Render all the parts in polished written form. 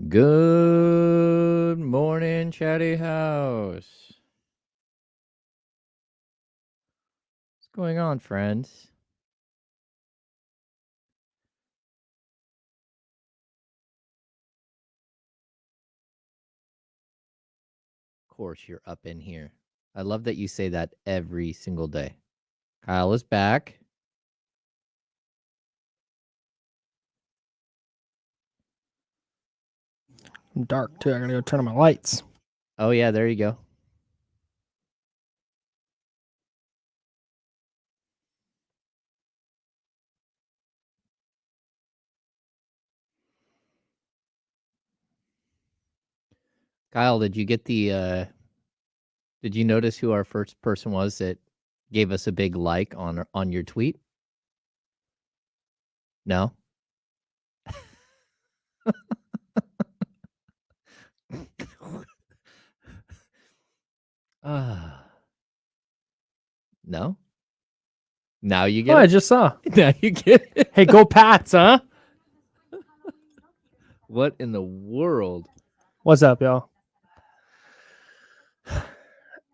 Good morning, Chatty House. What's going on, friends? Of course, you're up in here. I love that you say that every single day. Kyle is back. I'm dark too. I gotta go turn on my lights. Oh, yeah, there you go. Kyle, did you get did you notice who our first person was that gave us a big like on your tweet? No? No? Now you get Oh, it? I just saw. Now you get it? Hey, go Pats, huh? What in the world? What's up, y'all?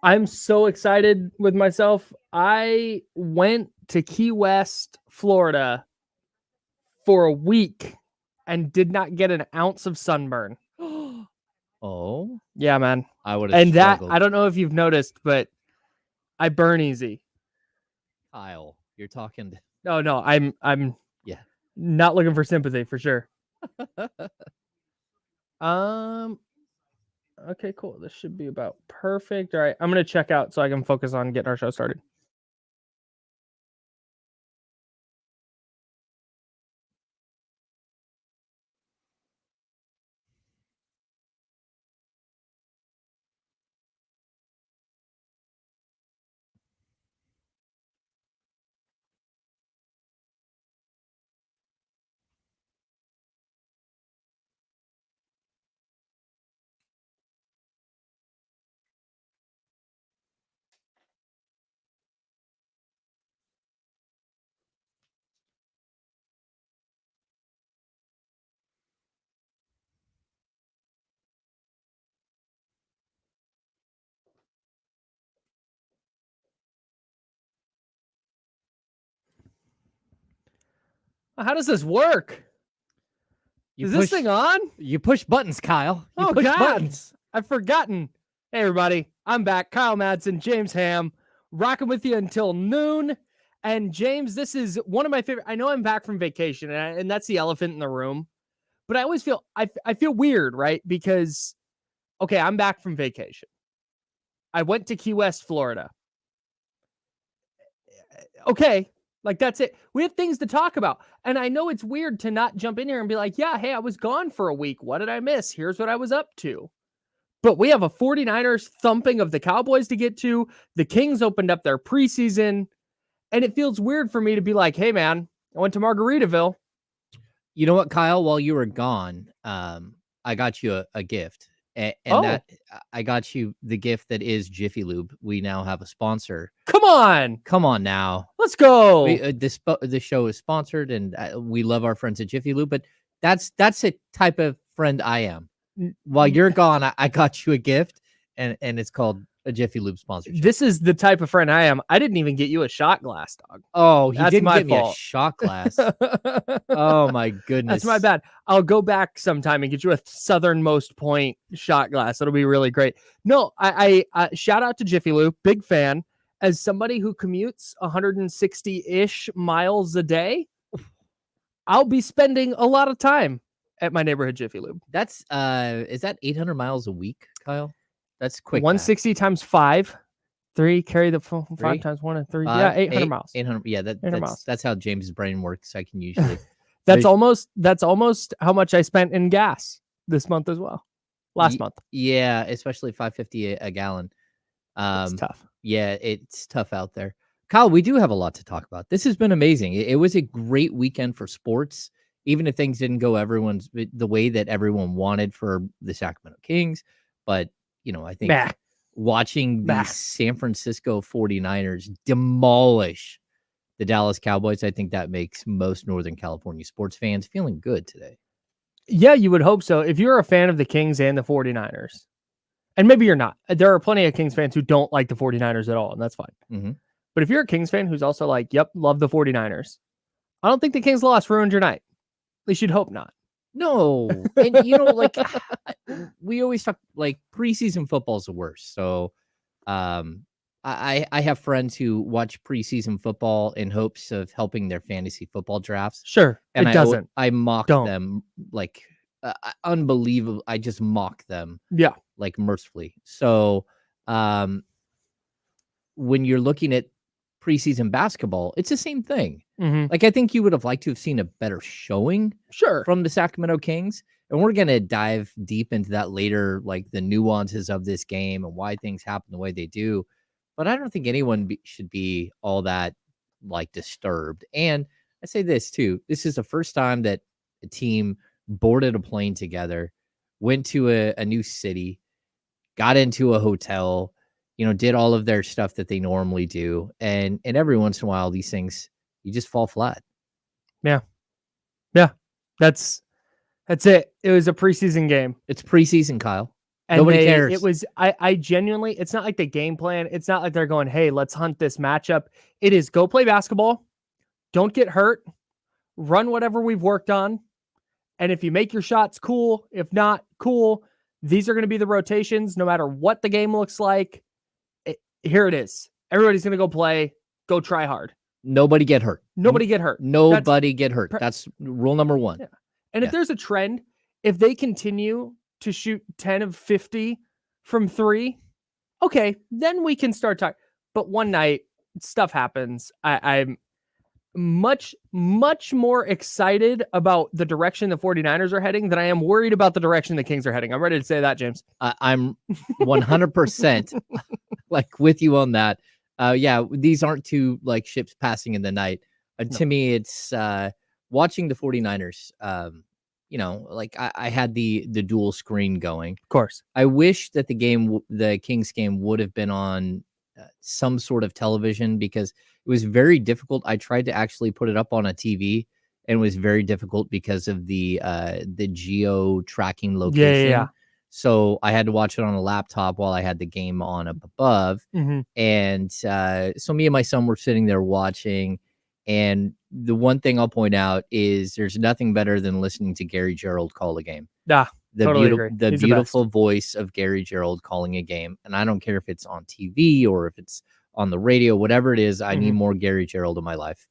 I'm so excited with myself. I went to Key West, Florida for a week and did not get an ounce of sunburn. Oh, Yeah, man. I would have And that, struggled. I don't know if you've noticed, but I burn easy. Kyle, you're talking to... No, I'm Yeah. not looking for sympathy for sure. Okay, cool. This should be about perfect. All right, I'm gonna check out so I can focus on getting our show started. How does this work? Is this thing on? You push buttons, Kyle. You push God, buttons. I've forgotten. Hey, everybody, I'm back. Kyle Madsen, James Ham, rocking with you until noon. And James, this is one of my favorite. I know I'm back from vacation, and that's the elephant in the room. But I always feel I feel weird, right? Because okay, I'm back from vacation. I went to Key West, Florida. Okay, like that's it. We have things to talk about. And I know it's weird to not jump in here and be like, yeah, hey, I was gone for a week. What did I miss? Here's what I was up to. But we have a 49ers thumping of the Cowboys to get to. The Kings opened up their preseason. And it feels weird for me to be like, hey, man, I went to Margaritaville. You know what, Kyle? While you were gone, I got you a gift. And I got you the gift that is Jiffy Lube. We now have a sponsor. Come on. Come on now. Let's go. This show is sponsored, and we love our friends at Jiffy Lube, but that's a type of friend I am. While you're gone, I got you a gift, and it's called a Jiffy Lube sponsorship. This is the type of friend I am. I didn't even get you a shot glass, dog. Oh, he didn't my get me a fault. shot glass. Oh my goodness. That's my bad. I'll go back sometime and get you a southernmost point shot glass. That'll be really great. No, I shout out to Jiffy Lube, big fan. As somebody who commutes 160-ish miles a day, I'll be spending a lot of time at my neighborhood Jiffy Lube. That's is that 800 miles a week, Kyle? That's quick. 160 times 5. 3, carry the 5 times 1 and 3. Yeah, 800 miles. 800. Yeah, that's how James's brain works. I can usually. that's almost how much I spent in gas this month as well. Last month. Yeah, especially $5.50 a gallon. It's tough. Yeah, it's tough out there. Kyle, we do have a lot to talk about. This has been amazing. It was a great weekend for sports, even if things didn't go the way that everyone wanted for the Sacramento Kings. But, I think watching the San Francisco 49ers demolish the Dallas Cowboys, I think that makes most Northern California sports fans feeling good today. Yeah, you would hope so. If you're a fan of the Kings and the 49ers, and maybe you're not. There are plenty of Kings fans who don't like the 49ers at all, and that's fine. Mm-hmm. But if you're a Kings fan who's also like, yep, love the 49ers, I don't think the Kings loss ruined your night. At least you'd hope not. No. And, like, we always talk, like, preseason football is the worst. So, I have friends who watch preseason football in hopes of helping their fantasy football drafts. Sure, And it doesn't. I mock Don't. them, like, unbelievable. I just mock them, Yeah. like, mercifully. So, when you're looking at preseason basketball, it's the same thing. Mm-hmm. Like, I think you would have liked to have seen a better showing Sure. from the Sacramento Kings. And we're going to dive deep into that later, like the nuances of this game and why things happen the way they do. But I don't think anyone should be all that, like, disturbed. And I say this too. This is the first time that a team boarded a plane together, went to a new city, got into a hotel, did all of their stuff that they normally do. And every once in a while, these things, you just fall flat. Yeah. Yeah. That's it. It was a preseason game. It's preseason, Kyle. And Nobody cares. It was, I genuinely, it's not like the game plan. It's not like they're going, hey, let's hunt this matchup. It is go play basketball. Don't get hurt. Run whatever we've worked on. And if you make your shots, cool. If not, cool. These are going to be the rotations no matter what the game looks like. Here it is. Everybody's going to go play. Go try hard. Nobody get hurt. Nobody get hurt. Nobody get hurt. That's rule number one. Yeah. And if there's a trend, if they continue to shoot 10 of 50 from 3, okay, then we can start talking. But one night, stuff happens. I'm much, much more excited about the direction the 49ers are heading than I am worried about the direction the Kings are heading. I'm ready to say that, James. I'm 100% like with you on that. Yeah, these aren't two, like, ships passing in the night. No. To me, it's watching the 49ers. Like, I had the dual screen going. Of course. I wish that the Kings game would have been on some sort of television, because it was very difficult. I tried to actually put it up on a TV, and it was very difficult because of the geo tracking location. Yeah. So I had to watch it on a laptop while I had the game on up above. Mm-hmm. And so me and my son were sitting there watching. And the one thing I'll point out is there's nothing better than listening to Gary Gerald call a game. The beautiful voice of Gary Gerald calling a game. And I don't care if it's on TV or if it's on the radio, whatever it is, I need more Gary Gerald in my life.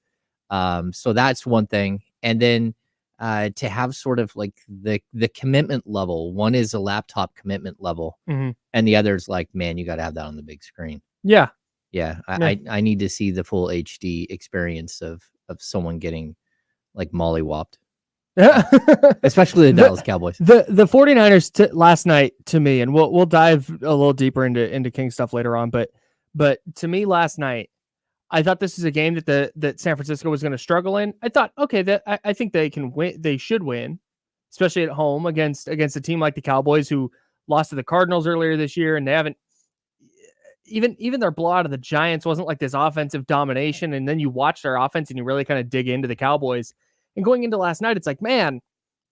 So that's one thing. And then to have sort of like the commitment level. One is a laptop commitment level, and the other is like, man, you got to have that on the big screen. Yeah. I need to see the full HD experience of someone getting, like, mollywopped. Especially the Dallas Cowboys. The 49ers last night, to me, and we'll dive a little deeper into King stuff later on, but to me last night, I thought this is a game that San Francisco was going to struggle in. I thought, okay, I think they can win. They should win, especially at home against a team like the Cowboys, who lost to the Cardinals earlier this year, and they haven't even their blowout of the Giants wasn't like this offensive domination. And then you watch their offense and you really kind of dig into the Cowboys. And going into last night, it's like, man,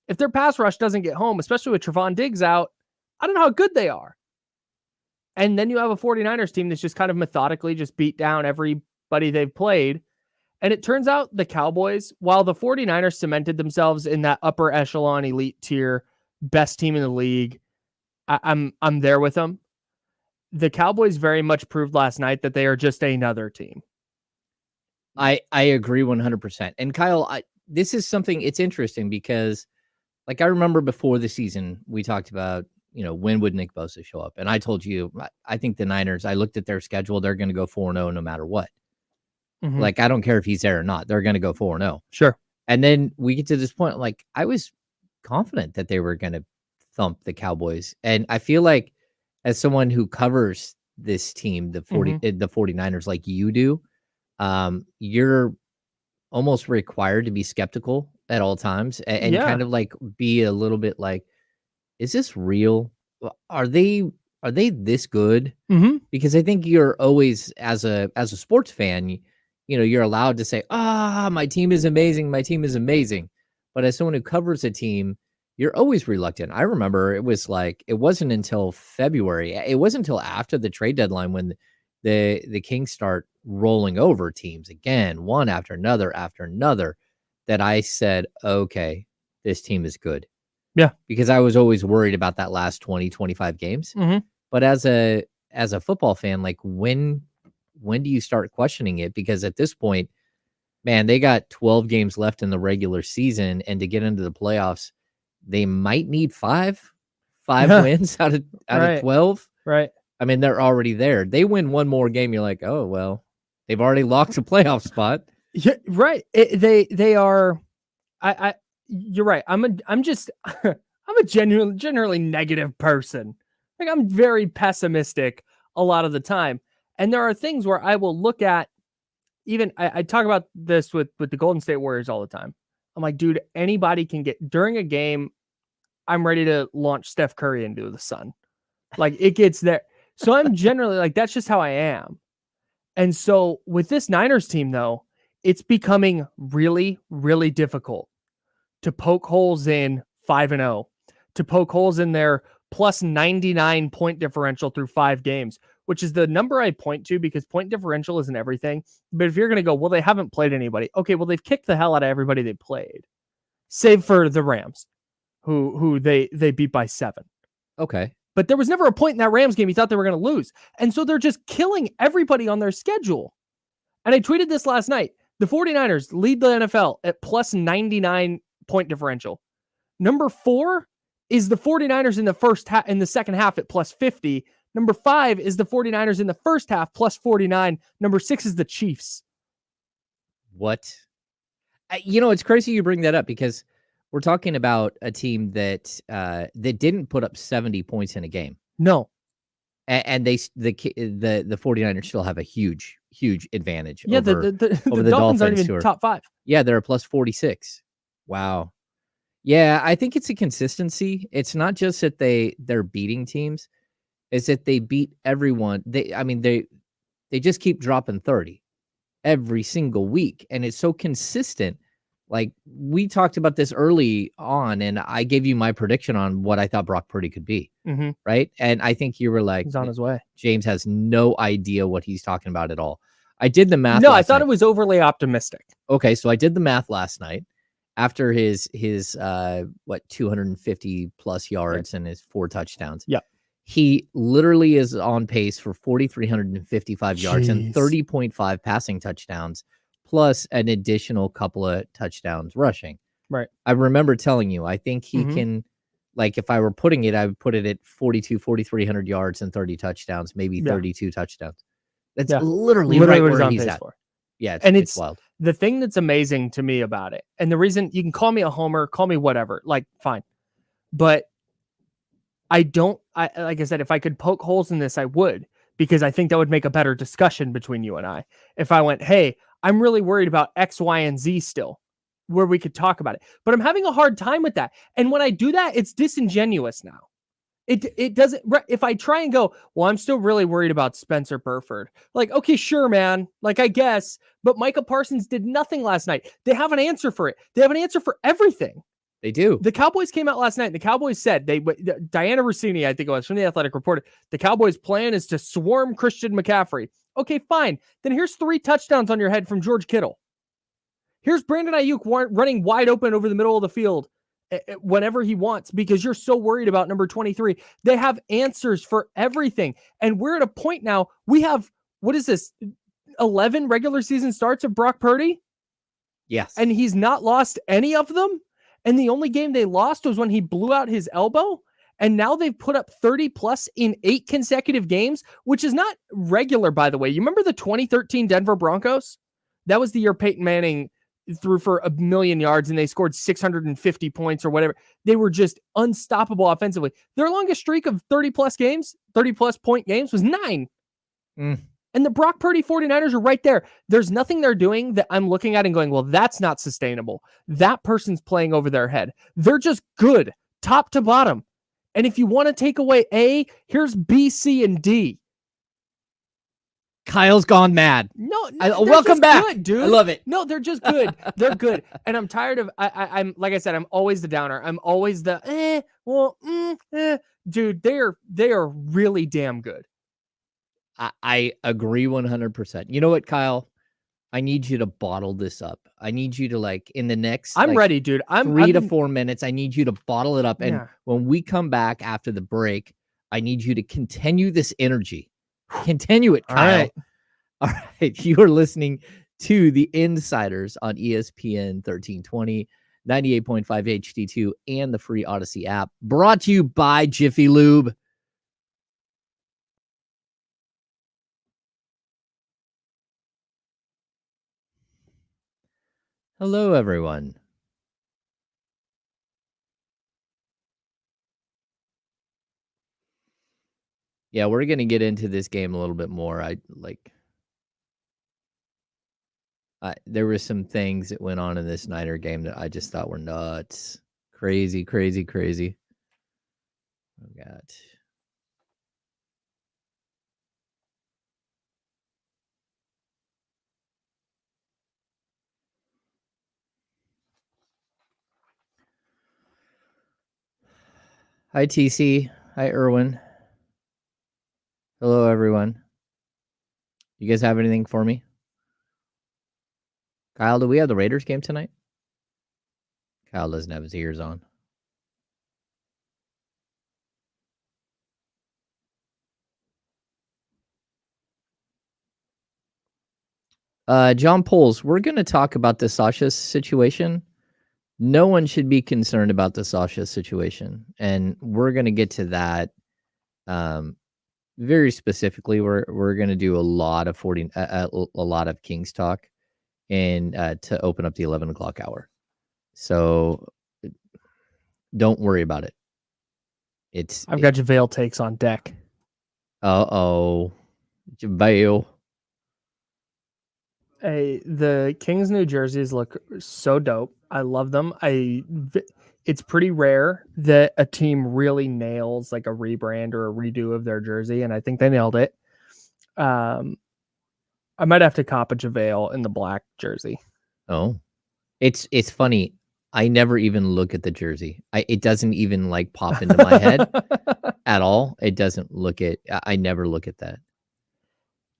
if their pass rush doesn't get home, especially with Trevon Diggs out, I don't know how good they are. And then you have a 49ers team that's just kind of methodically just beat down everybody they've played. And it turns out the Cowboys, while the 49ers cemented themselves in that upper echelon elite tier, best team in the league, I'm there with them. The Cowboys very much proved last night that they are just another team. I agree 100%. And Kyle, this is something, it's interesting because, like, I remember before the season, we talked about, when would Nick Bosa show up? And I told you, I think the Niners, I looked at their schedule, they're going to go 4-0 no matter what. Mm-hmm. Like, I don't care if he's there or not. They're going to go 4-0. Sure. And then we get to this point, like, I was confident that they were going to thump the Cowboys. And I feel like, as someone who covers this team, the 49ers, like you do, you're almost required to be skeptical at all times and kind of like be a little bit like, is this real? Are they this good? Mm-hmm. Because I think you're always, as a sports fan, you're allowed to say, my team is amazing. My team is amazing. But as someone who covers a team, You're always reluctant. I remember it wasn't until February. It wasn't until after the trade deadline when the Kings start rolling over teams again, one after another, that I said, okay, this team is good. Yeah. Because I was always worried about that last 20, 25 games. Mhm. But as a football fan, like when do you start questioning it? Because at this point, man, they got 12 games left in the regular season, and to get into the playoffs, they might need five wins out of Right. 12. Right. I mean, they're already there. They win one more game, you're like, oh well, they've already locked a playoff spot. Yeah, right. They are. I. You're right. I'm just. I'm a generally negative person. Like I'm very pessimistic a lot of the time, and there are things where I will look at. Even I talk about this with the Golden State Warriors all the time. I'm like, dude, anybody can get during a game. I'm ready to launch Steph Curry into the sun. Like it gets there. So I'm generally like, that's just how I am. And so with this Niners team, though, it's becoming really, really difficult to poke holes in 5-0, to poke holes in their plus 99 point differential through 5 games, which is the number I point to because point differential isn't everything. But if you're going to go, well, they haven't played anybody. Okay, well, they've kicked the hell out of everybody they played, save for the Rams, who they beat by 7. Okay. But there was never a point in that Rams game you thought they were going to lose. And so they're just killing everybody on their schedule. And I tweeted this last night. The 49ers lead the NFL at plus 99 point differential. Number 4 is the 49ers in the second half at plus 50. Number 5 is the 49ers in the first half plus 49. Number 6 is the Chiefs. What? It's crazy you bring that up because we're talking about a team that didn't put up 70 points in a game. No. And the 49ers still have a huge advantage. Yeah, over the Dolphins aren't even top 5. Yeah, they're a plus 46. Wow. Yeah, I think it's a consistency. It's not just that they're beating teams, it's that they beat everyone. They just keep dropping 30 every single week, and it's so consistent. Like we talked about this early on, and I gave you my prediction on what I thought Brock Purdy could be. Mm-hmm. Right. And I think you were like, he's on his way. James has no idea what he's talking about at all. I did the math. No, I thought it was overly optimistic. Okay. So I did the math last night after his 250 plus yards and his 4 touchdowns. Yeah. He literally is on pace for 4,355 yards and 30.5 passing touchdowns, plus an additional couple of touchdowns rushing. Right. I remember telling you, I think he can, like, if I were putting it, I would put it at 4,300 yards and 30 touchdowns, maybe 32 touchdowns. That's literally right what where he's on he's pace at. For. Yeah. And it's wild. The thing that's amazing to me about it, and the reason you can call me a homer, call me whatever, like, fine. But like I said, if I could poke holes in this, I would, because I think that would make a better discussion between you and I. If I went, hey, I'm really worried about X, Y, and Z still, where we could talk about it. But I'm having a hard time with that. And when I do that, it's disingenuous now. It doesn't, if I try and go, well, I'm still really worried about Spencer Burford. Like, okay, sure, man. Like, I guess, but Micah Parsons did nothing last night. They have an answer for it. They have an answer for everything. They do. The Cowboys came out last night, and the Cowboys said Diana Rossini, I think it was, from The Athletic, reported the Cowboys' plan is to swarm Christian McCaffrey. Okay, fine. Then here's 3 touchdowns on your head from George Kittle. Here's Brandon Ayuk running wide open over the middle of the field whenever he wants, because you're so worried about number 23. They have answers for everything. And we're at a point now, we have, what is this, 11 regular season starts of Brock Purdy? Yes. And he's not lost any of them? And the only game they lost was when he blew out his elbow. And now they've put up 30 plus in 8 consecutive games, which is not regular, by the way. You remember the 2013 Denver Broncos? That was the year Peyton Manning threw for 1,000,000 yards and they scored 650 points or whatever. They were just unstoppable offensively. Their longest streak of 30 plus point games was 9. And the Brock Purdy 49ers are right there. There's nothing they're doing that I'm looking at and going, well, that's not sustainable. That person's playing over their head. They're just good, top to bottom. And if you want to take away A, here's B, C, and D. Kyle's gone mad. No, Welcome back, good, dude. I love it. No, they're just good. They're good, and I'm tired of. I'm like I said, I'm always the downer. I'm always the dude. They are really damn good. I agree 100%. You know what, Kyle? I need you to bottle this up. I need you to in the next. I'm ready, dude. 3 to 4 minutes. I need you to bottle it up, and Yeah. when we come back after the break, I need you to continue this energy. Continue it, Kyle. All right. You are listening to The Insiders on ESPN 1320, 98.5 HD2, and the free Odyssey app. Brought to you by Jiffy Lube. Hello, everyone. Yeah, we're going to get into this game a little bit more. There were some things that went on in this Niner game that I just thought were nuts. Crazy, crazy, crazy. Oh, God. Hi, TC. Hi, Erwin. Hello, everyone. You guys have anything for me? Kyle, do we have the Raiders game tonight? Kyle doesn't have his ears on. John Poles, we're going to talk about the Sasha situation. No one should be concerned about the Sasha situation, and we're going to get to that very specifically. We're going to do a lot of a lot of Kings talk, and to open up the 11 o'clock hour. So don't worry about it. I've got JaVale takes on deck. JaVale. Hey, the Kings New Jerseys look so dope. I love them. It's pretty rare that a team really nails like a rebrand or a redo of their jersey, and I think they nailed it. I might have to cop a JaVale in the black jersey. Oh, it's funny. I never even look at the jersey. It doesn't even pop into my head at all. It doesn't I never look at that.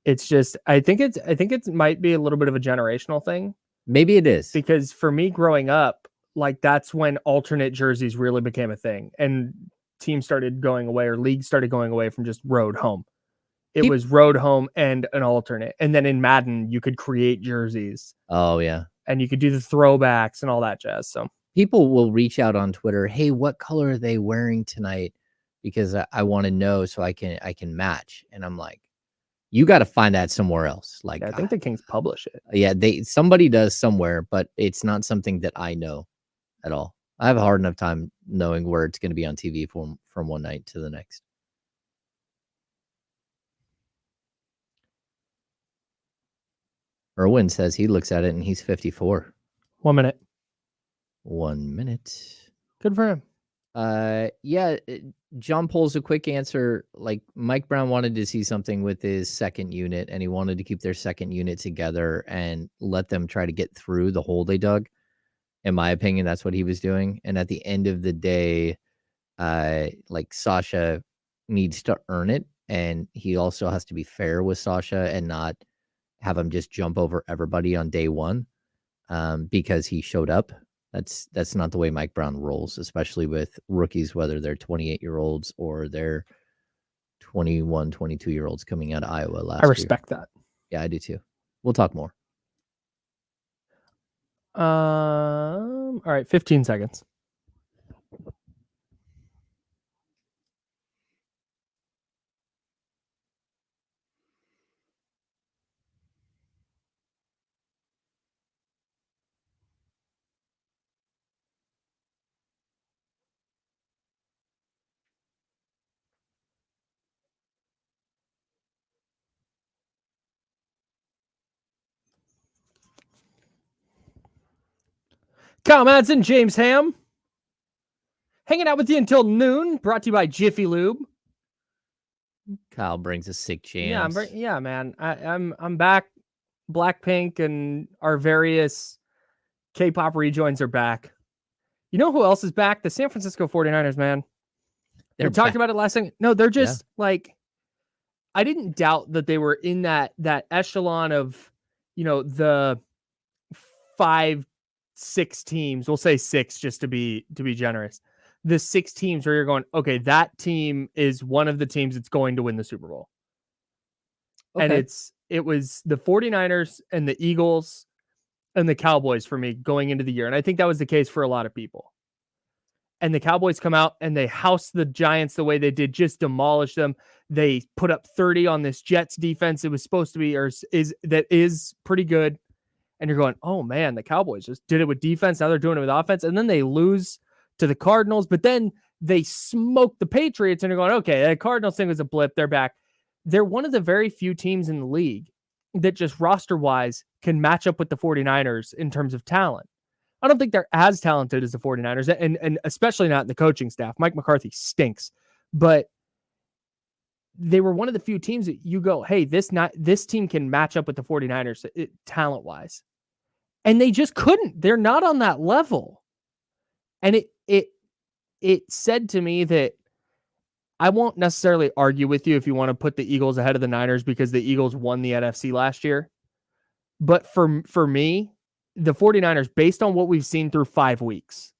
It's just I think it might be a little bit of a generational thing. Maybe it is. Because for me growing up, that's when alternate jerseys really became a thing, and teams started going away, or leagues started going away from just road home. It was road home and an alternate. And then in Madden, you could create jerseys. Oh, yeah. And you could do the throwbacks and all that jazz. So people will reach out on Twitter. Hey, what color are they wearing tonight? Because I want to know so I can match. And I'm like, you got to find that somewhere else. I think the Kings publish it. Yeah, somebody does somewhere, but it's not something that I know at all. I have a hard enough time knowing where it's going to be on TV from one night to the next. Erwin says he looks at it and he's 54. 1 minute. 1 minute. Good for him. Yeah, John Poles, a quick answer. Mike Brown wanted to see something with his second unit, and he wanted to keep their second unit together and let them try to get through the hole they dug. In my opinion, that's what he was doing. And at the end of the day, Sasha needs to earn it, and he also has to be fair with Sasha and not have him just jump over everybody on day one, because he showed up. That's not the way Mike Brown rolls, especially with rookies, whether they're 28-year-olds or they're 21, 22-year-olds coming out of Iowa last year. I respect that. Yeah, I do too. We'll talk more. All right, 15 seconds. Kyle Madsen, James Ham, hanging out with you until noon, brought to you by Jiffy Lube. Kyle brings us sick Yeah, jams. yeah, man. I'm back. Blackpink and our various K-pop rejoins are back. You know who else is back? The San Francisco 49ers, man. They're We talked back. about it last thing. No, they're Yeah. just like, I didn't doubt that they were in that echelon of, the 5, 6 teams. We'll say 6 just to be generous. The 6 teams where you're going, okay, that team is one of the teams that's going to win the Super Bowl. And Okay. it was the 49ers and the Eagles and the Cowboys for me going into the year. And I think that was the case for a lot of people. And the Cowboys come out and they house the Giants the way they did, just demolish them. They put up 30 on this Jets defense. It was supposed to be, or is pretty good. And you're going, oh man, the Cowboys just did it with defense. Now they're doing it with offense. And then they lose to the Cardinals, but then they smoke the Patriots. And you're going, okay, the Cardinals thing was a blip. They're back. They're one of the very few teams in the league that just roster wise can match up with the 49ers in terms of talent. I don't think they're as talented as the 49ers, and especially not the coaching staff. Mike McCarthy stinks, but they were one of the few teams that you go, hey, this team can match up with the 49ers talent-wise. And they just couldn't. They're not on that level. And it said to me that I won't necessarily argue with you if you want to put the Eagles ahead of the Niners because the Eagles won the NFC last year. But for me, the 49ers, based on what we've seen through 5 weeks,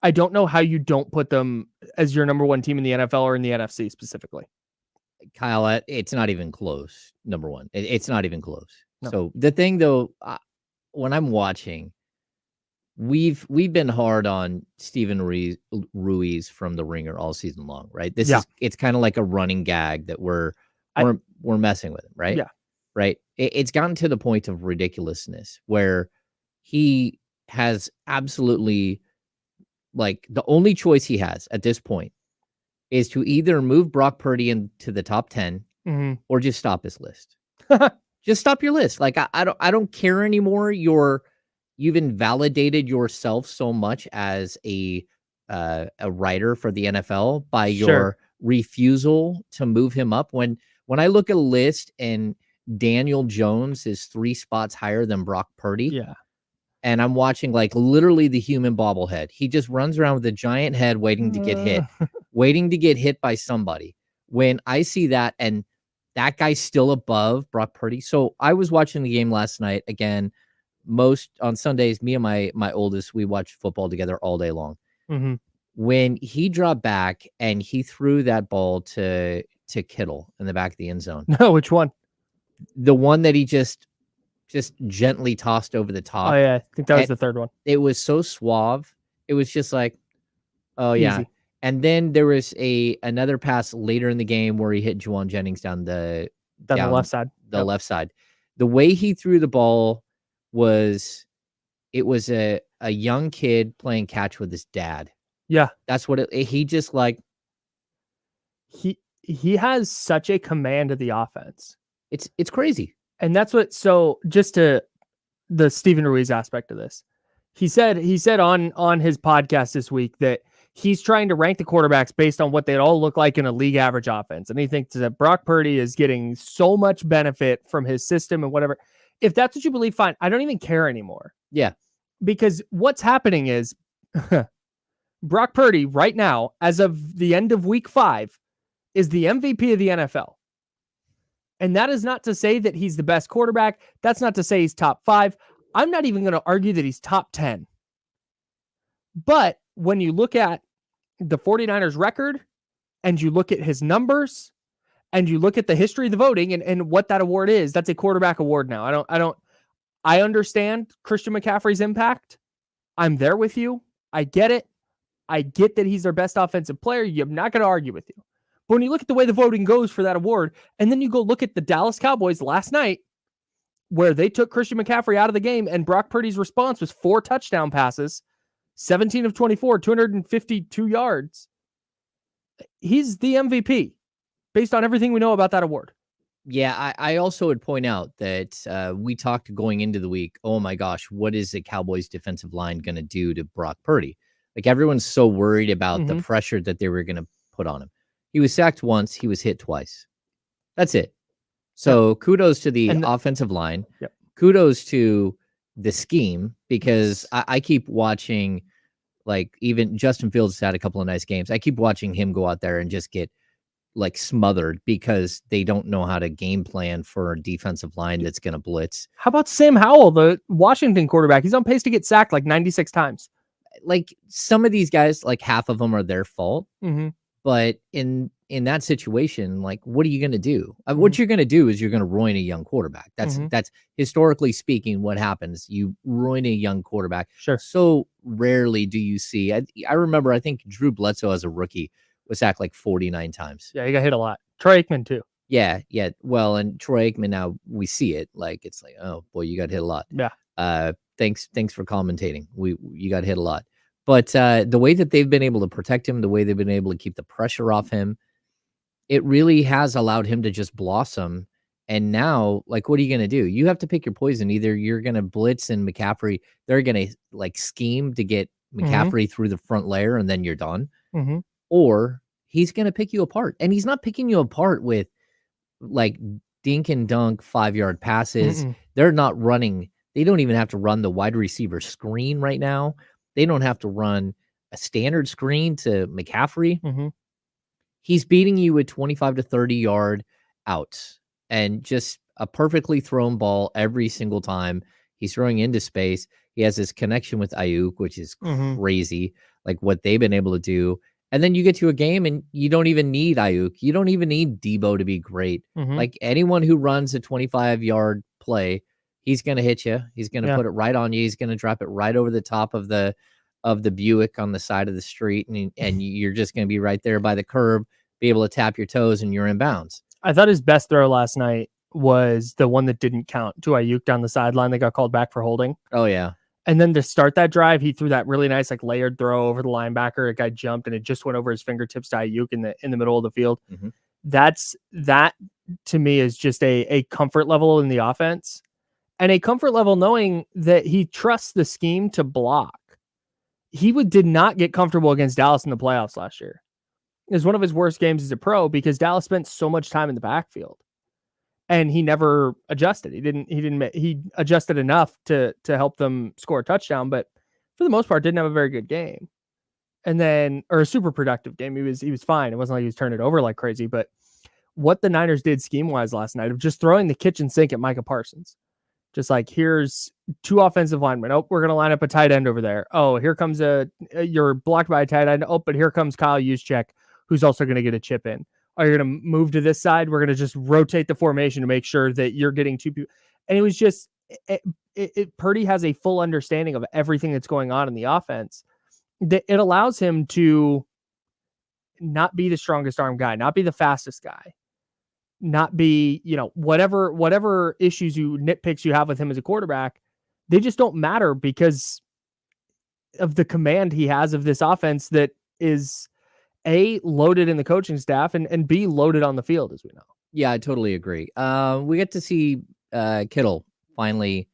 I don't know how you don't put them as your number 1 team in the NFL or in the NFC specifically. Kyle, it's not even close. Number one, it's not even close. No. So the thing though, when I'm watching, we've been hard on Steven Ruiz from The Ringer all season long, right? It's kind of like a running gag that we're messing with him, right? Yeah. Right. It's gotten to the point of ridiculousness where he has absolutely, like, the only choice he has at this point is to either move Brock Purdy into the top 10 or just stop his list. Just stop your list. Like, I don't care anymore. You've invalidated yourself so much as a writer for the NFL by your refusal to move him up. When I look at a list and Daniel Jones is 3 spots higher than Brock Purdy. Yeah. And I'm watching like literally the human bobblehead. He just runs around with a giant head waiting to get hit by somebody. When I see that and that guy's still above Brock Purdy. So I was watching the game last night. Again, most on Sundays, me and my oldest, we watch football together all day long. When he dropped back and he threw that ball to Kittle in the back of the end zone. No, which one? The one that he just gently tossed over the top. Oh yeah, I think that was the third one. It was so suave. It was just like, oh yeah. Easy. And then there was another pass later in the game where he hit Juwan Jennings down the left side. Left side. The way he threw the ball was a young kid playing catch with his dad. Yeah. That's what he just like. He has such a command of the offense. It's crazy. And that's what, so just to the Steven Ruiz aspect of this, he said on his podcast this week that he's trying to rank the quarterbacks based on what they'd all look like in a league average offense. And he thinks that Brock Purdy is getting so much benefit from his system and whatever. If that's what you believe, fine. I don't even care anymore. Yeah. Because what's happening is Brock Purdy right now, as of the end of week 5, is the MVP of the NFL. And that is not to say that he's the best quarterback. That's not to say he's top 5. I'm not even going to argue that he's top 10. But when you look at the 49ers record and you look at his numbers and you look at the history of the voting and what that award is, that's a quarterback award now. I understand Christian McCaffrey's impact. I'm there with you. I get it. I get that he's their best offensive player. I'm not going to argue with you. But when you look at the way the voting goes for that award, and then you go look at the Dallas Cowboys last night, where they took Christian McCaffrey out of the game, and Brock Purdy's response was 4 touchdown passes, 17 of 24, 252 yards. He's the MVP based on everything we know about that award. Yeah, I also would point out that we talked going into the week, oh my gosh, what is the Cowboys defensive line going to do to Brock Purdy? Like, everyone's so worried about the pressure that they were going to put on him. He was sacked once. He was hit twice. That's it. So kudos to the offensive line. Yep. Kudos to the scheme, because I keep watching, like, even Justin Fields had a couple of nice games. I keep watching him go out there and just get like smothered because they don't know how to game plan for a defensive line that's going to blitz. How about Sam Howell, the Washington quarterback? He's on pace to get sacked like 96 times. Like, some of these guys, like, half of them are their fault. Mm-hmm. But in that situation, like, what are you going to do? What you're going to do is you're going to ruin a young quarterback. That's historically speaking what happens. You ruin a young quarterback. Sure. So rarely do you see. I remember, I think Drew Bledsoe as a rookie was sacked like 49 times. Yeah, he got hit a lot. Troy Aikman too. Yeah. Well, and Troy Aikman, now we see it. Like, it's like, oh boy, you got hit a lot. Yeah. Thanks for commentating. You got hit a lot. But the way that they've been able to protect him, the way they've been able to keep the pressure off him, it really has allowed him to just blossom. And now, like, what are you going to do? You have to pick your poison. Either you're going to blitz and McCaffrey, they're going to like scheme to get McCaffrey through the front layer and then you're done. Or he's going to pick you apart. And he's not picking you apart with like dink and dunk 5-yard passes. They're not running. They don't even have to run the wide receiver screen right now. They don't have to run a standard screen to McCaffrey. He's beating you with 25 to 30 yard outs and just a perfectly thrown ball every single time. He's throwing into space. He has this connection with Ayuk, which is crazy, like what they've been able to do. And then you get to a game and you don't even need Ayuk. You don't even need Debo to be great. Like, anyone who runs a 25-yard play, he's going to hit you. He's going to put it right on you. He's going to drop it right over the top of the Buick on the side of the street. And you're just going to be right there by the curb, be able to tap your toes, and you're in bounds. I thought his best throw last night was the one that didn't count to Ayuk down the sideline that got called back for holding. Oh, yeah. And then to start that drive, he threw that really nice, like, layered throw over the linebacker. A guy jumped and it just went over his fingertips to Ayuk in the middle of the field. That to me is just a comfort level in the offense, and a comfort level knowing that he trusts the scheme to block. He did not get comfortable against Dallas in the playoffs last year. It was one of his worst games as a pro because Dallas spent so much time in the backfield. And he never adjusted. He adjusted enough to help them score a touchdown, but for the most part didn't have a very good game. And then, or a super productive game. He was fine. It wasn't like he was turning it over like crazy, but what the Niners did scheme wise last night of just throwing the kitchen sink at Micah Parsons. Just like, here's 2 offensive linemen. Oh, we're going to line up a tight end over there. Oh, here comes you're blocked by a tight end. Oh, but here comes Kyle Juszczyk, who's also going to get a chip in. Are you going to move to this side? We're going to just rotate the formation to make sure that you're getting 2 people. And it was just, Purdy has a full understanding of everything that's going on in the offense. That it allows him to not be the strongest arm guy, not be the fastest guy, not be, whatever issues nitpicks you have with him as a quarterback, they just don't matter because of the command he has of this offense that is A, loaded in the coaching staff, and B, loaded on the field, as we know. Yeah, I totally agree. We get to see Kittle finally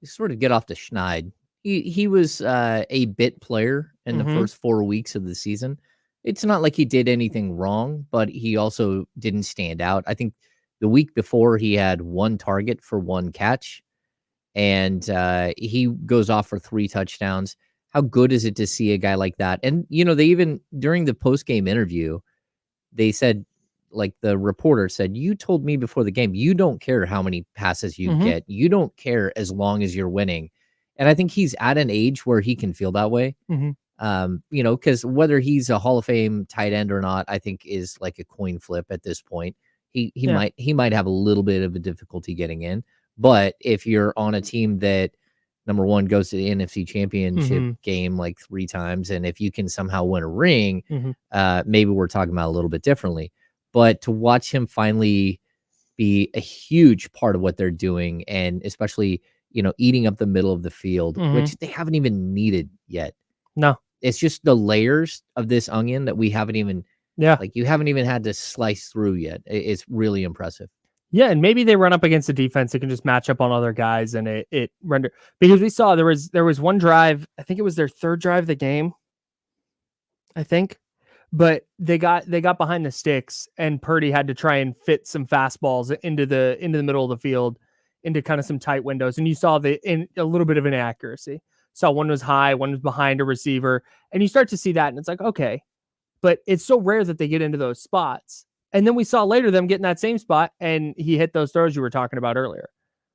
sort of get off the schneid. He was a bit player in the first 4 weeks of the season. It's not like he did anything wrong, but he also didn't stand out. I think the week before he had 1 target for 1 catch, and he goes off for 3 touchdowns. How good is it to see a guy like that? And, they even, during the post-game interview, they said, like, the reporter said, you told me before the game, you don't care how many passes you get. You don't care as long as you're winning. And I think he's at an age where he can feel that way. Because whether he's a Hall of Fame tight end or not, I think is like a coin flip at this point. He might have a little bit of a difficulty getting in. But if you're on a team that, number one, goes to the NFC Championship game like 3 times, and if you can somehow win a ring, maybe we're talking about a little bit differently. But to watch him finally be a huge part of what they're doing, and especially, eating up the middle of the field, which they haven't even needed yet. No. It's just the layers of this onion that we haven't even, you haven't even had to slice through yet. It's really impressive. Yeah, and maybe they run up against a defense that can just match up on other guys, and it render, because we saw there was one drive, I think it was their 3rd drive of the game, I think, But they got behind the sticks, and Purdy had to try and fit some fastballs into the middle of the field, into kind of some tight windows, and you saw a little bit of inaccuracy. Saw one was high, one was behind a receiver, and you start to see that, and it's like, okay, but it's so rare that they get into those spots. And then we saw later them get in that same spot, and he hit those throws you were talking about earlier,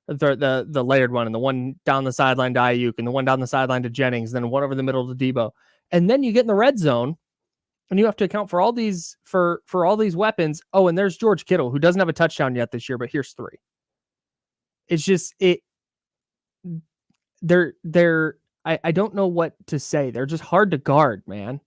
the layered one, and the one down the sideline to Ayuk, and the one down the sideline to Jennings, and then one over the middle to Debo, and then you get in the red zone. And you have to account for all these for all these weapons. Oh, and there's George Kittle, who doesn't have a touchdown yet this year, but here's 3. It's just I don't know what to say. They're just hard to guard, man.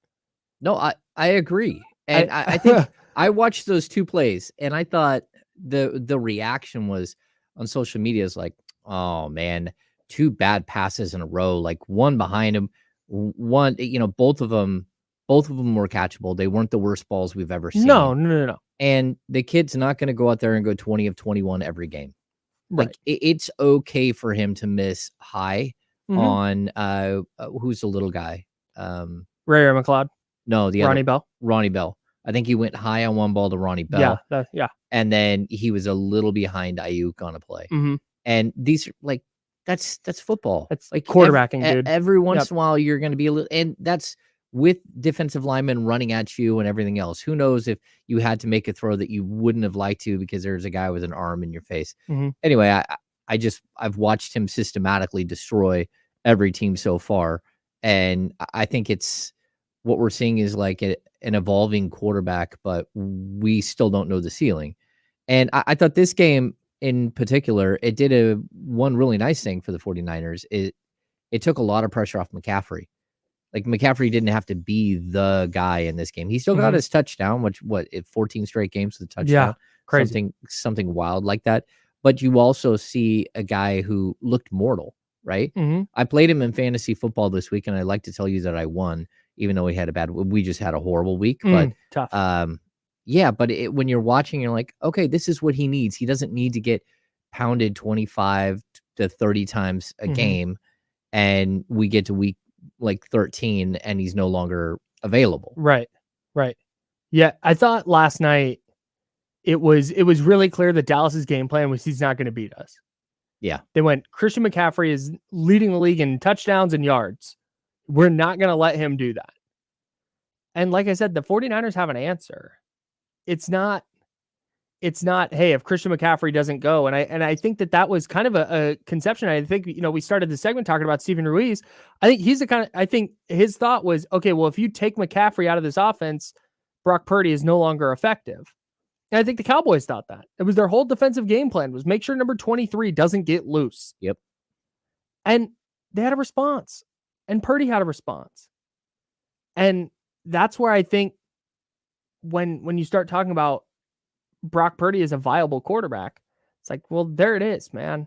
No, I agree. And I think I watched those 2 plays, and I thought the reaction was on social media is like, oh man, 2 bad passes in a row, like one behind him, one, both of them were catchable. They weren't the worst balls we've ever seen. No. And the kid's not going to go out there and go 20 of 21 every game. Right. Like it's okay for him to miss high on who's the little guy? Ray McLeod. No, the Ronnie Bell. Ronnie Bell. I think he went high on one ball to Ronnie Bell. Yeah. And then he was a little behind Ayuk on a play. And these are like that's football. That's like quarterbacking, dude. Every once in a while you're going to be a little, and that's with defensive linemen running at you and everything else. Who knows if you had to make a throw that you wouldn't have liked to because there's a guy with an arm in your face. Anyway, I've watched him systematically destroy every team so far. And I think it's what we're seeing is like an evolving quarterback, but we still don't know the ceiling. And I thought this game in particular, it did one really nice thing for the 49ers. It took a lot of pressure off McCaffrey. Like McCaffrey didn't have to be the guy in this game. He still got his touchdown, which 14 straight games with a touchdown. Yeah, crazy. Something wild like that. But you also see a guy who looked mortal, right? I played him in fantasy football this week, and I like to tell you that I won, even though we just had a horrible week. But tough. Yeah, but when you're watching, you're like, okay, this is what he needs. He doesn't need to get pounded 25 to 30 times a game, and we get to week like 13 and he's no longer available. Right. Yeah, I thought last night it was really clear that Dallas's game plan was he's not going to beat us. Yeah. They went, Christian McCaffrey is leading the league in touchdowns and yards. We're not going to let him do that. And like I said, the 49ers have an answer. It's not, hey, if Christian McCaffrey doesn't go, and I think that was kind of a conception. I think, we started the segment talking about Steven Ruiz. I think he's the kind of, I think his thought was, okay, well, if you take McCaffrey out of this offense, Brock Purdy is no longer effective. And I think the Cowboys thought that. It was their whole defensive game plan was make sure number 23 doesn't get loose. Yep. And they had a response, and Purdy had a response. And that's where I think when you start talking about Brock Purdy is a viable quarterback, it's like, well, there it is, man.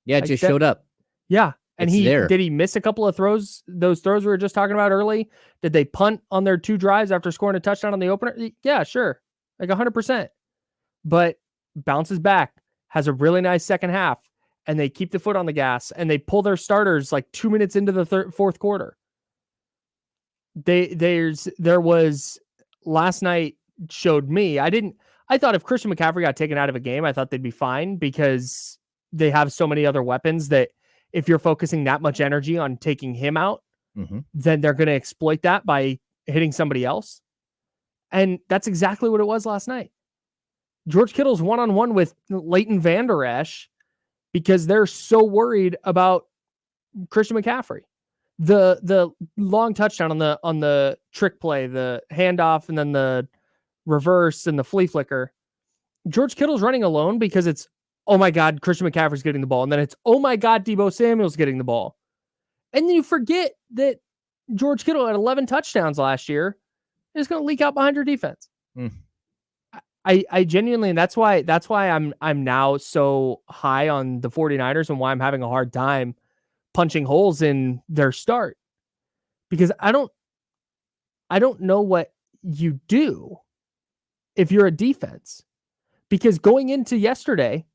Yeah, it just showed up. Yeah. And did he miss a couple of throws? Those throws we were just talking about early. Did they punt on their 2 drives after scoring a touchdown on the opener? Yeah, sure. Like 100%. But bounces back, has a really nice second half, and they keep the foot on the gas, and they pull their starters like 2 minutes into the fourth quarter. There was last night showed me, I thought if Christian McCaffrey got taken out of a game, I thought they'd be fine because they have so many other weapons that if you're focusing that much energy on taking him out, then they're going to exploit that by hitting somebody else. And that's exactly what it was last night. George Kittle's one-on-one with Leighton Vander Esch because they're so worried about Christian McCaffrey. The long touchdown on the trick play, the handoff, and then the reverse and the flea flicker. George Kittle's running alone because it's, oh my God, Christian McCaffrey's getting the ball. And then it's, oh my God, Deebo Samuel's getting the ball. And then you forget that George Kittle had 11 touchdowns last year. It's going to leak out behind your defense. I genuinely, and that's why I'm now so high on the 49ers and why I'm having a hard time punching holes in their start, because I don't know what you do if you're a defense, because going into yesterday,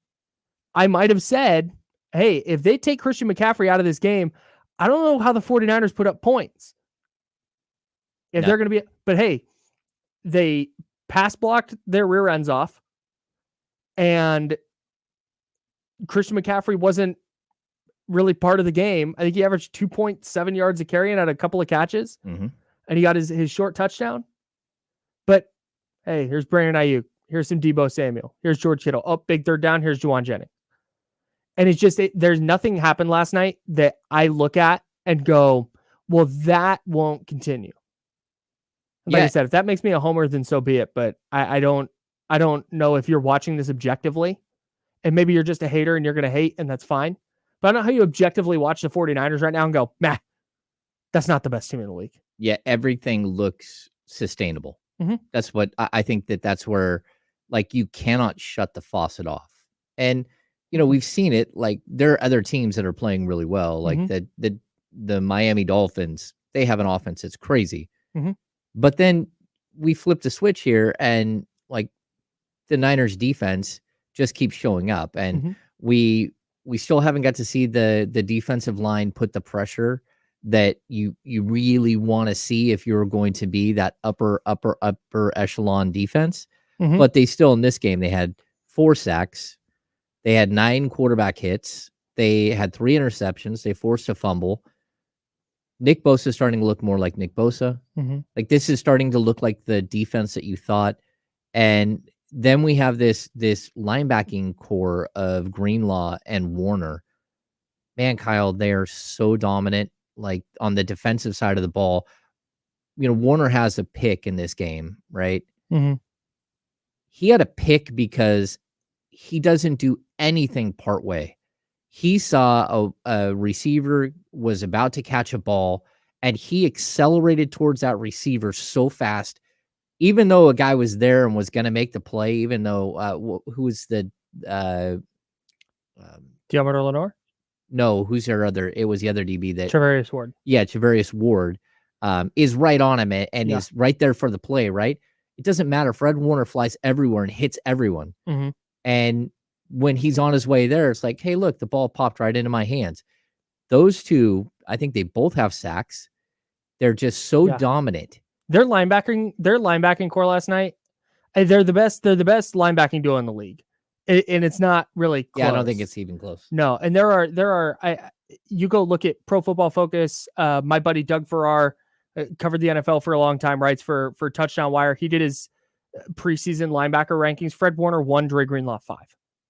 I might have said, hey, if they take Christian McCaffrey out of this game, I don't know how the 49ers put up points. If they're going to be, but hey, they pass blocked their rear ends off, and Christian McCaffrey wasn't really part of the game. I think he averaged 2.7 yards a carry and had a couple of catches, Mm-hmm. and he got his short touchdown. But hey, here's Brandon Ayuk. Here's some Deebo Samuel. Here's George Kittle. Oh, big third down. Here's Juwan Jennings. And it's just, there's nothing happened last night that I look at and go, well, that won't continue. Like I said, if that makes me a homer, then so be it. But I don't know if you're watching this objectively, and maybe you're just a hater and you're going to hate, and that's fine. But I don't know how you objectively watch the 49ers right now and go, nah, that's not the best team in the league. Yeah, everything looks sustainable. Mm-hmm. That's what I think that's where, like, you cannot shut the faucet off. And, we've seen it. Like, there are other teams that are playing really well. Like the Miami Dolphins, they have an offense that's crazy. Mm-hmm. But then we flip the switch here, and like the Niners defense just keeps showing up, and we still haven't got to see the defensive line put the pressure that you really want to see if you're going to be that upper echelon defense. But they still, in this game, they had 4 sacks, they had 9 quarterback hits, they had 3 interceptions, they forced a fumble. Nick Bosa is starting to look more like Nick Bosa. Like, this is starting to look like the defense that you thought. And then we have this linebacking core of Greenlaw and Warner. Man, Kyle, they're so dominant. Like, on the defensive side of the ball, Warner has a pick in this game, right? He had a pick because he doesn't do anything partway. He saw a receiver was about to catch a ball, and he accelerated towards that receiver so fast, even though a guy was there and was going to make the play, even though who was the Deommodore Lenoir? No, who's their other? It was the other DB that Travarius Ward. Yeah, Travarius Ward is right on him and is right there for the play, right? It doesn't matter. Fred Warner flies everywhere and hits everyone. And when he's on his way there, it's like, hey, look, the ball popped right into my hands. Those two, I think they both have sacks. They're just so dominant. Their linebacking core last night, they're the best linebacking duo in the league. And it's not really close. Yeah, I don't think it's even close. No, and there are you go look at Pro Football Focus. My buddy Doug Farrar covered the NFL for a long time, writes for Touchdown Wire. He did his preseason linebacker rankings. Fred Warner 1, Dre Greenlaw 5.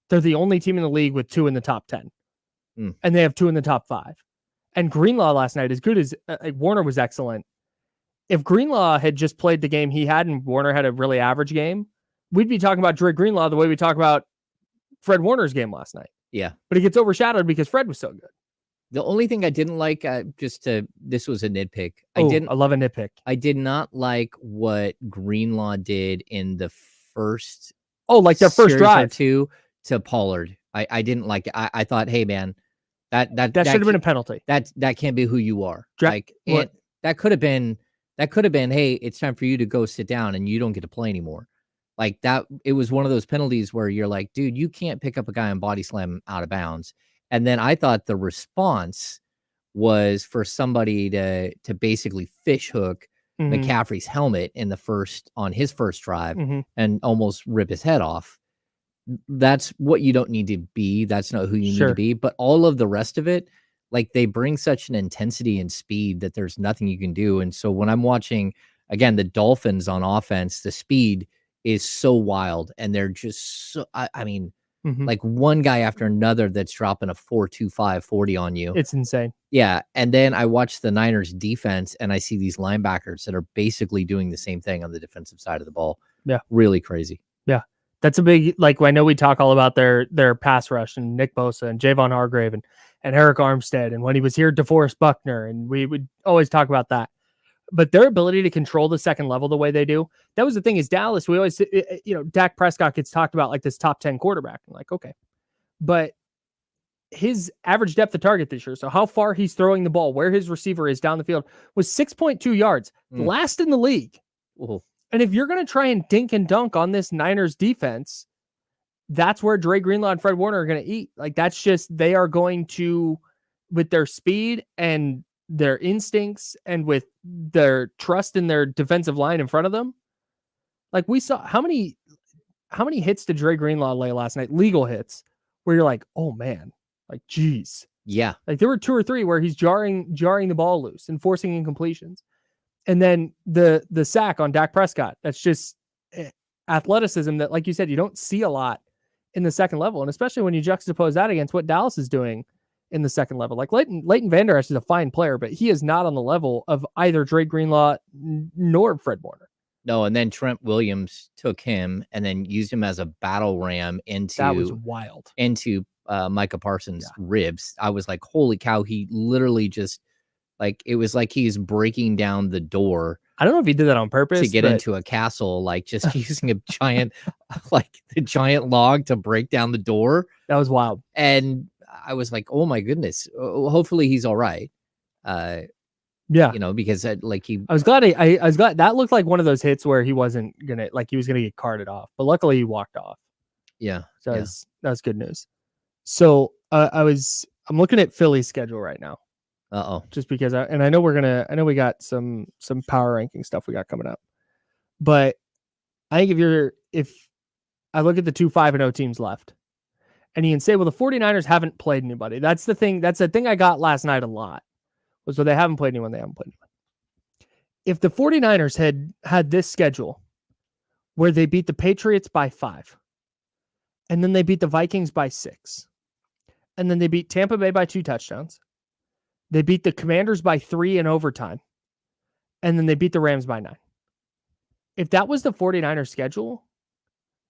They're the only team in the league with 2 in the top 10. And they have 2 in the top 5. And Greenlaw last night, as good as Warner was excellent. If Greenlaw had just played the game he had and Warner had a really average game, we'd be talking about Dre Greenlaw the way we talk about Fred Warner's game last night. Yeah. But it gets overshadowed because Fred was so good. The only thing I didn't like, this was a nitpick. I love a nitpick. I did not like what Greenlaw did in the first. Like their first drive to Pollard. I didn't like it. I thought, hey man, that should have been a penalty. That can't be who you are. That could have been, hey, it's time for you to go sit down and you don't get to play anymore. Like that, it was one of those penalties where you're like, dude, you can't pick up a guy and body slam him out of bounds. And then I thought the response was for somebody to basically fish hook McCaffrey's helmet on his first drive and almost rip his head off. That's what you don't need to be. That's not who you need to be. But all of the rest of it, like, they bring such an intensity and speed that there's nothing you can do. And so when I'm watching, again, the Dolphins on offense, the speed is so wild. And they're just so, I mean, like one guy after another that's dropping a 4.25 40 on you. It's insane. Yeah. And then I watch the Niners defense and I see these linebackers that are basically doing the same thing on the defensive side of the ball. Yeah. Really crazy. Yeah. That's a big, like, I know we talk all about their pass rush and Nick Bosa and Javon Hargrave and Eric Armstead. And when he was here, DeForest Buckner. And we would always talk about that. But their ability to control the second level the way they do, that was the thing is Dallas, we always, Dak Prescott gets talked about like this top 10 quarterback. I'm like, okay. But his average depth of target this year, so how far he's throwing the ball, where his receiver is down the field, was 6.2 yards, last in the league. Ooh. And if you're going to try and dink and dunk on this Niners defense, that's where Dre Greenlaw and Fred Warner are going to eat. Like, that's just, they are going to, with their speed and their instincts and with their trust in their defensive line in front of them, Like we saw how many hits did Dre Greenlaw lay last night? Legal hits where you're like, oh man, like geez. Yeah. Like there were 2 or 3 where he's jarring the ball loose and forcing incompletions. And then the sack on Dak Prescott. That's just athleticism that, like you said, you don't see a lot in the second level. And especially when you juxtapose that against what Dallas is doing in the second level. Like Leighton Vander Esch is a fine player, but he is not on the level of either Dre Greenlaw nor Fred Warner. No, and then Trent Williams took him and then used him as a battle ram That was wild. into Micah Parsons' ribs. I was like, holy cow, he literally just like it was like he's breaking down the door. I don't know if he did that on purpose to get into a castle, like just using a giant like the giant log to break down the door. That was wild. And I was like, oh my goodness. Hopefully he's all right. Yeah, you know, because I was glad I was glad that looked like one of those hits where he wasn't gonna he was gonna get carted off, but luckily he walked off. Yeah, so that was good news. So I'm looking at Philly's schedule right now. Just because I know we got some power ranking stuff we got coming up, but I think if I look at the 2 5-0 teams left, and you can say, well, the 49ers haven't played anybody. That's the thing I got last night a lot. So they haven't played anyone. If the 49ers had this schedule where they beat the Patriots by 5, and then they beat the Vikings by 6, and then they beat Tampa Bay by 2 touchdowns, they beat the Commanders by 3 in overtime, and then they beat the Rams by 9. If that was the 49ers schedule,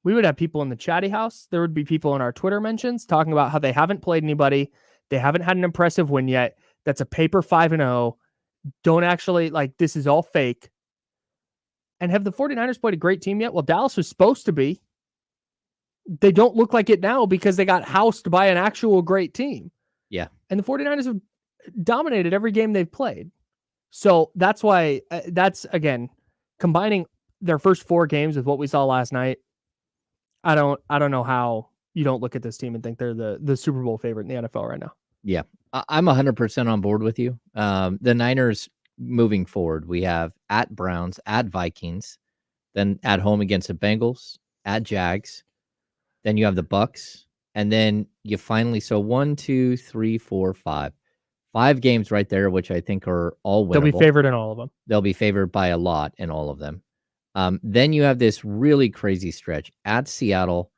we would have people in the chatty house. There would be people in our Twitter mentions talking about how they haven't played anybody. They haven't had an impressive win yet. That's a paper 5-0. Don't actually, this is all fake. And have the 49ers played a great team yet? Well, Dallas was supposed to be. They don't look like it now because they got housed by an actual great team. Yeah. And the 49ers have dominated every game they've played. So that's why, that's, again, combining their first 4 games with what we saw last night, I don't know how you don't look at this team and think they're the Super Bowl favorite in the NFL right now. Yeah. I'm 100% on board with you. The Niners moving forward, we have at Browns, at Vikings, then at home against the Bengals, at Jags, then you have the Bucks, and then you finally, so 1, 2, 3, 4, 5. 5 games right there, which I think are all winnable. They'll be favored in all of them. They'll be favored by a lot in all of them. Then you have this really crazy stretch at Seattle,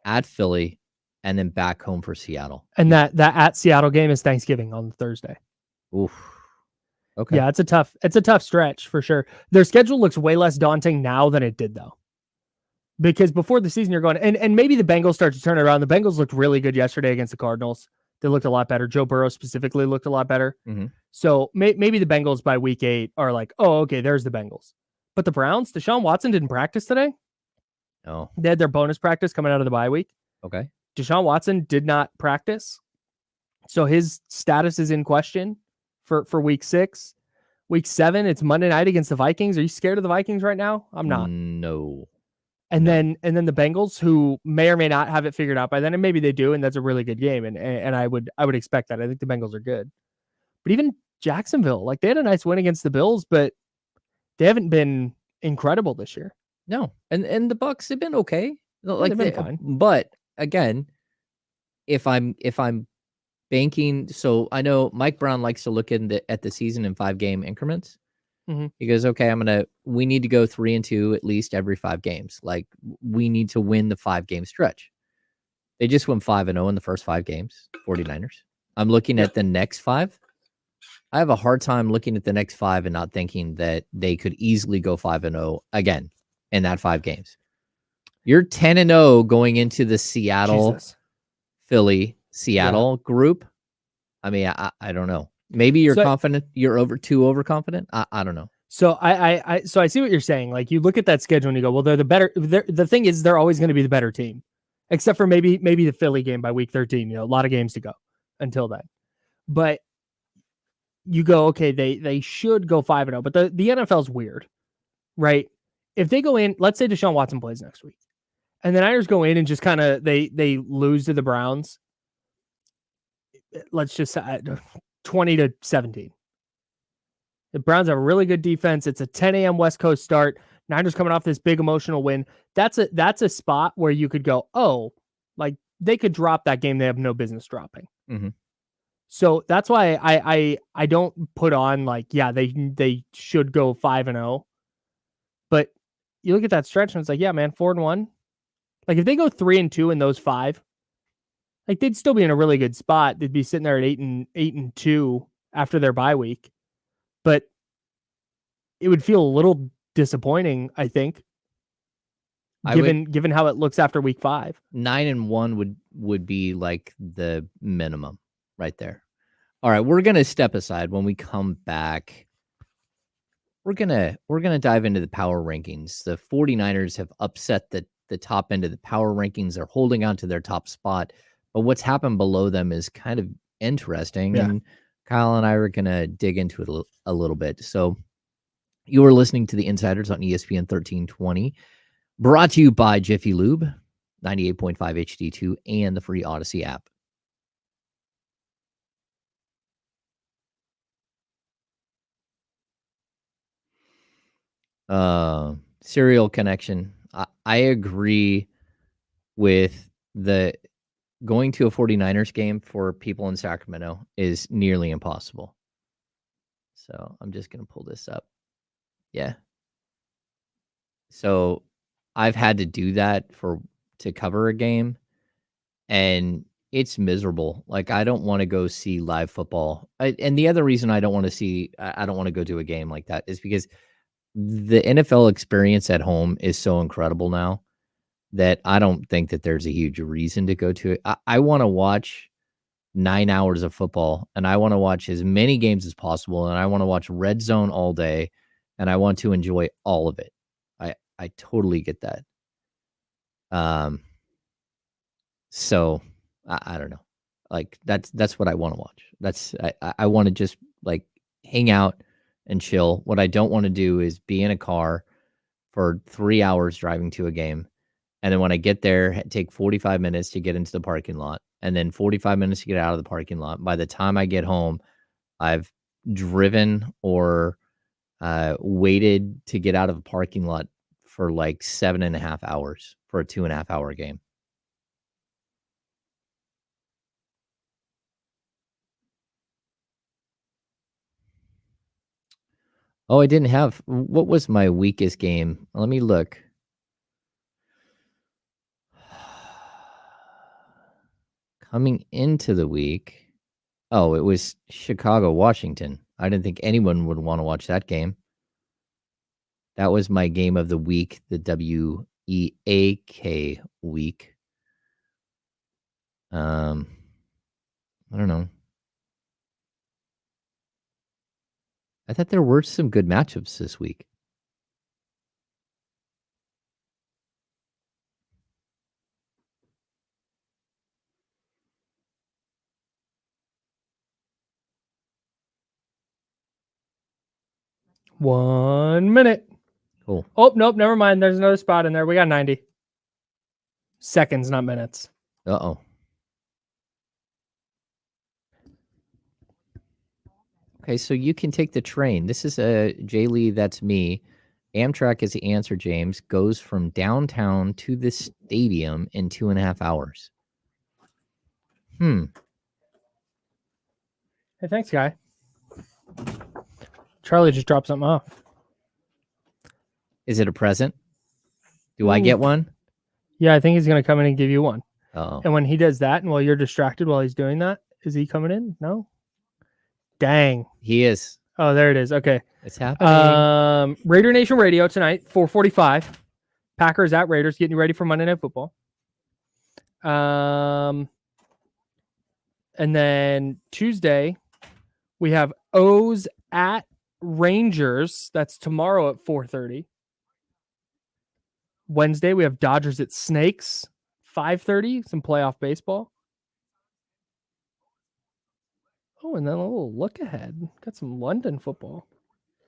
at Philly, and then back home for Seattle. And that at Seattle game is Thanksgiving on Thursday. Oof. Okay. Yeah, it's a tough stretch for sure. Their schedule looks way less daunting now than it did though. Because before the season you're going, and maybe the Bengals start to turn it around. The Bengals looked really good yesterday against the Cardinals. They looked a lot better. Joe Burrow specifically looked a lot better. Mm-hmm. So maybe the Bengals by week 8 are like, oh, okay, there's the Bengals. But the Browns, Deshaun Watson didn't practice today. No. They had their bonus practice coming out of the bye week. Okay. Deshaun Watson did not practice. So his status is in question for week 6. Week 7, it's Monday night against the Vikings. Are you scared of the Vikings right now? I'm not. No. And then the Bengals, who may or may not have it figured out by then, and maybe they do, and that's a really good game. And I would expect that. I think the Bengals are good. But even Jacksonville, they had a nice win against the Bills, but they haven't been incredible this year. No. And the Bucks have been okay. They've been fine. But again, if I'm banking, so I know Mike Brown likes to look at the season in 5-game increments. Mm-hmm. He goes, okay, we need to go 3-2 at least every 5 games. We need to win the 5-game stretch. They just went 5-0 in the first 5 games, 49ers. I'm looking at the next 5. I have a hard time looking at the next 5 and not thinking that they could easily go 5-0 again in that 5 games. You're 10-0 going into the Seattle, Philly, Seattle group. I mean, I don't know. Maybe you're confident. You're too overconfident. I don't know. So I see what you're saying. You look at that schedule and you go, well, they're the better. The thing is, they're always going to be the better team, except for maybe the Philly game by week 13. A lot of games to go until then. But you go, okay, they should go 5-0. But the NFL's weird, right? If they go in, let's say Deshaun Watson plays next week, and the Niners go in and just kind of they lose to the Browns. Let's just say 20-17. The Browns have a really good defense. It's a 10 a.m. West Coast start. Niners coming off this big emotional win. That's a spot where you could go, oh, like they could drop that game they have no business dropping. Mm-hmm. So that's why I don't put on like, yeah, they should go 5-0. But you look at that stretch and it's like, yeah, man, 4-1. Like if they go 3-2 in those 5, like they'd still be in a really good spot. They'd be sitting there at 8-2 after their bye week. But it would feel a little disappointing, I think, given how it looks after week 5. 9-1 would be like the minimum right there. All right, we're gonna step aside. When we come back, we're gonna dive into the power rankings. The 49ers have upset the top end of the power rankings. They're holding on to their top spot, but what's happened below them is kind of interesting. Yeah. And Kyle and I are gonna dig into it a little bit. So you are listening to the Insiders on ESPN 1320, brought to you by Jiffy Lube, 98.5 HD2, and the free Odyssey app. Serial connection. I agree with the going to a 49ers game for people in Sacramento is nearly impossible. So I'm just going to pull this up. Yeah. So I've had to do that to cover a game, and it's miserable. Like I don't want to go see live football. And the other reason I don't want to go to a game like that is because the NFL experience at home is so incredible now that I don't think that there's a huge reason to go to it. I want to watch 9 hours of football, and I want to watch as many games as possible, and I want to watch Red Zone all day, and I want to enjoy all of it. I totally get that. So I don't know. Like that's what I want to watch. I want to just like hang out and chill. What I don't want to do is be in a car for 3 hours driving to a game. And then when I get there, take 45 minutes to get into the parking lot, and then 45 minutes to get out of the parking lot. By the time I get home, I've driven or waited to get out of a parking lot for like 7.5 hours for a 2.5 hour game. Oh, I didn't have. What was my weakest game? Let me look. Coming into the week, oh, it was Chicago, Washington. I didn't think anyone would want to watch that game. That was my game of the week, the WEAK week. I don't know. I thought there were some good matchups this week. One minute. Cool. Oh, nope, never mind. There's another spot in there. We got 90 seconds, not minutes. Uh-oh. Okay, so you can take the train. This is Jay Lee, that's me. Amtrak is the answer, James. Goes from downtown to the stadium in 2.5 hours. Hey, thanks, guy. Charlie just dropped something off. Is it a present? Do I get one? Yeah, I think he's going to come in and give you one. Oh. And when he does that, and while you're distracted while he's doing that, is he coming in? No? Dang. He is. Oh, there it is. Okay. It's happening. Raider Nation Radio tonight, 4:45. Packers at Raiders, getting you ready for Monday Night Football. And then Tuesday, we have O's at Rangers. That's tomorrow at 4:30. Wednesday, we have Dodgers at Snakes, 5:30. Some playoff baseball. Oh, and then a little look ahead. Got some London football.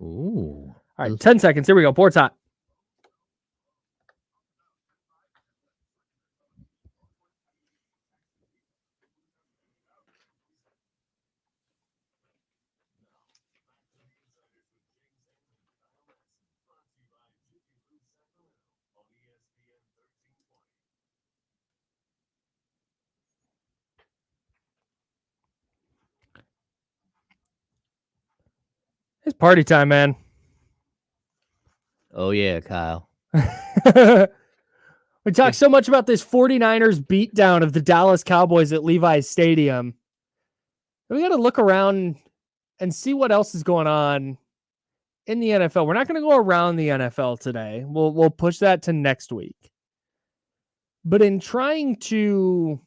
Ooh. All right, 10 seconds. Here we go. Board's hot. It's party time, man. Oh, yeah, Kyle. We talked so much about this 49ers beatdown of the Dallas Cowboys at Levi's Stadium. We got to look around and see what else is going on in the NFL. We're not going to go around the NFL today. We'll push that to next week. But in trying to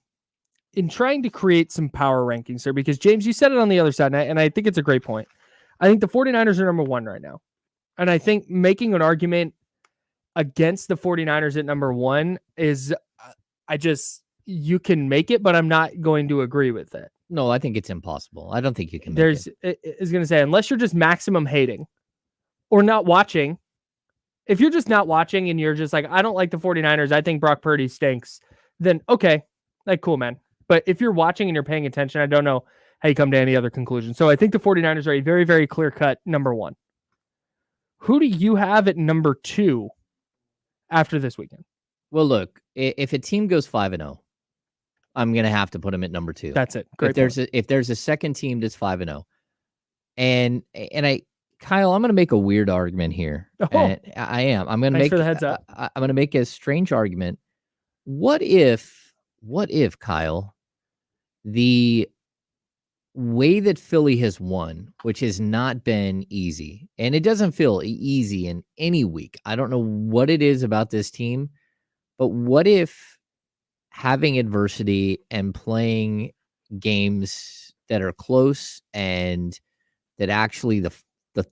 create some power rankings here, because James, you said it on the other side, and I think it's a great point. I think the 49ers are number one right now. And I think making an argument against the 49ers at number one is, you can make it, but I'm not going to agree with it. No, I think it's impossible. I don't think you can make it. Is going to say, unless you're just maximum hating or not watching. If you're just not watching and you're just like, I don't like the 49ers, I think Brock Purdy stinks, then okay, like, cool, man. But if you're watching and you're paying attention, I don't know how you come to any other conclusion. So I think the 49ers are a very, very clear-cut number one. Who do you have at number two after this weekend? Well, look, if a team goes 5-0, I'm going to have to put them at number two. That's it. Great. If there's a second team that's 5-0, and Kyle, I'm going to make a weird argument here. Oh. And I am. I'm going to make for the heads up. I'm going to make a strange argument. What if Kyle, the way that Philly has won, which has not been easy, and it doesn't feel easy in any week. I don't know what it is about this team, but what if having adversity and playing games that are close and that actually the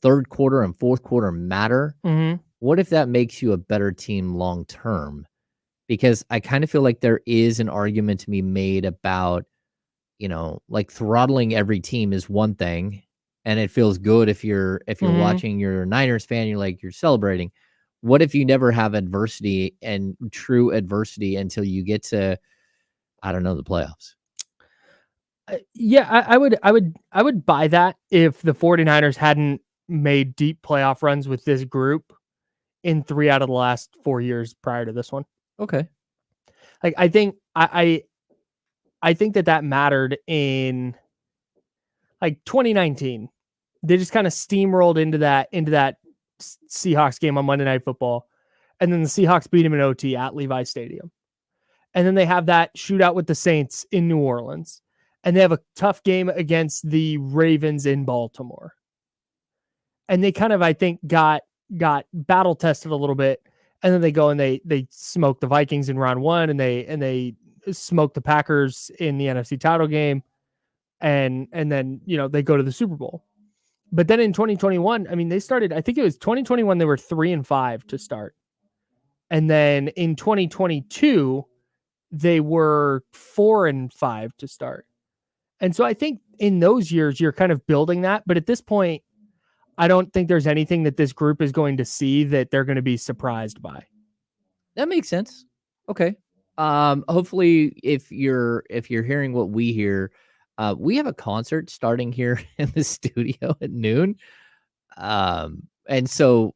third quarter and fourth quarter matter. Mm-hmm. What if that makes you a better team long term? Because I kind of feel like there is an argument to be made about, like throttling every team is one thing, and it feels good if you're watching your Niners fan, you're celebrating. What if you never have adversity and true adversity until you get to, I don't know, the playoffs? Yeah, I would buy that if the 49ers hadn't made deep playoff runs with this group in 3 out of the last 4 years prior to this one. Okay. Like, I think I think that mattered in like 2019. They just kind of steamrolled into that Seahawks game on Monday Night Football. And then the Seahawks beat them in OT at Levi's Stadium. And then they have that shootout with the Saints in New Orleans. And they have a tough game against the Ravens in Baltimore. And they kind of, I think, got battle tested a little bit. And then they go and they smoke the Vikings in round one, and they smoke the Packers in the NFC title game. And then, they go to the Super Bowl. But then in 2021, I mean, they started, I think it was 2021, they were 3-5 to start. And then in 2022, they were 4-5 to start. And so I think in those years, you're kind of building that. But at this point, I don't think there's anything that this group is going to see that they're going to be surprised by. That makes sense. Okay. Hopefully if you're hearing what we hear, we have a concert starting here in the studio at noon. And so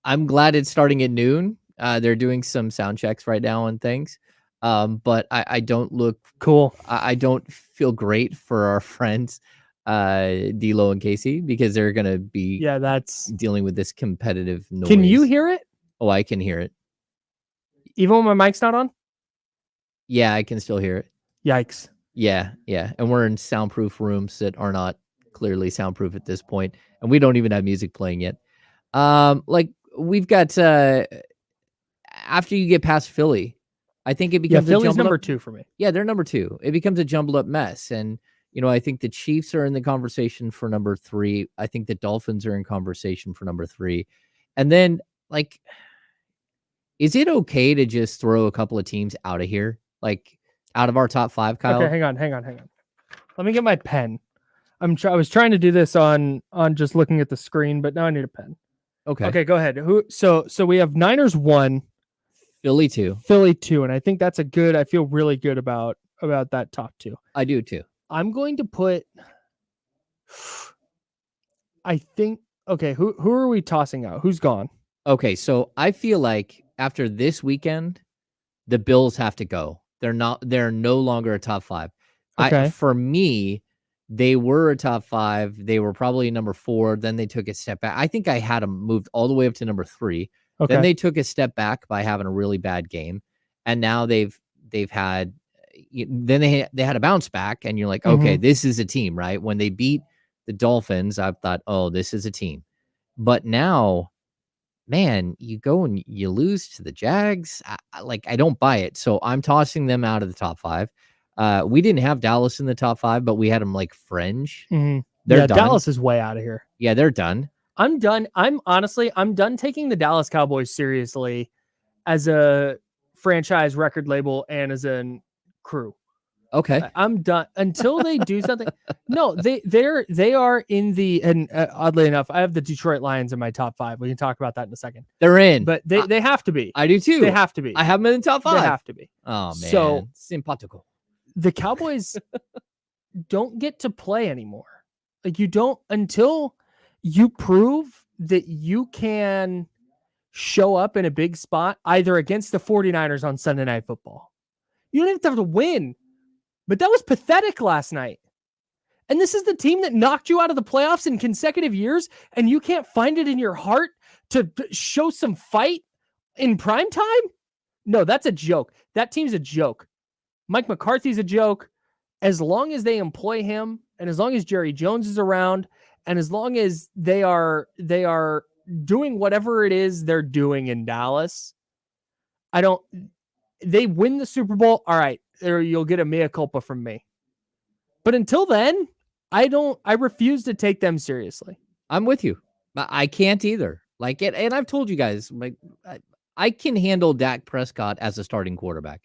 I'm glad it's starting at noon. They're doing some sound checks right now and things. But I don't look cool. I don't feel great for our friends, D'Lo and Casey, because they're going to be that's dealing with this competitive noise. Can you hear it? Oh, I can hear it. Even when my mic's not on? Yeah, I can still hear it. Yikes. Yeah. And we're in soundproof rooms that are not clearly soundproof at this point, and we don't even have music playing yet. Like we've got after you get past Philly, I think it becomes Philly's number 2 for me. Yeah, they're number 2. It becomes a jumbled up mess. And, I think the Chiefs are in the conversation for number 3. I think the Dolphins are in conversation for number 3. And then, like, is it okay to just throw a couple of teams out of here? Like, out of our top 5, Kyle? Okay, hang on. Let me get my pen. I was trying to do this on just looking at the screen, but now I need a pen. Okay, go ahead. So we have Niners 1. Philly 2. Philly 2, and I think that's I feel really good about that top 2. I do too. I'm going to put, I think, okay, who are we tossing out? Who's gone? Okay, so I feel like after this weekend, the Bills have to go. They're no longer a top 5. Okay. For me, They were a top 5. They were probably number 4. Then they took a step back. I think I had them moved all the way up to number 3. Then Okay. they took a step back by having a really bad game, and now they've had. Then they had a bounce back, and you're like, okay, this is a team, right? When they beat the Dolphins, I thought, oh, this is a team. But now, man, you go and you lose to the Jags. I don't buy it. So I'm tossing them out of the top 5. We didn't have Dallas in the top 5, but we had them like fringe. They're done. Dallas is way out of here. Yeah, they're done. I'm done. I'm done taking the Dallas Cowboys seriously as a franchise record label and as a crew. Okay. I'm done until they do something. No, they are in the, and oddly enough, I have the Detroit Lions in my top 5. We can talk about that in a second. They're in, but they have to be. I do too. They have to be. I have them in the top 5. They have to be. Oh man, so simpatico. The Cowboys don't get to play anymore. Like, you don't, until you prove that you can show up in a big spot, either against the 49ers on Sunday Night Football. You don't even have to win. But that was pathetic last night. And this is the team that knocked you out of the playoffs in consecutive years, and you can't find it in your heart to show some fight in prime time? No, that's a joke. That team's a joke. Mike McCarthy's a joke. As long as they employ him, and as long as Jerry Jones is around, and as long as they are doing whatever it is they're doing in Dallas, they win the Super Bowl, all right, you'll get a mea culpa from me. But until then, I refuse to take them seriously. I'm with you. I can't either. Like it, and I've told you guys, like, I can handle Dak Prescott as a starting quarterback.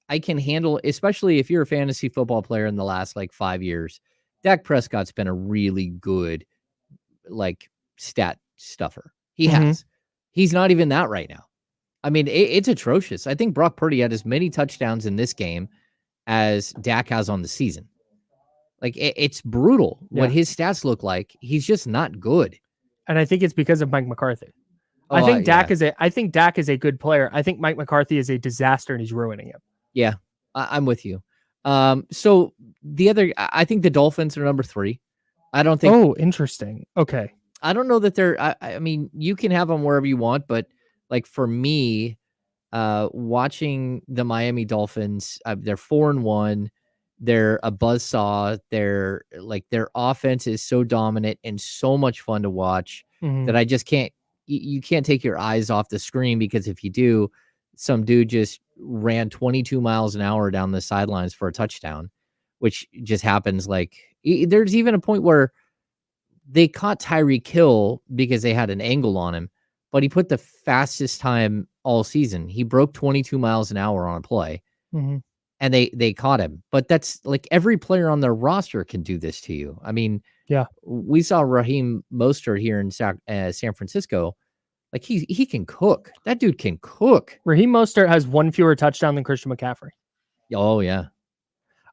I can handle, especially if you're a fantasy football player in the last like 5 years. Dak Prescott's been a really good like stat stuffer. He has. He's not even that right now. I mean, it's atrocious. I think Brock Purdy had as many touchdowns in this game as Dak has on the season. Like, it's brutal what his stats look like. He's just not good. And I think it's because of Mike McCarthy. I think Dak is a good player. I think Mike McCarthy is a disaster and he's ruining him. Yeah, I'm with you. So I think the Dolphins are number 3. I don't think. Oh, interesting. Okay. I don't know that they're. I mean, you can have them wherever you want, but like for me, watching the Miami Dolphins, they're 4-1. They're a buzzsaw. Their offense is so dominant and so much fun to watch that I just can't. You can't take your eyes off the screen, because if you do, some dude just ran 22 miles an hour down the sidelines for a touchdown, which just happens. Like, there's even a point where they caught Tyreek Hill because they had an angle on him, but he put the fastest time all season. He broke 22 miles an hour on a play, and they caught him. But that's like every player on their roster can do this to you. I mean, yeah, we saw Raheem Mostert here in San Francisco. Like, he can cook. That dude can cook. Raheem Mostert has 1 fewer touchdown than Christian McCaffrey. Oh, yeah.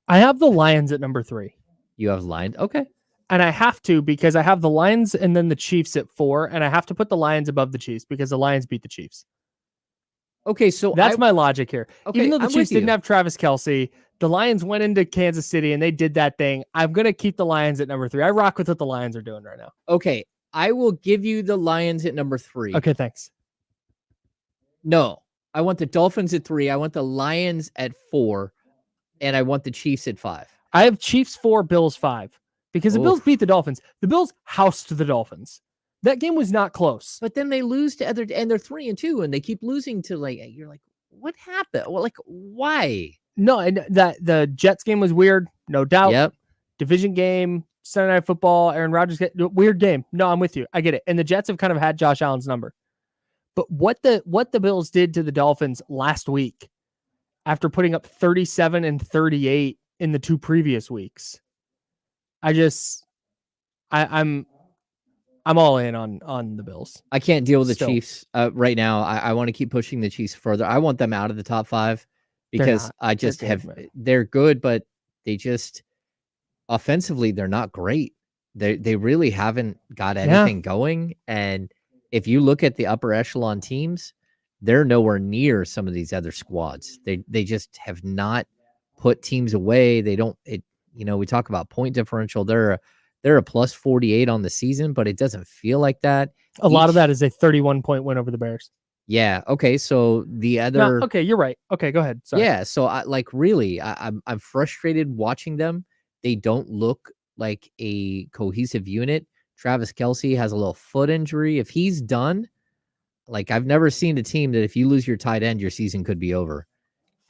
I have the Lions at number 3. You have Lions? Okay. And I have to, because I have the Lions and then the Chiefs at 4, and I have to put the Lions above the Chiefs because the Lions beat the Chiefs. Okay, so that's my logic here. Okay, even though the Chiefs didn't have Travis Kelce, the Lions went into Kansas City and they did that thing. I'm going to keep the Lions at number 3. I rock with what the Lions are doing right now. Okay, I will give you the Lions at number 3. Okay, thanks. No, I want the Dolphins at 3. I want the Lions at 4, and I want the Chiefs at 5. I have Chiefs 4, Bills 5, because the Bills beat the Dolphins. The Bills housed the Dolphins. That game was not close. But then they lose to other, and they're 3-2, and they keep losing to, like, you're like, what happened? Well, like, why? No, and that the Jets game was weird, no doubt. Yep. Division game, Sunday Night Football, Aaron Rodgers, weird game. No, I'm with you. I get it. And the Jets have kind of had Josh Allen's number. But what the Bills did to the Dolphins last week, after putting up 37 and 38 in the 2 previous weeks, I'm all in on the Bills. I can't deal with the Chiefs right now. I want to keep pushing the Chiefs further. I want them out of the top 5 because they're good, but they just offensively, they're not great. They really haven't got anything going. And if you look at the upper echelon teams, they're nowhere near some of these other squads. They just have not put teams away. we talk about point differential. They're a plus 48 on the season, but it doesn't feel like that. A lot of that is a 31-point win over the Bears. Yeah. Okay. So the other. No, okay, you're right. Okay, go ahead. Sorry. Yeah. So I'm frustrated watching them. They don't look like a cohesive unit. Travis Kelce has a little foot injury. If he's done, I've never seen a team that if you lose your tight end, your season could be over.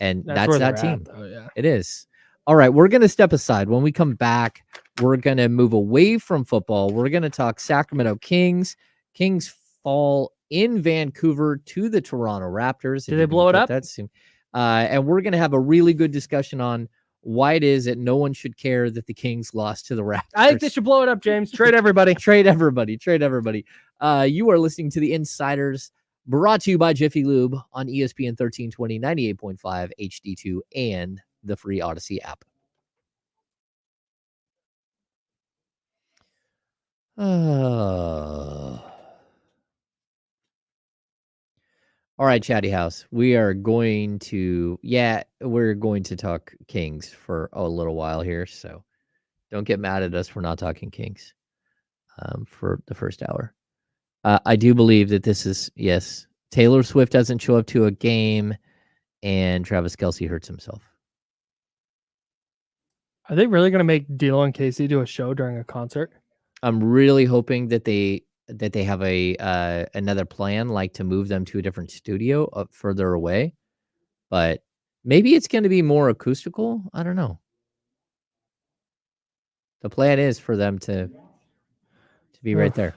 And that's that team. Yeah. It is. All right, we're going to step aside. When we come back, we're going to move away from football. We're going to talk Sacramento Kings. Kings fall in Vancouver to the Toronto Raptors. Did they blow it up? And we're going to have a really good discussion on why it is that no one should care that the Kings lost to the Raptors. I think they should blow it up, James. Trade everybody. Trade everybody. You are listening to The Insiders, brought to you by Jiffy Lube on ESPN 1320, 98.5 HD2, and the free Odyssey app. All right, Chatty House. We're going to talk Kings for a little while here, so don't get mad at us for not talking Kings for the first hour. I do believe that this is, yes, Taylor Swift doesn't show up to a game and Travis Kelce hurts himself. Are they really going to make D'Lo and Casey do a show during a concert? I'm really hoping that they have a another plan, like to move them to a different studio up further away. But maybe it's going to be more acoustical. I don't know. The plan is for them to be right there.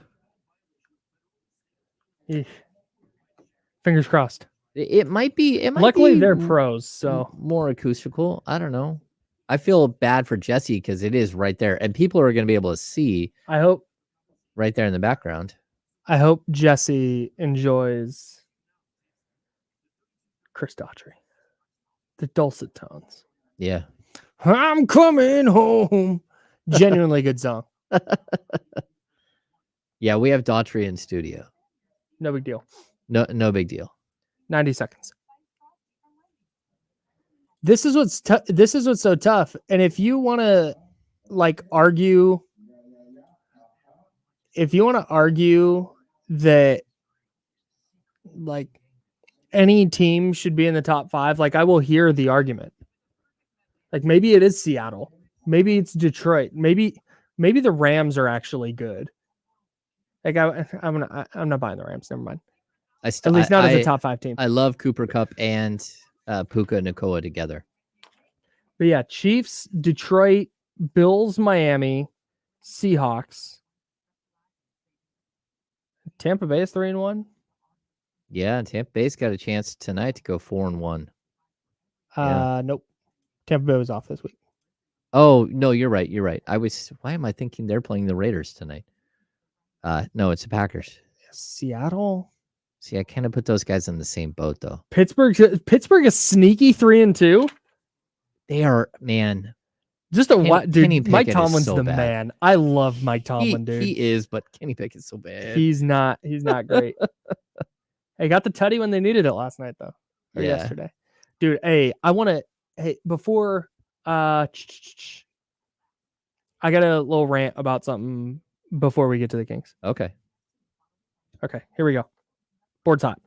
Fingers crossed. It might be. Luckily, they're pros, so more acoustical. I don't know. I feel bad for Jesse because it is right there, and people are going to be able to see. I hope right there in the background. I hope Jesse enjoys Chris Daughtry, the dulcet tones. Yeah, I'm coming home. Genuinely good song. Yeah, we have Daughtry in studio. No big deal. No big deal. 90 seconds. This is what's so tough. And if you want to argue that any team should be in the top 5, I will hear the argument. Maybe it is Seattle. Maybe it's Detroit. Maybe the Rams are actually good. I'm not buying the Rams. Never mind. At least not as a top 5 team. I love Cooper Kupp and Puka Nacua together. But yeah, Chiefs, Detroit, Bills, Miami, Seahawks. Tampa Bay is 3-1. Yeah, Tampa Bay's got a chance tonight to go 4-1. Nope. Tampa Bay was off this week. Oh, no, you're right. Why am I thinking they're playing the Raiders tonight? No, it's the Packers. Seattle. See, I kind of put those guys in the same boat, though. Pittsburgh is sneaky 3-2. They are, man. Just dude. Mike Tomlin's so the bad. Man. I love Mike Tomlin, dude. He is, but Kenny Pickett's so bad. He's not great. Hey, got the tutty when they needed it last night, though. Or yesterday. Dude, hey, I want to. Hey, before. I got a little rant about something before we get to the Kings. Okay, here we go. Board's hot.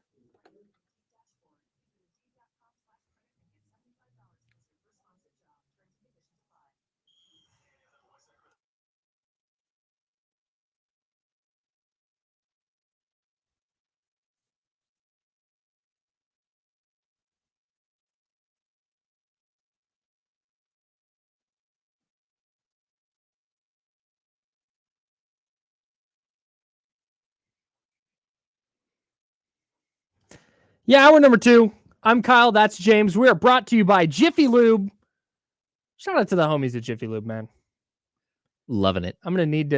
Yeah, hour number 2. I'm Kyle. That's James. We are brought to you by Jiffy Lube. Shout out to the homies at Jiffy Lube, man. Loving it. I'm gonna need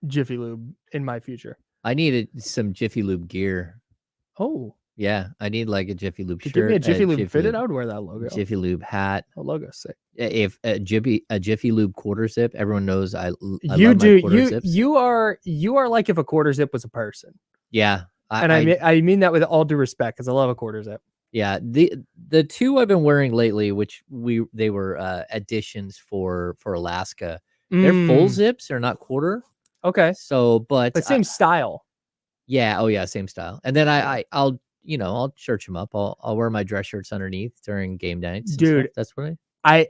Jiffy Lube in my future. I needed some Jiffy Lube gear. Oh, yeah, I need a Jiffy Lube shirt. Give me a Jiffy Lube fitted. I would wear that logo. Jiffy Lube hat. The logo's sick. If a Jiffy Lube quarter zip, everyone knows I you love do. My quarter zips. You are like if a quarter zip was a person. Yeah, I mean that with all due respect, because I love a quarter zip. Yeah, the two I've been wearing lately, which they were additions for Alaska. They're full Mm, zips, they're not quarter. okay. So, but But same style. yeah, oh yeah, same style. And then I'll church them up. I'll wear my dress shirts underneath during game nights and stuff. Dude, That's what I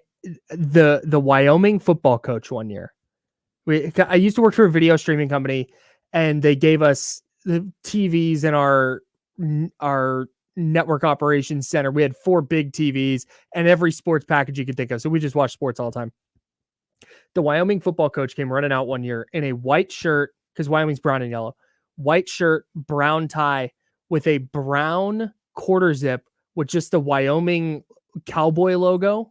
the Wyoming football coach one year. I used to work for a video streaming company, and they gave us the TVs in our network operations center. We had 4 big TVs and every sports package you could think of. So we just watched sports all the time. The Wyoming football coach came running out one year in a white shirt, because Wyoming's brown and yellow, white shirt, brown tie with a brown quarter zip with just the Wyoming cowboy logo,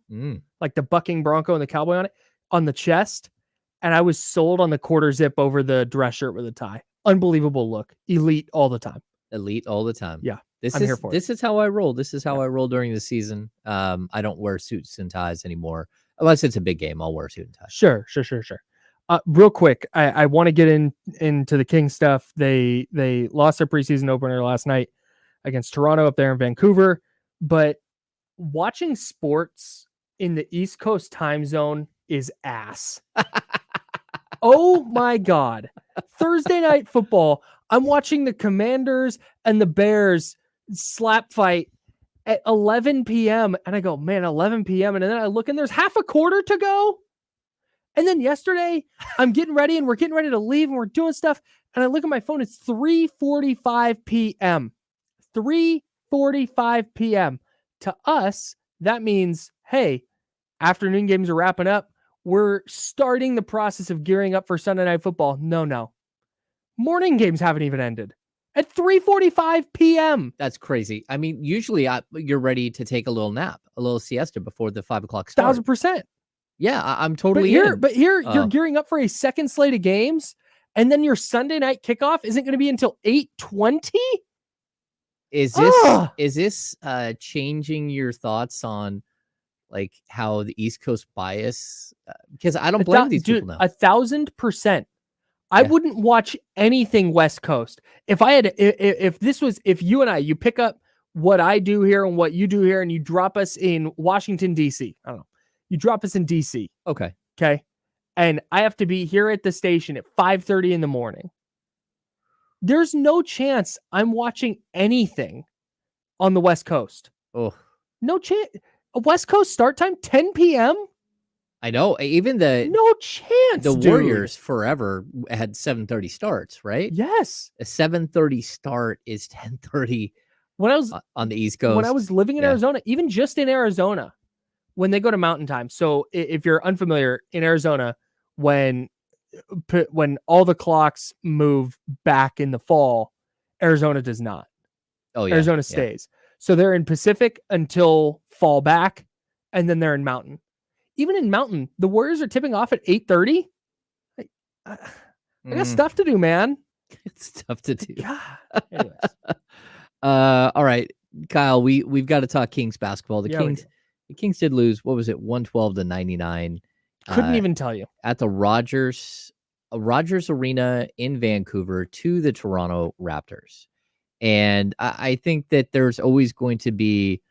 like the bucking bronco and the cowboy on it, on the chest. And I was sold on the quarter zip over the dress shirt with a tie. Unbelievable look. Elite all the time. elite all the time. Yeah. This I'm is here for it. this is how I roll. This is how I roll during the season. I don't wear suits and ties anymore. Unless it's a big game, I'll wear a suit and tie. Sure. Real quick, I want to get into the Kings stuff. They lost their preseason opener last night against Toronto up there in Vancouver. But watching sports in the East Coast time zone is ass. Oh my God. Thursday night football. I'm watching the Commanders and the Bears slap fight at 11 p.m. And I go, man, 11 p.m. And then I look and there's half a quarter to go. And then yesterday I'm getting ready and we're getting ready to leave and we're doing stuff. And I look at my phone. It's 3:45 p.m. 3:45 p.m. To us, that means, hey, afternoon games are wrapping up. We're starting the process of gearing up for Sunday Night Football. No. Morning games haven't even ended at 3:45 p.m. That's crazy. I mean, usually you're ready to take a little nap, a little siesta before the 5 o'clock start. 1,000%. Yeah, I'm totally in. But here you're gearing up for a second slate of games, and then your Sunday night kickoff isn't going to be until 8:20. Is this changing your thoughts on like how the East Coast bias? Because I don't blame these people now. 1,000%. I wouldn't watch anything West Coast. If you and I, you pick up what I do here and what you do here, and you drop us in Washington, D.C. I don't know. You drop us in D.C. Okay. And I have to be here at the station at 5:30 in the morning. There's no chance I'm watching anything on the West Coast. Oh, no chance. A West Coast start time, 10 p.m. I know. Even no chance. The Warriors forever had 7:30 starts, right? Yes. A 7:30 start is 10:30 when I was on the East Coast. When I was living in Arizona, even just in Arizona, when they go to Mountain Time. So if you're unfamiliar, in Arizona, when all the clocks move back in the fall, Arizona does not. Oh yeah. Arizona stays. So they're in Pacific until fall back, and then they're in Mountain. Even in Mountain, the Warriors are tipping off at 8:30. I got stuff to do, man. It's tough to do. God. Anyways. All right, Kyle, we've got to talk Kings basketball. The Kings did lose. What was it? 112-99. Couldn't even tell you. At the Rogers Arena in Vancouver to the Toronto Raptors. And I think that there's always going to be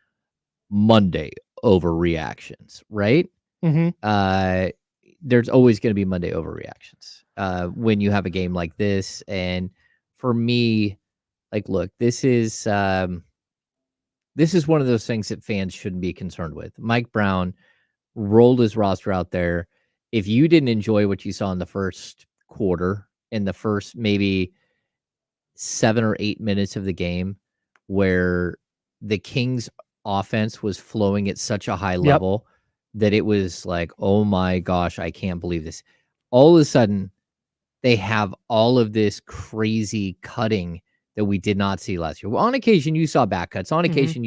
Monday overreactions, right? Mm-hmm. There's always going to be Monday overreactions when you have a game like this. And for me, like, look, this is one of those things that fans shouldn't be concerned with. Mike Brown rolled his roster out there. If you didn't enjoy what you saw in the first quarter, in the first maybe 7 or 8 minutes of the game, where the Kings offense was flowing at such a high level that it was like, oh my gosh, I can't believe this. All of a sudden, they have all of this crazy cutting that we did not see last year. Well, on occasion, you saw back cuts. On occasion,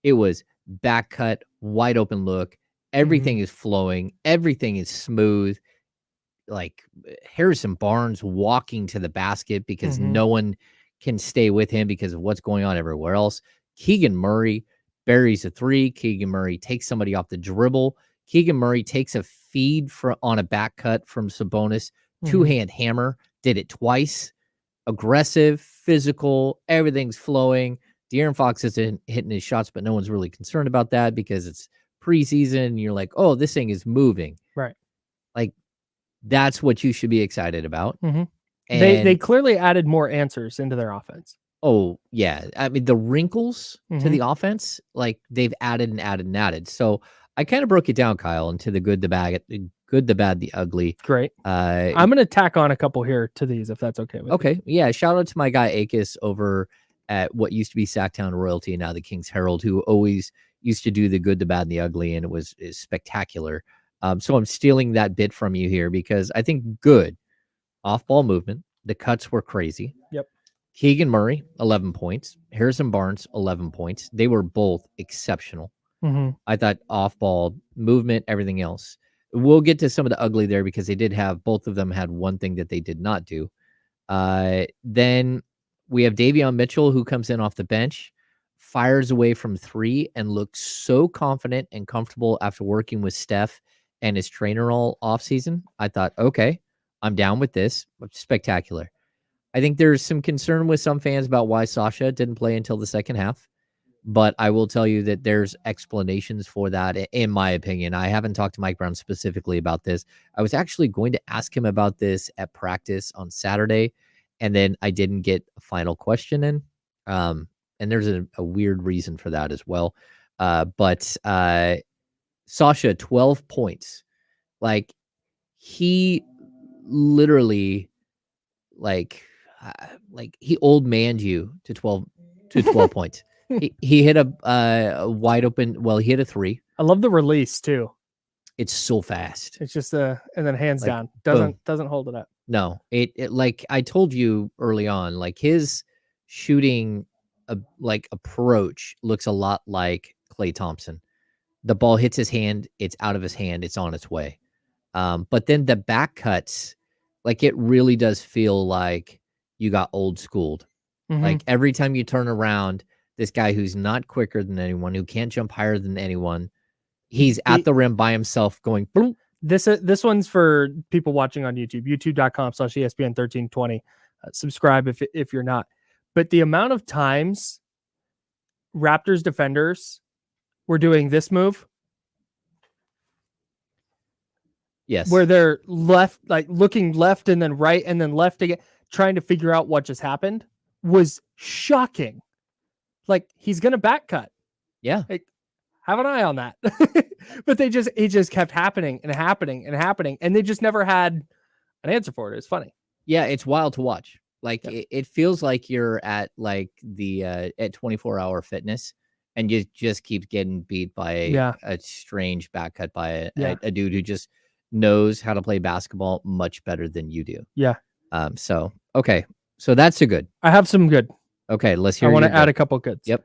it was back cut, wide open look. Everything is flowing. Everything is smooth. Like Harrison Barnes walking to the basket because no one can stay with him because of what's going on everywhere else. Keegan Murray buries a three. Keegan Murray takes somebody off the dribble. Keegan Murray takes a feed on a back cut from Sabonis. Two-hand hammer. Did it twice. Aggressive, physical. Everything's flowing. De'Aaron Fox isn't hitting his shots, but no one's really concerned about that because it's preseason. And you're like, oh, this thing is moving. Right. Like, that's what you should be excited about. Mm-hmm. And they clearly added more answers into their offense. oh, yeah. I mean, the wrinkles to Mhm. the offense, like they've added and added and added. So I kind of broke it down, Kyle, into the good, the bad, the ugly. Great. I'm going to tack on a couple here to these, if that's okay with you. Okay. Yeah. Shout out to my guy Akis over at what used to be Sacktown Royalty and now the King's Herald, who always used to do the good, the bad, and the ugly, and is spectacular. So I'm stealing that bit from you here because I think good off-ball movement. The cuts were crazy. Yep. Keegan Murray, 11 points. Harrison Barnes, 11 points. They were both exceptional. Mhm. I thought off-ball movement, everything else. We'll get to some of the ugly there because they did have, both of them had one thing that they did not do. Then we have Davion Mitchell, who comes in off the bench, fires away from 3, and looks so confident and comfortable after working with Steph and his trainer all offseason. I thought, okay, I'm down with this. Spectacular. I think there's some concern with some fans about why Sasha didn't play until the second half. But I will tell you that there's explanations for that, in my opinion. I haven't talked to Mike Brown specifically about this. I was actually going to ask him about this at practice on Saturday, and then I didn't get a final question in. And there's a weird reason for that as well. But Sasha, 12 points. Like, he literally, like he old manned you to 12 points. He hit a wide open. Well, he hit a 3. I love the release too. It's so fast. It's just and then hands Like, down. Doesn't hold it up. No, it like I told you early on, like his shooting, approach looks a lot like Klay Thompson. The ball hits his hand, it's out of his hand, it's on its way. But then the back cuts, like it really does feel like you got old schooled. Mhm. Like every time you turn around, this guy who's not quicker than anyone, who can't jump higher than anyone, he's at the rim by himself going boom. This one's for people watching on YouTube, youtube.com/ESPN1320. Subscribe if you're not. But the amount of times Raptors defenders were doing this move, Yes, where they're left, like looking left and then right and then left again, trying to figure out what just happened, was shocking. Like, he's gonna back cut. yeah. Like, have an eye on that. But it just kept happening and happening and happening, and they just never had an answer for it. It's funny. Yeah, it's wild to watch. Like Yep. it feels like you're at like the at 24-hour fitness, and you just keep getting beat by a strange back cut by a dude who just knows how to play basketball much better than you do. Yeah. So okay, so that's a good. I have some good. Okay, let's hear. I want your to add good. a couple goods. Yep.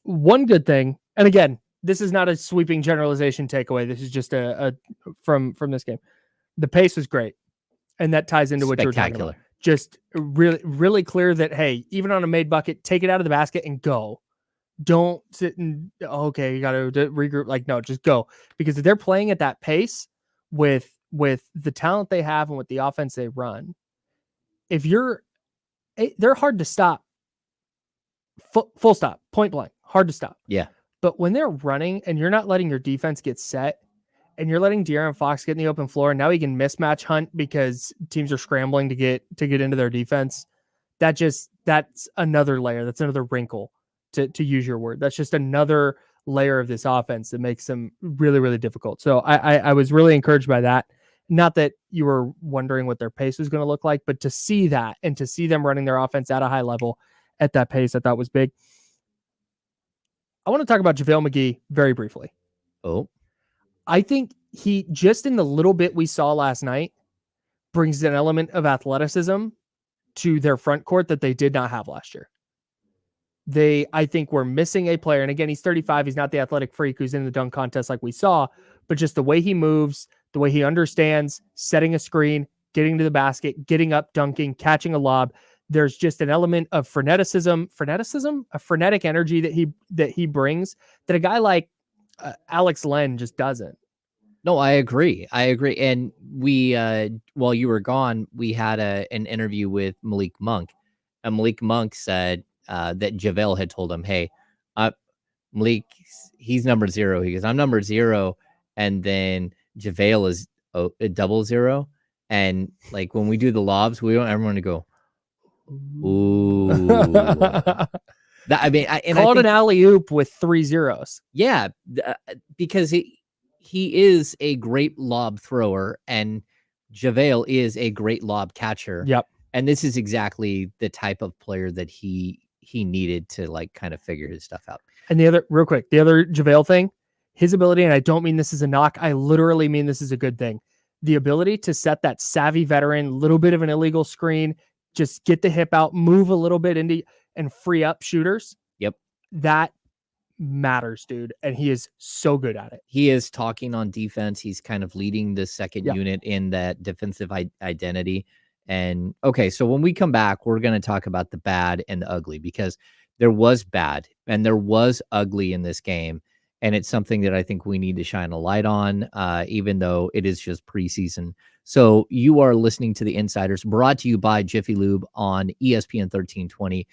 One good thing, and again, this is not a sweeping generalization takeaway. This is just a from this game. The pace was great, and that ties into what you were talking about. Just really, really clear that, hey, even on a made bucket, take it out of the basket and go. Don't sit and, okay, you got to regroup. Like, no, just go. Because if they're playing at that pace with the talent they have and with the offense they run, they're hard to stop. Full stop, point blank, hard to stop. Yeah. But when they're running and you're not letting your defense get set, and you're letting De'Aaron Fox get in the open floor, and now he can mismatch hunt because teams are scrambling to get into their defense, that's another layer. That's another wrinkle, to use your word. That's just another layer of this offense that makes them really, really difficult. So I was really encouraged by that. Not that you were wondering what their pace was going to look like, but to see that and to see them running their offense at a high level at that pace, I thought was big. I want to talk about JaVale McGee very briefly. Oh. I think he, just in the little bit we saw last night, brings an element of athleticism to their front court that they did not have last year. I think we're missing a player. And again, he's 35. He's not the athletic freak who's in the dunk contest like we saw, but just the way he moves, the way he understands setting a screen, getting to the basket, getting up, dunking, catching a lob. There's just an element of frenetic energy that he brings that a guy like Alex Len just doesn't. No, I agree. And we, while you were gone, we had an interview with Malik Monk, and Malik Monk said that JaVale had told him, hey, Malik, he's number 0. He goes, I'm number 0. And then JaVale is a double 0. And like when we do the lobs, we want everyone to go, ooh. I mean, called an alley-oop with 3 zeros. Yeah, because he is a great lob thrower, and JaVale is a great lob catcher. Yep. And this is exactly the type of player that he needed to like kind of figure his stuff out. And the other, real quick, the other JaVale thing, his ability, and I don't mean this as a knock, I literally mean this is a good thing. The ability to set that savvy veteran, little bit of an illegal screen, just get the hip out, move a little bit into and free up shooters. Yep. That matters, dude. And he is so good at it. He is talking on defense. He's kind of leading the second unit in that defensive identity. And okay, so when we come back, we're going to talk about the bad and the ugly, because there was bad and there was ugly in this game. And it's something that I think we need to shine a light on, even though it is just preseason. So you are listening to The Insiders, brought to you by Jiffy Lube on ESPN 1320,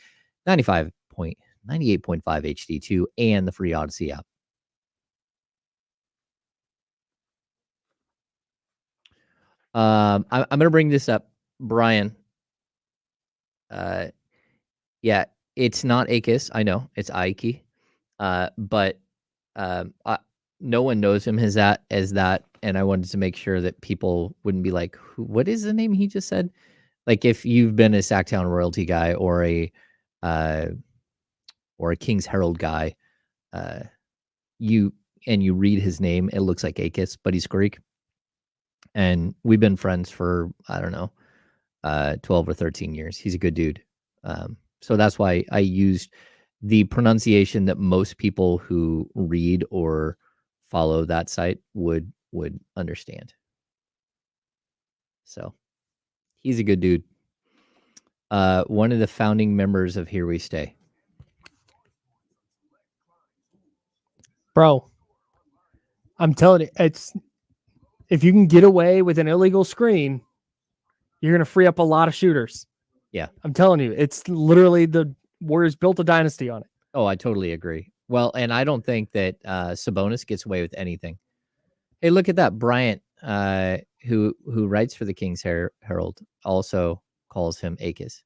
98.5 HD2, and the free Odyssey app. I'm going to bring this up, Brian. Yeah, it's not Akis. I know it's Aiki, but no one knows him as that, and I wanted to make sure that people wouldn't be like, what is the name he just said? Like if you've been a Sacktown royalty guy or a King's Herald guy, you read his name, it looks like Akis, but he's Greek. And we've been friends for, I don't know, 12 or 13 years. He's a good dude. So that's why I used the pronunciation that most people who read or follow that site would understand. So he's a good dude. One of the founding members of Here We Stay. Bro, I'm telling you, it's if you can get away with an illegal screen, you're going to free up a lot of shooters. Yeah. I'm telling you, it's literally the Warriors built a dynasty on it. Oh, I totally agree. Well, and I don't think that Sabonis gets away with anything. Hey, look at that. Bryant, who writes for the King's Herald, also calls him Akis.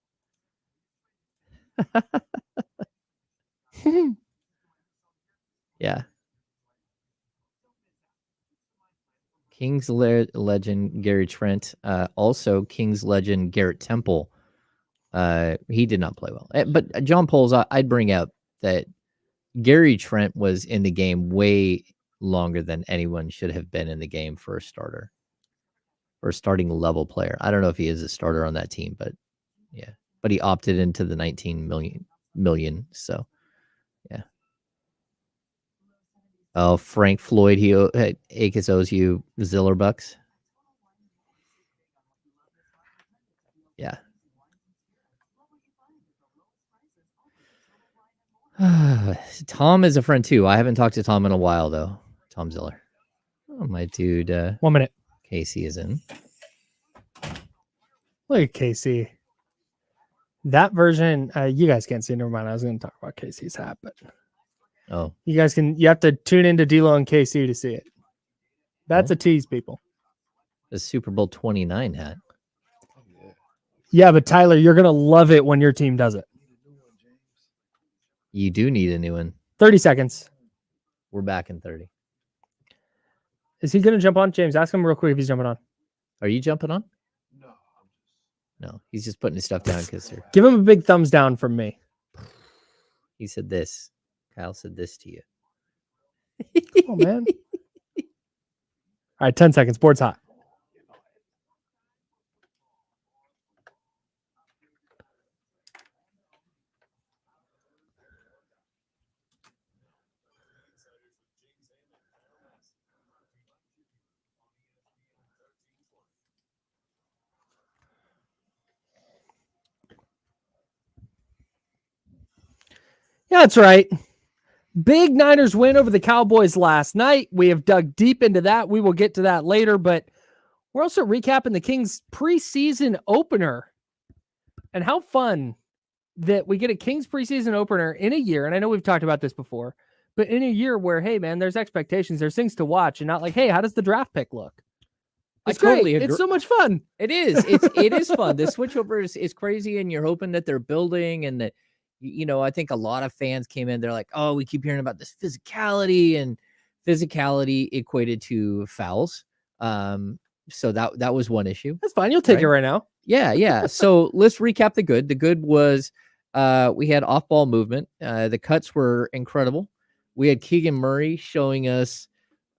Yeah. Kings legend Gary Trent, also Kings legend Garrett Temple. He did not play well. But John Poles, I'd bring up that Gary Trent was in the game way longer than anyone should have been in the game for a starter, or a starting level player. I don't know if he is a starter on that team, but yeah. But he opted into the 19 million. So yeah. Oh, Frank Floyd, Akis owes you Ziller bucks. Yeah. Tom is a friend too. I haven't talked to Tom in a while though. Tom Ziller. Oh, my dude. 1 minute. Casey is in. Look at Casey. That version, you guys can't see. Never mind. I was going to talk about Casey's hat, but oh, you have to tune into D'Lo and KC to see it. That's a tease, people. The Super Bowl 29 hat. Yeah, but Tyler, you're going to love it when your team does it. You do need a new one. 30 seconds. We're back in 30. Is he going to jump on? James, ask him real quick if he's jumping on. Are you jumping on? No, he's just putting his stuff down because give him a big thumbs down from me. He said this. Kyle said this to you. Oh, man. All right, 10 seconds. Board's hot. Yeah, that's right. Big Niners win over the Cowboys last night. We have dug deep into that. We will get to that later, but we're also recapping the Kings preseason opener and how fun that we get a Kings preseason opener in a year, and I know we've talked about this before, but in a year where, hey, man, there's expectations, there's things to watch, and not like, hey, how does the draft pick look? It's totally great. agree. It's so much fun. It is. It is fun. The switchover is crazy, and you're hoping that they're building and that, I think a lot of fans came in. They're like, oh, we keep hearing about this physicality, and physicality equated to fouls. So that was one issue. That's fine. You'll take it right now. Yeah. So let's recap the good. The good was we had off-ball movement. The cuts were incredible. We had Keegan Murray showing us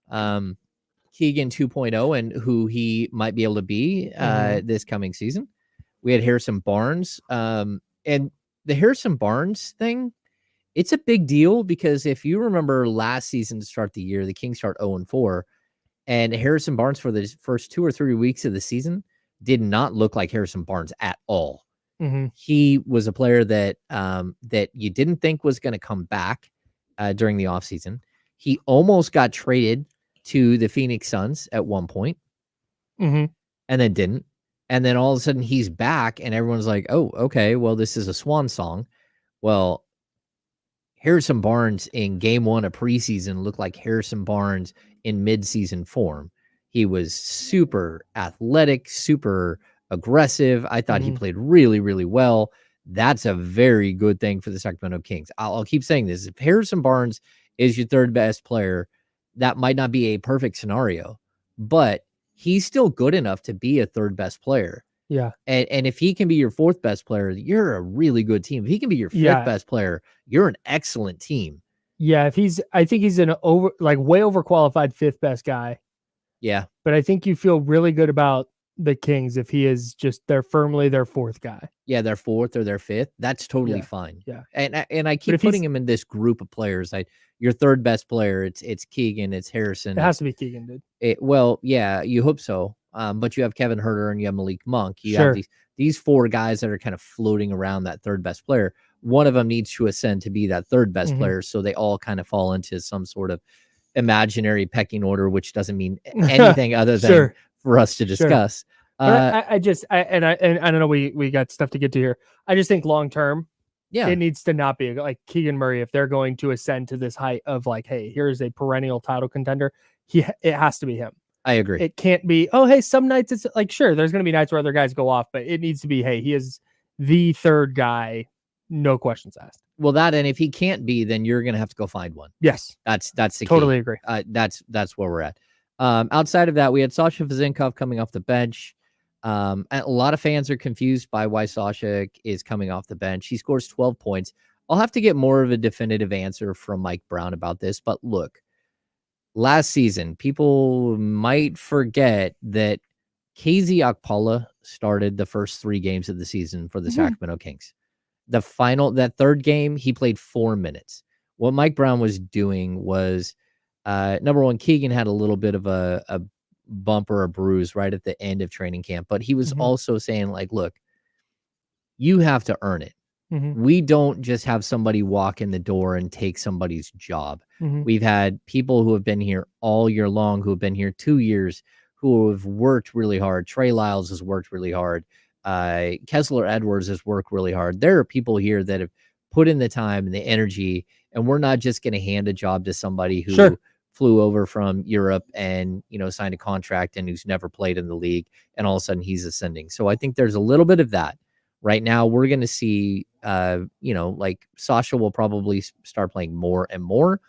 Keegan 2.0 and who he might be able to be this coming season. We had Harrison Barnes. And the Harrison Barnes thing, it's a big deal because if you remember last season to start the year, the Kings start 0-4, and Harrison Barnes for the first 2 or 3 weeks of the season did not look like Harrison Barnes at all. He was a player that that you didn't think was going to come back during the offseason. He almost got traded to the Phoenix Suns at one point, and then didn't. And then all of a sudden he's back, and everyone's like, oh, okay, well, this is a swan song. Well, Harrison Barnes in game 1 of preseason looked like Harrison Barnes in midseason form. He was super athletic, super aggressive. I thought he played really, really well. That's a very good thing for the Sacramento Kings. I'll keep saying this. If Harrison Barnes is your third best player, that might not be a perfect scenario, but he's still good enough to be a third best player. Yeah. And if he can be your fourth best player, you're a really good team. If he can be your fifth best player, you're an excellent team. Yeah. I think he's an way overqualified fifth best guy. Yeah. But I think you feel really good about the Kings if he is just firmly their fourth guy. Yeah, their fourth or their fifth. That's totally fine. Yeah. And I keep putting him in this group of players. Your third best player, it's Keegan, it's Harrison. It has to be Keegan, dude. Well, yeah, you hope so. But you have Kevin Huerter and you have Malik Monk. You have these 4 guys that are kind of floating around that third best player. One of them needs to ascend to be that third best player, so they all kind of fall into some sort of imaginary pecking order, which doesn't mean anything other than for us to discuss. I don't know, we got stuff to get to here. I just think long term, it needs to not be like Keegan Murray. If they're going to ascend to this height of like, hey, here's a perennial title contender, it has to be him. I agree. It can't be, oh, hey, some nights it's like, sure, there's going to be nights where other guys go off, but it needs to be, hey, he is the third guy, no questions asked. Well, and if he can't be, then you're going to have to go find one. Yes. That's the totally key. Agree. That's where we're at. Outside of that, we had Sasha Vezenkov coming off the bench. And a lot of fans are confused by why Sasha is coming off the bench. He scores 12 points. I'll have to get more of a definitive answer from Mike Brown about this, but look, last season, people might forget that KZ Okpala started the first 3 games of the season for the Sacramento Kings. That third game, he played 4 minutes. What Mike Brown was doing was, number one, Keegan had a little bit of a bump or a bruise right at the end of training camp, but he was also saying, like, look, you have to earn it. We don't just have somebody walk in the door and take somebody's job. We've had people who have been here all year long, who have been here 2 years, who have worked really hard. Trey Lyles has worked really hard. Kessler Edwards has worked really hard. There are people here that have put in the time and the energy, and we're not just going to hand a job to somebody who flew over from Europe and, signed a contract and who's never played in the league, and all of a sudden he's ascending. So I think there's a little bit of that. Right now, we're going to see, like Sasha will probably start playing more and more,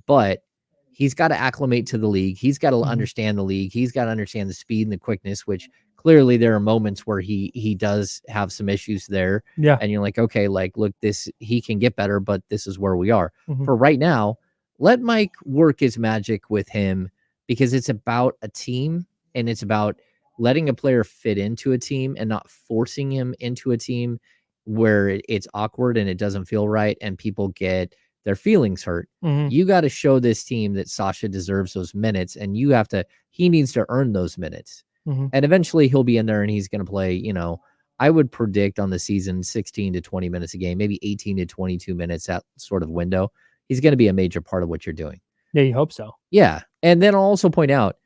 but he's got to acclimate to the league. He's got to understand the league. He's got to understand the speed and the quickness, which clearly there are moments where he does have some issues there. Yeah. And you're like, okay, like, look, he can get better, but this is where we are. For right now, let Mike work his magic with him, because it's about a team, and it's about letting a player fit into a team and not forcing him into a team where it's awkward and it doesn't feel right and people get their feelings hurt. You got to show this team that Sasha deserves those minutes, and he needs to earn those minutes. And eventually he'll be in there and he's going to play, I would predict on the season 16 to 20 minutes a game, maybe 18 to 22 minutes, that sort of window. He's going to be a major part of what you're doing. Yeah, you hope so. Yeah. And then I'll also point out,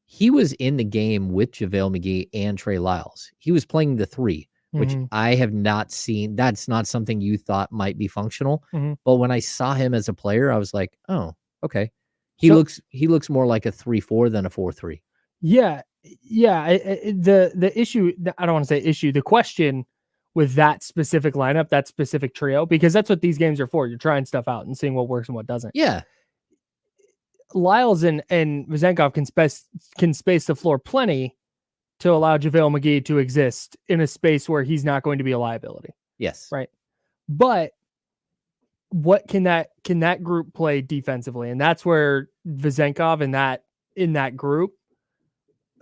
he was in the game with JaVale McGee and Trey Lyles. He was playing the 3. which Mhm. I have not seen. That's not something you thought might be functional. Mhm. But when I saw him as a player, I was like, oh, okay. So He looks more like a 3-4 than a 4-3. yeah, yeah. The issue, I don't want to say issue, the question with that specific lineup, that specific trio, because that's what these games are for. You're trying stuff out and seeing what works and what doesn't. Yeah. Lyles and Vezenkov can space the floor plenty to allow JaVale McGee to exist in a space where he's not going to be a liability, Yes. right? But what can that group play defensively? And that's where Vezenkov in that group,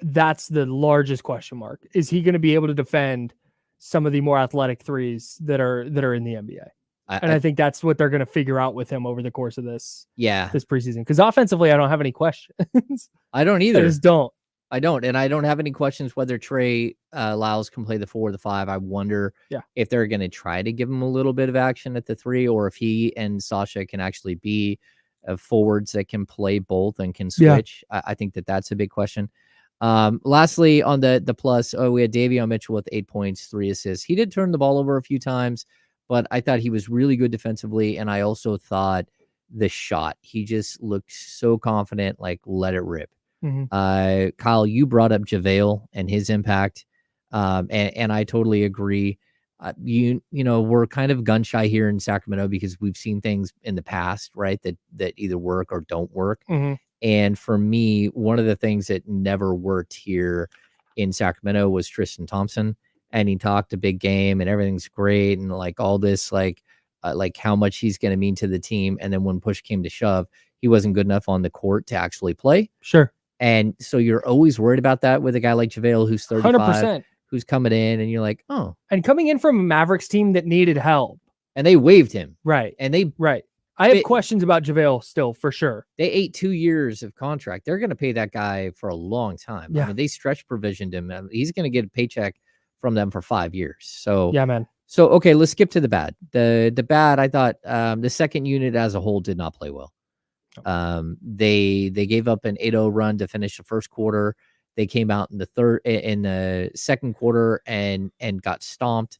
that's the largest question mark. Is he going to be able to defend some of the more athletic threes that are in the NBA? And I think that's what they're going to figure out with him over the course of this preseason. Because offensively, I don't have any questions. I don't either. I just don't. I don't. And I don't have any questions whether Trey Lyles can play the 4 or the 5. I wonder if they're going to try to give him a little bit of action at the 3, or if he and Sasha can actually be forwards that can play both and can switch. I think that's a big question. Lastly, on the plus, we had Davion Mitchell with 8 points, 3 assists. He did turn the ball over a few times, but I thought he was really good defensively. And I also thought the shot, he just looked so confident, like let it rip. Mm-hmm. Kyle, you brought up JaVale and his impact. And I totally agree. You know, we're kind of gun shy here in Sacramento because we've seen things in the past, right? That either work or don't work. Mm-hmm. And for me, one of the things that never worked here in Sacramento was Tristan Thompson. And he talked a big game and everything's great. And like all this, like how much he's going to mean to the team. And then when push came to shove, he wasn't good enough on the court to actually play. Sure. And so you're always worried about that with a guy like JaVale, who's 35, 100%. Who's coming in, and you're like, oh. And coming in from a Mavericks team that needed help. And they waived him. Right. And they I have questions about JaVale still, for sure. They ate 2 years of contract. They're going to pay that guy for a long time. Yeah. I mean, they stretch provisioned him. He's going to get a paycheck from them for 5 years. So yeah, man. So okay, let's skip to the bad. The bad, I thought the second unit as a whole did not play well. They gave up an 8-0 run to finish the first quarter. They came out in the second quarter and got stomped.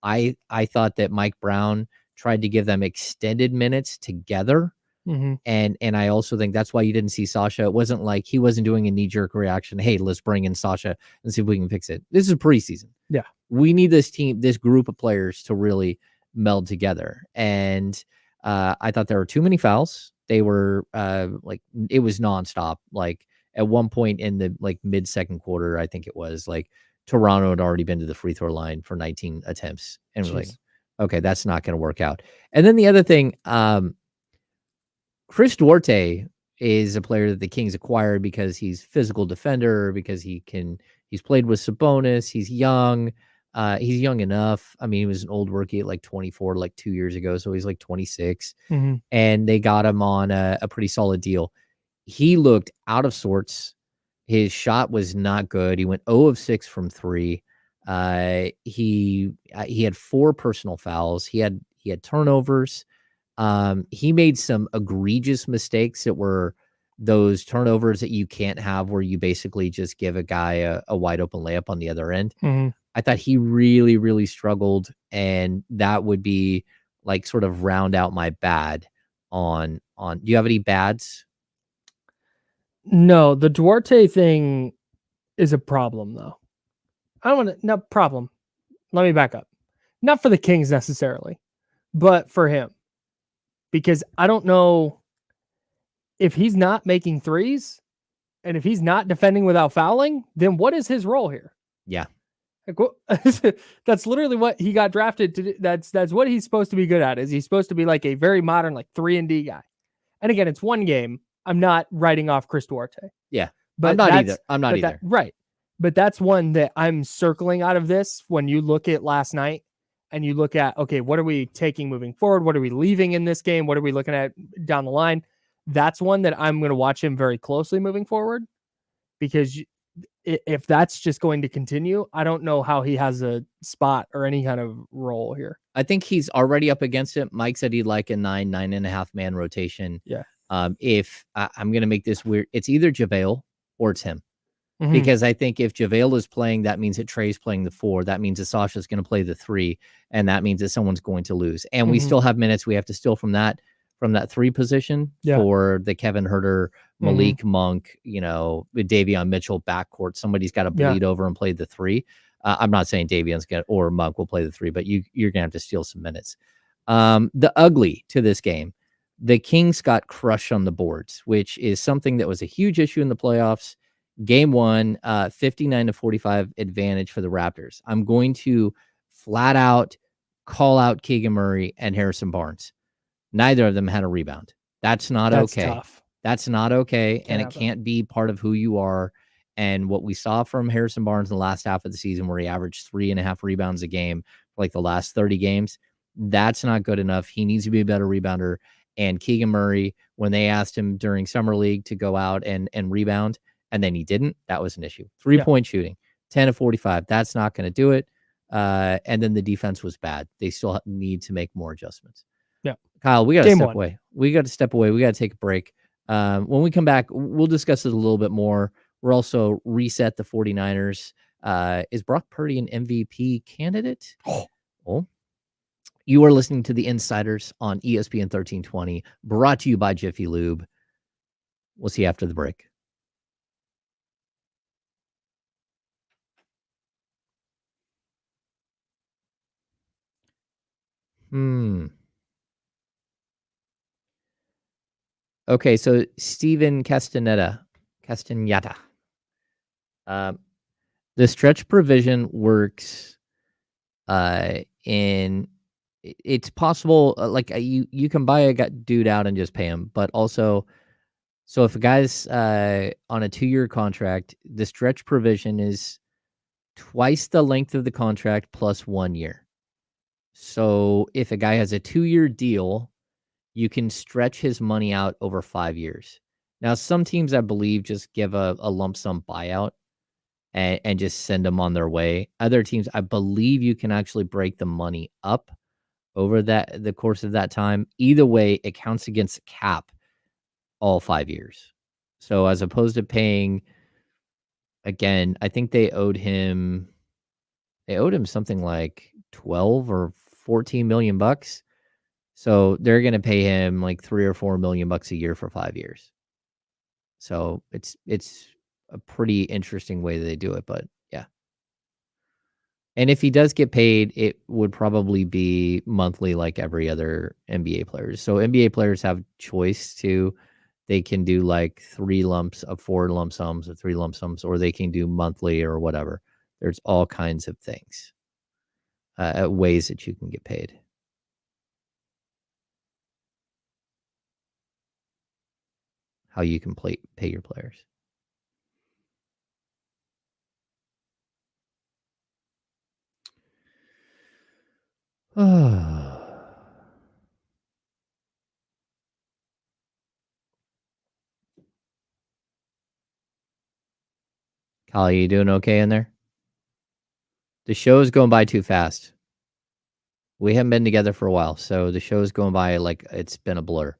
I thought that Mike Brown tried to give them extended minutes together. Mm-hmm. And I also think that's why you didn't see Sasha. It wasn't like he wasn't doing a knee-jerk reaction. Hey, let's bring in Sasha and see if we can fix it. This is preseason. Yeah. We need this group of players to really meld together. And I thought there were too many fouls. They were like, it was nonstop. Like at one point in the like mid-second quarter, I think it was like Toronto had already been to the free throw line for 19 attempts. And we're like, okay, that's not going to work out. And then the other thing, Chris Duarte is a player that the Kings acquired because he's physical defender, because he's played with Sabonis. He's young. He's young enough. I mean, he was an old rookie at like 24, like 2 years ago. So he's like 26. Mm-hmm. And they got him on a pretty solid deal. He looked out of sorts. His shot was not good. He went 0 of 6 from 3. He had 4 personal fouls. He had turnovers. He made some egregious mistakes that were those turnovers that you can't have, where you basically just give a guy a wide open layup on the other end. Mm-hmm. I thought he really, really struggled, and that would be like sort of round out my bad on. Do you have any bads? No, the Duarte thing is a problem, though. I don't want to. No problem. Let me back up. Not for the Kings necessarily, but for him, because I don't know if he's not making threes, and if he's not defending without fouling, then what is his role here? Yeah. Like, that's literally what he got drafted to do. That's what he's supposed to be good at. Is he's supposed to be like a very modern, like 3-and-D guy. And again, it's one game. I'm not writing off Chris Duarte. Yeah, but I'm not either. Right. But that's one that I'm circling out of this. When you look at last night and you look at, okay, what are we taking moving forward? What are we leaving in this game? What are we looking at down the line? That's one that I'm going to watch him very closely moving forward, because if that's just going to continue, I don't know how he has a spot or any kind of role here. I think he's already up against it. Mike said he'd like a 9.5 man rotation. Yeah. If I'm going to make this weird, it's either JaVale or it's him. Mhm. Because I think if JaVale is playing, that means that Trey's playing the 4. That means that Sasha's going to play the 3, and that means that someone's going to lose. And we still have minutes we have to steal from that 3 position for the Kevin Huerter, Malik Monk, with Davion Mitchell backcourt. Somebody's got to bleed over and play the 3. I'm not saying Davion's going to or Monk will play the 3, but you're going to have to steal some minutes. The ugly to this game, the Kings got crushed on the boards, which is something that was a huge issue in the playoffs. Game 1, 59-45 advantage for the Raptors. I'm going to flat out call out Keegan Murray and Harrison Barnes. Neither of them had a rebound. That's okay. Tough. That's not okay, and it can't be part of who you are. And what we saw from Harrison Barnes in the last half of the season, where he averaged 3.5 rebounds a game for like the last 30 games, that's not good enough. He needs to be a better rebounder. And Keegan Murray, when they asked him during Summer League to go out and rebound, and then he didn't, that was an issue. 3-point shooting, 10-45. That's not going to do it. And then the defense was bad. They still need to make more adjustments. Yeah. Kyle, we got to step away. We got to take a break. When we come back, we'll discuss it a little bit more. We're also reset the 49ers. Is Brock Purdy an MVP candidate? Oh. You are listening to The Insiders on ESPN 1320, brought to you by Jiffy Lube. We'll see you after the break. Okay, so Steven Castaneda. The stretch provision works in... It's possible, you can buy a dude out and just pay him, but also, so if a guy's on a 2-year contract, the stretch provision is twice the length of the contract plus 1 year. So if a guy has a 2-year deal, you can stretch his money out over 5 years. Now, some teams, I believe, just give a lump sum buyout and just send them on their way. Other teams, I believe you can actually break the money up over the course of that time. Either way, it counts against the cap all 5 years. So as opposed to paying, again, I think they owed him something like 12 or 14 million bucks. So they're going to pay him like 3 or 4 million bucks a year for 5 years. So it's a pretty interesting way that they do it, but yeah. And if he does get paid, it would probably be monthly like every other NBA player. So NBA players have choice too. They can do like 4 lump sums or 3 lump sums, or they can do monthly or whatever. There's all kinds of things, ways that you can get paid. How you can pay your players. Kyle, you doing okay in there? The show is going by too fast. We haven't been together for a while, so the show is going by like it's been a blur.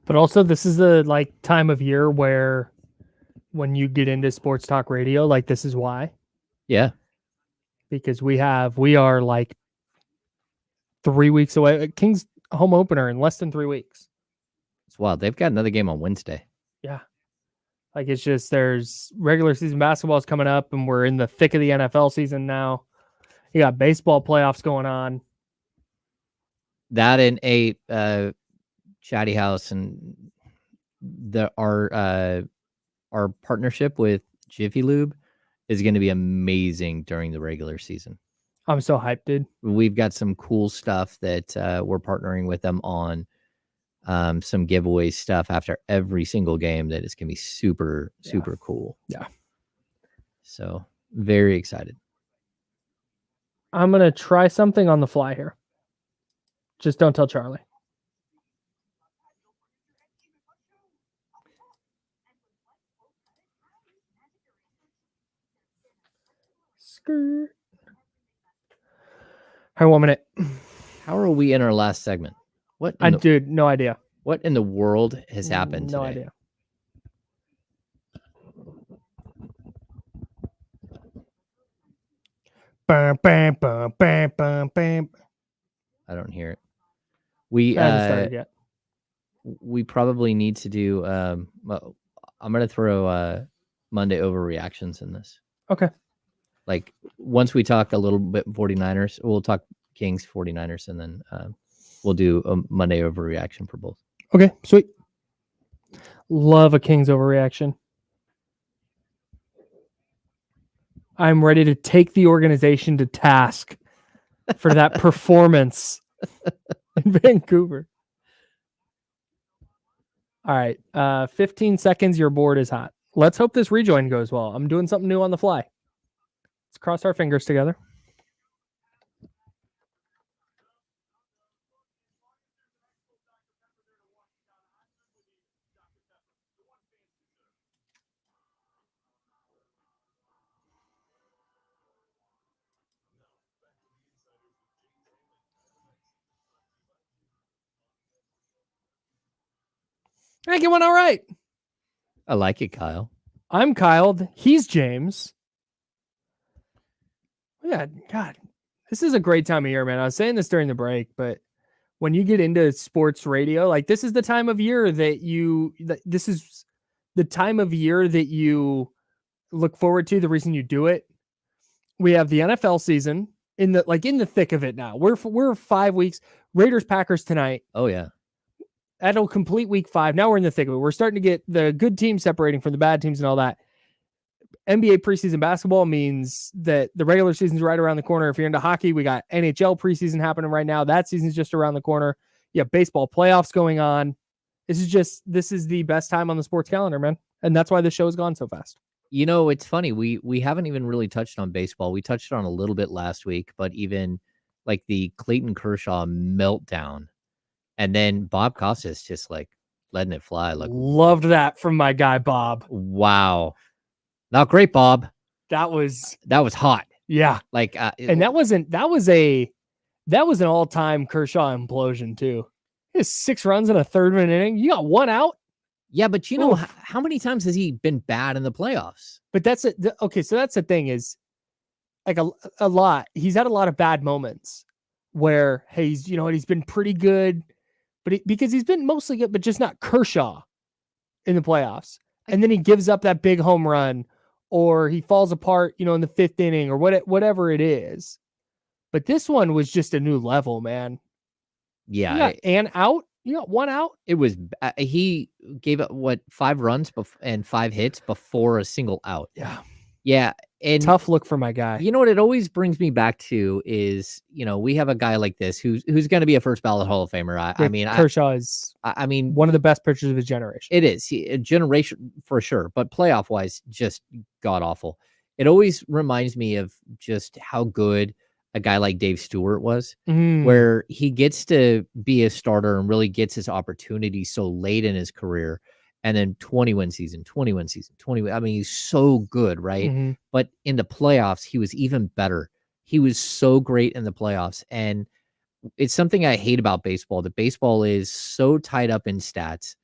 But also, this is the time of year where when you get into sports talk radio, this is why. Yeah. Because we are like 3 weeks away. Kings home opener in less than 3 weeks. It's wild. They've got another game on Wednesday. Yeah. It's just there's regular season basketball is coming up, and we're in the thick of the NFL season now. You got baseball playoffs going on. That and Chatty House and our partnership with Jiffy Lube is going to be amazing during the regular season. I'm so hyped, dude. We've got some cool stuff that we're partnering with them on. Some giveaway stuff after every single game that is going to be super cool. Yeah. So very excited. I'm going to try something on the fly here. Just don't tell Charlie. Skirt. All right, 1 minute. How are we in our last segment? Dude, no idea. What in the world has happened No today? idea. Bam, bam, bam, bam, bam, bam. I don't hear it. We I haven't started yet. we probably need to do. Well, I'm gonna throw Monday overreactions in this. Okay. Like once we talk a little bit 49ers, we'll talk Kings 49ers, and then we'll do a Monday overreaction for both. Okay, sweet. Love a Kings overreaction. I'm ready to take the organization to task for that performance in Vancouver. All right, 15 seconds. Your board is hot. Let's hope this rejoin goes well. I'm doing something new on the fly. Let's cross our fingers together. I think it went all right. I like it, Kyle. I'm Kyle. He's James. Yeah, God, this is a great time of year, man. I was saying this during the break, but when you get into sports radio, like this is the time of year that this is the time of year that you look forward to. The reason you do it. We have the NFL season in the thick of it now. We're 5 weeks. Raiders Packers tonight. Oh yeah. That'll complete week 5. Now we're in the thick of it. We're starting to get the good teams separating from the bad teams and all that. NBA preseason basketball means that the regular season's right around the corner. If you're into hockey, we got NHL preseason happening right now. That season's just around the corner. You have baseball playoffs going on. This is the best time on the sports calendar, man. And that's why the show has gone so fast. You know, it's funny. We haven't even really touched on baseball. We touched on a little bit last week, but even like the Clayton Kershaw meltdown, and then Bob Costas just like letting it fly. Like loved that from my guy Bob. Wow, not great, Bob. That was hot. Yeah, like and that was an all-time Kershaw implosion too. He has 6 runs in a third-inning inning. You got 1 out. Yeah, but you know how many times has he been bad in the playoffs? But that's it. Okay, so that's the thing is, like a lot. He's had a lot of bad moments where hey, he's been pretty good, but because he's been mostly good, but just not Kershaw in the playoffs. And then he gives up that big home run, or he falls apart, in the 5th inning, or whatever it is. But this one was just a new level, man. Yeah, and out. You got 1 out. It was he gave up 5 runs and 5 hits before a single out. Yeah, and tough look for my guy. You know what it always brings me back to is we have a guy like this who's going to be a first ballot Hall of Famer. I mean, Kershaw is. I mean, one of the best pitchers of his generation. It is a generation for sure, but playoff wise, just god awful. It always reminds me of just how good a guy like Dave Stewart was, where he gets to be a starter and really gets his opportunity so late in his career. And then 20-win season. I mean, he's so good, right? But in the playoffs, he was even better. He was so great in the playoffs. And it's something I hate about baseball, that baseball is so tied up in stats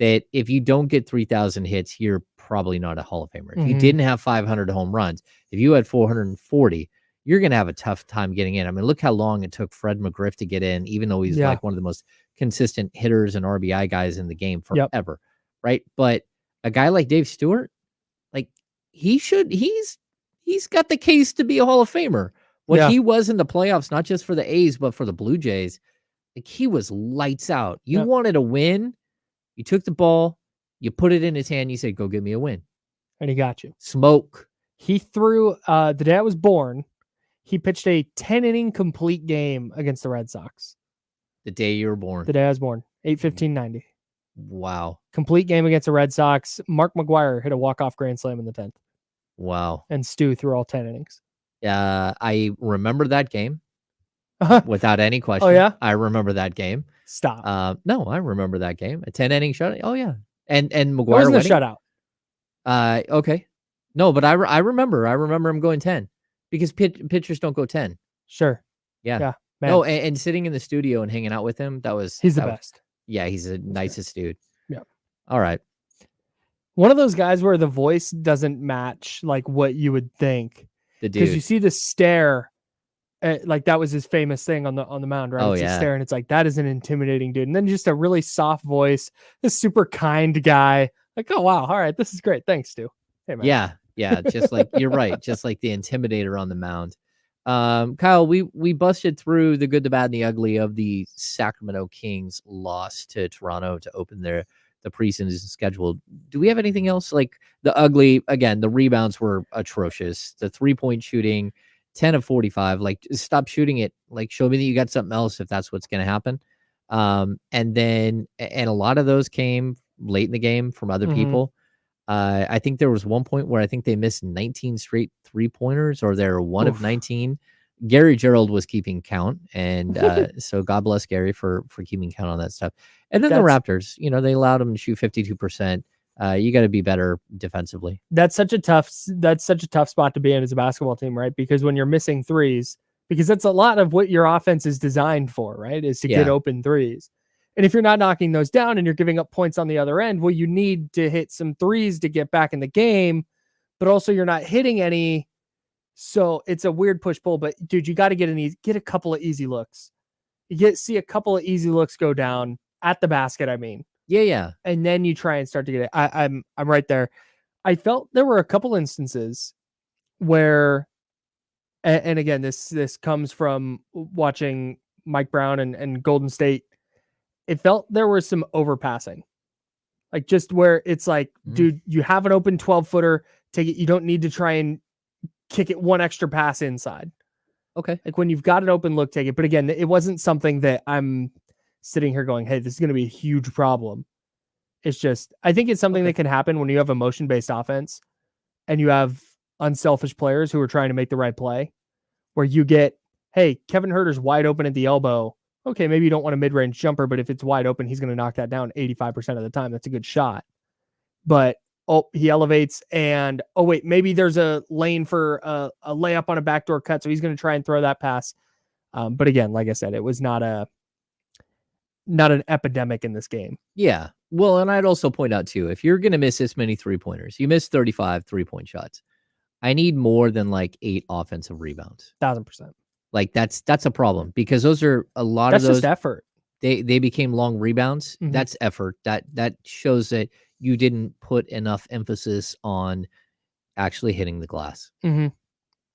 that if you don't get 3,000 hits, you're probably not a Hall of Famer. If you didn't have 500 home runs, if you had 440, you're going to have a tough time getting in. I mean, look how long it took Fred McGriff to get in, even though he's like one of the most consistent hitters and RBI guys in the game forever. Right. But a guy like Dave Stewart, like he's got the case to be a Hall of Famer. What he was in the playoffs, not just for the A's, but for the Blue Jays, like he was lights out. You wanted a win. You took the ball, you put it in his hand. You said, go get me a win. And he got you. Smoke. He threw the day I was born. He pitched a 10-inning complete game against the Red Sox. The day you were born. The day I was born. 8/15/90. Wow. Complete game against the Red Sox. Mark McGwire hit a walk-off grand slam in the 10th. Wow. And Stu threw all 10 innings. I remember that game without any question. Oh, yeah? I remember that game. Stop. No, I remember that game. A 10-inning shutout. Oh, yeah. And McGwire wasn't a shutout. Okay. No, but I remember him going 10. because pitchers don't go 10. Sure. Yeah. Yeah. Man, No, and sitting in the studio and hanging out with him, he's the that was best. yeah, he's the He's great. nicest dude. Yeah. All right. One of those guys where the voice doesn't match like what you would think. The Because you dude. see the stare, like that was his famous thing on the mound, right? Oh, It's a yeah. stare, and it's like that is an intimidating dude. And then just a really soft voice, this super kind guy. Like, oh wow, all right, this is great. Thanks, Stu. Hey man. Yeah. Yeah. Just like you're right. Just like the intimidator on the mound. Kyle, we busted through the good, the bad, and the ugly of the Sacramento Kings loss to Toronto to open the preseason schedule. Do we have anything else? Like the ugly, again, the rebounds were atrocious. The 3-point shooting, 10 of 45. Like, stop shooting it. Like, show me that you got something else if that's what's going to happen. And a lot of those came late in the game from other people. I think there was one point where I think they missed 19 straight 3-pointers, or they're one of 19. Gary Gerald was keeping count, and so God bless Gary for keeping count on that stuff. And then the Raptors, they allowed them to shoot 52%. You got to be better defensively. That's such a tough spot to be in as a basketball team, right? Because when you're missing threes, because that's a lot of what your offense is designed for, right? Is to get open threes. And if you're not knocking those down and you're giving up points on the other end, well, you need to hit some threes to get back in the game, but also you're not hitting any. So it's a weird push-pull, but dude, you got to get a couple of easy looks. See a couple of easy looks go down at the basket, I mean. Yeah. And then you try and start to get it. I'm right there. I felt there were a couple instances where, and again, this comes from watching Mike Brown and Golden State. It felt there was some overpassing, like just where it's like, dude, you have an open 12-footer, take it. You don't need to try and kick it one extra pass inside. Okay. Like when you've got an open look, take it. But again, it wasn't something that I'm sitting here going, hey, this is going to be a huge problem. It's just, I think it's something that can happen when you have a motion-based offense and you have unselfish players who are trying to make the right play, where you get, hey, Kevin Huerter's wide open at the elbow. Okay, maybe you don't want a mid-range jumper, but if it's wide open, he's going to knock that down 85% of the time. That's a good shot. But, he elevates and, wait, maybe there's a lane for a layup on a backdoor cut, so he's going to try and throw that pass. But again, like I said, it was not an epidemic in this game. Yeah. Well, and I'd also point out, too, if you're going to miss this many 3-pointers, you missed 35 3-point shots. I need more than like 8 offensive rebounds. 1,000%. Like that's a problem, because those are a lot of those. That's just effort. They became long rebounds. That's effort. That shows that you didn't put enough emphasis on actually hitting the glass.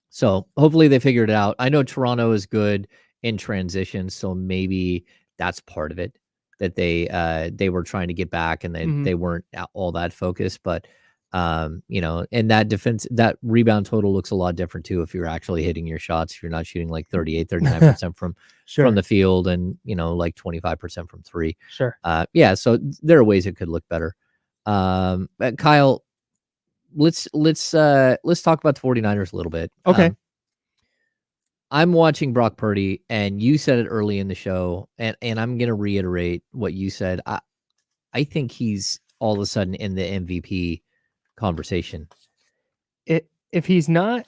So hopefully they figured it out. I know Toronto is good in transition, so maybe that's part of it, that they were trying to get back and they weren't all that focused. But and that rebound total looks a lot different too if you're actually hitting your shots. If you're not shooting like 38-39% from the field and like 25% from 3. Sure. So there are ways it could look better. Kyle, let's talk about the 49ers a little bit. Okay. I'm watching Brock Purdy, and you said it early in the show, and I'm going to reiterate what you said. I think he's all of a sudden in the MVP conversation. If he's not,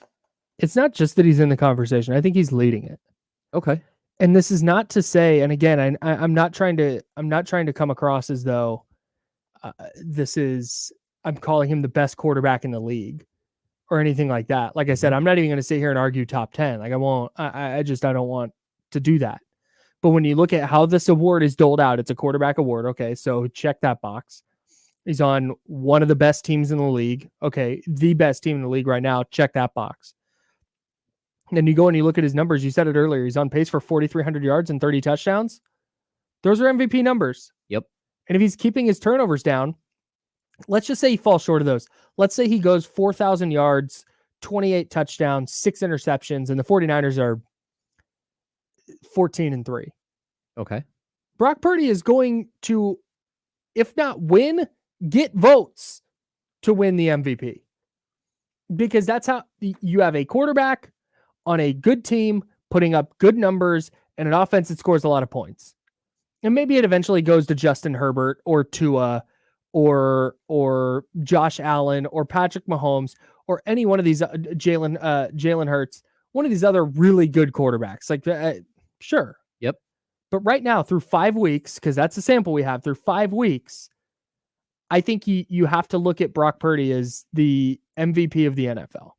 it's not just that he's in the conversation. I think he's leading it. Okay. And this is not to say, and again, I'm not trying to come across as though I'm calling him the best quarterback in the league or anything like that. Like I said, I'm not even going to sit here and argue top 10. Like I won't, I don't want to do that. But when you look at how this award is doled out, it's a quarterback award. Okay. So check that box. He's on one of the best teams in the league. Okay. The best team in the league right now. Check that box. And then you go and you look at his numbers. You said it earlier. He's on pace for 4,300 yards and 30 touchdowns. Those are MVP numbers. Yep. And if he's keeping his turnovers down, let's just say he falls short of those. Let's say he goes 4,000 yards, 28 touchdowns, 6 interceptions, and the 49ers are 14-3. Okay. Brock Purdy is going to, if not win, get votes to win the MVP. Because that's how you have a quarterback on a good team putting up good numbers and an offense that scores a lot of points. And maybe it eventually goes to Justin Herbert or Tua or Josh Allen or Patrick Mahomes or any one of these Jalen Hurts one of these other really good quarterbacks. Like, sure. Yep. But right now, through 5 weeks, because that's the sample we have, through 5 weeks, I think you have to look at Brock Purdy as the MVP of the NFL.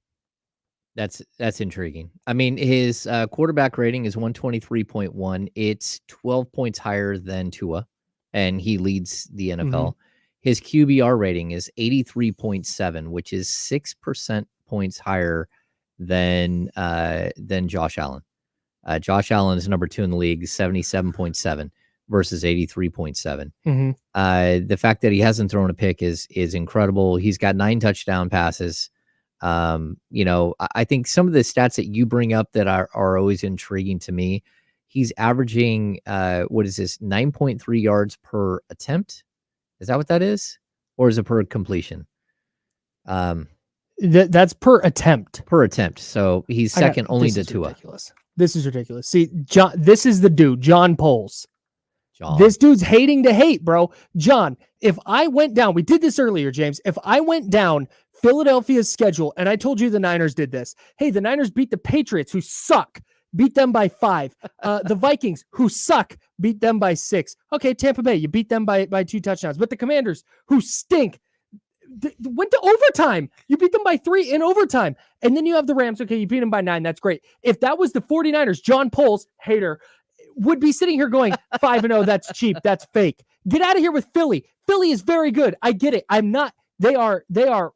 That's intriguing. I mean, his quarterback rating is 123.1. It's 12 points higher than Tua, and he leads the NFL. His QBR rating is 83.7, which is 6% points higher than Josh Allen. Josh Allen is number 2 in the league, 77.7 versus 83.7. The fact that he hasn't thrown a pick is incredible. He's got 9 touchdown passes. I think some of the stats that you bring up that are always intriguing to me, he's averaging, 9.3 yards per attempt. Is that what that is? Or is it per completion? That's per attempt. Per attempt. So he's second only to Tua. Ridiculous. This is ridiculous. See, John, this is the dude, John Poles. This dude's hating to hate, bro. John, if I went down, we did this earlier, James. If I went down Philadelphia's schedule, and I told you the Niners did this. Hey, the Niners beat the Patriots, who suck, beat them by 5. The Vikings, who suck, beat them by 6. Okay, Tampa Bay, you beat them by 2 touchdowns. But the Commanders, who stink, went to overtime. You beat them by 3 in overtime. And then you have the Rams. Okay, you beat them by 9. That's great. If that was the 49ers, John Poles, hater, would be sitting here going 5-0. That's cheap. That's fake. Get out of here with Philly. Philly is very good. I get it. I'm not. They are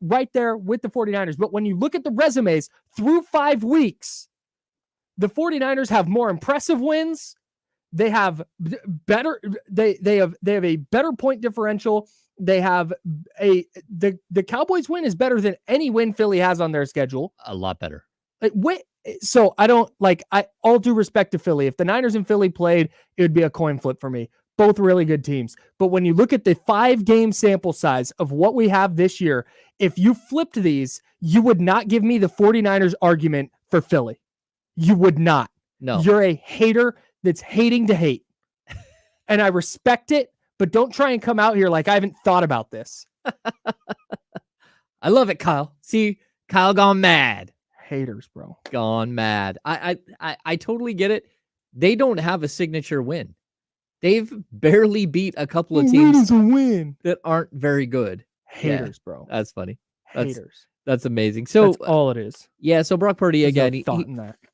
right there with the 49ers. But when you look at the resumes through 5 weeks, the 49ers have more impressive wins. They have better. They have a better point differential. They have the Cowboys win is better than any win Philly has on their schedule. A lot better. So I don't all due respect to Philly. If the Niners and Philly played, it would be a coin flip for me. Both really good teams. But when you look at the 5-game sample size of what we have this year, if you flipped these, you would not give me the 49ers argument for Philly. You would not. No. You're a hater that's hating to hate. And I respect it, but don't try and come out here like I haven't thought about this. I love it, Kyle. See, Kyle gone mad. Haters, bro. Gone mad. I totally get it. They don't have a signature win. They've barely beat a couple of teams that aren't very good. Haters, bro. That's funny. Haters. That's amazing. So that's all it is. Yeah. So Brock Purdy again.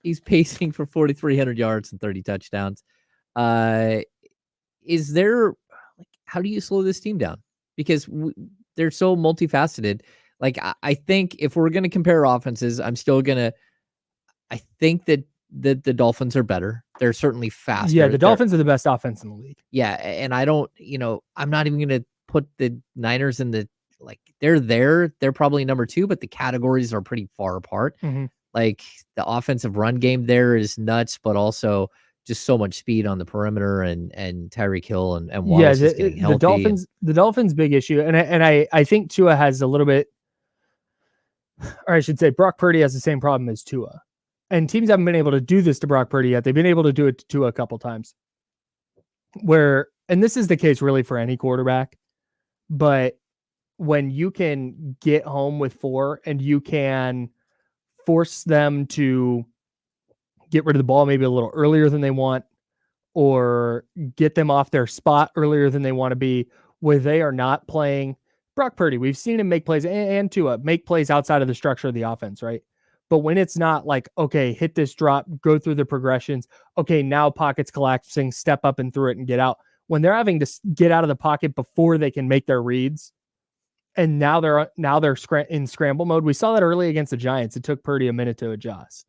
He's pacing for 4,300 yards and 30 touchdowns. Is there how do you slow this team down? Because they're so multifaceted. Like I think if we're going to compare offenses, I think that the Dolphins are better. They're certainly faster. Yeah, the Dolphins are the best offense in the league. Yeah, and I don't, I'm not even going to put the Niners in the they're there. They're probably number 2, but the categories are pretty far apart. Like the offensive run game there is nuts, but also just so much speed on the perimeter and Tyreek Hill and Wallace is getting healthy. The Dolphins' big issue, and I think Tua has a little bit, or I should say Brock Purdy has the same problem as Tua. And teams haven't been able to do this to Brock Purdy yet. They've been able to do it to Tua a couple times. And this is the case really for any quarterback, but when you can get home with 4 and you can force them to get rid of the ball maybe a little earlier than they want, or get them off their spot earlier than they want to be, where they are not playing. Brock Purdy, we've seen him make plays and Tua make plays outside of the structure of the offense, right? But when it's not like, okay, hit this drop, go through the progressions. Okay, now pockets collapsing, step up and through it and get out. When they're having to get out of the pocket before they can make their reads, and now they're in scramble mode. We saw that early against the Giants. It took Purdy a minute to adjust.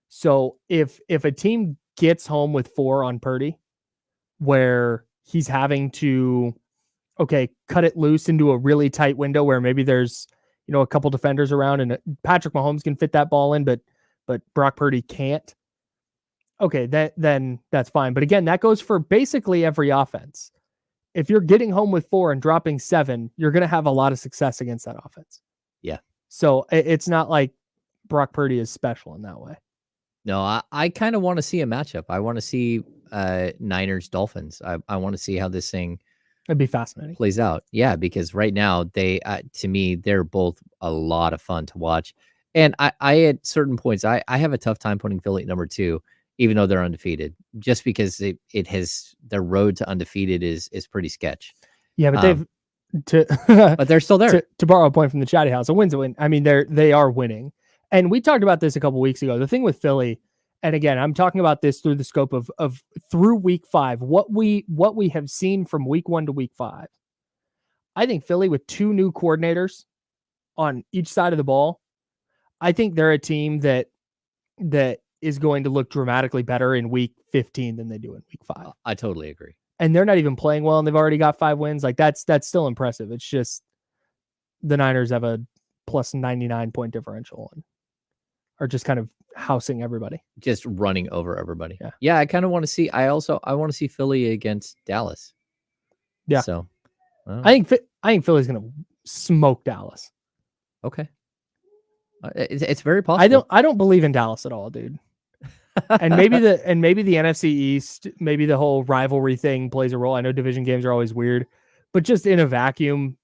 So if a team gets home with 4 on Purdy, where he's having to, cut it loose into a really tight window where maybe there's a couple defenders around and Patrick Mahomes can fit that ball in, but Brock Purdy can't. Okay, then that's fine. But again, that goes for basically every offense. If you're getting home with 4 and dropping 7, you're going to have a lot of success against that offense. Yeah. So it's not like Brock Purdy is special in that way. No, I kind of want to see a matchup. I want to see Niners Dolphins. I want to see how this thing It'd be fascinating. Plays out. Yeah, because right now to me, they're both a lot of fun to watch. And I at certain points, I have a tough time putting Philly at number 2, even though they're undefeated, just because it has their road to undefeated is pretty sketch. Yeah, but they've but they're still there. To borrow a point from the chatty house, a win's a win. I mean, they are winning. And we talked about this a couple weeks ago. The thing with Philly, and again, I'm talking about this through the scope of through week 5, what we have seen from week 1 to week 5. I think Philly with 2 new coordinators on each side of the ball, I think they're a team that is going to look dramatically better in week 15 than they do in week 5. I totally agree. And they're not even playing well, and they've already got 5 wins. Like that's still impressive. It's just the Niners have a plus 99 point differential and are just kind of housing everybody, just running over everybody. Yeah. I kind of want to see. I want to see Philly against Dallas. Yeah. So I think Philly's going to smoke Dallas. Okay. It's very possible. I don't believe in Dallas at all, dude. and maybe the NFC East, maybe the whole rivalry thing plays a role. I know division games are always weird, but just in a vacuum,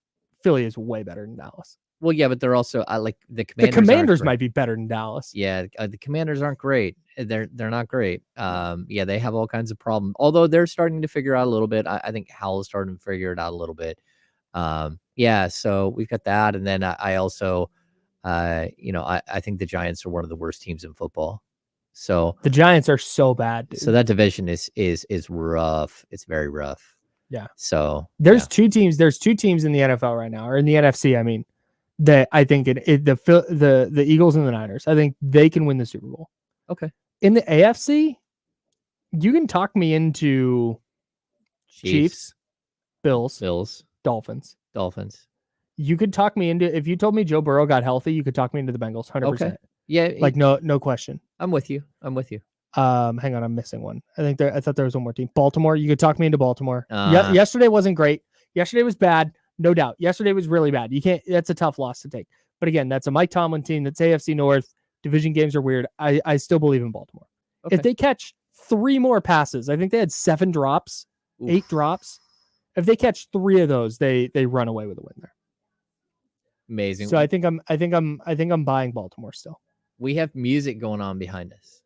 Philly is way better than Dallas. Well, yeah, but they're also like the Commanders might be better than Dallas. Yeah, the Commanders aren't great. They're not great. Yeah, they have all kinds of problems. Although they're starting to figure out a little bit. I think Howell's starting to figure it out a little bit. Yeah, so we've got that, and then I also, I think the Giants are one of the worst teams in football. So the Giants are so bad, dude. So that division is rough. It's very rough. Yeah. So there's 2 teams. There's 2 teams in the NFL right now, or in the NFC. I mean, that I think the Eagles and the Niners. I think they can win the Super Bowl. Okay. In the AFC, you can talk me into Chiefs, Bills, Dolphins. You could talk me into, if you told me Joe Burrow got healthy, you could talk me into the Bengals 100%. Okay. Yeah. Like no question. I'm with you. Hang on, I'm missing one. I thought there was one more team. Baltimore. You could talk me into Baltimore. Yesterday wasn't great. Yesterday was bad. No doubt. Yesterday was really bad. That's a tough loss to take. But again, that's a Mike Tomlin team. That's AFC North. Division games are weird. I still believe in Baltimore. Okay. If they catch 3 more passes, I think they had 7 drops, 8 drops. If they catch 3 of those, they run away with a win there. Amazing. So I think I'm buying Baltimore still. We have music going on behind us.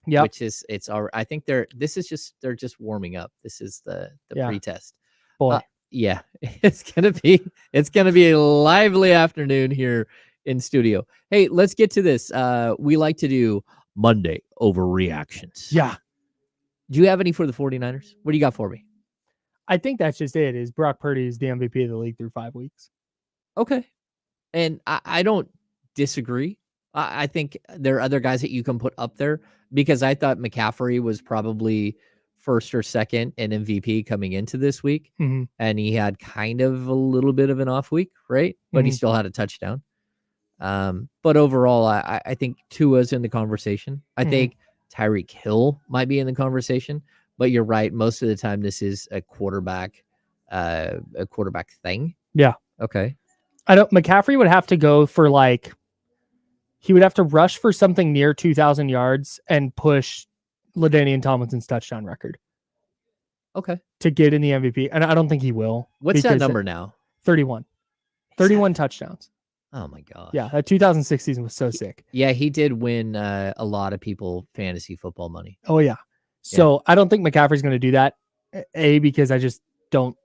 Yeah. Which is I think they're just warming up. This is the pre-test. Boy. Yeah. It's gonna be a lively afternoon here in studio. Hey, let's get to this. We like to do Monday overreactions. Yeah. Do you have any for the 49ers? What do you got for me? I think that's just it. Is Brock Purdy is the MVP of the league through 5 weeks. Okay. And I don't disagree. I think there are other guys that you can put up there, because I thought McCaffrey was probably first or second in MVP coming into this week. Mm-hmm. And he had kind of a little bit of an off week, right? But he still had a touchdown. But overall, I think Tua's in the conversation. I think Tyreek Hill might be in the conversation, but you're right. Most of the time, this is a quarterback thing. Yeah. Okay. McCaffrey would have to go for he would have to rush for something near 2,000 yards and push LaDainian Tomlinson's touchdown record. Okay. To get in the MVP. And I don't think he will. What's that number now? 31. 31 touchdowns. Oh my gosh. Yeah. That 2006 season was so sick. Yeah. He did win a lot of people fantasy football money. Oh yeah. So I don't think McCaffrey's going to do that. A, because I just don't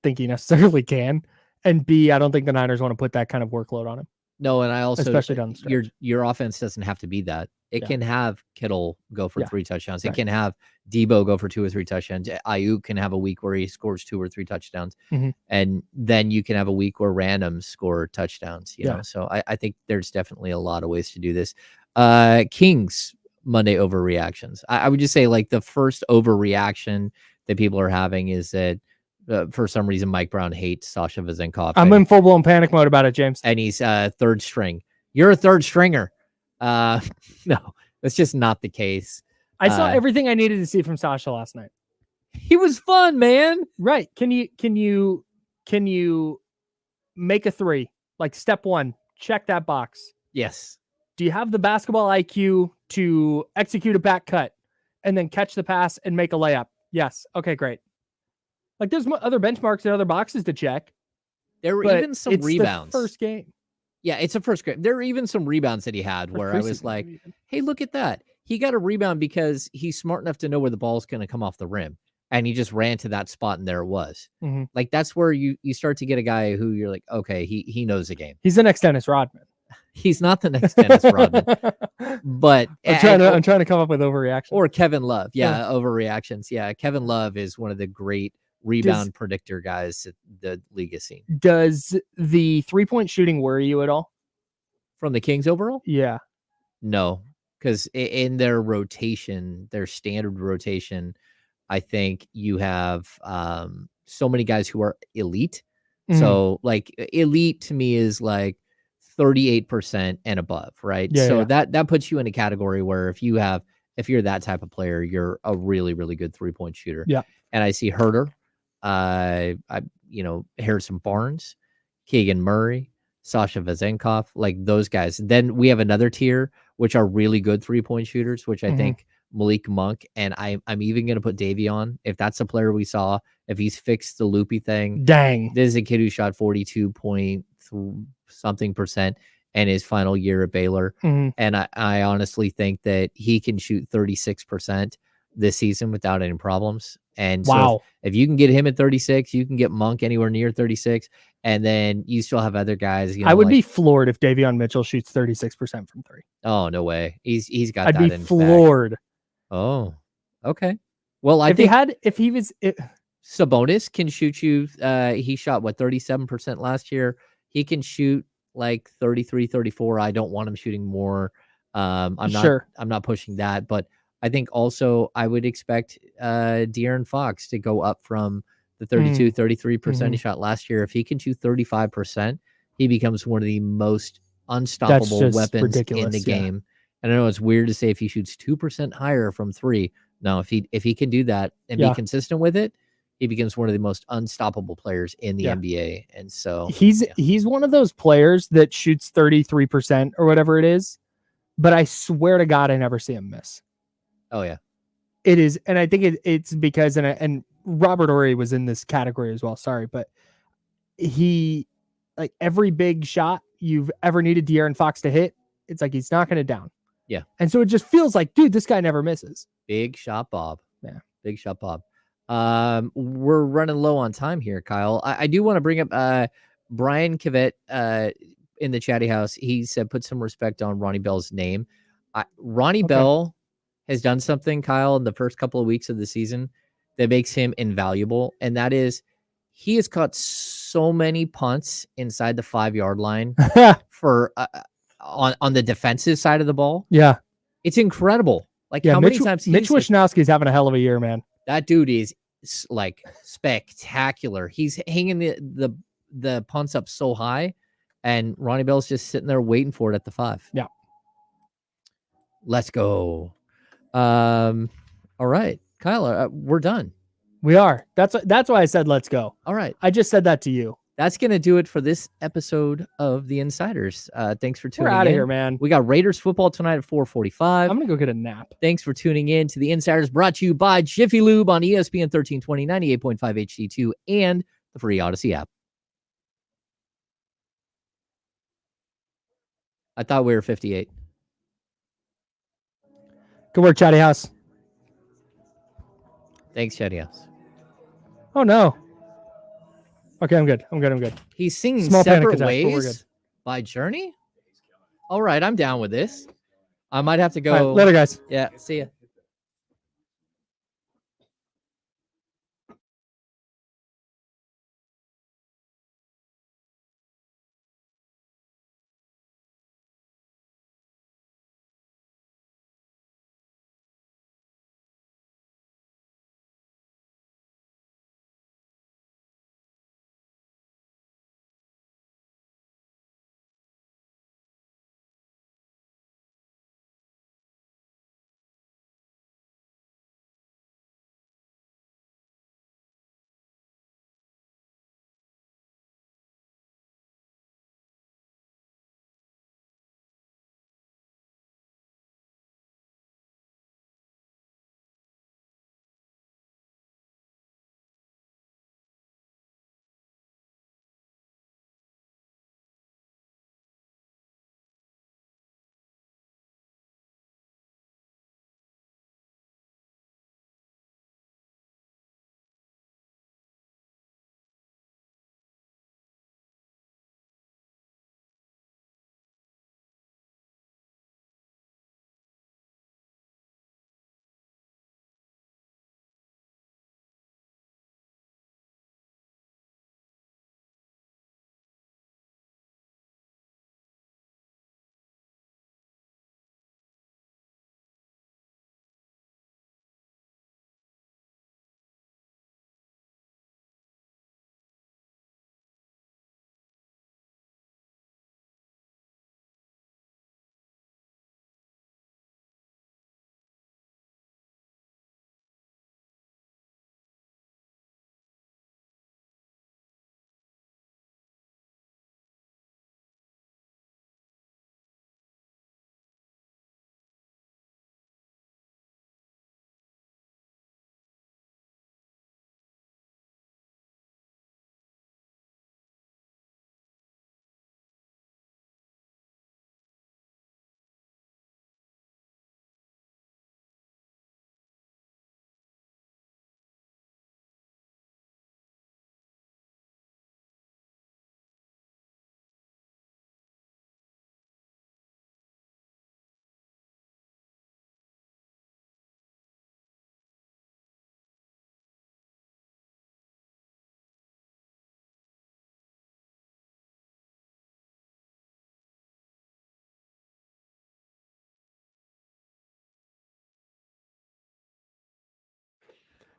think he necessarily can. And B, I don't think the Niners want to put that kind of workload on him. No, and I also, especially down the stretch, your offense doesn't have to be that. It can have Kittle go for 3 touchdowns. It Right. can have Debo go for 2 or 3 touchdowns. Ayuk can have a week where he scores 2 or 3 touchdowns. And then you can have a week where randoms score touchdowns. You know, so I think there's definitely a lot of ways to do this. Kings Monday overreactions. I would just say the first overreaction that people are having is that for some reason Mike Brown hates Sasha Vezenkov. I'm in full-blown panic mode about it, James. And he's third string. You're a third stringer. No, that's just not the case. I saw everything I needed to see from Sasha last night. He was fun, man. Right. Can you make a 3? Step 1, check that box. Yes. Do you have the basketball IQ to execute a back cut and then catch the pass and make a layup? Yes. Okay, great. There's other benchmarks and other boxes to check. There were even some rebounds. The first game. Yeah, it's a first grade. There are even some rebounds that he had where I was Preseason, like, maybe even. hey, look at that. He got a rebound because he's smart enough to know where the ball's going to come off the rim. And he just ran to that spot and there it was. Mhm. Like that's where you start to get a guy who you're like, okay, he knows the game. He's the next Dennis Rodman. He's not the next Dennis Rodman, but I'm trying to come up with overreaction. or Kevin Love. Yeah, overreactions. Yeah, Kevin Love is one of the great rebound predictor guys that the league has seen. Does the 3-point shooting worry you at all? From the Kings overall? Yeah. No, because in their rotation, their standard rotation, I think you have so many guys who are elite. Mhm. So like elite to me is like 38% and above, right? Yeah, so yeah. that puts you in a category where if you're that type of player, you're a really, really good 3-point shooter. Yeah. And I see Herter, Harrison Barnes, Keegan Murray, Sasha Vezenkov, like those guys. Then we have another tier, which are really good 3-point shooters, which I Mhm. think Malik Monk, and I'm even going to put Davion. If that's a player we saw, if he's fixed the loopy thing, Dang. this is a kid who shot 42 point something percent in his final year at Baylor. Mhm. And I honestly think that he can shoot 36% this season without any problems. And so Wow. if you can get him at 36, you can get Monk anywhere near 36. And then you still have other guys. I would be floored if Davion Mitchell shoots 36% from 3. Oh, no way. He's got I'd that be in his floored. bag. Oh, okay. Well, I If think he was Sabonis can shoot you. He shot 37% last year. He can shoot like 33, 34. I don't want him shooting more. I'm not pushing that, but I think also I would expect De'Aaron Fox to go up from the 32, 33% he shot last year. If he can shoot 35%, he becomes one of the most unstoppable weapons in the game. And I know it's weird to say if he shoots 2% higher from 3. No, if he can do that and be consistent with it, he becomes one of the most unstoppable players in the NBA. And so he's one of those players that shoots 33% or whatever it is, but I swear to God, I never see him miss. Oh yeah, it is. And I think it's because, and Robert Horry was in this category as well. Sorry, but he, like every big shot you've ever needed De'Aaron Fox to hit, it's like he's knocking it down. Yeah. And so it just feels like, dude, this guy never misses. Big shot, Bob. Yeah. Big shot, Bob. We're running low on time here, Kyle. I do want to bring up Brian Kivett in the chatty house. He said, put some respect on Ronnie Bell's name. Ronnie Bell has done something, Kyle, in the first couple of weeks of the season that makes him invaluable. And that is he has caught so many punts inside the 5-yard line for on the defensive side of the ball. Yeah. It's incredible. Like how many times Mitch Wishnowski's having a hell of a year, man. That dude is like spectacular. He's hanging the punts up so high, and Ronnie Bell's just sitting there waiting for it at the 5. Yeah. Let's go. All right, Kyle, we're done. We are. That's why I said let's go. All right. I just said that to you. That's going to do it for this episode of The Insiders. Thanks for tuning in. We're out of here, man. We got Raiders football tonight at 4:45. I'm going to go get a nap. Thanks for tuning in to The Insiders, brought to you by Jiffy Lube on ESPN 1320, 98.5 HD2, and the free Odyssey app. I thought we were 58. Good work, Chatty House. Thanks, Chatty House. Oh, no. Okay, I'm good. He's singing Small Separate Ways by Journey? All right, I'm down with this. I might have to go. All right, later, guys. Yeah, see ya.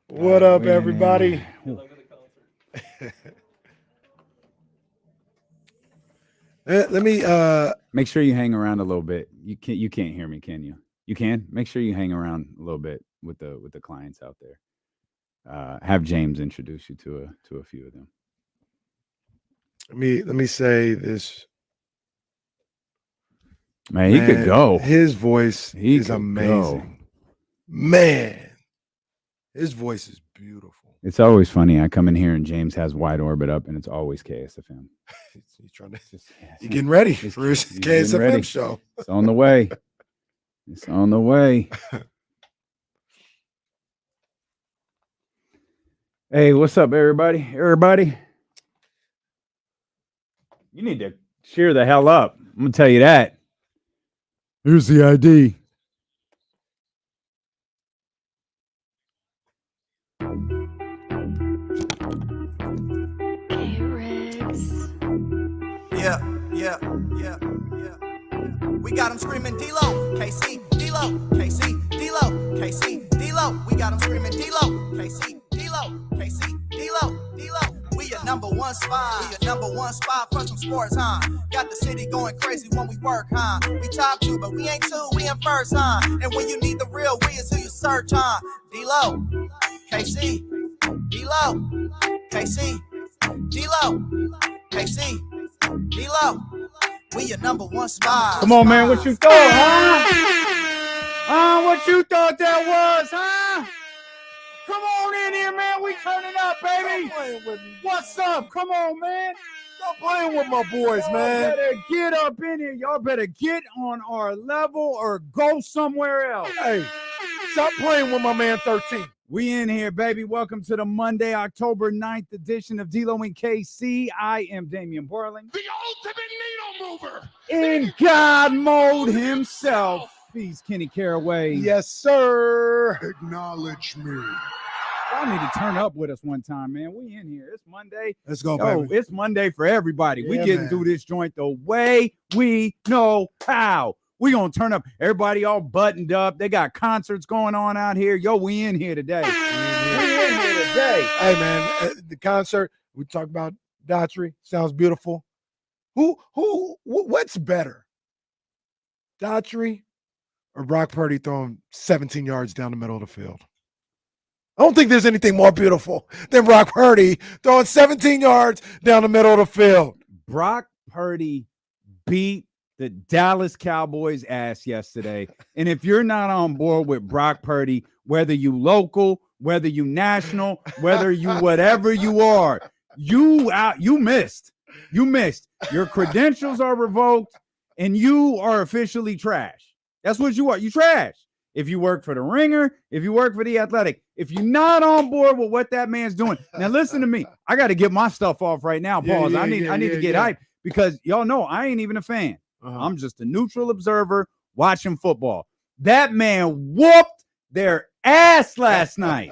What up, everybody? Let me make sure you hang around a little bit. You can't hear me, can you? You can. Make sure you hang around a little bit with the clients out there. Have James introduce you to a few of them. let me say this. Man, he could go. His voice is amazing. Man, his voice is beautiful. It's always funny. I come in here and James has Wide Orbit up, and it's always KSFM. He's trying to. He's getting ready for his KSFM show. It's on the way. It's on the way. Hey, what's up, everybody? Everybody, you need to cheer the hell up. I'm gonna tell you that. Here's the ID. Yeah. We got them screaming D-Lo, KC, D-Lo, KC, D-Lo, KC, D-Lo. We got them screaming D-Lo, KC, D-Lo, KC, D-Lo, D-Lo. We your number one spot. We your number one spot for some sports, huh? Got the city going crazy when we work, huh? We top two, but we ain't two, we in first, huh? And when you need the real, we is who you search, huh? D-Lo, KC, D-Lo, KC, D-Lo, KC, D-Lo. We your number one spot. Come on, man. What you thought, huh? What you thought that was, huh? Come on in here, man. We turning up, baby. Stop playing with me. What's up? Come on, man. Stop playing with my boys, man. Y'all better get up in here. Y'all better get on our level or go somewhere else. Hey, stop playing with my man 13. We in here, baby. Welcome to the Monday, October 9th edition of D-Lo and KC. I am Damian Borling. The ultimate needle mover. In God mode himself. He's Kenny Caraway. Yes, sir. Acknowledge me. Y'all need to turn up with us one time, man. We in here. It's Monday. Let's go, Yo, baby. it's Monday for everybody. We Yeah, getting man. through this joint the way we know how. We gonna turn up. Everybody all buttoned up. They got concerts going on out here. Yo, we in here today. We in here today. Hey, man, the concert, we talked about Daughtry. Sounds beautiful. What's better? Daughtry or Brock Purdy throwing 17 yards down the middle of the field? I don't think there's anything more beautiful than Brock Purdy throwing 17 yards down the middle of the field. Brock Purdy beat the Dallas Cowboys ass yesterday. And if you're not on board with Brock Purdy, whether you local, whether you national, whether you whatever you are, you missed. You missed. Your credentials are revoked and you are officially trash. That's what you are. You trash. If you work for the Ringer, if you work for the Athletic, if you're not on board with what that man's doing. Now listen to me. I got to get my stuff off right now. Pause. I need to get hyped because y'all know I ain't even a fan. I'm just a neutral observer watching football. That man whooped their ass last night.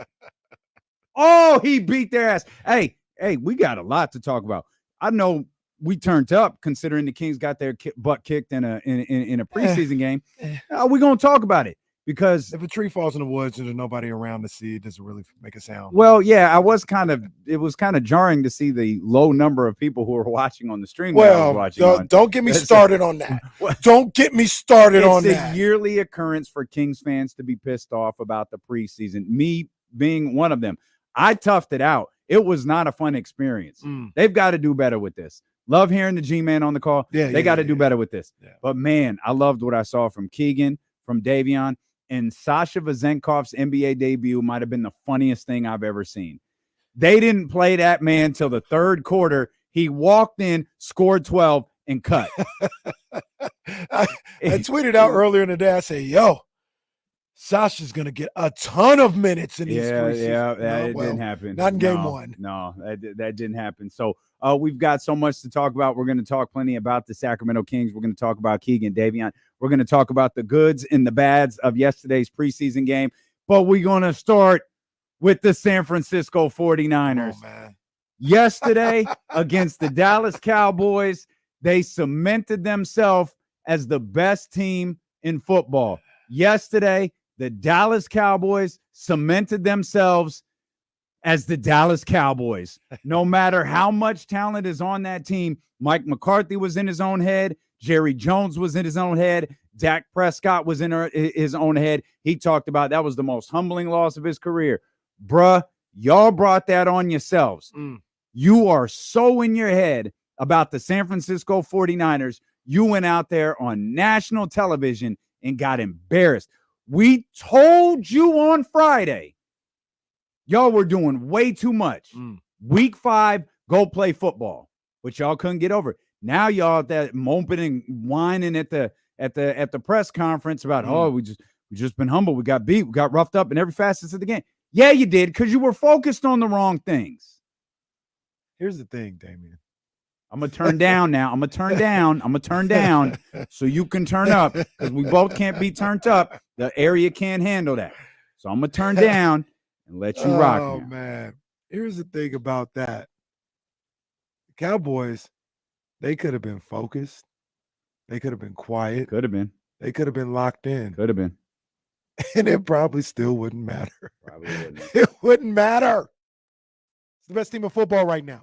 Oh, he beat their ass. Hey, we got a lot to talk about. I know we turned up considering the Kings got their butt kicked in a preseason game. We're going to talk about it because if a tree falls in the woods and there's nobody around to see, it doesn't really make a sound. Well, yeah, it was kind of jarring to see the low number of people who were watching on the stream. Well, don't get me started on that. Don't get me started on that. It's a yearly occurrence for Kings fans to be pissed off about the preseason, me being one of them. I toughed it out. It was not a fun experience. They've got to do better with this. Love hearing the G-Man on the call. They got to do better with this. Yeah. But, man, I loved what I saw from Keegan, from Davion, and Sasha Vezenkov's NBA debut might have been the funniest thing I've ever seen. They didn't play that man till the third quarter. He walked in, scored 12, and cut. I tweeted out earlier in the day, I said, yo, Sasha's going to get a ton of minutes in these preseason. Yeah, it didn't happen. Not in game one. No, that didn't happen. So we've got so much to talk about. We're going to talk plenty about the Sacramento Kings. We're going to talk about Keegan Davion. We're going to talk about the goods and the bads of yesterday's preseason game. But we're going to start with the San Francisco 49ers. Oh, man. Yesterday against the Dallas Cowboys, they cemented themselves as the best team in football. Yesterday, the Dallas Cowboys cemented themselves as the Dallas Cowboys. No matter how much talent is on that team, Mike McCarthy was in his own head. Jerry Jones was in his own head. Dak Prescott was in his own head. He talked about that was the most humbling loss of his career. Bruh, y'all brought that on yourselves. You are so in your head about the San Francisco 49ers. You went out there on national television and got embarrassed. We told you on Friday, y'all were doing way too much. Week 5, go play football, but y'all couldn't get over it. Now y'all at that moping and whining at the press conference about, oh, we just been humble. We got beat. We got roughed up in every facet of the game. Yeah, you did, because you were focused on the wrong things. Here's the thing, Damian. I'm going to turn down now. I'm going to turn down so you can turn up, because we both can't be turned up. The area can't handle that. So I'm going to turn down and let you rock. Oh, man. Here's the thing about that. The Cowboys, they could have been focused. They could have been quiet. Could have been. They could have been locked in. Could have been. And it probably still wouldn't matter. Probably wouldn't. It wouldn't matter. It's the best team in football right now.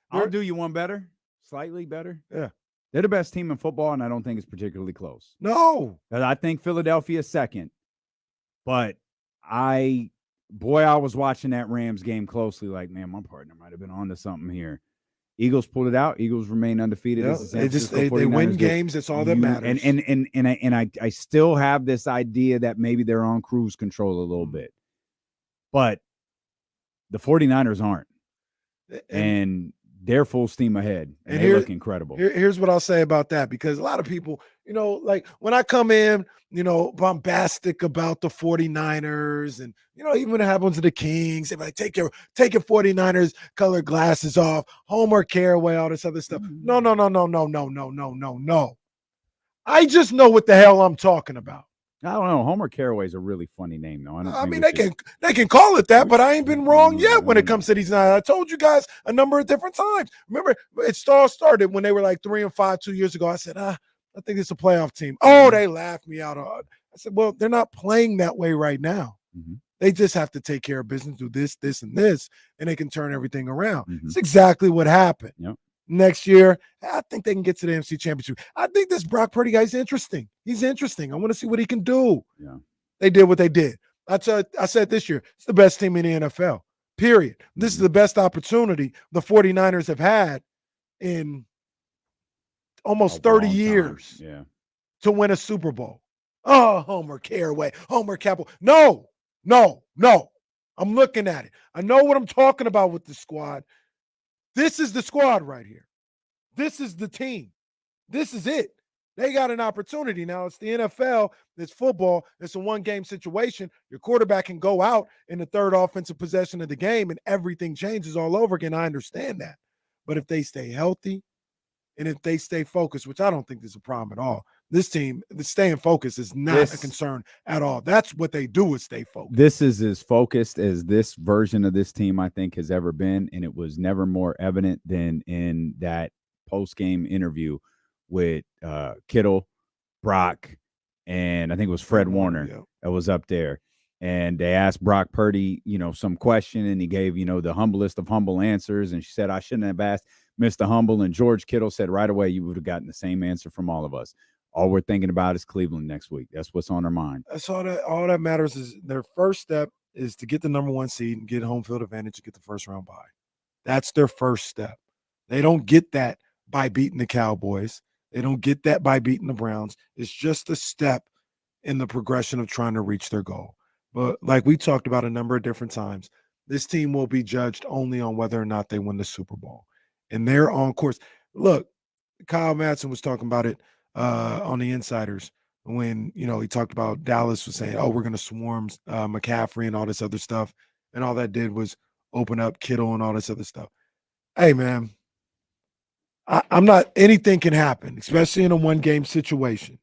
I'll do you one better. Slightly better. Yeah. They're the best team in football, and I don't think it's particularly close. No. I think Philadelphia is second. But I was watching that Rams game closely, like, man, my partner might have been onto something here. Eagles pulled it out. Eagles remain undefeated. Yeah, they win games. That's all that matters. And I still have this idea that maybe they're on cruise control a little bit. But the 49ers aren't. And they're full steam ahead. And they look incredible. Here's what I'll say about that, because a lot of people, like when I come in, bombastic about the 49ers, and even when it happens to the Kings, they're like, take your 49ers colored glasses off, Homer Caraway, all this other stuff. No. I just know what the hell I'm talking about. I don't know. Homer Caraway is a really funny name, though. I mean, they can call it that, but I ain't been wrong yet when it comes to these nine. I told you guys a number of different times. Remember, it all started when they were like 3-5 2 years ago. I said, I think it's a playoff team. Oh, they laughed me out. I said, well, they're not playing that way right now. They just have to take care of business, do this, this, and this, and they can turn everything around. It's exactly what happened. Yep. Next year, I think they can get to the NFC Championship. I think this Brock Purdy guy's interesting. He's interesting. I want to see what he can do. Yeah. They did what they did. I said this year, it's the best team in the NFL, period. This is the best opportunity the 49ers have had in almost 30 years to win a Super Bowl. Oh, Homer Caraway, Homer Campbell. No. I'm looking at it. I know what I'm talking about with the squad. This is the squad right here. This is the team. This is it. They got an opportunity. Now, it's the NFL. It's football. It's a one-game situation. Your quarterback can go out in the third offensive possession of the game, and everything changes all over again. I understand that. But if they stay healthy and if they stay focused, which I don't think there's a problem at all, this team, staying focused is not a concern at all. That's what they do, is stay focused. This is as focused as this version of this team, I think, has ever been, and it was never more evident than in that post-game interview with Kittle, Brock, and I think it was Fred Warner that was up there. And they asked Brock Purdy, some question, and he gave, the humblest of humble answers. And she said, I shouldn't have asked Mr. Humble. And George Kittle said right away, you would have gotten the same answer from all of us. All we're thinking about is Cleveland next week. That's what's on our mind. That's all that matters. Is their first step is to get the number 1 seed and get home field advantage and get the first round bye. That's their first step. They don't get that by beating the Cowboys. They don't get that by beating the Browns. It's just a step in the progression of trying to reach their goal. But like we talked about a number of different times, this team will be judged only on whether or not they win the Super Bowl. And they're on course. Look, Kyle Madsen was talking about it on the Insiders when, he talked about Dallas was saying, oh, we're going to swarm McCaffrey and all this other stuff. And all that did was open up Kittle and all this other stuff. Hey, man, I'm not – anything can happen, especially in a one-game situation.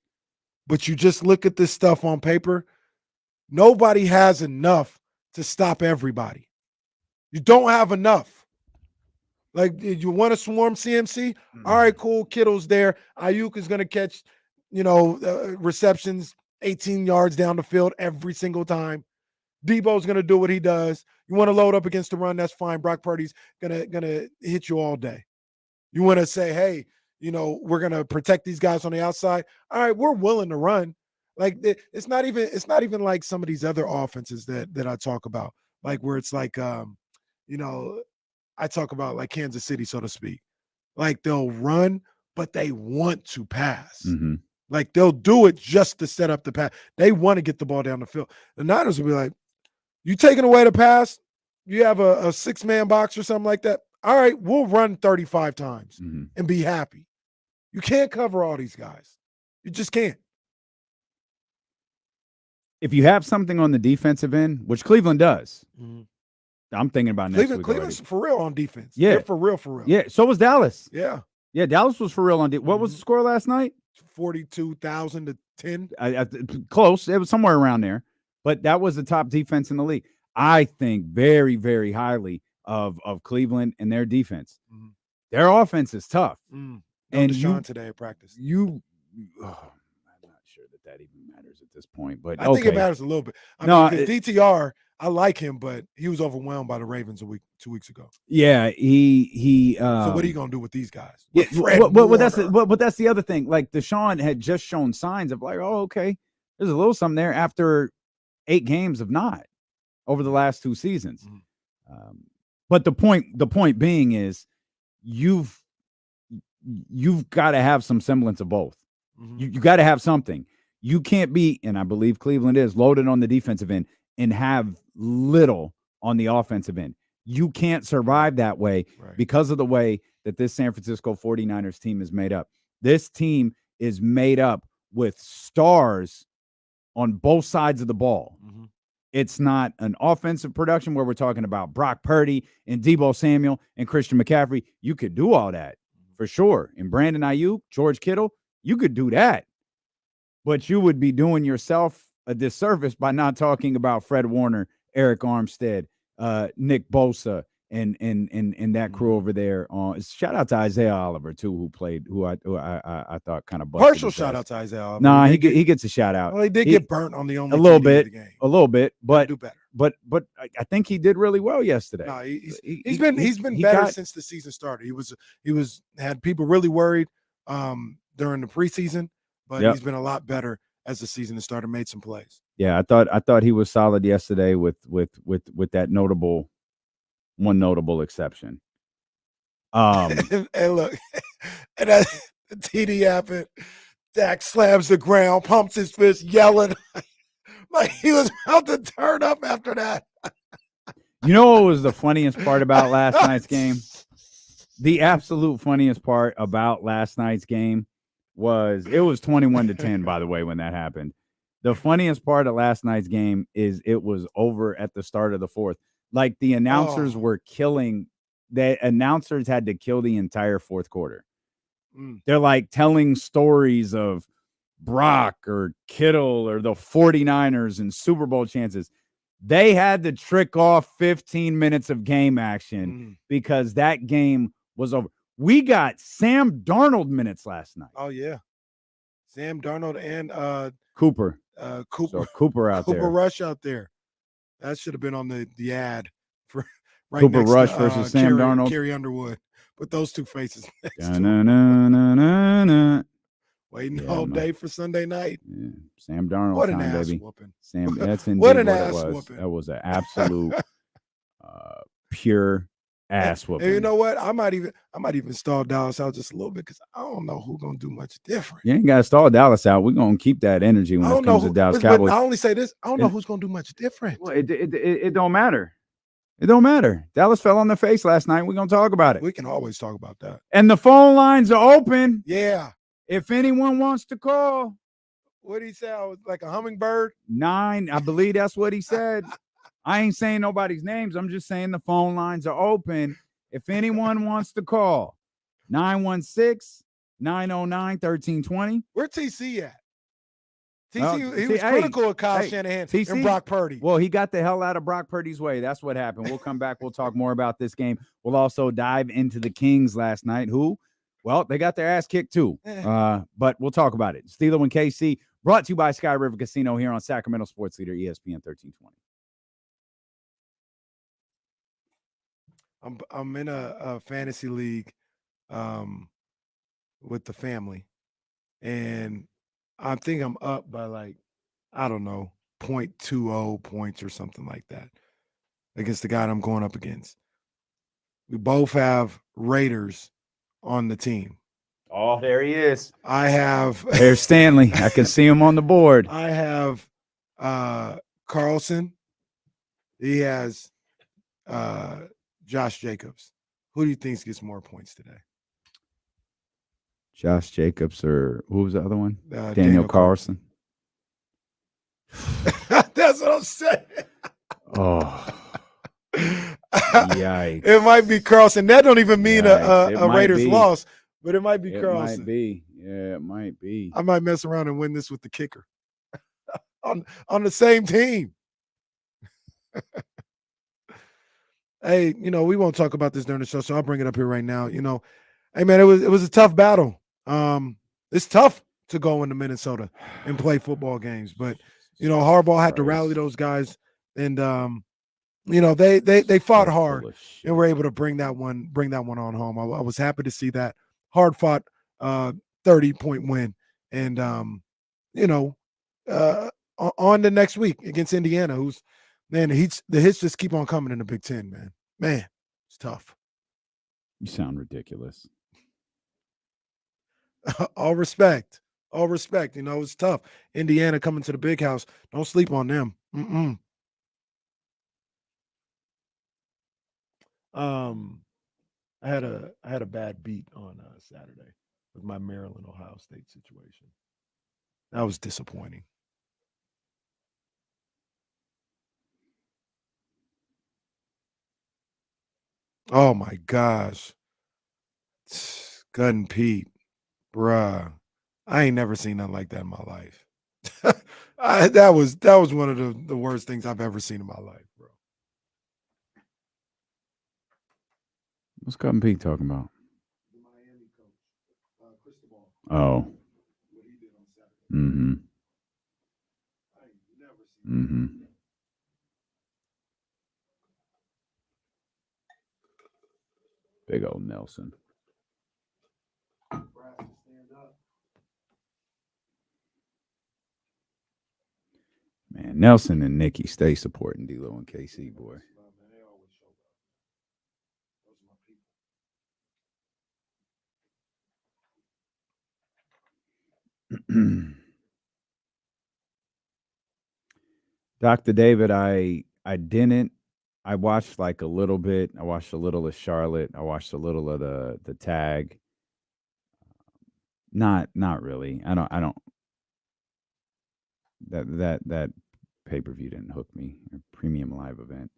But you just look at this stuff on paper, nobody has enough to stop everybody. You don't have enough. Like, you want to swarm CMC? All right, cool. Kittle's there. Ayuk is going to catch, receptions 18 yards down the field every single time. Debo's going to do what he does. You want to load up against the run, that's fine. Brock Purdy's gonna hit you all day. You want to say, hey, we're going to protect these guys on the outside. All right, we're willing to run. Like it's not even like some of these other offenses that I talk about, like where it's like I talk about like Kansas City, so to speak. Like they'll run, but they want to pass. Mm-hmm. Like they'll do it just to set up the pass. They want to get the ball down the field. The Niners will be like, you taking away the pass? You have a 6-man box or something like that? All right, we'll run 35 times and be happy. You can't cover all these guys. You just can't. If you have something on the defensive end, which Cleveland does, I'm thinking about next week. Cleveland's for real on defense. Yeah. They're for real. Yeah, so was Dallas. Yeah. Yeah, Dallas was for real on defense. What was the score last night? 42,000 to 10. Close. It was somewhere around there. But that was the top defense in the league. I think very, very highly of Cleveland and their defense. Their offense is tough. And Deshaun today at practice. I'm not sure that even matters at this point. But I think it matters a little bit. I mean, DTR, I like him, but he was overwhelmed by the Ravens 2 weeks ago. Yeah, he. So what are you gonna do with these guys? Yeah, but that's the other thing. Like Deshaun had just shown signs of like, oh, okay, there's a little something there after 8 games of not over the last 2 seasons. But the point being is you've got to have some semblance of both. You got to have something. You can't be, and I believe Cleveland is loaded on the defensive end and have little on the offensive end. You can't survive that way because of the way that this San Francisco 49ers team is made up. This team is made up with stars on both sides of the ball. It's not an offensive production where we're talking about Brock Purdy and Deebo Samuel and Christian McCaffrey. You could do all that for sure. And Brandon Ayuk, George Kittle, you could do that. But you would be doing yourself a disservice by not talking about Fred Warner, Eric Armstead, Nick Bosa, and that crew over there. Shout out to Isaiah Oliver too, who I thought kind of busted. Partial shout out to Isaiah Oliver. No, he gets a shout out. Well, he did get burnt on the only a little bit, a little bit, but do better. But I think he did really well yesterday. No, he's been better since the season started. He had people really worried during the preseason, but he's been a lot better as the season has started. Made some plays. Yeah, I thought he was solid yesterday with that one notable exception. And look, and the TD happened. Dak slams the ground, pumps his fist, yelling like he was about to turn up after that. You know what was the funniest part about last night's game? The absolute funniest part about last night's game was it was 21-10, by the way, when that happened. The funniest part of last night's game is it was over at the start of the fourth. Like the announcers were killing. The announcers had to kill the entire fourth quarter. They're like telling stories of Brock or Kittle or the 49ers and Super Bowl chances. They had to trick off 15 minutes of game action because that game was over. We got Sam Darnold minutes last night. Oh, yeah. Sam Darnold and Cooper. Cooper. So Cooper out there. Cooper Rush out there. That should have been on the ad for Cooper Rush versus Sam Darnold. Carrie Underwood. Put those two faces next to him. Waiting all day for Sunday night. Yeah. Sam Darnold. What an ass whooping. Sam, that's indeed what an what ass it was. whooping. That was an absolute pure ass whooping. And you know what? I might even stall Dallas out just a little bit because I don't know who's gonna do much different. You ain't gotta stall Dallas out. We're gonna keep that energy when it comes to Dallas Cowboys. I only say this. I don't know who's gonna do much different. Well, it don't matter. It don't matter. Dallas fell on their face last night. We're gonna talk about it. We can always talk about that. And the phone lines are open. Yeah. If anyone wants to call. What did he say? I was like a hummingbird? 9. I believe that's what he said. I ain't saying nobody's names. I'm just saying the phone lines are open. If anyone wants to call, 916-909-1320. Where TC at? TC, he was critical of Kyle Shanahan and Brock Purdy. Well, he got the hell out of Brock Purdy's way. That's what happened. We'll come back. We'll talk more about this game. We'll also dive into the Kings last night, who, well, they got their ass kicked too. But we'll talk about it. Steelo and KC, brought to you by Sky River Casino here on Sacramento Sports Leader, ESPN 1320. I'm in a fantasy league with the family, and I think I'm up by like, I don't know, 0.20 points or something like that against the guy that I'm going up against. We both have Raiders on the team. Oh, there he is. I have There's Stanley. I can see him on the board. I have Carlson. He has Josh Jacobs. Who do you think gets more points today? Josh Jacobs, or who was the other one? Daniel Daniel Carlson. That's what I'm saying. Oh, yikes. It might be Carlson. That don't even mean Yikes. It a might Raiders be. loss, but it might be It Carlson. might be. Yeah, it might be. I might mess around and win this with the kicker on the same team. Hey, we won't talk about this during the show, so I'll bring it up here right now. Hey man, it was a tough battle. It's tough to go into Minnesota and play football games, but Harbaugh had to rally those guys, and they fought hard and were able to bring that one on home. I was happy to see that hard fought 30-point win, and on the next week against Indiana, who's man, the hits just keep on coming in the Big Ten, man. Man, it's tough. You sound ridiculous. All respect. It's tough. Indiana coming to the big house. Don't sleep on them. I had a bad beat on Saturday with my Maryland Ohio State situation. That was disappointing. Oh my gosh. Gun Pete. Bruh. I ain't never seen nothing like that in my life. That was one of the worst things I've ever seen in my life, bro. What's Cotton Pete talking about? Oh. Mm-hmm. Mm-hmm. Big old Nelson. Man, Nelson and Nikki stay supporting D-Lo and KC, boy. Dr. David, I watched like a little bit. I watched a little of Charlotte. I watched a little of the tag. Not really. I don't that pay-per-view didn't hook me. A premium live event.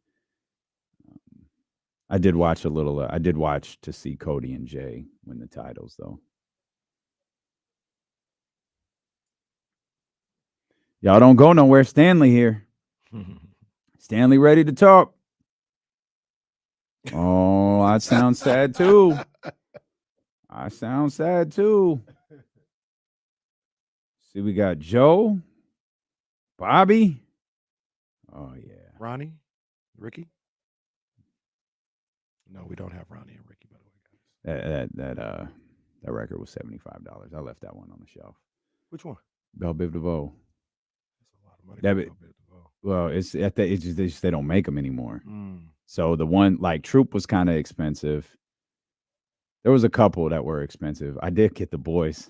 I did watch a little. I did watch to see Cody and Jay win the titles, though. Y'all don't go nowhere. Stanley here. Stanley ready to talk. Oh, I sound sad too. See, we got Joe, Bobby. Oh yeah, Ronnie, Ricky. No, we don't have Ronnie and Ricky, by the way. That record was $75. I left that one on the shelf. Which one? Belle Biv DeVoe. That's a lot of money. That well, it's just they don't make them anymore. So the one like Troop was kind of expensive. There was a couple that were expensive. I did get the boys.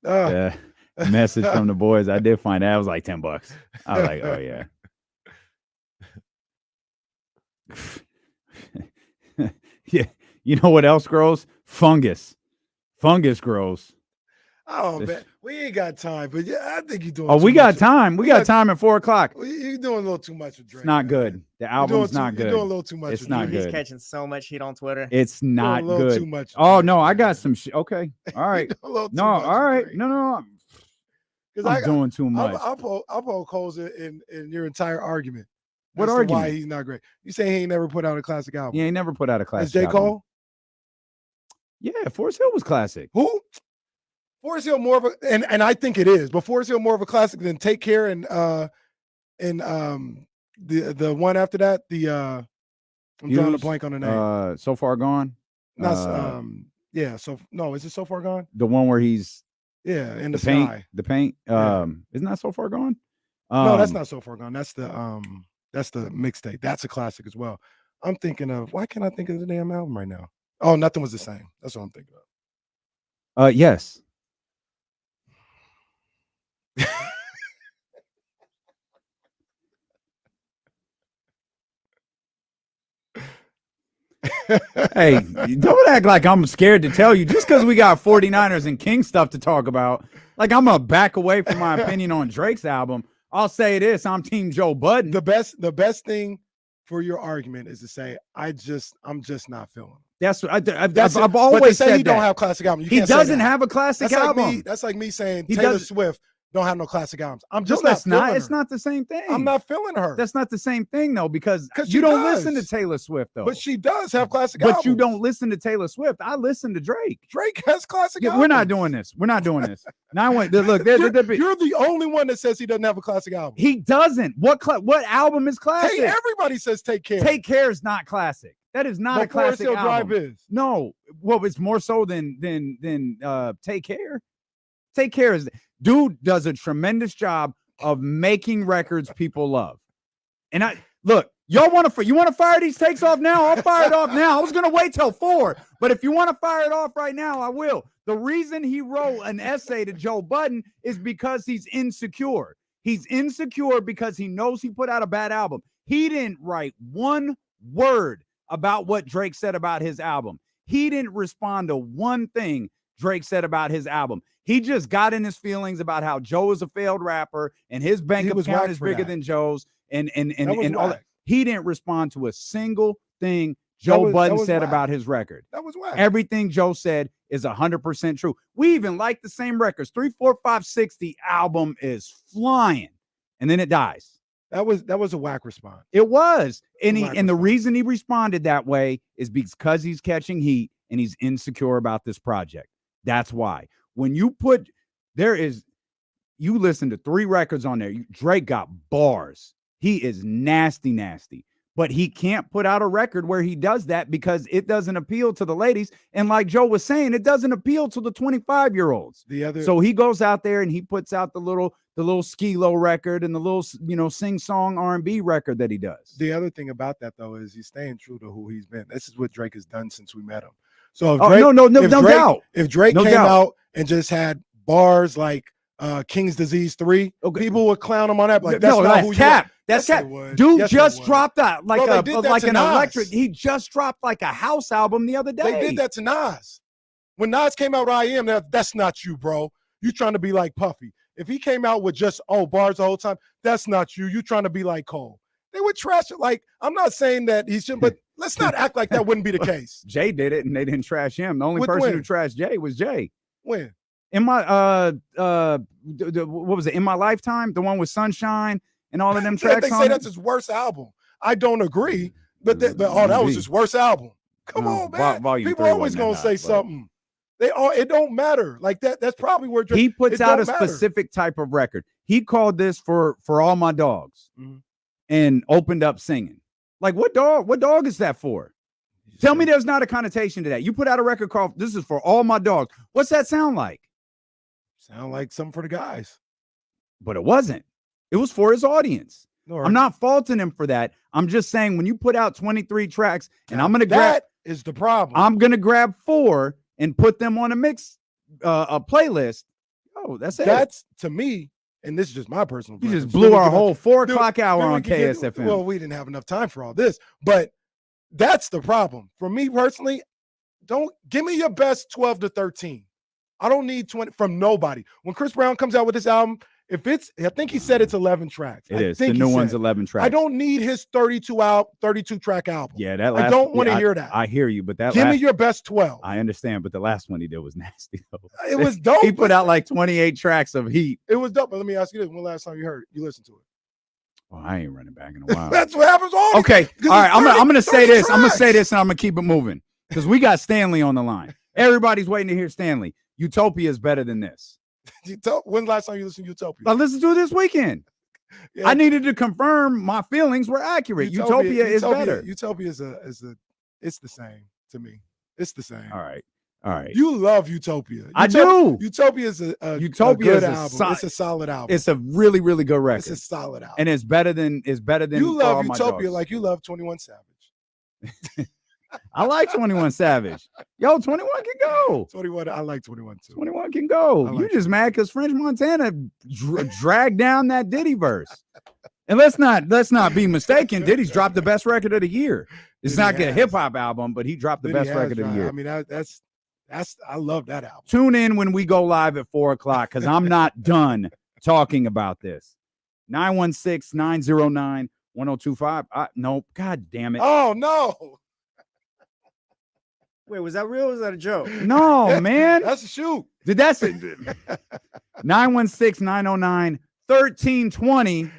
Message from the boys. I did find that. It was like $10. I was like, oh yeah. Yeah. You know what else grows? Fungus. Fungus grows. Oh man, we ain't got time, but yeah, I think you're doing. Oh, we got time. We got time at 4:00. You're doing a little too much with Drake. It's not man. good. The album's not good. You're doing a little too much. It's with not Drake. He's good. catching so much heat on Twitter. It's not a little good. too much. Oh no, I got some shit. Okay, all right. No, All right. No. I'm doing too much. I'll poke holes in your entire argument. What as to argument? Why he's not great? You say he ain't never put out a classic album. He ain't never put out a classic Is J. album. Cole? Yeah, Forest Hill was classic. Who? Forest Hill more of a and I think it is, but Forest Hill more of a classic than Take Care and the one after that, the I'm drawing a Hughes, blank on the name. So Far Gone. Not yeah. So no, is it So Far Gone? The one where he's Yeah, in the paint. sky. The paint. Yeah. Isn't that So Far Gone? No, that's not So Far Gone. That's the mixtape. That's a classic as well. I'm thinking of, why can't I think of the damn album right now? Oh, Nothing Was the Same. That's what I'm thinking of. Yes. Hey, don't act like I'm scared to tell you just because we got 49ers and King stuff to talk about. Like I'm gonna back away from my opinion on Drake's album. I'll say this: I'm Team Joe Budden. The best thing for your argument is to say I'm just not feeling it. That's what I've But always to say said he don't that. have classic albums. You He can't say doesn't that. have a classic album. That's like me saying He Taylor doesn't- Swift don't have no classic albums. I'm just No, not that's not. feeling It's her. not the same thing. I'm not feeling her. That's not the same thing though, because 'Cause you she don't does. listen to Taylor Swift though. But she does have classic albums. But you don't listen to Taylor Swift. I listen to Drake. Drake has classic Yeah, albums. we're not doing this. We're not doing this. Now I want look. You're the only one that says he doesn't have a classic album. He doesn't. What album is classic? Hey, everybody says Take Care. Take Care is not classic. That is not but a classic Forest Hill album. Drive is. No, well, it's more so than Take Care. Take Care is dude does a tremendous job of making records people love. And y'all want to fire these takes off now? I'll fire it off now. I was gonna wait till 4, but if you want to fire it off right now, I will. The reason he wrote an essay to Joe Budden is because he's insecure. He's insecure because he knows he put out a bad album. He didn't write one word about what Drake said about his album. He didn't respond to one thing Drake said about his album. He just got in his feelings about how Joe is a failed rapper and his bank account is bigger than Joe's and all that. He didn't respond to a single thing Joe Budden said about his record. That was whack. Everything Joe said is 100% true. We even like the same records. 3, 4, 5, 6. The album is flying, and then it dies. That was a whack response. It was, and the reason he responded that way is because he's catching heat and he's insecure about this project. That's why. When you you listen to 3 records on there, Drake got bars. He is nasty, nasty. But he can't put out a record where he does that because it doesn't appeal to the ladies. And like Joe was saying, it doesn't appeal to the 25-year-olds. So he goes out there and he puts out the little Skee-Lo record and the little, sing-song R&B record that he does. The other thing about that, though, is he's staying true to who he's been. This is what Drake has done since we met him. So if Drake, no doubt. If Drake came out and just had bars like King's Disease 3, people would clown him on that. Like, that's cap. That's cap. Dude just dropped that like an electric. He just dropped like a house album the other day. They did that to Nas. When Nas came out with I Am, that's not you, bro. You trying to be like Puffy. If he came out with just bars the whole time, that's not you. You trying to be like Cole. They would trash it. Like, I'm not saying that he should, but let's not act like that wouldn't be the case. Jay did it and they didn't trash him. The only person who trashed Jay was Jay. When? In my what was it? In My Lifetime, the one with Sunshine and all of them tracks. They say that's his worst album. I don't agree, but that was his worst album. Come on, man. People always gonna say something. It don't matter. Like that. That's probably where he puts out a specific type of record. He called this for All My Dogs, and opened up singing. Like what dog is that for? Tell me there's not a connotation to that. You put out a record called "This is for All My Dogs." What's that sound like? Sound like something for the guys. But it wasn't. It was for his audience. I'm not faulting him for that. I'm just saying when you put out 23 tracks, and I'm gonna that is the problem. I'm gonna grab 4 and put them on a mix, a playlist. Oh, that's it. That's to me, and this is just my personal. You just blew our whole 4 o'clock hour on KSFM. Well, we didn't have enough time for all this, but that's the problem. For me personally, don't give me your best 12 to 13. I don't need 20 from nobody. When Chris Brown comes out with this album, I think he said it's 11 tracks. It is. The new one's 11 tracks. I don't need his 32 track album. Yeah, I don't want to hear that. I hear you, but give me your best 12. I understand, but the last one he did was nasty though. It was dope. He put out like 28 tracks of heat. It was dope. But let me ask you this: when last time you listened to it? Oh, I ain't running back in a while. That's what happens all. Okay, all right. I'm gonna say this. I'm gonna say this, and I'm gonna keep it moving because we got Stanley on the line. Everybody's waiting to hear Stanley. Utopia is better than this. When's the last time you listened to Utopia? I listened to it this weekend. Yeah. I needed to confirm my feelings were accurate. Utopia is better. Utopia is it's the same to me. It's the same. All right. You love Utopia. I do. Utopia is a Utopia good is album. It's a solid album. It's a really, really good record. It's a solid album. And it's better than you love Utopia like you love 21 Savage. I like 21 Savage. Yo, 21 can go. 21, I like 21 too. 21 can go. I You like just mad because French Montana dragged down that Diddy verse. And let's not be mistaken. Diddy's dropped the best record of the year. It's Diddy not a has. hip hop album, but he dropped the Diddy best has record of the tried. year. I mean, that's I love that album. Tune in when we go live at 4:00 because I'm not done talking about this. 916-909-1025. Nope. God damn it. Oh no. Wait, was that real or was that a joke? No, man. That's a shoot. Did that say 916-909-1320?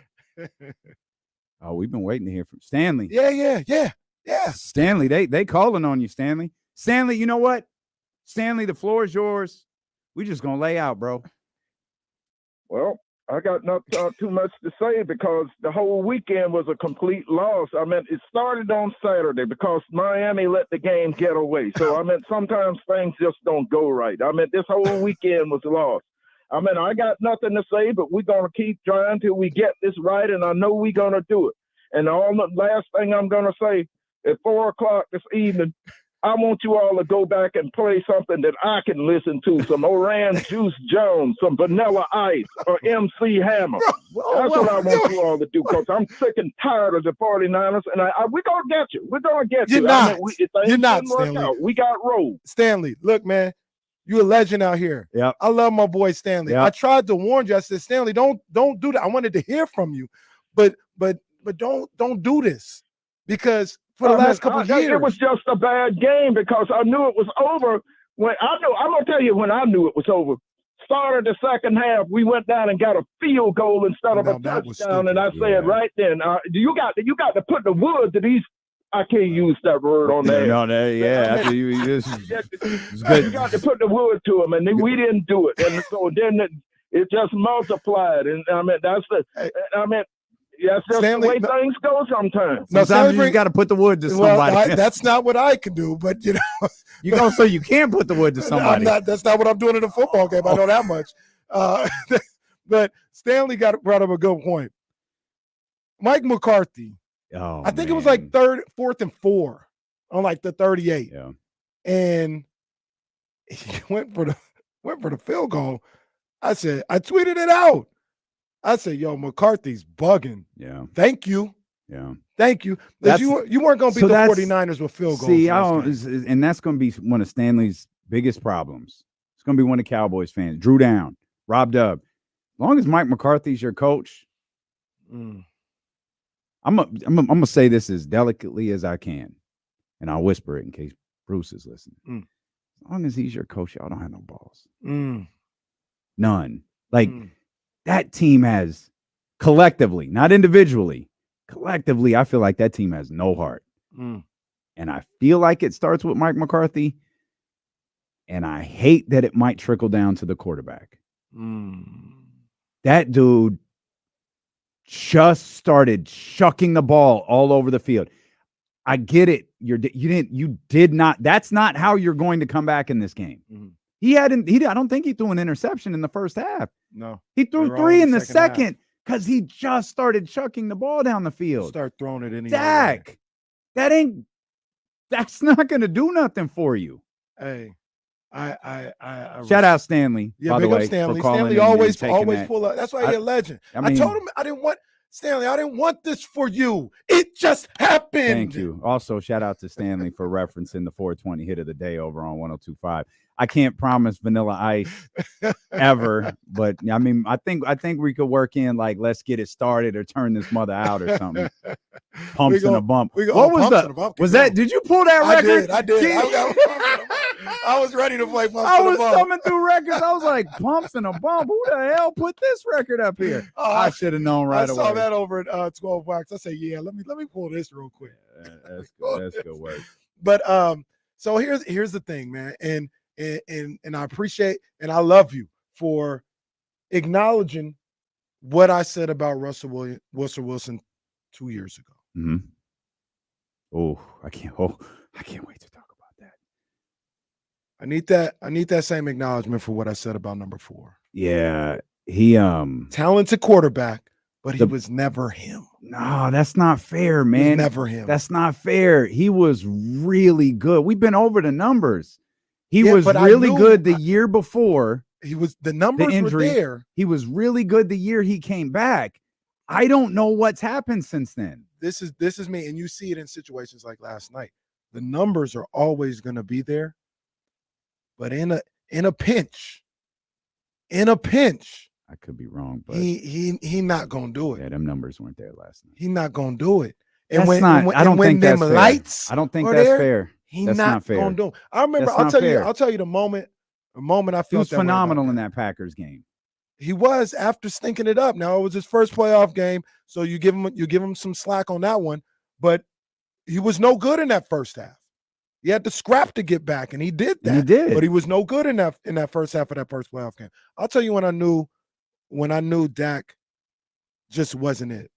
Oh, we've been waiting to hear from Stanley. Yeah. Stanley, they calling on you, Stanley. Stanley, you know what? Stanley, the floor is yours. We just gonna lay out, bro. Well, I got not too much to say because the whole weekend was a complete loss. I mean, it started on Saturday because Miami let the game get away. So, I mean, sometimes things just don't go right. I mean, this whole weekend was lost. I mean, I got nothing to say, but we're going to keep trying till we get this right, and I know we're going to do it. And the last thing I'm going to say, at 4:00 this evening, I want you all to go back and play something that I can listen to, some Oran Juice Jones, some Vanilla Ice, or MC Hammer. That's what I want you all to do, because I'm sick and tired of the 49ers, and we're going to get you. We're going to get you. You're not. I mean, You're not, Stanley. We got rolled. Stanley, look, man, you're a legend out here. Yep. I love my boy Stanley. Yep. I tried to warn you. I said, Stanley, don't do that. I wanted to hear from you, but don't do this, because for the last couple of years, it was just a bad game because I knew it was over. I'm gonna tell you when I knew it was over. Started the second half, we went down and got a field goal instead of a touchdown, and I said right then, you got to put the wood to these. I can't use that word on there. You got to put the wood to them, and we didn't do it, and so then it just multiplied, and I mean that's just Stanley, the way things go sometimes. Sometimes you got to put the wood to somebody. Well, that's not what I can do, but you know, so you can put the wood to somebody. That's not what I'm doing in a football game. I know that much. But Stanley brought up a good point. Mike McCarthy. I think it was like 4th and 4 on like the 38. Yeah. And he went for the field goal. I tweeted it out. I said, yo, McCarthy's bugging. Yeah. Thank you. Yeah. Thank you. You weren't going to beat the 49ers with field goals. See, and that's going to be one of Stanley's biggest problems. It's going to be one of Cowboys fans. Drew Down, Rob Dub. As long as Mike McCarthy's your coach, I'm gonna say this as delicately as I can, and I'll whisper it in case Bruce is listening. As long as he's your coach, y'all don't have no balls. None. That team has collectively, not individually, collectively, I feel like that team has no heart. And I feel like it starts with Mike McCarthy, and I hate that it might trickle down to the quarterback. That dude just started chucking the ball all over the field. I get it. You did not. That's not how you're going to come back in this game. I don't think he threw an interception in the first half. No. He threw 3 in the second because he just started chucking the ball down the field. Start throwing it in. Dak, that's not going to do nothing for you. Hey, I shout out Stanley. Yeah, by big the way, up Stanley. for calling Stanley and always taking that. pull up. That's why he's a legend. I told him I didn't want this for you. It just happened. Thank you. Also, shout out to Stanley for referencing the 420 hit of the day over on 102.5. I can't promise Vanilla Ice ever, but I mean, I think we could work in let's get it started or turn this mother out or something. Pumps and a bump. What was that? Was that? Did you pull that record? I did. I was ready to play Pumps I and a was Bump. thumbing through records. I was like, Pumps and a Bump. Who the hell put this record up here? I should have known right away. I saw that over at 12 Wax. I said, yeah, let me pull this real quick. That's good. That's good work. But so here's the thing, man, and I appreciate and I love you for acknowledging what I said about Russell Wilson 2 years ago. Mm-hmm. I can't wait to talk about that. I need that same acknowledgement for what I said about number 4. Yeah, he talented quarterback, but he was never him. No, that's not fair, man. He was never him. That's not fair. He was really good. We've been over the numbers. He was really good the year before. The numbers were there. He was really good the year he came back. I don't know what's happened since then. This is me, and you see it in situations like last night. The numbers are always going to be there, but in a pinch, I could be wrong, but he not gonna do it. Yeah, them numbers weren't there last night. He not gonna do it. And I don't think that's fair. Lights, I don't think that's fair. He that's not fair. Gonna do it. I remember. I'll tell you the moment I felt he was that way phenomenal about in that Packers game. He was after stinking it up. Now it was his first playoff game, so you give him some slack on that one. But he was no good in that first half. He had to scrap to get back, and he did that. He did, but he was no good in that first half of that first playoff game. I'll tell you when I knew Dak just wasn't it.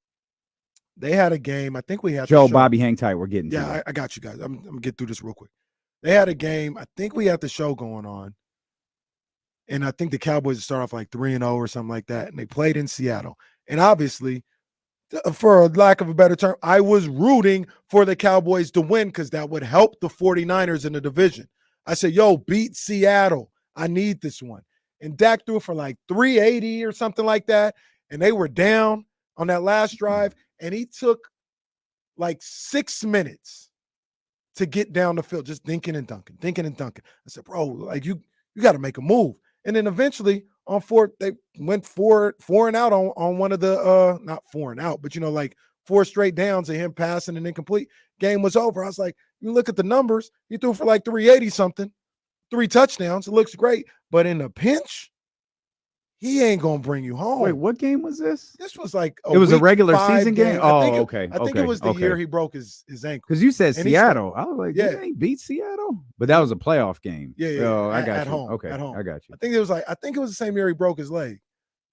They had a game. I think we had Joe, Bobby, hang tight. We're getting to yeah. it. I got you guys. I'm gonna get through this real quick. They had a game. I think we had the show going on. And I think the Cowboys start off like 3-0 or something like that. And they played in Seattle. And obviously, for lack of a better term, I was rooting for the Cowboys to win because that would help the 49ers in the division. I said, yo, beat Seattle. I need this one. And Dak threw for like 380 or something like that. And they were down on that last drive. And he took like 6 minutes to get down the field, just dinking and dunking. I said, bro, like you got to make a move. And then eventually on fourth, they went four and out on one of the not 4 and out, but like 4 straight downs of him passing and incomplete. Game was over. I was like, you look at the numbers, he threw for like 380 something, 3 touchdowns. It looks great, but in a pinch, he ain't gonna bring you home. Wait, what game was this? This was like it was a regular season game. Okay. I think it was the year he broke his ankle. Because you said Seattle. I was like, yeah, he beat Seattle, but that was a playoff game. Yeah. So I got at you. Home. Okay, at home. I got you. I think it was the same year he broke his leg.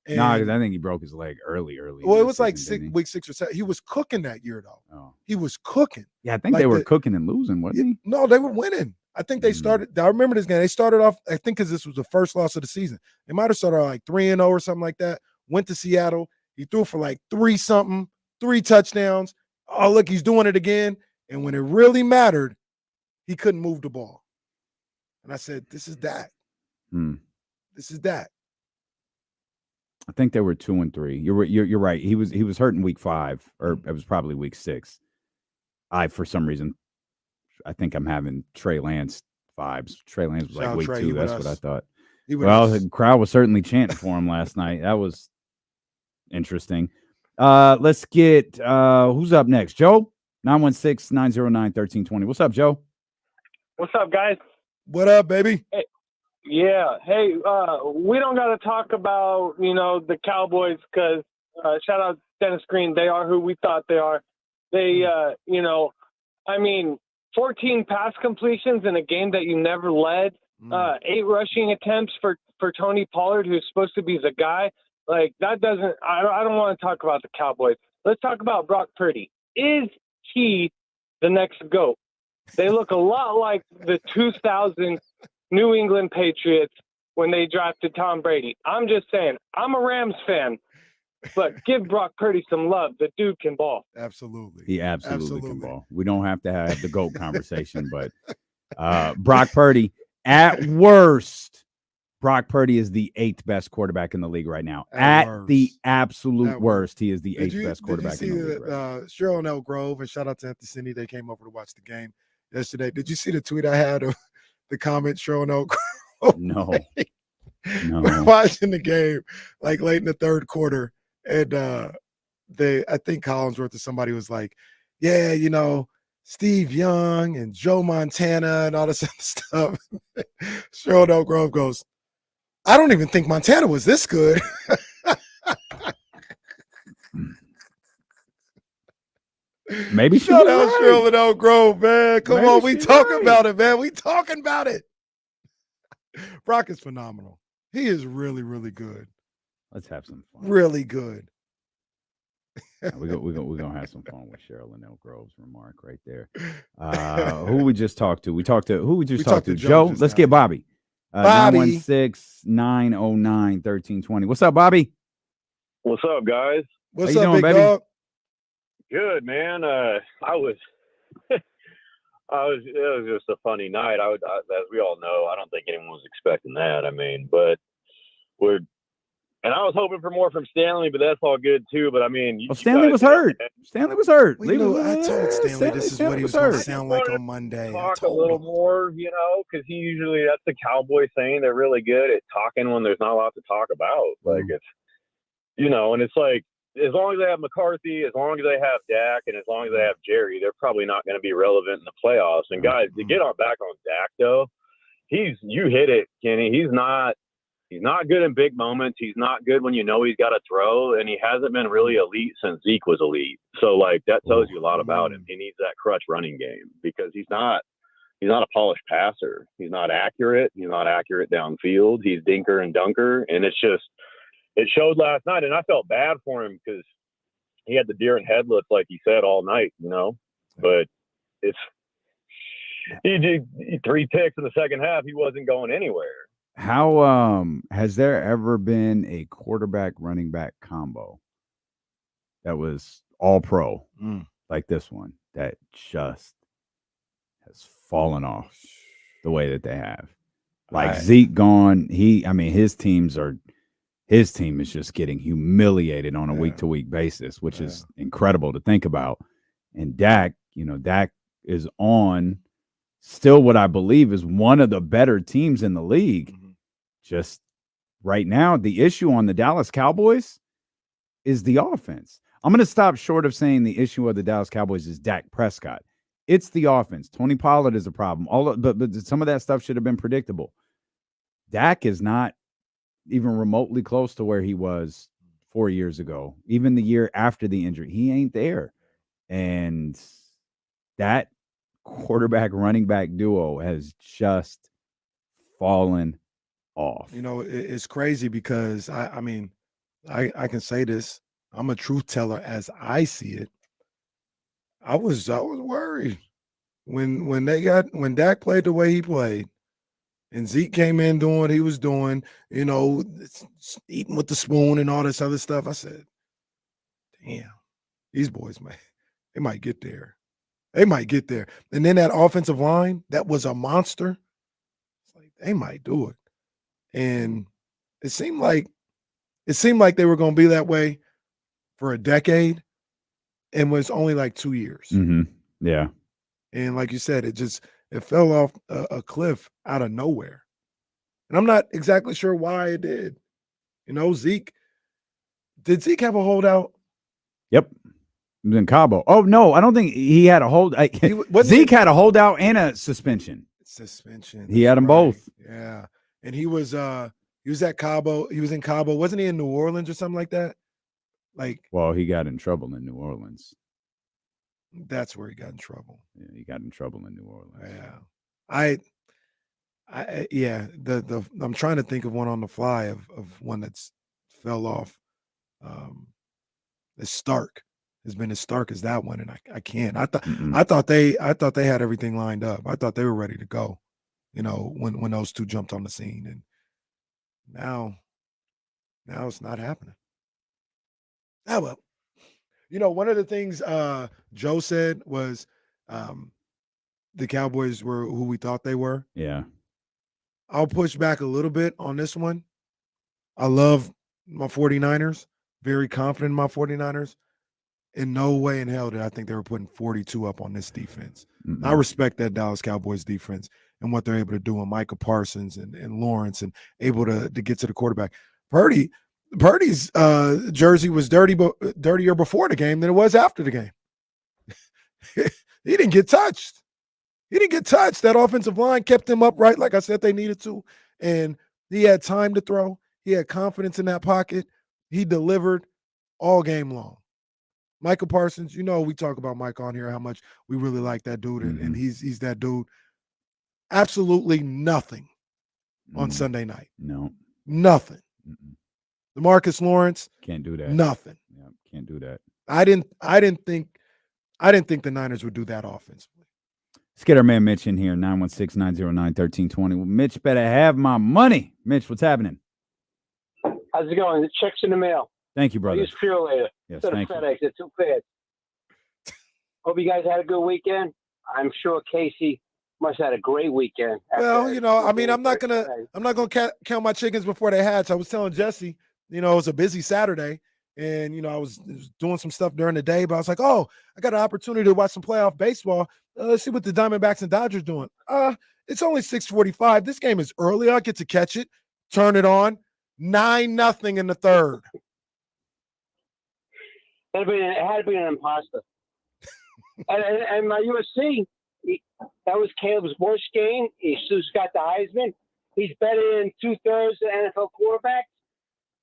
No, because I think he broke his leg early. Well, it was like week 6 or 7. He was cooking that year though. Oh. He was cooking. Yeah, I think they were cooking and losing, wasn't he? No, they were winning. I think they started. I remember this game. They started off, I think, because this was the first loss of the season. They might have started out like 3-0 or something like that. Went to Seattle. He threw for like 3 touchdowns. Oh, look, he's doing it again. And when it really mattered, he couldn't move the ball. And I said, this is that. This is that. I think they were 2 and 3. You're right. He was hurt in week 5, or it was probably week 6. For some reason, I think I'm having Trey Lance vibes. Trey Lance was like week 2. That's what I thought. Well, the crowd was certainly chanting for him last night. That was interesting. Let's get who's up next? Joe, 916-909-1320. What's up, Joe? What's up, guys? What up, baby? Hey, yeah. Hey, we don't got to talk about, the Cowboys because shout out Dennis Green. They are who we thought they are. They, 14 pass completions in a game that you never led. 8 rushing attempts for Tony Pollard, who's supposed to be the guy. Like, that doesn't – I don't want to talk about the Cowboys. Let's talk about Brock Purdy. Is he the next GOAT? They look a lot like the 2000 New England Patriots when they drafted Tom Brady. I'm just saying, I'm a Rams fan, but give Brock Purdy some love. The dude can ball. Absolutely. He absolutely can ball. We don't have to have the GOAT conversation, but Brock Purdy – at worst, Brock Purdy is the 8th best quarterback in the league right now. At the absolute worst, he is the 8th best quarterback in the league. Cheryl and El Grove, and shout out to Anthony Cindy. They came over to watch the game yesterday. Did you see the tweet I had of the comment Cheryl and El Grove? No. We're watching the game like late in the third quarter, and I think Collinsworth or somebody was like, yeah, Steve Young and Joe Montana and all this other stuff. Cheryl Del Grove goes, I don't even think Montana was this good. Maybe shout out Cheryl Del Grove, man. Come on, we talking about it, man. We talking about it. Brock is phenomenal. He is really, really good. Let's have some fun. Really good. We're gonna have some fun with Cheryl and Elk Grove's remark right there. Who we just talked to? Who we just talked to? Joe. Let's get Bobby. Bobby. 916-909-1320. What's up, Bobby? What's up, guys? What's How you up, doing, big baby? dog? Good, man. It was just a funny night. As we all know, I don't think anyone was expecting that. I mean, but I was hoping for more from Stanley, but that's all good too. But I mean, Stanley was hurt. Stanley was hurt. Well, I told Stanley this is what he was going to sound like on Monday. Talk a little more, because that's the Cowboys saying they're really good at talking when there's not a lot to talk about. Like it's, and it's like, as long as they have McCarthy, as long as they have Dak, and as long as they have Jerry, they're probably not going to be relevant in the playoffs. And guys, to get back on Dak though, you hit it, Kenny. He's not good in big moments. He's not good when he's got to throw, and he hasn't been really elite since Zeke was elite. So like that tells you a lot about him. He needs that crutch running game because he's not a polished passer. He's not accurate. He's not accurate downfield. He's dinker and dunker, and it showed last night. And I felt bad for him because he had the deer in headlights, like he said, all night. But he did 3 picks in the second half. He wasn't going anywhere. How has there ever been a quarterback running back combo that was all pro like this one that just has fallen off the way that they have? Like Zeke gone, his team is just getting humiliated on a week-to-week basis, which is incredible to think about. And Dak is on still what I believe is one of the better teams in the league. Just right now, the issue on the Dallas Cowboys is the offense. I'm going to stop short of saying the issue of the Dallas Cowboys is Dak Prescott. It's the offense. Tony Pollard is a problem. But some of that stuff should have been predictable. Dak is not even remotely close to where he was 4 years ago. Even the year after the injury, he ain't there. And that quarterback running back duo has just fallen off. It's crazy because I can say this. I'm a truth teller as I see it. I was worried when Dak played the way he played and Zeke came in doing what he was doing, eating with the spoon and all this other stuff. I said, damn, these boys, man, they might get there. They might get there. And then that offensive line, that was a monster. It's like they might do it. And it seemed like they were going to be that way for a decade, and was only like 2 years. Mm-hmm. Yeah. And like you said, it fell off a cliff out of nowhere. And I'm not exactly sure why it did. Zeke, did Zeke have a holdout? Yep. He was in Cabo. Oh, no, I don't think he had a hold. Zeke had a holdout and a suspension. He had them both. Yeah. And he was at Cabo. He was in Cabo. Wasn't he in New Orleans or something like that? Well, he got in trouble in New Orleans. That's where he got in trouble. Yeah, he got in trouble in New Orleans. Yeah. I'm trying to think of one on the fly of one that's fell off. As stark has been as stark as that one, and I can't. I thought they had everything lined up. I thought they were ready to go. When those two jumped on the scene, and now it's not happening. Well, one of the things Joe said was the Cowboys were who we thought they were. Yeah. I'll push back a little bit on this one. I love my 49ers, very confident in my 49ers. In no way in hell did I think they were putting 42 up on this defense. Mm-hmm. I respect that Dallas Cowboys defense and what they're able to do, and Micah Parsons and Lawrence, and able to get to the quarterback. Purdy's jersey was dirtier before the game than it was after the game. He didn't get touched. That offensive line kept him upright like I said they needed to, and he had time to throw. He had confidence in that pocket. He delivered all game long. Micah Parsons, we talk about Mike on here, how much we really like that dude, and he's that dude. Absolutely nothing on Sunday night. No. Nothing. DeMarcus Lawrence, Can't do that. nothing. Yeah, can't do that. I didn't think the Niners would do that offensively. Let's get our man Mitch in here, 916-909-1320. Well, Mitch better have my money. Mitch, what's happening? How's it going? The check's in the mail. Thank you, I brother. use Fuel later. Yes, Instead of thank you. FedEx, it's too fast. Hope you guys had a good weekend. I'm sure Casey must have had a great weekend. Well, I mean, I'm not gonna count my chickens before they hatch. I was telling Jesse, it was a busy Saturday, and I was doing some stuff during the day, but I was like, oh, I got an opportunity to watch some playoff baseball. Let's see what the Diamondbacks and Dodgers doing. It's only 6:45. This game is early. I get to catch it, turn it on. 9-0 in the third. It had to be an imposter. and my USC, that was Caleb's worst game. He's just got the Heisman. He's better than 2/3 of NFL quarterbacks.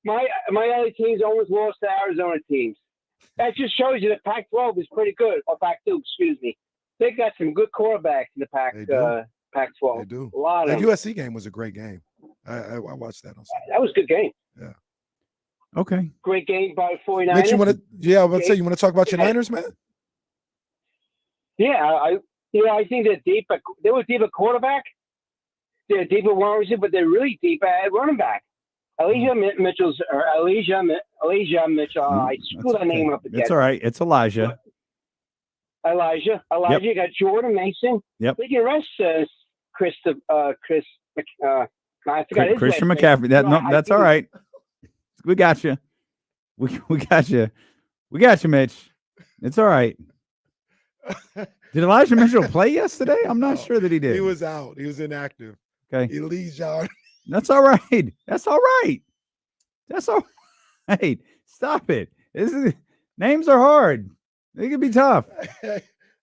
My LA teams almost lost to Arizona teams. That just shows you the Pac-12 is pretty good. Or Pac-2, excuse me. They got some good quarterbacks in the Pac-12. They do. A lot That of them. USC game was a great game. I watched that on Sunday. That was a good game. Yeah. Okay. Great game by 49ers. Mitch, you want to you want to talk about your Niners, man? Yeah, I think they're deep. They were deep at quarterback. They're deep at wide receiver, but they're really deep at running back. Elijah Mitchell. I screwed that name up again. It's all right. It's Elijah. Elijah. You got Jordan Mason. Yep. They can rest Chris. I forgot his Christian last name. McCaffrey. That's all right. We got you. We got you. We got you, Mitch. It's all right. Did Elijah Mitchell play yesterday? I'm not sure that he did. He was out. He was inactive. Okay. Elijah. That's all right. That's all right. That's all right. Stop it. Names are hard. They can be tough.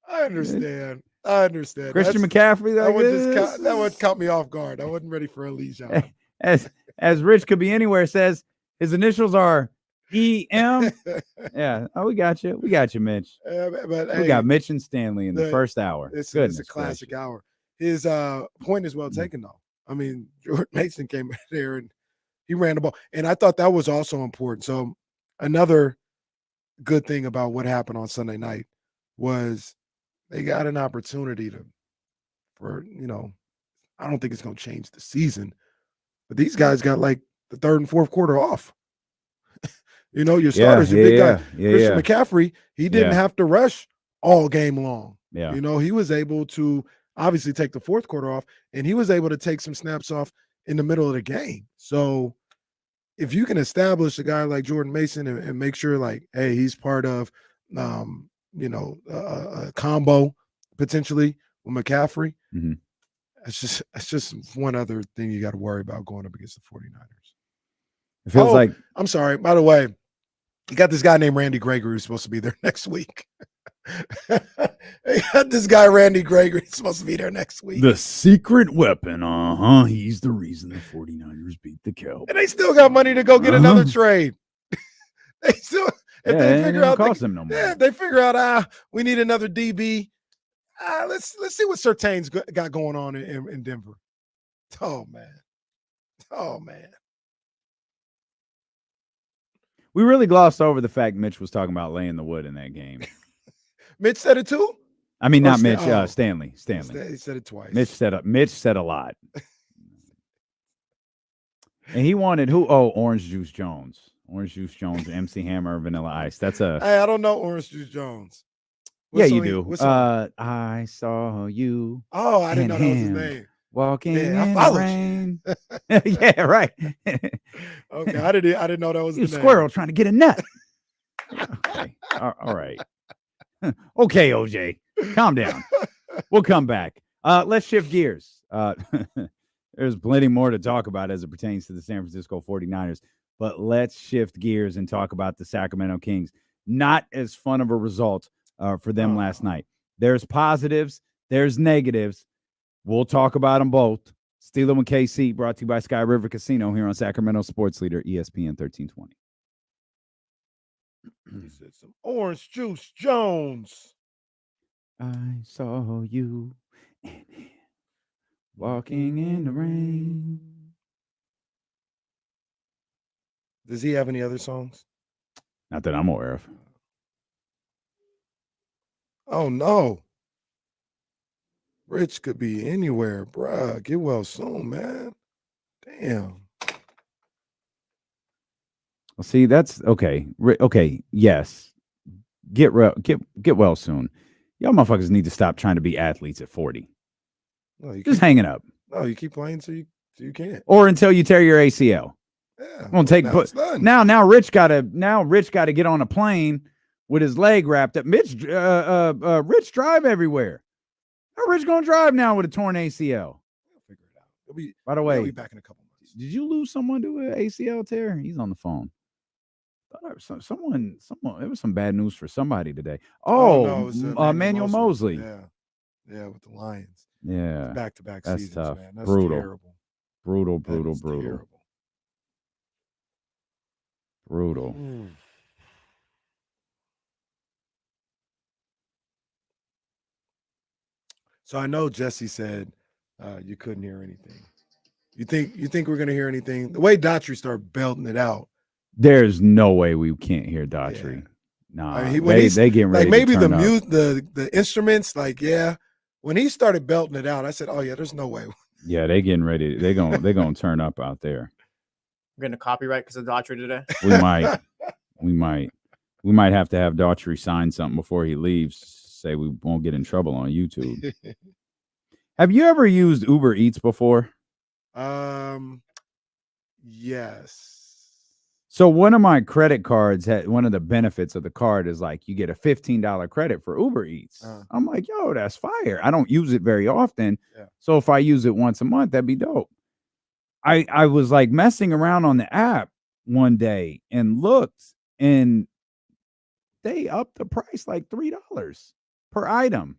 I understand. Christian McCaffrey. That one caught me off guard. I wasn't ready for Elijah. As Rich could be anywhere says, his initials are EM. Yeah. Oh, we got you. We got you, Mitch. But we got Mitch and Stanley in the first hour. It's a classic hour. His point is well taken, though. I mean, Jordan Mason came in there and he ran the ball. And I thought that was also important. So another good thing about what happened on Sunday night was they got an opportunity I don't think it's going to change the season, but these guys got like the third and fourth quarter off. Your starters, your big guy. Christian McCaffrey, he didn't have to rush all game long. Yeah. He was able to obviously take the fourth quarter off, and he was able to take some snaps off in the middle of the game. So if you can establish a guy like Jordan Mason and make sure, like, hey, he's part of, a combo potentially with McCaffrey, it's just one other thing you got to worry about going up against the 49ers. It feels like – I'm sorry. By the way, you got this guy named Randy Gregory who's supposed to be there next week. They got this guy, Randy Gregory, supposed to be there next week. The secret weapon. He's the reason the 49ers beat the Cowboys. And they still got money to go get another trade. They still, if they figure out, they figure out, we need another DB. Let's see what Surtain's got going on in Denver. Oh man. We really glossed over the fact Mitch was talking about laying the wood in that game. Mitch said it too? I mean, not Mitch, Stanley. He said it twice. Mitch said a lot. And he wanted who? Oh, Orange Juice Jones. MC Hammer, Vanilla Ice. That's a. Hey, I don't know Orange Juice Jones. Yeah, you do. I saw you. Oh, I didn't know that was his name. Walking in the rain. Yeah, right. Okay, I didn't know that was the name. Squirrel trying to get a nut. Okay. All right. Okay, OJ, calm down. We'll come back. Let's shift gears. There's plenty more to talk about as it pertains to the San Francisco 49ers, but let's shift gears and talk about the Sacramento Kings. Not as fun of a result for them last night. There's positives, there's negatives. We'll talk about them both. Steeler and KC, brought to you by Sky River Casino here on Sacramento Sports Leader, ESPN 1320. He said some Orange Juice Jones. I saw you walking in the rain. Does he have any other songs? Not that I'm aware of. Oh no. Rich could be anywhere, bruh. Get well soon, man. Damn. Well, see, that's okay. Okay, yes. Get well soon. Y'all motherfuckers need to stop trying to be athletes at 40. No, you Just keep, hanging up. no, you keep playing so you can't. Or until you tear your ACL. Yeah. Gonna take now it's done. now Rich gotta get on a plane with his leg wrapped up. Rich drive everywhere. How Rich gonna drive now with a torn ACL? We'll figure it out. By the He'll way, be back in a couple months. did you lose someone to an ACL tear? He's on the phone. Someone. It was some bad news for somebody today. No, it was, Manuel Mosley. Yeah, with the Lions. Yeah, Back-to-back that's seasons, tough. man. That's Brutal. terrible. Brutal. So I know Jesse said you couldn't hear anything. You think we're gonna hear anything? The way Daughtry started belting it out. There's no way we can't hear Daughtry. Yeah. Nah, I mean, they getting ready. Like maybe to the turn up. mute, the instruments, like yeah. When he started belting it out, I said, "Oh yeah, there's no way." Yeah, they getting ready. They're gonna turn up out there. We're getting a copyright because of Daughtry today. We might have to have Daughtry sign something before he leaves. Say we won't get in trouble on YouTube. Have you ever used Uber Eats before? Yes. So one of my credit cards one of the benefits of the card is like you get a $15 credit for Uber Eats. I'm like, yo, that's fire. I don't use it very often. Yeah. So if I use it once a month, that'd be dope. I was like messing around on the app one day and looked, and they upped the price like $3 per item.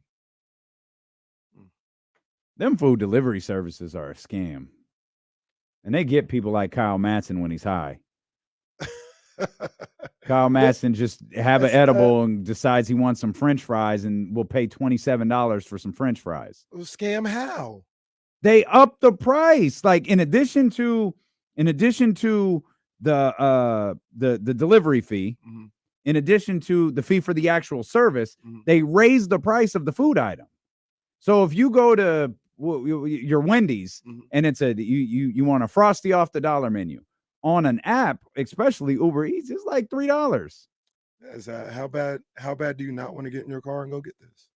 Them food delivery services are a scam. And they get people like Kyle Madsen when he's high. Kyle Madsen just have an edible and decides he wants some French fries and will pay $27 for some French fries. Scam how? They up the price. Like in addition to the delivery fee, in addition to the fee for the actual service, they raise the price of the food item. So if you go to your Wendy's and it's you want a Frosty off the dollar menu on an app, especially Uber Eats, it's like $3. Is that how bad do you not want to get in your car and go get this?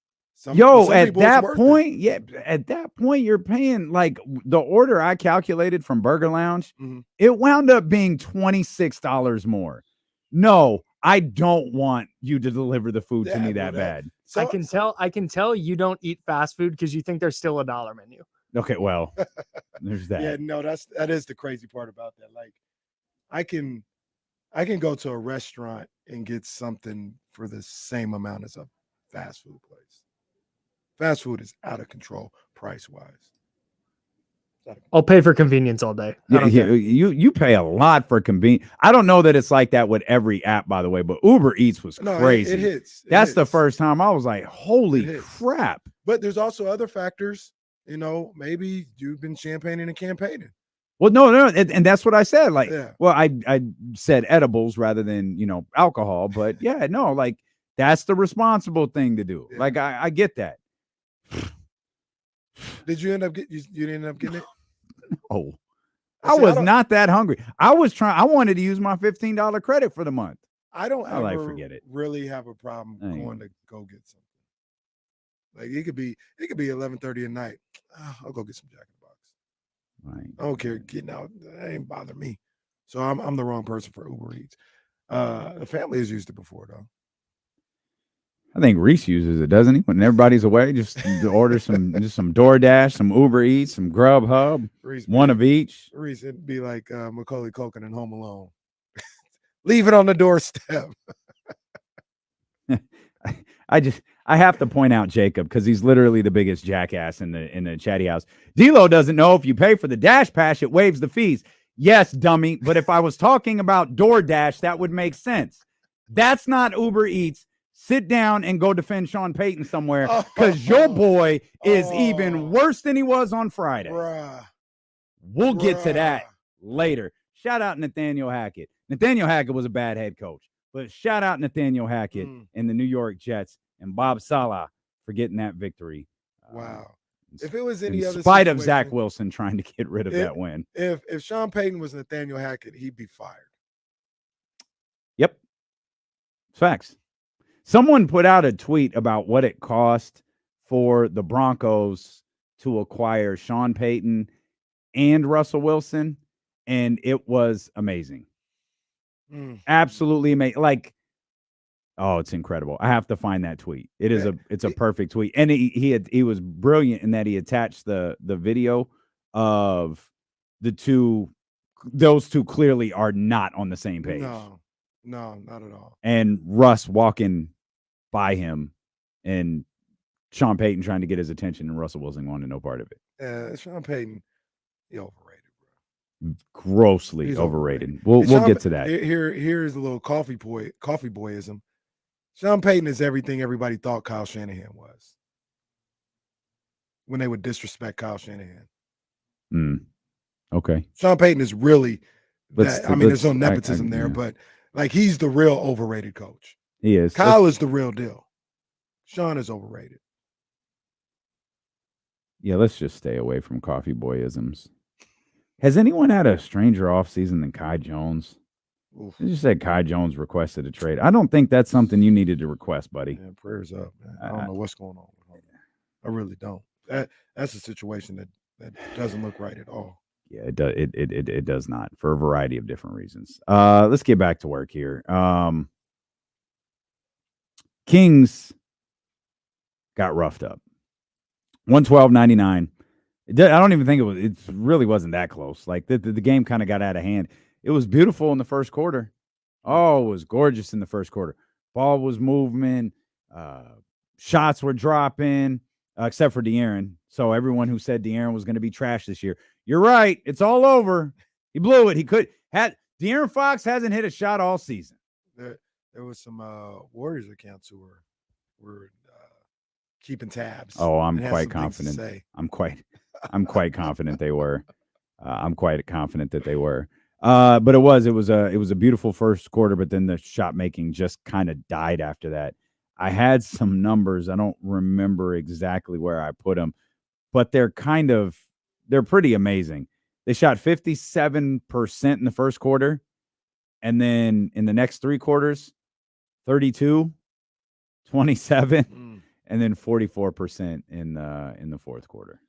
At that point, you're paying like the order I calculated from Burger Lounge. It wound up being $26 more. No, I don't want you to deliver the food to me that bad. So, I can tell you don't eat fast food because you think there's still a dollar menu. Okay, well, there's that. Yeah, no, that is the crazy part about that. Like, I can go to a restaurant and get something for the same amount as a fast food place. Fast food is out of control price wise. I'll pay for convenience all day. You pay a lot for convenience. I don't know that it's like that with every app, by the way, but Uber Eats was crazy. It hits. That's the first time I was like, holy crap. But there's also other factors. You know, maybe you've been champagning and campaigning. Well, no, and that's what I said. Like, well, I said edibles rather than, alcohol, but yeah, no, like that's the responsible thing to do. Like, I get that. Did you end up getting it? No. I was not that hungry. I wanted to use my $15 credit for the month. I don't ever forget it. Really have a problem going to go get something. Like it could be 11:30 at night. I'll go get some Jack in the Box. Right. I don't care getting out. That ain't bother me. So I'm the wrong person for Uber Eats. The family has used it before though. I think Reese uses it, doesn't he? When everybody's away, just order some DoorDash, some Uber Eats, some Grubhub, one of each. Reese, it'd be like Macaulay Culkin in Home Alone. Leave it on the doorstep. I have to point out Jacob because he's literally the biggest jackass in the chatty house. D'Lo doesn't know if you pay for the Dash Pass, it waives the fees. Yes, dummy. But if I was talking about DoorDash, that would make sense. That's not Uber Eats. Sit down and go defend Sean Payton somewhere because your boy is even worse than he was on Friday. We'll get to that later. Shout out Nathaniel Hackett. Nathaniel Hackett was a bad head coach, but shout out Nathaniel Hackett and the New York Jets and Bob Saleh for getting that victory. Wow. If it was any in other spite of situation, Zach Wilson trying to get rid of that win. If Sean Payton was Nathaniel Hackett, he'd be fired. Yep. Facts. Someone put out a tweet about what it cost for the Broncos to acquire Sean Payton and Russell Wilson, and it was amazing. Absolutely amazing. Like, oh, it's incredible. I have to find that tweet. It's a perfect tweet. And he was brilliant in that he attached the video of the two. Those two clearly are not on the same page. No, not at all. And Russ walking by him and Sean Payton trying to get his attention, and Russell Wilson wanted no part of it. Yeah, Sean Payton, he overrated, bro. Grossly He's overrated. We'll get to that. Here's a little coffee boyism. Sean Payton is everything everybody thought Kyle Shanahan was when they would disrespect Kyle Shanahan. Okay. Sean Payton is really that. I mean, there's no nepotism there, but like he's the real overrated coach. He is. Kyle is the real deal. Sean is overrated. Yeah, let's just stay away from coffee boyisms. Has anyone had a stranger offseason than Kai Jones? You just said Kai Jones requested a trade. I don't think that's something you needed to request, buddy. Yeah, prayers up, man. I don't know what's going on with him. I really don't. That's a situation that doesn't look right at all. Yeah, it does not, for a variety of different reasons. Let's get back to work here. Kings got roughed up. 112-99. I don't even think it really wasn't that close. Like the game kind of got out of hand. It was beautiful in the first quarter. Oh, it was gorgeous in the first quarter. Ball was moving. Shots were dropping, except for De'Aaron. So everyone who said De'Aaron was going to be trash this year, you're right. It's all over. He blew it. De'Aaron Fox hasn't hit a shot all season. There was some Warriors accounts who were keeping tabs. Oh, I'm quite confident. I'm quite confident they were. I'm quite confident that they were. But it was a beautiful first quarter, but then the shot making just kind of died after that. I had some numbers. I don't remember exactly where I put them, but they're pretty amazing. They shot 57% in the first quarter, and then in the next three quarters, 32, 27, and then 44% in the fourth quarter.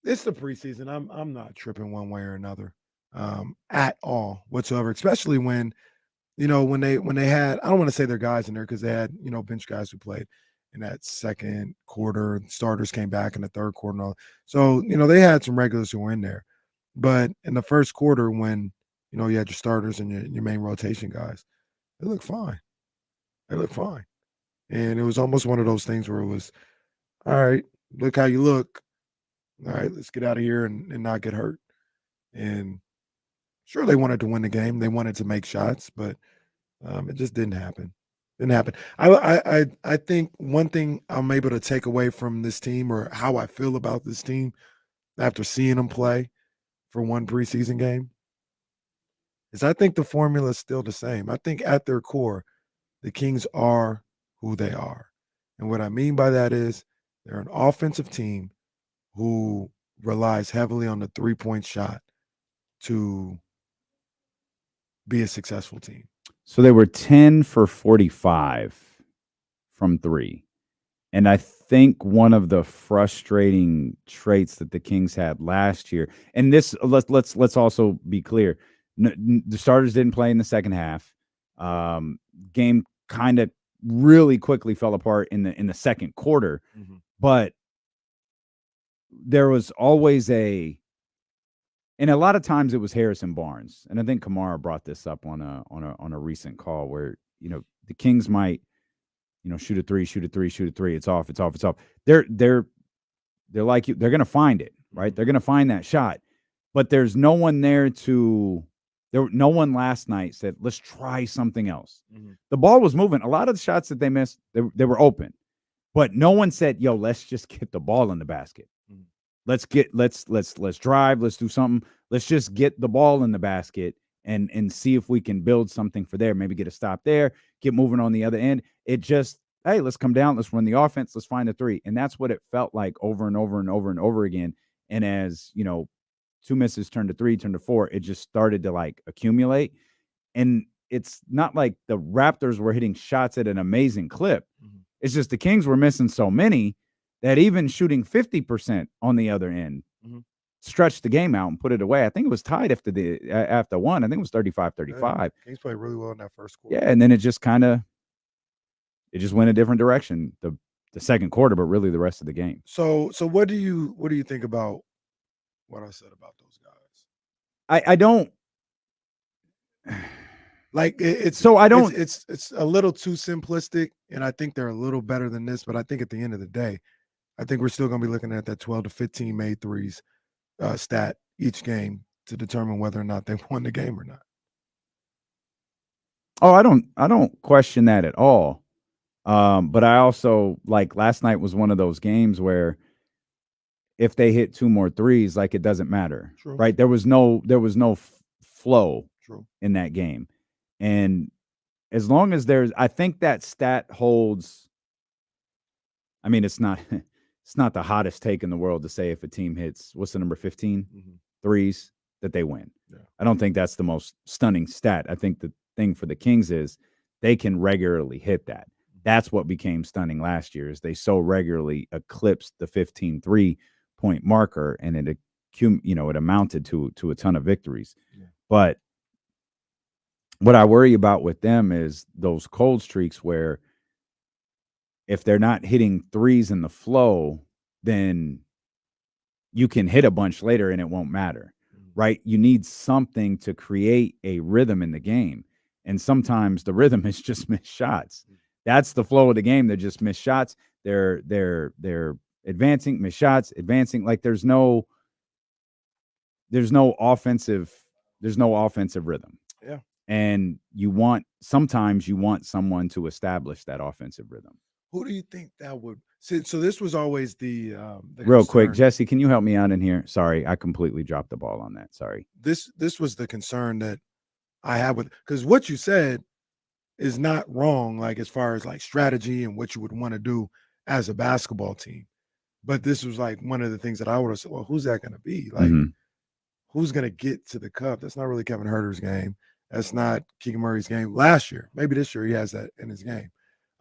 It's the preseason. I'm not tripping one way or another at all whatsoever, especially when they had, I don't want to say their guys in there because they had, bench guys who played in that second quarter. Starters came back in the third quarter. And all. So, they had some regulars who were in there. But in the first quarter, when, you had your starters and your main rotation guys, they looked fine. And it was almost one of those things where it was, all right, look how you look. All right, let's get out of here and not get hurt. And sure, they wanted to win the game. They wanted to make shots, but it just didn't happen. I think one thing I'm able to take away from this team, or how I feel about this team after seeing them play for one preseason game, is I think the formula is still the same. I think at their core, the Kings are who they are. And what I mean by that is they're an offensive team who relies heavily on the three-point shot to be a successful team. So they were 10 for 45 from three. And I think one of the frustrating traits that the Kings had last year, and this let's also be clear, the starters didn't play in the second half. Game kind of really quickly fell apart in the second quarter, but there was always and a lot of times it was Harrison Barnes, and I think Kamara brought this up on a recent call where the Kings might shoot a three, it's off. They're like you, they're gonna find it, right? They're gonna find that shot, but there's no one there no one last night said, let's try something else. The ball was moving. A lot of the shots that they missed, they were open, but no one said, yo, let's just get the ball in the basket. let's drive, let's do something. Let's just get the ball in the basket and see if we can build something for there. Maybe get a stop there, get moving on the other end. It just, hey, let's come down, let's run the offense, let's find the three. And that's what it felt like over and over and over and over again. And as, 2 misses turned to 3, turned to 4, it just started to like accumulate. And it's not like the Raptors were hitting shots at an amazing clip. Mhm. It's just the Kings were missing so many that even shooting 50% on the other end Mhm. stretched the game out and put it away. I think it was tied after one. I think it was 35-35. Kings played really well in that first quarter. Yeah, and then it just went a different direction the second quarter, but really the rest of the game. So what do you think about what I said about those guys? I don't like it's so I don't it's a little too simplistic, and I think they're a little better than this, but I think at the end of the day, I think we're still going to be looking at that 12 to 15 made threes stat each game to determine whether or not they won the game or not. Oh, I don't question that at all. But I also, like, last night was one of those games where if they hit 2 more threes, like, it doesn't matter. True. Right? There was no flow True. in that game. And as long as I think that stat holds. I mean, it's not the hottest take in the world to say if a team hits, what's the number 15 threes, that they win. Yeah. I don't think that's the most stunning stat. I think the thing for the Kings is they can regularly hit that. That's what became stunning last year, is they so regularly eclipsed the 15 3-point marker, and it amounted to a ton of victories. Yeah. But what I worry about with them is those cold streaks where if they're not hitting threes in the flow, then you can hit a bunch later and it won't matter, right? You need something to create a rhythm in the game. And sometimes the rhythm is just missed shots. That's the flow of the game. They're just missed shots. They're advancing, missed shots, advancing. Like there's no offensive rhythm. Yeah. And sometimes you want someone to establish that offensive rhythm. Who do you think that would? So this was always the real quick, concern. Jesse, can you help me out in here? Sorry, I completely dropped the ball on that. Sorry. This was the concern that I had with, because what you said is not wrong, like as far as like strategy and what you would want to do as a basketball team. But this was like one of the things that I would have said, well, who's that going to be? Like, who's going to get to the cup? That's not really Kevin Huerter's game. That's not Keegan Murray's game last year. Maybe this year he has that in his game.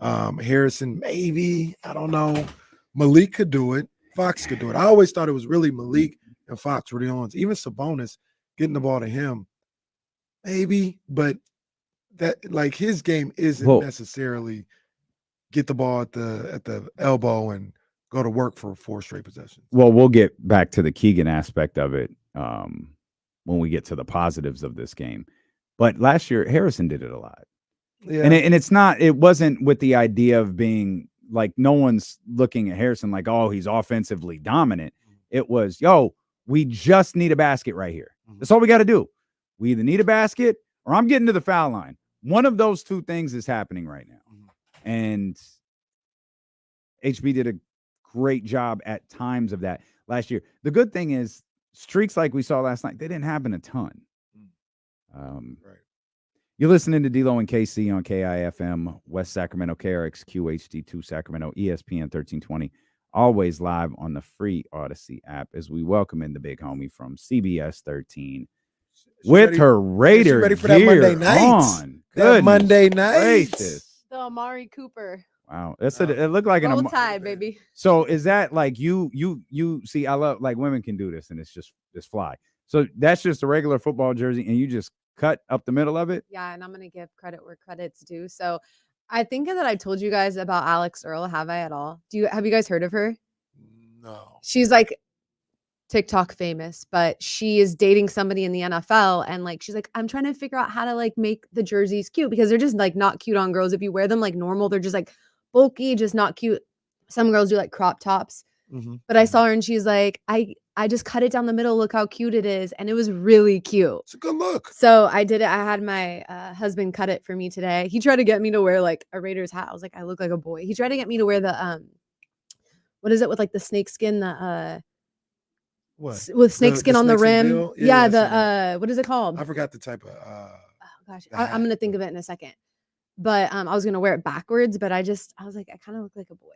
Harrison, maybe, I don't know. Malik could do it. Fox could do it. I always thought it was really Malik and Fox were the only ones. Even Sabonis getting the ball to him, maybe, but that, like, his game isn't necessarily get the ball at the elbow and go to work for 4 straight possessions. Well, we'll get back to the Keegan aspect of it when we get to the positives of this game. But last year, Harrison did it a lot. Yeah. And it wasn't with the idea of being like, no one's looking at Harrison like, oh, he's offensively dominant. It was, we just need a basket right here. That's all we got to do. We either need a basket or I'm getting to the foul line. One of those two things is happening right now. And HB did a great job at times of that last year. The good thing is streaks like we saw last night, they didn't happen a ton. Right. You're listening to D-Lo and KC on KIFM, West Sacramento, KRXQ HD2 Sacramento, ESPN 1320. Always live on the free Odyssey app as we welcome in the big homie from CBS 13 with her Raider ready for gear that Monday night. on. That Monday night. Gracious. The Amari Cooper. Wow, it looked like Roll Tide, baby. So is that like you see? I love, like, women can do this, and it's just fly. So that's just a regular football jersey, and you just cut up the middle of it. Yeah, and I'm gonna give credit where credit's due. So I think that I told you guys about Alex Earl. Have I at all? Have you guys heard of her? No. She's like TikTok famous, but she is dating somebody in the NFL, and like she's like, I'm trying to figure out how to like make the jerseys cute, because they're just like not cute on girls. If you wear them like normal, they're just like bulky, just not cute. Some girls do like crop tops. But I saw her and she's like, I just cut it down the middle. Look how cute it is. And it was really cute. It's a good look. So I did it. I had my husband cut it for me today. He tried to get me to wear like a Raiders hat. I was like, I look like a boy. He tried to get me to wear the what is it with like the snake skin, the What? with snakeskin on the rim. deal? Yeah, I seen that. what is it called? I forgot the type of. Oh gosh, the I'm hat. gonna think of it in a second. But I was gonna wear it backwards, but I was like, I kind of look like a boy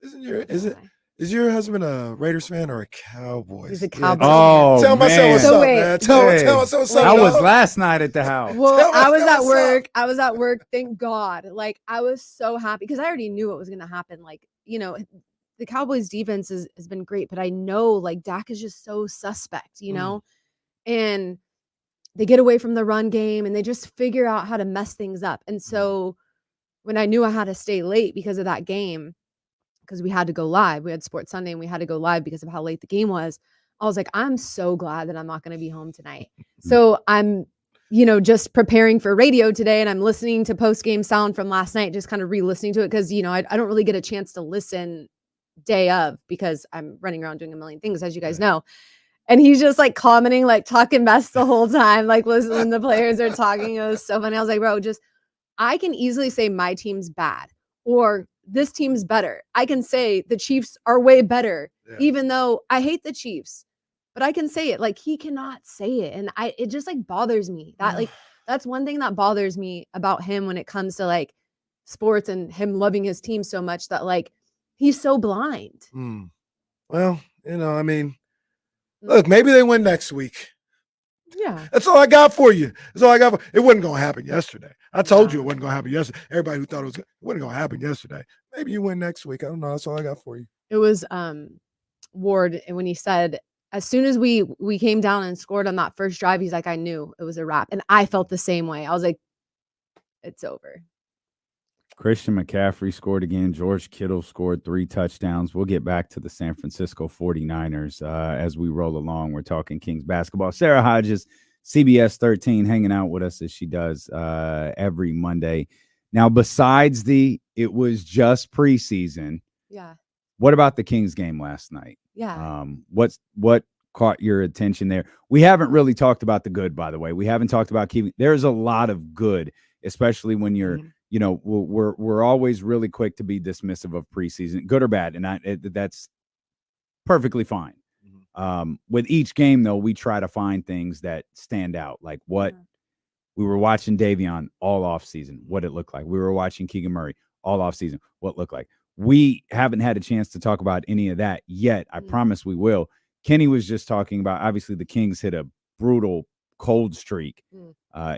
in it. Is your husband a Raiders fan or a Cowboys? He's a Yeah, Cowboys Oh, tell myself what's So up, wait. man. Tell Hey, us what's up. I was dog. last night at the house. Well, Tell I was us at what's work. up. I was at work. Thank God. Like I was so happy because I already knew what was gonna happen. Like, the Cowboys defense has been great, but I know like Dak is just so suspect, and they get away from the run game and they just figure out how to mess things up. And so when I knew I had to stay late because of that game, because we had to go live, we had Sports Sunday and we had to go live because of how late the game was. I was like, I'm so glad that I'm not going to be home tonight. So I'm, just preparing for radio today and I'm listening to post game sound from last night, just kind of re-listening to it. Cause I don't really get a chance to listen day of because I'm running around doing a million things, as you guys know. And he's just like commenting, like talking mess the whole time, like listening when the players are talking. It was so funny. I was like, bro, I can easily say my team's bad or this team's better. I can say the Chiefs are way better, even though I hate the Chiefs, but I can say it. Like he cannot say it. And it just like bothers me that that's one thing that bothers me about him when it comes to like sports and him loving his team so much that like he's so blind. Well, I mean, look, maybe they win next week. Yeah. That's all I got for you. That's all I got. It wasn't going to happen yesterday. I told you it wasn't going to happen yesterday. Everybody who thought it wasn't going to happen yesterday. Maybe you win next week. I don't know. That's all I got for you. It was Ward, and when he said, as soon as we came down and scored on that first drive, he's like, I knew it was a wrap. And I felt the same way. I was like, it's over. Christian McCaffrey scored again. George Kittle scored 3 touchdowns. We'll get back to the San Francisco 49ers as we roll along. We're talking Kings basketball. Sarah Hodges, CBS 13, hanging out with us as she does every Monday. Now, besides it was just preseason. Yeah. What about the Kings game last night? Yeah. What caught your attention there? We haven't really talked about the good, by the way. We haven't talked about there's a lot of good, especially when you're we're always really quick to be dismissive of preseason, good or bad, and that's perfectly fine. With each game, though, we try to find things that stand out, like what we were watching Davion all off season, what it looked like. We were watching Keegan Murray all off season, what it looked like. We haven't had a chance to talk about any of that yet. I promise we will. Kenny was just talking about, obviously, the Kings hit a brutal cold streak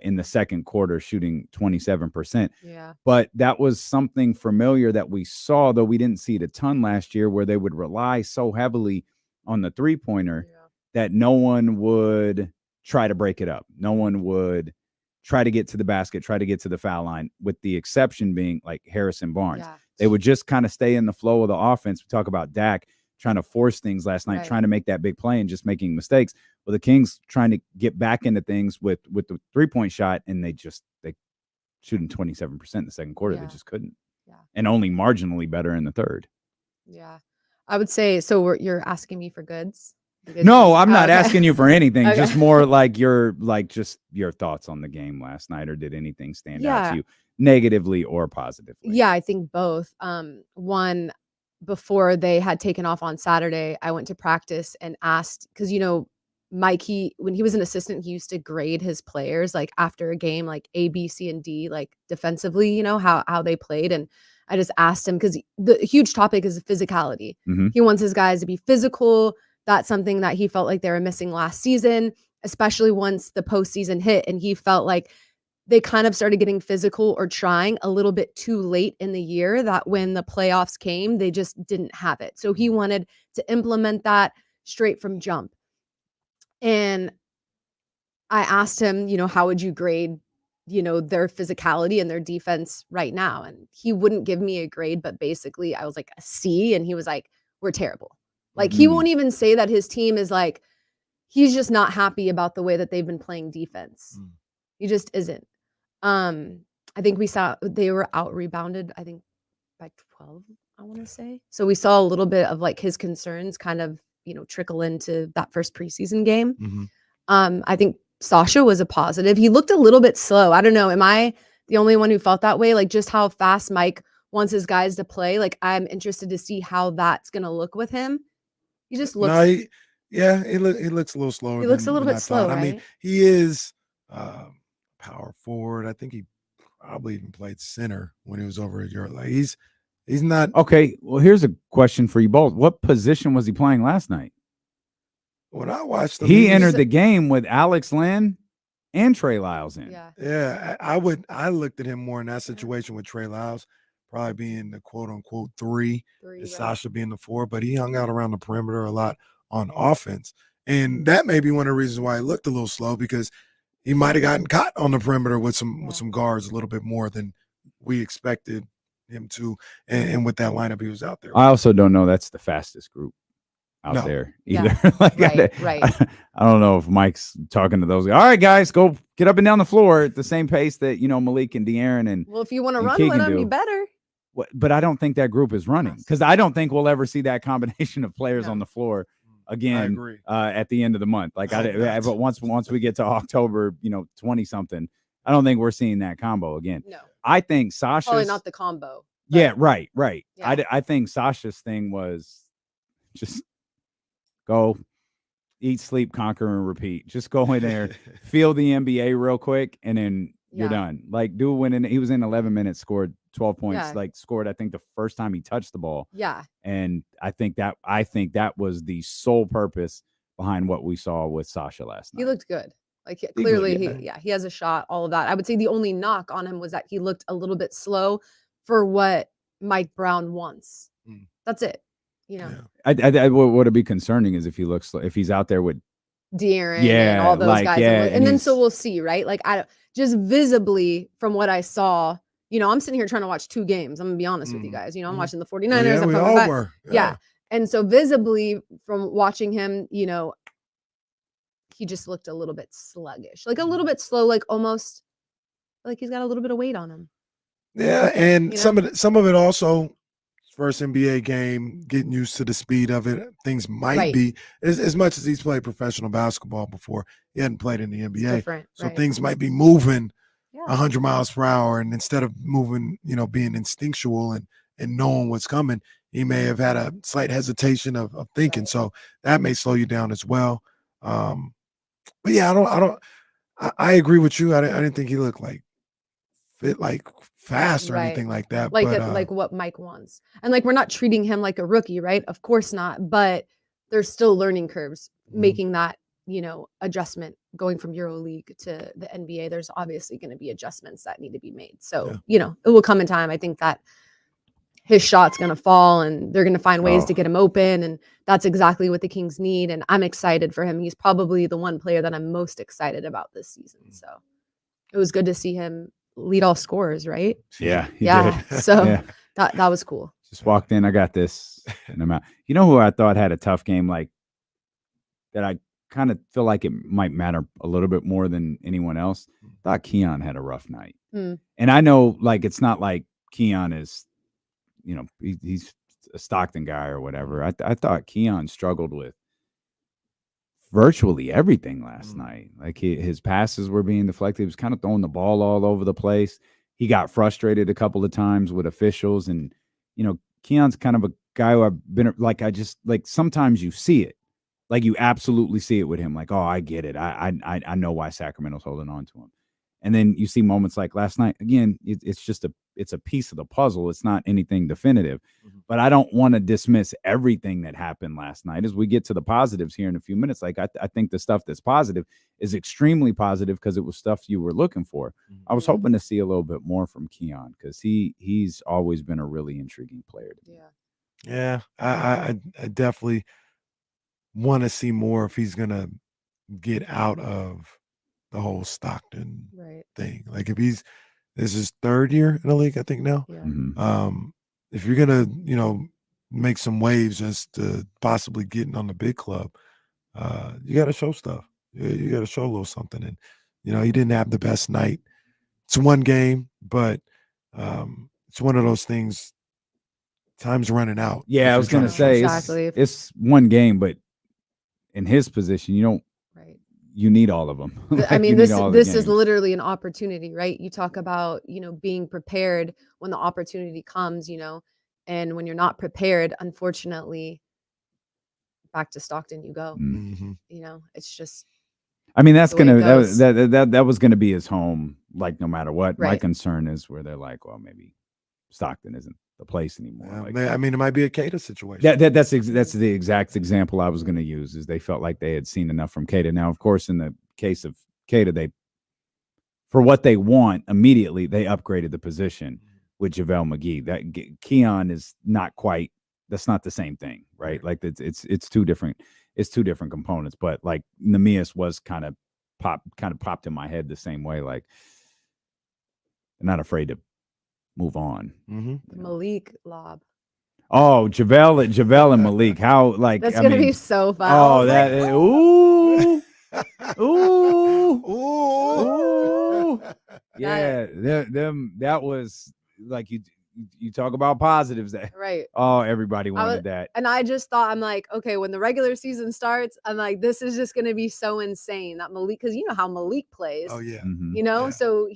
in the second quarter, shooting 27%. Yeah. But that was something familiar that we saw, though we didn't see it a ton last year, where they would rely so heavily on the three-pointer that no one would try to break it up. No one would try to get to the basket, try to get to the foul line, with the exception being like Harrison Barnes. Yeah. They would just kind of stay in the flow of the offense. We talk about Dak trying to force things last night, trying to make that big play and just making mistakes. Well, the Kings trying to get back into things with the three-point shot, and they shooting 27% in the second quarter. They just couldn't. Yeah. And only marginally better in the third. Yeah. I would say, so you're asking me for goods? No, I'm not asking you for anything. Okay. Just more like your thoughts on the game last night, or did anything stand out to you negatively or positively? Yeah, I think both. One, before they had taken off on Saturday, I went to practice and asked, because Mike, when he was an assistant, he used to grade his players like after a game, like A, B, C, and D, like defensively, how they played. And I just asked him, because the huge topic is physicality. He wants his guys to be physical. That's something that he felt like they were missing last season, especially once the postseason hit. And he felt like they kind of started getting physical or trying a little bit too late in the year, that when the playoffs came, they just didn't have it. So he wanted to implement that straight from jump. And I asked him, how would you grade, their physicality and their defense right now? And he wouldn't give me a grade, but basically I was like a C, and he was like, we're terrible. Like he won't even say that his team is like, he's just not happy about the way that they've been playing defense. He just isn't. I think we saw they were out rebounded, I think by 12, I want to say. So we saw a little bit of like his concerns kind of, trickle into that first preseason game. I think Sasha was a positive. He looked a little bit slow. I don't know. Am I the only one who felt that way? Like just how fast Mike wants his guys to play. Like I'm interested to see how that's going to look with him. He just looks. Yeah, he looks a little slower. He looks a little than bit I thought. slow, I mean, right? he is power forward. I think he probably even played center when he was over at Europe. Like he's not. Okay, well, here's a question for you both. What position was he playing last night? When I watched him, He was- entered the game with Alex Lynn and Trey Lyles in. Yeah. Yeah, I looked at him more in that situation with Trey Lyles, probably being the quote unquote three, and Right. Sasha being the four, but he hung out around the perimeter a lot on offense. And that may be one of the reasons why he looked a little slow, because he might have gotten caught on the perimeter with some guards a little bit more than we expected him to. And with that lineup he was out there. I also don't know that's the fastest group out No. there Yeah. either. Like, Right. I don't know if Mike's talking to those guys. All right, guys, go get up and down the floor at the same pace that, Malik and De'Aaron and Well, if you want to and run Keegan with him, do. you better. But I don't think that group is running, because I don't think we'll ever see that combination of players on the floor again agree. at the end of the month. Like, I hope not. but once we get to October, 20 something, I don't think we're seeing that combo again. No. I think Sasha's Probably not the combo. yeah, right. Yeah. I think Sasha's thing was just go eat, sleep, conquer, and repeat. Just go in there, feel the NBA real quick, and then you're Yeah. done. Like, do when he was in 11 minutes, scored 12 points. Yeah. Like, scored, I think, the first time he touched the ball. Yeah. And I think that was the sole purpose behind what we saw with Sasha last night. He looked good. Like looked clearly, good. he has a shot. All of that. I would say the only knock on him was that he looked a little bit slow for what Mike Brown wants. Mm. That's it. Yeah. What would be concerning is if he's out there with De'Aaron and Yeah, all those like, guys. yeah, And and then so he's- we'll see, right? Like just visibly from what I saw, I'm sitting here trying to watch 2 games. I'm gonna be honest with you guys. I'm watching the 49ers. Yeah, I'm we coming all back. were. Yeah. And so visibly from watching him, he just looked a little bit sluggish, like a little bit slow, like almost like he's got a little bit of weight on him. Yeah, and You some of it also, first NBA game, getting used to the speed of it. Things might Right. be as much as he's played professional basketball before. He hadn't played in the NBA, different, so right. things might be moving Yeah. 100 miles per hour, and instead of moving, being instinctual and knowing what's coming, he may have had a slight hesitation of thinking. So that may slow you down as well. But yeah, I agree with you. I didn't think he looked like fast or Right. anything like that. Like but, like what Mike wants. And like we're not treating him like a rookie, right? Of course not. But there's still learning curves making that, adjustment going from EuroLeague to the NBA. There's obviously going to be adjustments that need to be made. So, it will come in time. I think that his shot's going to fall and they're going to find ways to get him open. And that's exactly what the Kings need. And I'm excited for him. He's probably the one player that I'm most excited about this season. So it was good to see him lead all scorers, right? Yeah, he Yeah. did. So Yeah. that was cool. Just walked in. I got this, and I'm out. You know who I thought had a tough game, like that? I kind of feel like it might matter a little bit more than anyone else. Thought Keon had a rough night, Mm. and I know, like, it's not like Keon is, he's a Stockton guy or whatever. I thought Keon struggled with virtually everything last night. Like his passes were being deflected. He was kind of throwing the ball all over the place. He got frustrated a couple of times with officials, and Keon's kind of a guy who I've been like, sometimes you see it, like you absolutely see it with him. Like, oh, I get it. I know why Sacramento's holding on to him. And then you see moments like last night. Again, it's a piece of the puzzle. It's not anything definitive. But I don't want to dismiss everything that happened last night. As we get to the positives here in a few minutes, like I think the stuff that's positive is extremely positive because it was stuff you were looking for. I was hoping to see a little bit more from Keon because he's always been a really intriguing player to me. Yeah, I definitely want to see more if he's gonna get out of the whole Stockton thing. Like if this is his 3rd year in the league, I think now. Yeah. Mhm. If you're gonna, make some waves as to possibly getting on the big club, you got to show stuff. You got to show a little something. And he didn't have the best night. It's one game, but it's one of those things. Time's running out. Yeah, I was gonna say Exactly. it's one game, but in his position, you need all of them. I mean, this is literally an opportunity, right? You talk about, being prepared when the opportunity comes, and when you're not prepared, unfortunately, back to Stockton you go. Mhm. You know, it's just I mean, that's the way it gonna goes. that was gonna be his home, like no matter what. My Right. concern is where they're like, well, maybe Stockton isn't the place anymore. Like, I mean, it might be a Cater situation. that's the exact example I was gonna use. Is they felt like they had seen enough from Cater. Now, of course, in the case of Cater, they for what they want immediately, they upgraded the position with JaVale McGee. That Keon is not quite. That's not the same thing, right? Like it's two different. It's two different components. But like Neemias was kind of popped in my head the same way. Like I'm not afraid to move on. Mm-hmm. Malik lob. Oh, JaVale and Malik. How like That's I gonna mean, be so fun. Oh, that ooh. Ooh. Ooh. Yeah, that was like you talk about positives that Right. oh, everybody wanted that. And I just thought, I'm like, okay, when the regular season starts, I'm like, this is just going to be so insane that Malik, because you know how Malik plays. Oh yeah. Mhm. You know, Yeah. so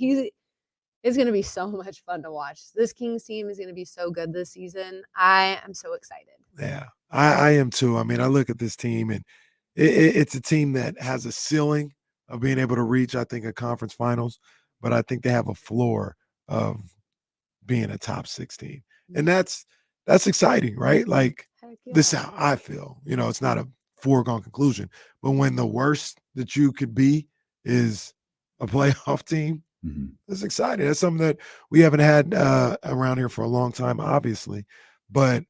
it's going to be so much fun to watch. This Kings team is going to be so good this season. I am so excited. Yeah, I am too. I mean, I look at this team and it's a team that has a ceiling of being able to reach, I think, a conference finals, but I think they have a floor of being a top 16. And that's exciting, right? Like Heck this is yeah. how I feel. You know, it's not a foregone conclusion, but when the worst that you could be is a playoff team, Mhm. it's exciting. That's something that we haven't had around here for a long time, obviously, but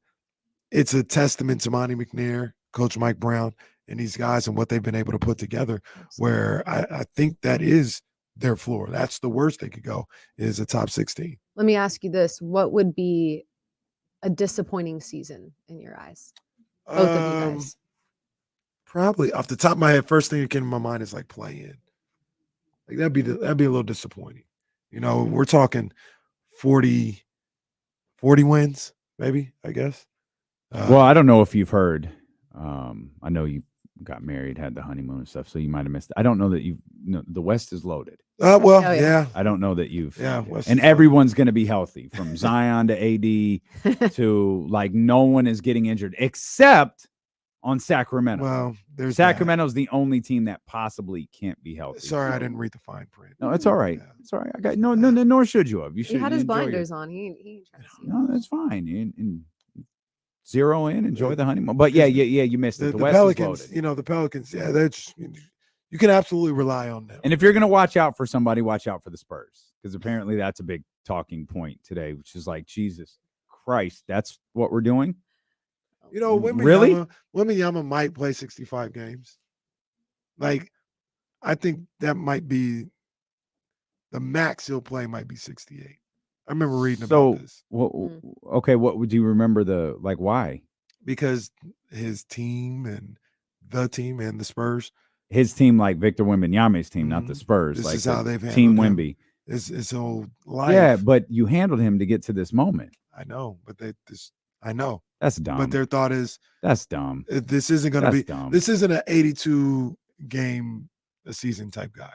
it's a testament to Monty McNair, Coach Mike Brown, and these guys and what they've been able to put together, where I think that is their floor. That's the worst they could go, is a top 16. Let me ask you this. What would be a disappointing season in your eyes? Both of you guys. Probably off the top of my head, first thing that came to my mind is like play-in. Like that'd be a little disappointing. You know, we're talking 40 wins, maybe, I guess. Well, I don't know if you've heard. I know you got married, had the honeymoon and stuff, so you might have missed it. I don't know that the West is loaded. Well, Oh, yeah. yeah. I don't know that you've. Yeah, West and is loaded. everyone's going to be healthy from Zion to AD to like no one is getting injured except on Sacramento. Well, there's Sacramento's the only team that possibly can't be healthy. Sorry, I So- didn't read the fine print. No, it's all right. Yeah. It's all right. I got no. Nor should you have. You should. He had his enjoy your- blinders on. He ain't trying to see. No, that's fine. And zero in, enjoy the honeymoon. But yeah, you missed it. The West Pelicans, is loaded. you know, the Pelicans, yeah, they're just, you can absolutely rely on them. And if you're going to watch out for somebody, watch out for the Spurs, because apparently that's a big talking point today, which is like, Jesus Christ, that's what we're doing. You know, Really? Wembanyama might play 65 games. Like, I think that might be the max he'll play might be 68. I remember reading about this. Okay, what would you remember why? Because his team and the Spurs. His team, like Victor Wembanyama's team, not the Spurs. This like is how they've Team handled him. Wemby. His whole life. Yeah, but you handled him to get to this moment. I know, but I know. That's dumb. But their thought is that's dumb. This isn't going to be. Dumb. This isn't an 82 game a season type guy.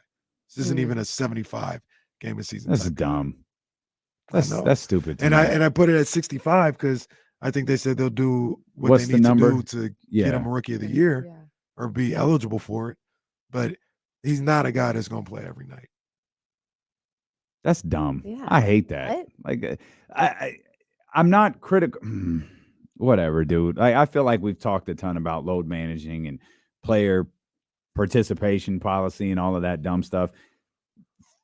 This isn't even a 75 game a season. That's type dumb. Guy. That's stupid. And I put it at 65 because I think they said they'll do what What's they the need number? to do to get him a rookie of the year or be eligible for it. But he's not a guy that's going to play every night. That's dumb. Yeah. I hate that. What? Like, I'm not critical. Whatever, dude. I feel like we've talked a ton about load managing and player participation policy and all of that dumb stuff.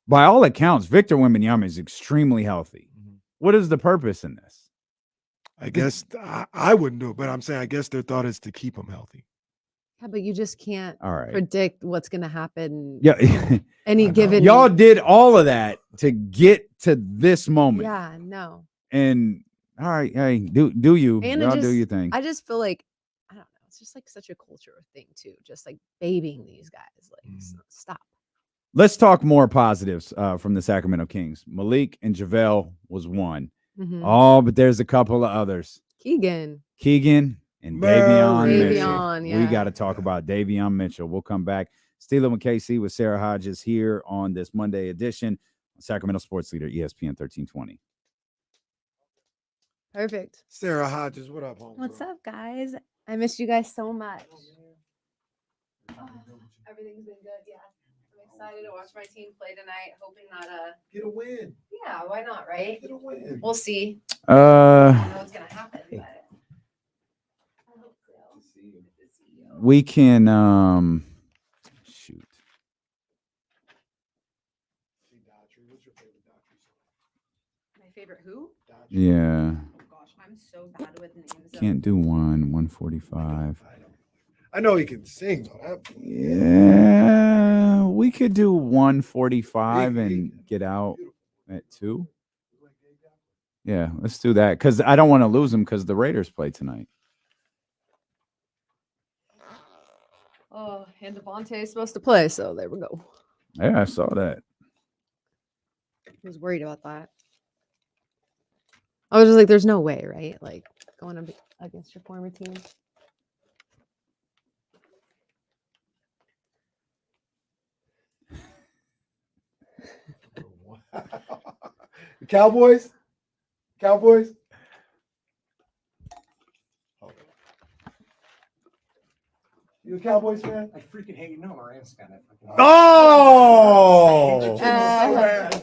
By all accounts, Victor Wembanyama is extremely healthy. What is the purpose in this? I guess I wouldn't do it, but I'm saying I guess their thought is to keep him healthy. Yeah, but you just can't All right. predict what's going to happen. Yeah. Any given. Y'all did all of that to get to this moment. Yeah, no. And all right, hey, do you? And Y'all do your thing. I just feel like, I don't know. It's just like such a culture thing too. Just like babying these guys. Like, stop. Let's talk more positives from the Sacramento Kings. Malik and JaVale was one. Mhm. Oh, but there's a couple of others. Keegan and Davion Mitchell. Davion, We yeah. got to talk about Davion Mitchell. We'll come back. Steeler and KC with Sarah Hodges here on this Monday edition of Sacramento Sports Leader, ESPN 1320. Perfect. Sarah Hodges, what up, home? What's up, guys? I missed you guys so much. Everything's been good, yeah. I'm excited to watch my team play tonight, hoping that Get a win. yeah, why not, right? Get a win. We'll see. I don't know what's gonna happen, but I hope so. We can shoot. My favorite who? Yeah. Oh gosh, I'm so bad with names. Can't do 145. I know he can sing though. Yeah, we could do 145 and get out at 2. Yeah, let's do that because I don't want to lose them because the Raiders play tonight. Oh, and Devontae is supposed to play, so there we go. Yeah, I saw that. I was worried about that. I was just like, there's no way, right? Like going up against your former team. Cowboys? Cowboys? You a Cowboys fan? I freaking hate you. No, I'm a Rams fan. Oh!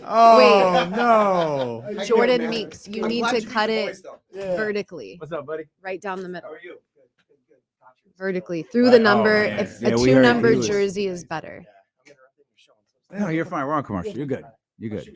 Oh no! Jordan Meeks, you need to cut it vertically. What's up, buddy? Right down the middle. How are you? Vertically through the number. man. If Yeah, a we heard 2-number he was- jersey is better. No, you're fine. We're on commercial. You're good. You're good.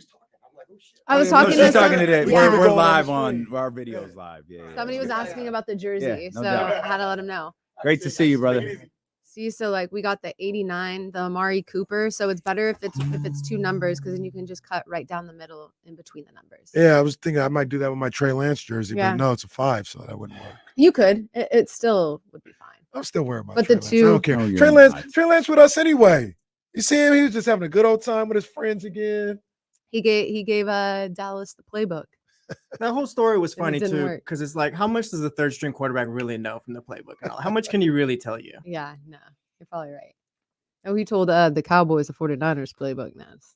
I was Oh, yeah, talking She's to talking some- to that. yeah. We're live on our videos live. Yeah. Somebody was asking about the jersey, no so doubt. I had to let him know. Great to see you, brother. See, so like we got the 89, the Amari Cooper. So it's better if it's 2 numbers because then you can just cut right down the middle in between the numbers. Yeah, I was thinking I might do that with my Trey Lance jersey, Yeah. but no, it's a 5, so that wouldn't work. You could. It still would be fine. I'm still wearing my But Trey the Lance. two- I don't care. Oh, you're Trey not. Lance with us anyway. You see him? He was just having a good old time with his friends again. He gave Dallas the playbook. That whole story was And it funny didn't too, work. because it's like, how much does a third string quarterback really know from the playbook? And all? How much can he really tell you? Yeah, no, you're probably right. Oh, he told the Cowboys the 49ers playbook knows.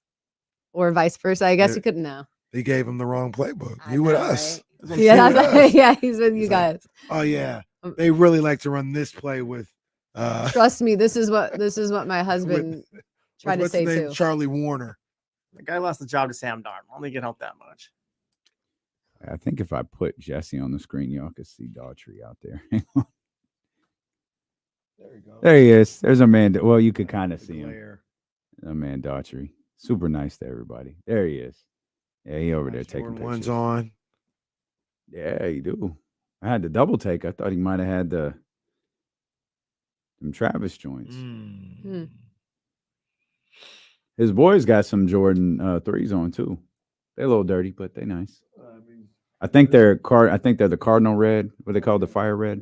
Or vice versa. I guess Yeah. you couldn't know. He gave him the wrong playbook. I He with know, us. right? He Yeah, with that's, us. yeah, he's with you He's like, guys. Oh yeah, they really like to run this play with. Trust me, this is what my husband tried to what's his say name? too. Charlie Warner. The guy lost the job to Sam Darnold. Only can help that much. I think if I put Jesse on the screen, y'all could see Daughtry out there. There you go. There he is. There's a man. Well, you could kind of The see him. glare. A man, Daughtry. Super nice to everybody. There he is. Yeah, he over there taking Jordan one's pictures. on. Yeah, you do. I had the double take. I thought he might have had them Travis joints. Hmm. His boys got some Jordan 3s on too. They're a little dirty, but they nice. I think they're the Cardinal red. What they call the fire red.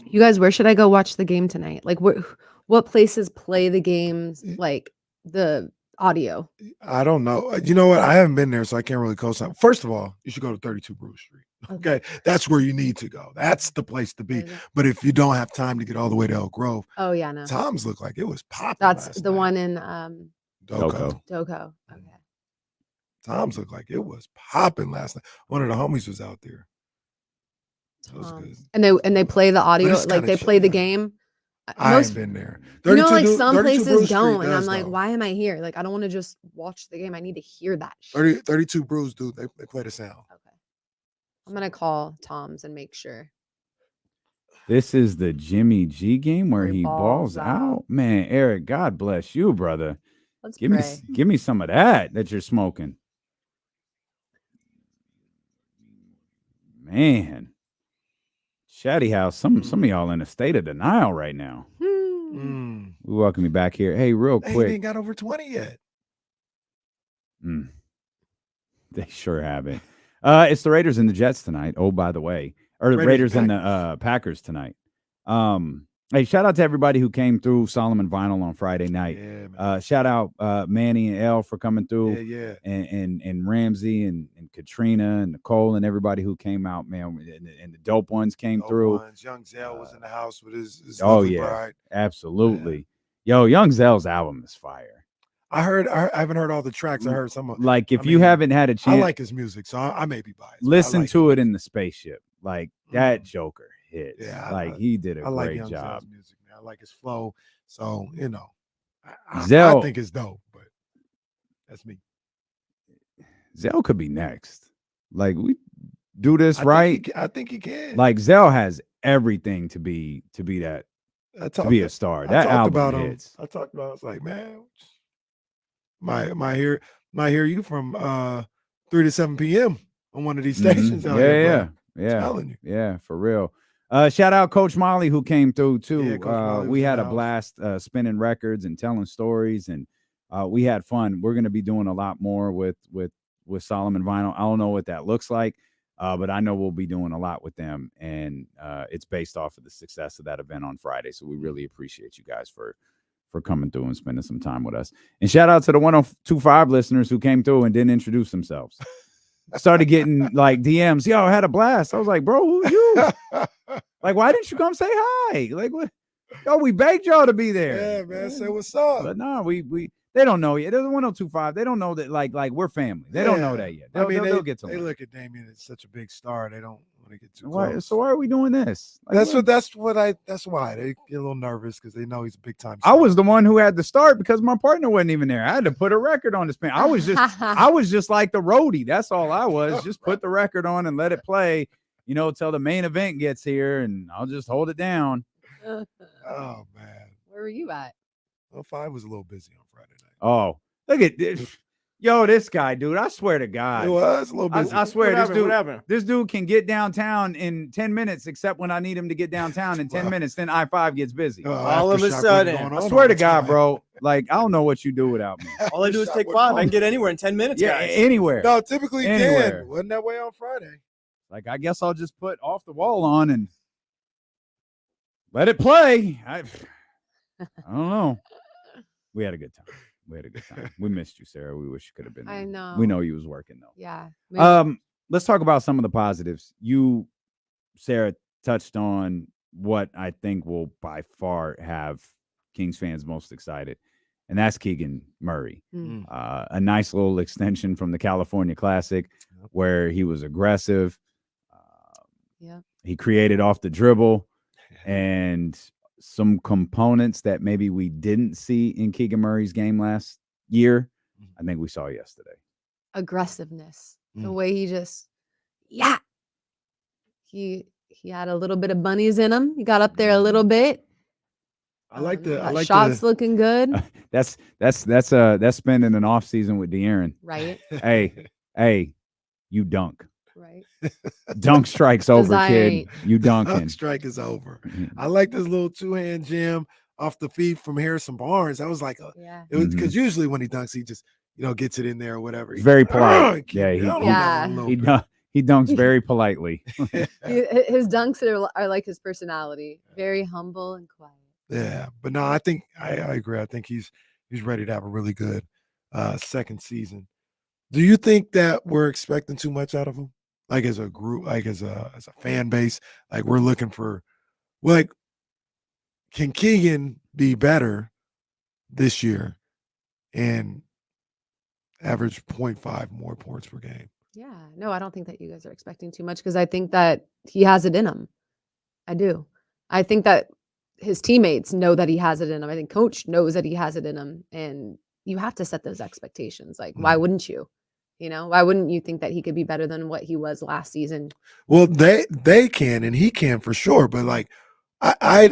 You guys, where should I go watch the game tonight? Like what places play the games, like the audio? I don't know. You know what? I haven't been there, so I can't really co-sign. First of all, you should go to 32 Bruce Street. Okay, that's where you need to go. That's the place to be. But if you don't have time to get all the way to Elk Grove, Oh yeah, no. Tom's looked like it was popping. That's last the night. one in Doko. Doko. Okay. Tom's looked like it was popping last night. One of the homies was out there. That was good. And they play the audio, it's like kinda they play the chill. game. I ain't been there. You know, like 32 some 32 places Bruce Street don't, and I'm does, like, though. why am I here? Like, I don't want to just watch the game. I need to hear that. Shit. 32 Brews, dude. They play the sound. Okay. I'm gonna call Tom's and make sure. This is the Jimmy G game where Where he he balls balls out. out. Man, Eric, God bless you, brother. Let's Give pray. give me some of that you're smoking. Man. Shaddy House, some of y'all in a state of denial right now. Mm. We welcome you back here. Hey, real They quick. ain't got over 20 yet. They sure haven't. It's the Raiders and the Jets tonight. Oh, by the way. Or the Raiders and the Packers tonight. Hey, shout out to everybody who came through Solomon Vinyl on Friday night. Yeah, man. Shout out Manny and Elle for coming through. Yeah. And Ramsey and Katrina and Nicole and everybody who came out, man. And the dope ones came through. Young Zell was in the house with his Oh, lovely yeah. bride. Absolutely. Yo, Young Zell's album is fire. I haven't heard all the tracks. I heard some of Like, if I you mean, haven't had a chance, I like his music, so I may be biased. but I listen like to it in the spaceship. Like that Joker hits. Yeah, Like he did a I like great Young job. Zell's music, man. I like his flow. So, I Zell- think it's dope, but that's me. Zell could be next. Like we do this I right. Think I think he can. Like Zell has everything to be that to be a star. That album hits. I talked about. I was like, man, my hear you from 3 to 7 p.m. on one of these stations. Out here, Yeah. Telling you. Yeah, for real. Shout out Coach Molly who came through too. Yeah, Coach Molly We was in had the a house. blast spinning records and telling stories, and we had fun. We're going to be doing a lot more with Solomon Vinyl. I don't know what that looks like, but I know we'll be doing a lot with them, and it's based off of the success of that event on Friday. So we really appreciate you guys for coming through and spending some time with us. And shout out to the 102.5 listeners who came through and didn't introduce themselves. Started getting like DMs. Yo, I had a blast. I was like, bro, who you? Like, why didn't you come say hi? Like, what? Yo, we begged y'all to be there. Yeah, man. Say what's up. But no, we they don't know yet. There's 102.5. They don't know that like we're family. They don't know that yet. They'll get to they learn. look at Damien as such a big star. They don't want to get too Why, close. so why are we doing this? Like, That's why they get a little nervous because they know he's a big time I was the one who had to start because my partner wasn't even there. I had to put a record on the spin. I was just like the roadie. That's all I was. Just put the record on and let it play, till the main event gets here, and I'll just hold it down. Oh man. Where were you at? Well, 5 was a little busy on Friday night. Oh, look at this. Yo, this guy, dude. I swear to God. It was a little busy. I swear What happened? this dude can get downtown in 10 minutes, except when I need him to get downtown in 10 minutes. Then I-5 gets busy. All of a sudden, I swear to God, bro. Like, I don't know what you do without me. All I do is take 5. I can get anywhere in 10 minutes, Yeah, guys. anywhere. No, typically Anywhere. can. Wasn't that way on Friday? Like, I guess I'll just put Off the Wall on and let it play. I don't know. We had a good time. We missed you, Sarah. We wish you could have been there. I know. We know you was working though. Yeah. Let's talk about some of the positives. You, Sarah, touched on what I think will by far have Kings fans most excited, and that's Keegan Murray. A nice little extension from the California Classic where he was aggressive. He created off the dribble and some components that maybe we didn't see in Keegan Murray's game last year. I think we saw yesterday. Aggressiveness. The way he just, he had a little bit of bunnies in him. He got up there a little bit. I like the shots looking good. That's spending an off season with De'Aaron. Right. Hey, you dunk. Right. Dunk strike's over, kid. You dunking. Dunk strike is over. I like this little 2-hand jam off the feet from Harrison Barnes. That was like it was because usually when he dunks, he just gets it in there or whatever. Very polite. He dunks very politely. His dunks are like his personality. Very humble and quiet. Yeah, but no, I think I agree. I think he's ready to have a really good second season. Do you think that we're expecting too much out of him? Like as a group, like as a fan base, like we're looking for, like, can Keegan be better this year and average 0.5 more points per game? Yeah, no, I don't think that you guys are expecting too much because I think that he has it in him. I do. I think that his teammates know that he has it in him. I think coach knows that he has it in him, and you have to set those expectations. Like, why wouldn't you? Why wouldn't you think that he could be better than what he was last season? Well, they can and he can for sure, but like I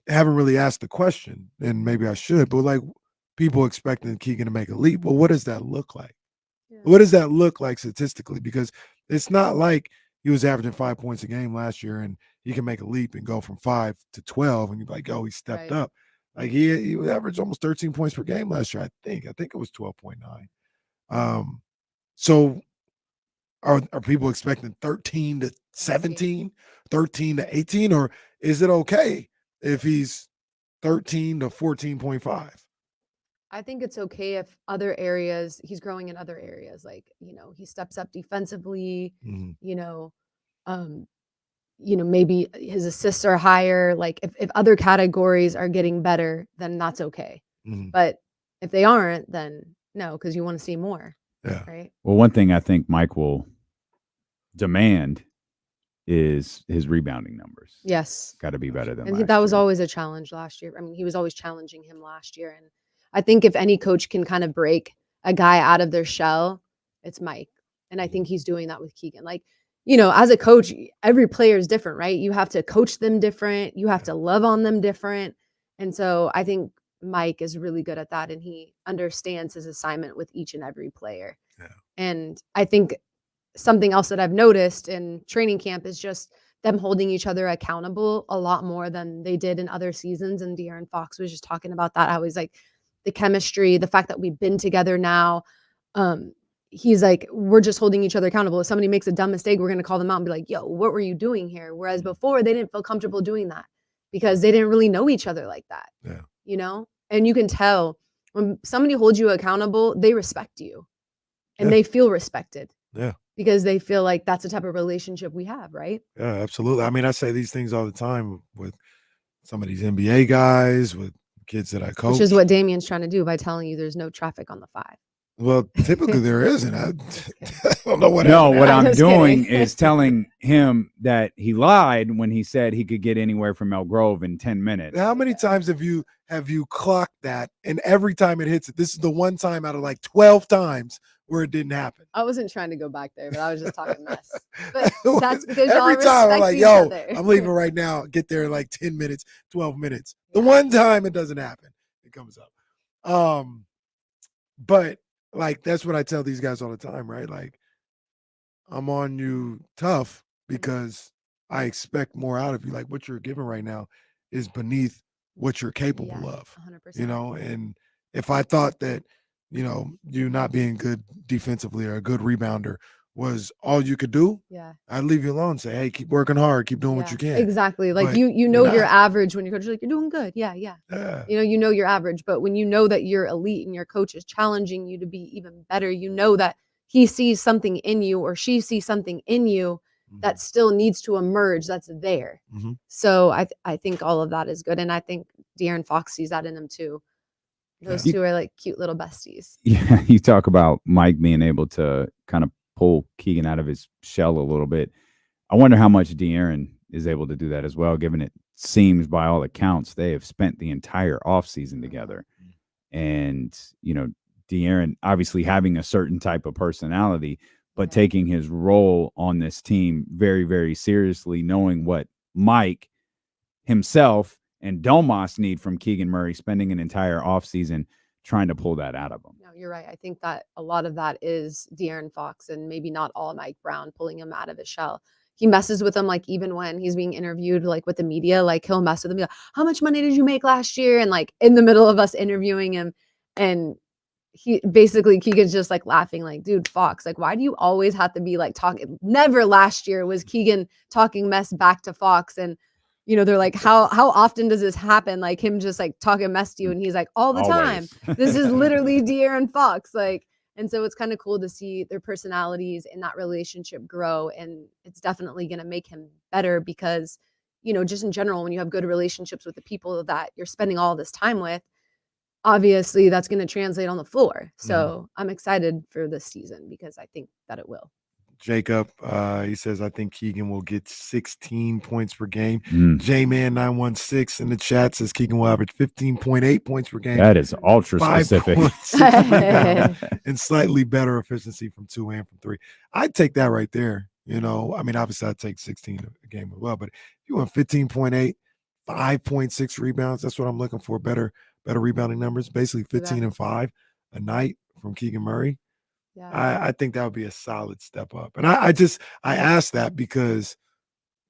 haven't really asked the question, and maybe I should, but like people expecting Keegan to make a leap. Well, what does that look like? Yeah. What does that look like statistically? Because it's not like he was averaging 5 points a game last year and he can make a leap and go from 5 to 12 and you're like, oh, he stepped up. Like he averaged almost 13 points per game last year. I think it was 12.9. So are people expecting 13 to 17, 13 to 18, or is it okay if he's 13 to 14.5? I think it's okay if other areas, he's growing in other areas. Like, he steps up defensively, maybe his assists are higher. Like if other categories are getting better, then that's okay. But if they aren't, then no, because you want to see more. Yeah. Right. Well, one thing I think Mike will demand is his rebounding numbers. Yes. Got to be better than And last that was year. always a challenge last year. I mean, he was always challenging him last year. And I think if any coach can kind of break a guy out of their shell, it's Mike. And I think he's doing that with Keegan. Like, as a coach, every player is different, right? You have to coach them different. You have to love on them different. And so I think Mike is really good at that. And he understands his assignment with each and every player. Yeah. And I think something else that I've noticed in training camp is just them holding each other accountable a lot more than they did in other seasons. And De'Aaron Fox was just talking about that. How he's like the chemistry, the fact that we've been together now. He's like, we're just holding each other accountable. If somebody makes a dumb mistake, we're going to call them out and be like, yo, what were you doing here? Whereas before they didn't feel comfortable doing that because they didn't really know each other like that. Yeah. And you can tell when somebody holds you accountable, they respect you and they feel respected. Yeah. Because they feel like that's the type of relationship we have, right? Yeah, absolutely. I mean, I say these things all the time with some of these NBA guys, with kids that I coach. Which is what Damien's trying to do by telling you there's no traffic on the 5. Well, typically there isn't. I don't know what No, happened. what I'm just doing kidding. is telling him that he lied when he said he could get anywhere from Elk Grove in 10 minutes. How many times have you clocked that? And every time it hits it, this is the one time out of like 12 times where it didn't happen. I wasn't trying to go back there, but I was just talking mess. But that's because every y'all time I'm respect like, each yo, other. I'm leaving right now. Get there in like 10 minutes, 12 minutes. The one time it doesn't happen, it comes up. But like that's what I tell these guys all the time, right? Like, I'm on you tough because I expect more out of you. Like what you're giving right now is beneath what you're capable of. 100%. And if I thought that, you not being good defensively or a good rebounder was all you could do, I'd leave you alone and say, hey, keep working hard, keep doing what you can. Exactly. Like But you know you're your not. average when your coach is like, you're doing good. Yeah. Yeah. You know your average. But when you know that you're elite and your coach is challenging you to be even better, you know that he sees something in you or she sees something in you that still needs to emerge that's there. Mhm. So I think all of that is good. And I think De'Aaron Fox sees that in him too. Those two are like cute little besties. Yeah, you talk about Mike being able to kind of pull Keegan out of his shell a little bit. I wonder how much De'Aaron is able to do that as well, given it seems by all accounts they have spent the entire offseason together. And, De'Aaron obviously having a certain type of personality, but taking his role on this team very, very seriously, knowing what Mike himself and Domas need from Keegan Murray, spending an entire offseason trying to pull that out of him. No, you're right. I think that a lot of that is De'Aaron Fox and maybe not all Mike Brown pulling him out of his shell. He messes with him, like even when he's being interviewed, like with the media, like he'll mess with him. Like, how much money did you make last year? And like in the middle of us interviewing him, and Keegan's just like laughing, like, dude, Fox, like, why do you always have to be like talking? Never last year was Keegan talking mess back to Fox, and they're like, how often does this happen? Like him just like talking mess to you, and he's like, all the time. This is literally De'Aaron Fox, like. And so it's kind of cool to see their personalities and that relationship grow. And it's definitely going to make him better because, just in general, when you have good relationships with the people that you're spending all this time with, obviously that's going to translate on the floor. So I'm excited for this season because I think that it will. Jacob, he says, I think Keegan will get 16 points per game. Mm. J-Man 916 in the chat says Keegan will average 15.8 points per game. That is ultra specific. 5.6 rebounds, and slightly better efficiency from 2 and from 3. I'd take that right there. I mean, obviously I'd take 16 a game as well, but if you want 15.8, 5.6 rebounds, that's what I'm looking for. Better rebounding numbers, basically 15 and 5 a night from Keegan Murray. Yeah. I think that would be a solid step up. And I asked that because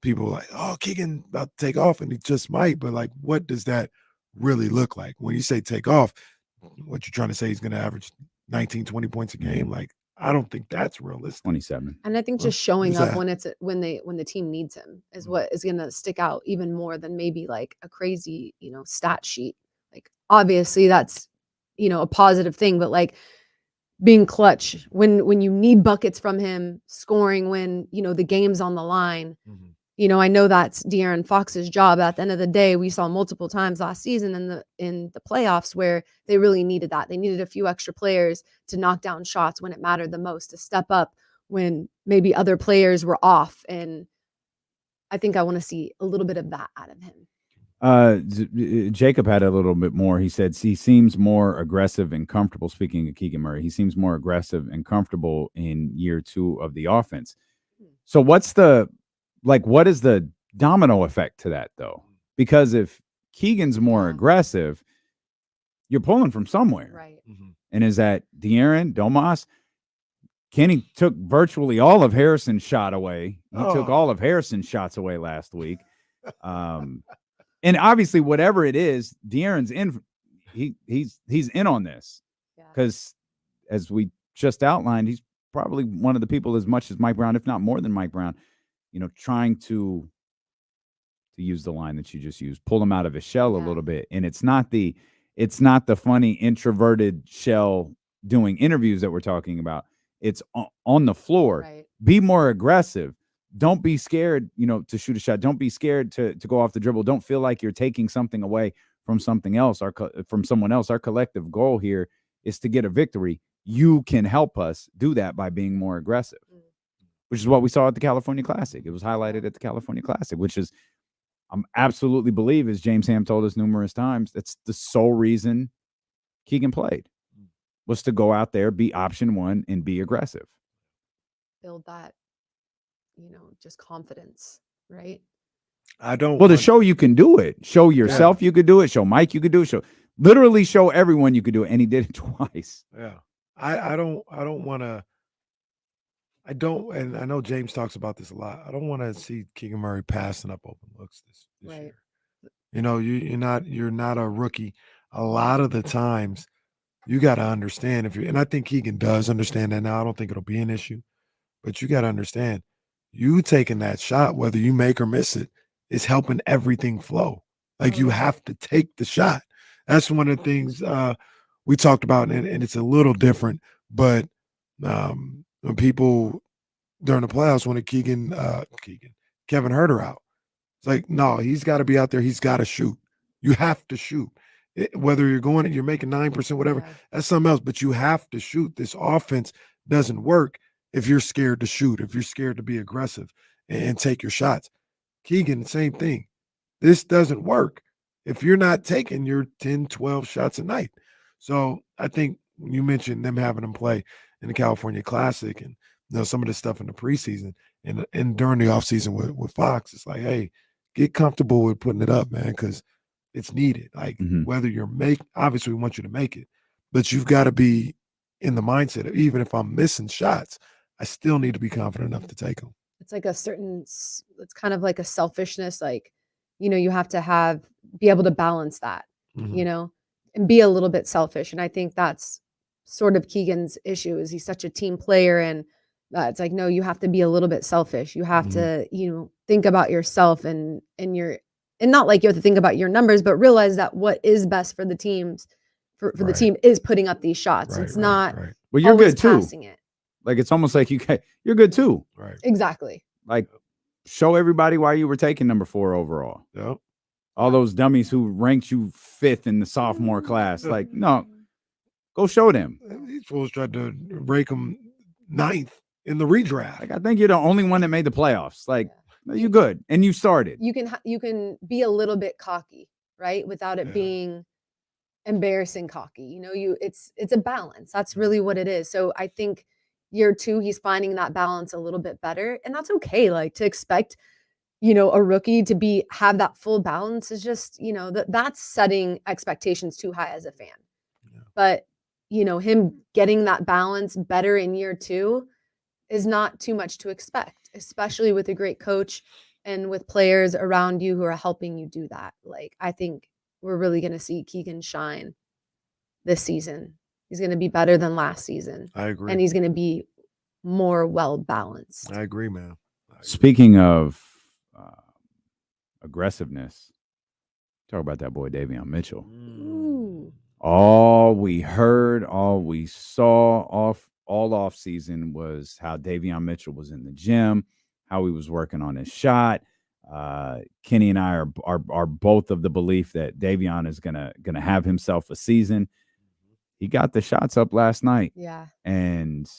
people are like, oh, Keegan about to take off, and he just might. But like, what does that really look like? When you say take off, what you're trying to say he's going to average 19, 20 points a game? Like, I don't think that's realistic. 27. And I think just showing up that? when the team needs him is what is going to stick out even more than maybe like a crazy, stat sheet. Like obviously that's, a positive thing, but like being clutch when you need buckets from him, scoring when, the game's on the line. I know that's De'Aaron Fox's job. At the end of the day, we saw multiple times last season in the playoffs where they really needed that. They needed a few extra players to knock down shots when it mattered the most, to step up when maybe other players were off. And I think I want to see a little bit of that out of him. Jacob had a little bit more. He said he seems more aggressive and comfortable. Speaking of Keegan Murray, he seems more aggressive and comfortable in year 2 of the offense. So what is the domino effect to that, though? Because if Keegan's more aggressive, you're pulling from somewhere. Right. And is that De'Aaron, Domas? Kenny took virtually all of Harrison's shot away. He took all of Harrison's shots away last week. And obviously, whatever it is, De'Aaron's in. He's in on this because, as we just outlined, he's probably one of the people as much as Mike Brown, if not more than Mike Brown, trying to use the line that you just used, pull him out of his shell a little bit. And it's not the funny introverted shell doing interviews that we're talking about. It's on the floor. Right. Be Be more aggressive. Don't be scared, to shoot a shot. Don't be scared to go off the dribble. Don't feel like you're taking something away from something else or from someone else. Our collective goal here is to get a victory. You can help us do that by being more aggressive, which is what we saw at the California Classic. It was highlighted at the California Classic, which is, I absolutely believe, as James Ham told us numerous times, that's the sole reason Keegan played, was to go out there, be option one, and be aggressive. build that, just confidence, right? I don't. Well, to show you can do it, show yourself you could do it, show Mike you could do it, literally show everyone you could do it, and he did it twice. Yeah, I don't want to. I don't, and I know James talks about this a lot. I don't want to see Keegan Murray passing up open looks this Right. year. You're not a rookie. A lot of the times, you got to understand and I think Keegan does understand that now. I don't think it'll be an issue, but you got to understand, you taking that shot, whether you make or miss it, is helping everything flow. Like, you have to take the shot. That's one of the things we talked about, and it's a little different, but when people during the playoffs wanted Kevin Huerter out, it's like, no, he's got to be out there. He's got to shoot. You have to shoot. Whether you're making 9%, whatever, that's something else, but you have to shoot. This offense doesn't work if you're scared to shoot, if you're scared to be aggressive and take your shots. Keegan, same thing. This doesn't work if you're not taking your 10, 12 shots a night. So I think you mentioned them having him play in the California Classic and some of the stuff in the preseason and during the offseason with Fox. It's like, hey, get comfortable with putting it up, man, because it's needed. Like, whether obviously we want you to make it, but you've got to be in the mindset of, even if I'm missing shots, I still need to be confident enough to take them. It's like it's kind of like a selfishness. Like, you have to be able to balance that, and be a little bit selfish. And I think that's sort of Keegan's issue, is he's such a team player. And it's like, no, you have to be a little bit selfish. You have to, think about yourself and not like you have to think about your numbers, but realize that what is best for the teams, for the team, is putting up these shots. It's not. Well, you're good too. Passing it. Like, it's almost like you're good too. Right. Exactly. Like, show everybody why you were taking number 4 overall. Yep. All those dummies who ranked you 5th in the sophomore class. Like, no, go show them. These fools tried to rank him 9th in the redraft. Like, I think you're the only one that made the playoffs. Like, you're good, and you started. You can be a little bit cocky, right, without it being embarrassing cocky. It's a balance. That's really what it is. So I think year 2, he's finding that balance a little bit better, and that's okay. Like, to expect, a rookie to have that full balance is just, that's setting expectations too high as a fan. Yeah. But, him getting that balance better in year 2 is not too much to expect, especially with a great coach and with players around you who are helping you do that. Like, I think we're really going to see Keegan shine this season. He's going to be better than last season. I agree. And he's going to be more well-balanced. I agree, man. Speaking of aggressiveness, talk about that boy Davion Mitchell. Ooh. All we heard, all we saw all off season was how Davion Mitchell was in the gym, how he was working on his shot. Kenny and I are both of the belief that Davion is gonna have himself a season. He got the shots up last night. Yeah. And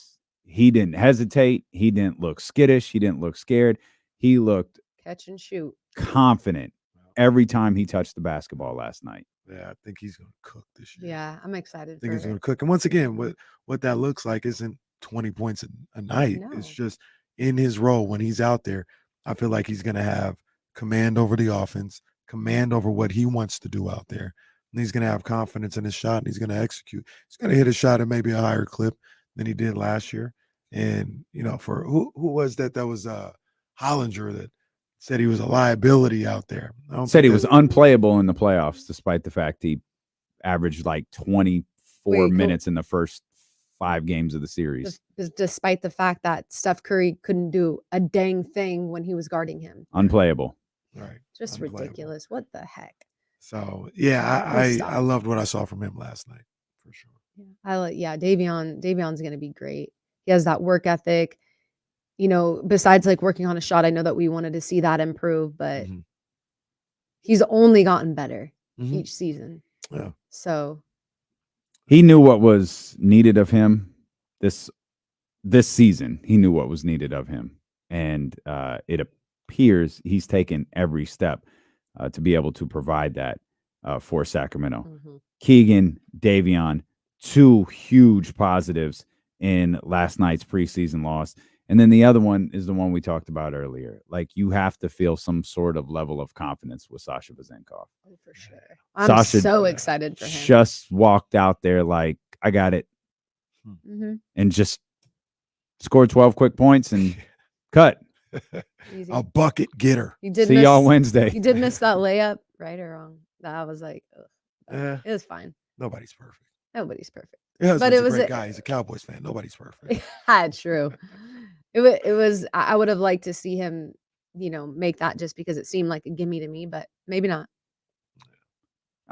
he didn't hesitate. He didn't look skittish. He didn't look scared. He looked Catch and shoot. Confident every time he touched the basketball last night. Yeah, I think he's going to cook this year. Yeah, I'm excited. I think for he's going to cook. And once again, what that looks like isn't 20 points a night. No. It's just in his role when he's out there. I feel like he's going to have command over the offense, command over what he wants to do out there. And he's going to have confidence in his shot, and he's going to execute. He's going to hit a shot at maybe a higher clip than he did last year. And, for who was that? That was Hollinger that said he was a liability out there. Said he was unplayable in the playoffs, despite the fact he averaged like 24 minutes in the first 5 games of the series. Despite the fact that Steph Curry couldn't do a dang thing when he was guarding him. Unplayable. Right. Just ridiculous. What the heck? So, yeah, I loved what I saw from him last night, for sure. Davion's going to be great. He has that work ethic. Besides like working on a shot, I know that we wanted to see that improve, but he's only gotten better each season. Yeah. So he knew what was needed of him this season. He knew what was needed of him. And it appears he's taken every step to be able to provide that for Sacramento. Keegan, Davion, 2 huge positives in last night's preseason loss. And then the other one is the one we talked about earlier. Like, you have to feel some sort of level of confidence with Sasha Vezenkov. Oh, for sure. I'm so excited for him. Just walked out there like, I got it. And just scored 12 quick points and cut. Easy. A bucket getter. See y'all Wednesday. You did miss that layup, right or wrong? That was like, it was fine. Nobody's perfect. Nobody's perfect. But it was a great guy. He's a Cowboys fan. Nobody's perfect. True. It was. I would have liked to see him, make that just because it seemed like a gimme to me, but maybe not.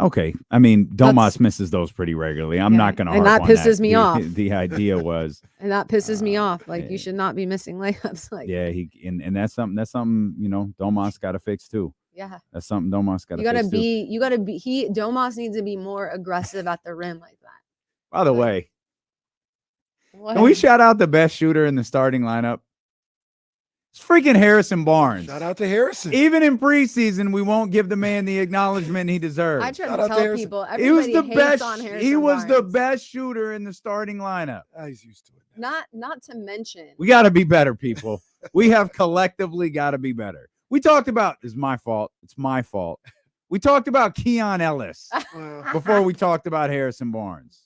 Okay. I mean, Domas misses those pretty regularly. I'm not going to. And that pisses me off. The idea was. And that pisses me off. Like, you should not be missing layups. Like, yeah, and that's something Domas got to fix too. Yeah. That's something Domas got to fix too. Domas needs to be more aggressive at the rim like that. By the way, can we shout out the best shooter in the starting lineup? It's freaking Harrison Barnes. Shout out to Harrison. Even in preseason, we won't give the man the acknowledgement he deserves. I try to tell people he was the best. On Harrison he was Barnes. the best shooter in the starting lineup. He's used to it. Not to mention. We got to be better, people. We have collectively got to be better. We talked about it's my fault. It's my fault. We talked about Keon Ellis before we talked about Harrison Barnes.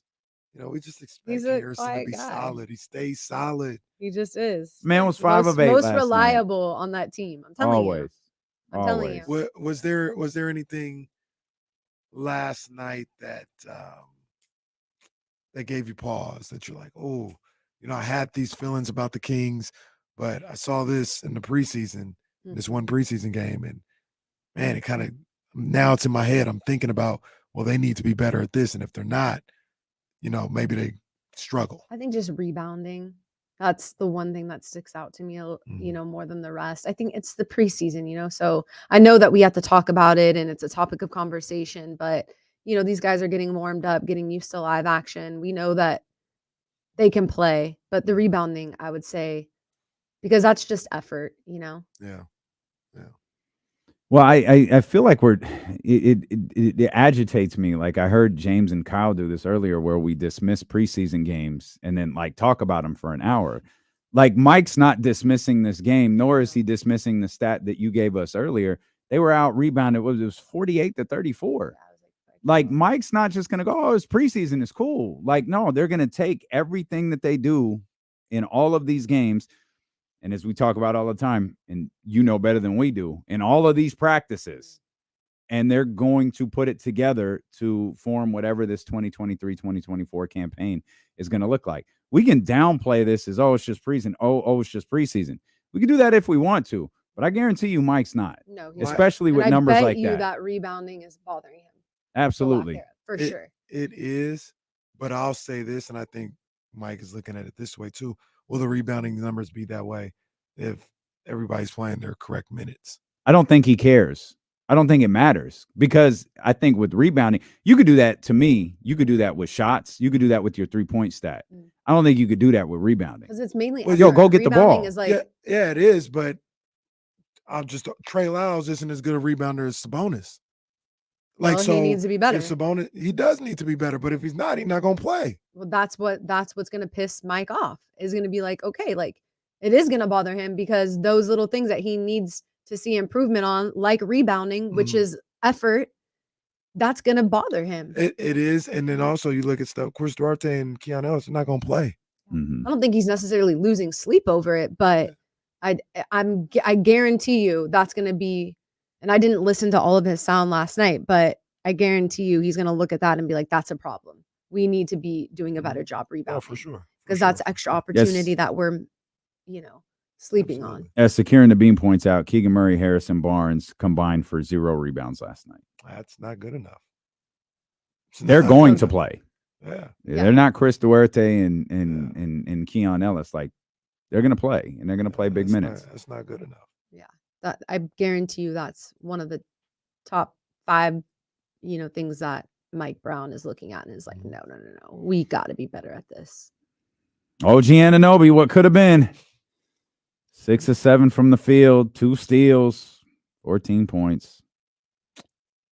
We just expect Harrison to be solid. He stays solid. He just is. Man was 5 of 8. Most reliable on that team. I'm telling you. I'm telling you. Was there anything last night that gave you pause, that you're like, oh, I had these feelings about the Kings, but I saw this in the preseason, this one preseason game, and man, it kind of, now it's in my head. I'm thinking about, well, they need to be better at this, and if they're not, maybe they struggle. I think just rebounding. That's the one thing that sticks out to me, more than the rest. I think it's the preseason, so I know that we have to talk about it and it's a topic of conversation, but, these guys are getting warmed up, getting used to live action. We know that they can play, but the rebounding, I would say, because that's just effort, Yeah. Well, I feel like it agitates me. Like, I heard James and Kyle do this earlier, where we dismiss preseason games and then talk about them for an hour. Like, Mike's not dismissing this game, nor is he dismissing the stat that you gave us earlier. They were out rebounded. It was 48-34. Like, Mike's not just going to go, oh, it's preseason, it's cool. Like, no, they're going to take everything that they do in all of these games. And as we talk about all the time, and better than we do, in all of these practices, and they're going to put it together to form whatever this 2023-2024 campaign is going to look like. We can downplay this as, it's just preseason. It's just preseason. We can do that if we want to, but I guarantee you Mike's not. No, especially with numbers like that. That rebounding is bothering him. Absolutely. For sure. It is, but I'll say this, and I think Mike is looking at it this way too. Will the rebounding numbers be that way if everybody's playing their correct minutes? I don't think he cares. I don't think it matters, because I think with rebounding, you could do that to me. You could do that with shots. You could do that with your 3-point stat. I don't think you could do that with rebounding. Because it's mainly go get the ball. Is like, yeah, it is. But Trey Lyles isn't as good a rebounder as Sabonis. Well, he needs to be better. If Sabonis, he does need to be better, but if he's not going to play. Well, that's what's going to piss Mike off. Is going to be like, okay, like it is going to bother him because those little things that he needs to see improvement on, like rebounding, which is effort, that's going to bother him. It is. And then also you look at stuff, Chris Duarte and Keon Ellis are not going to play. I don't think he's necessarily losing sleep over it, but I guarantee you that's going to be, and I didn't listen to all of his sound last night, but I guarantee you he's going to look at that and be like, that's a problem. We need to be doing a better job rebounding. Oh, for sure. Because that's extra opportunity that we're, sleeping on. As Secure in the Beam points out, Keegan Murray, Harrison Barnes combined for 0 rebounds last night. That's not good enough. They're going to play. Yeah. They're not Chris Duarte and Keon Ellis. Like, they're going to play, and they're going to play big minutes. That's not good enough. Yeah. That I guarantee you that's one of the top 5, things that Mike Brown is looking at and is like, no. We got to be better at this. OG Anunoby, what could have been? 6 of 7 from the field, 2 steals, 14 points.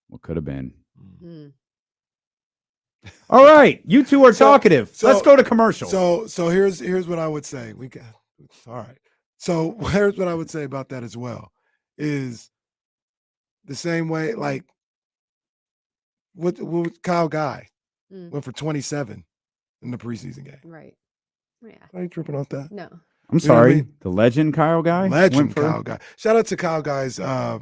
What could have been? All right, you two are talkative. Let's go to commercial. So here's what I would say. All right. So here's what I would say about that as well is the same way, like what Kyle Guy went for 27 in the preseason game. Right. Yeah. Are you tripping off that? No. I'm sorry. The legend Kyle Guy? Kyle Guy. Shout out to Kyle Guy's I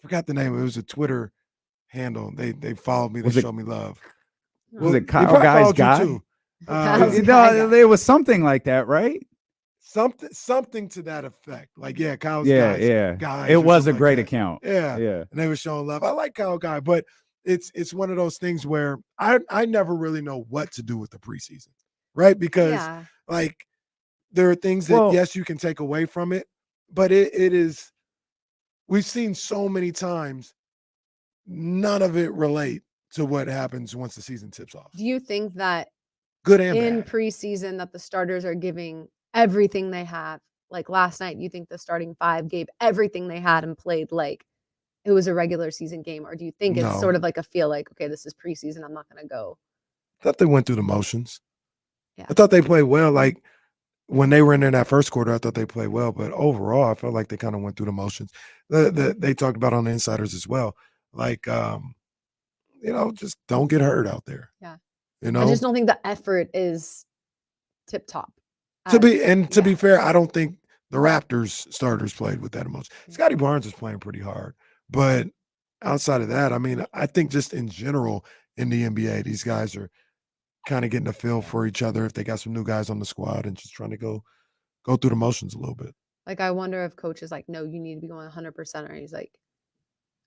forgot the name. It was a Twitter handle. They followed me. They showed me love. Was it Kyle Guy's guy? It was something like that, right? Something to that effect. Like, Kyle's guys. It was a great account. Yeah. And they were showing love. I like Kyle Guy, but it's one of those things where I never really know what to do with the preseason, right? Because like there are things that yes, you can take away from it, but it is. We've seen so many times. None of it relate to what happens once the season tips off. Do you think that good and in bad preseason that the starters are giving everything they have? Like last night, you think the starting 5 gave everything they had and played like it was a regular season game? Or do you think it's sort of like a feel like, okay, this is preseason, I'm not going to go? I thought they went through the motions. Yeah. I thought they played well. Like when they were in there that first quarter, I thought they played well. But overall, I felt like they kind of went through the motions. They talked about on the insiders as well. Like, just don't get hurt out there. Yeah. I just don't think the effort is tip top. To be fair, I don't think the Raptors starters played with that emotion. Scotty Barnes is playing pretty hard. But outside of that, I mean, I think just in general in the NBA, these guys are kind of getting a feel for each other if they got some new guys on the squad and just trying to go through the motions a little bit. Like, I wonder if coach is like, no, you need to be going 100%, or he's like,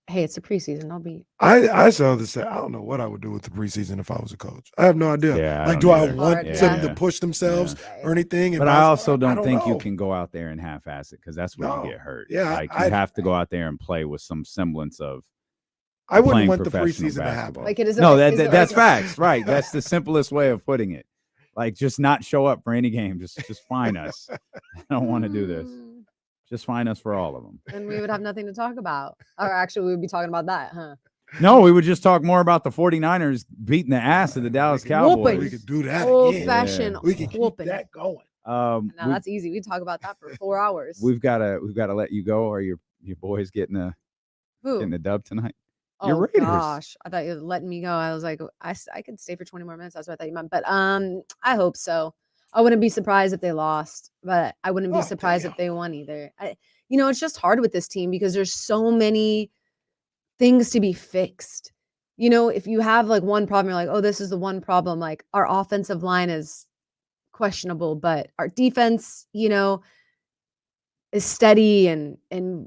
hey, it's a preseason. I'll be. I saw this say, I don't know what I would do with the preseason if I was a coach. I have no idea. Yeah, like, do I want them to push themselves or anything? But I also don't think you can go out there and half-ass it because that's where you get hurt. Yeah, like you have to go out there and play with some semblance of. I wouldn't want the preseason to happen. Like it is. That's facts, right? That's the simplest way of putting it. Like, just not show up for any game. Just fine us. I don't want to do this. Just fine us for all of them. And we would have nothing to talk about. Or actually, we would be talking about that, huh? No, we would just talk more about the 49ers beating the ass of the Dallas Cowboys. We could do that Old-fashioned We can keep that going. Now that's easy. We talk about that for 4 hours. We've got to let you go. Are your boys getting a dub tonight? Oh Your Raiders. Gosh, I thought you were letting me go. I was like, I could stay for 20 more minutes. That's what I thought you meant. But I hope so. I wouldn't be surprised if they lost, but I wouldn't be surprised if they won either. It's just hard with this team because there's so many things to be fixed. If you have like one problem, you're like, oh, this is the one problem. Like our offensive line is questionable, but our defense, is steady and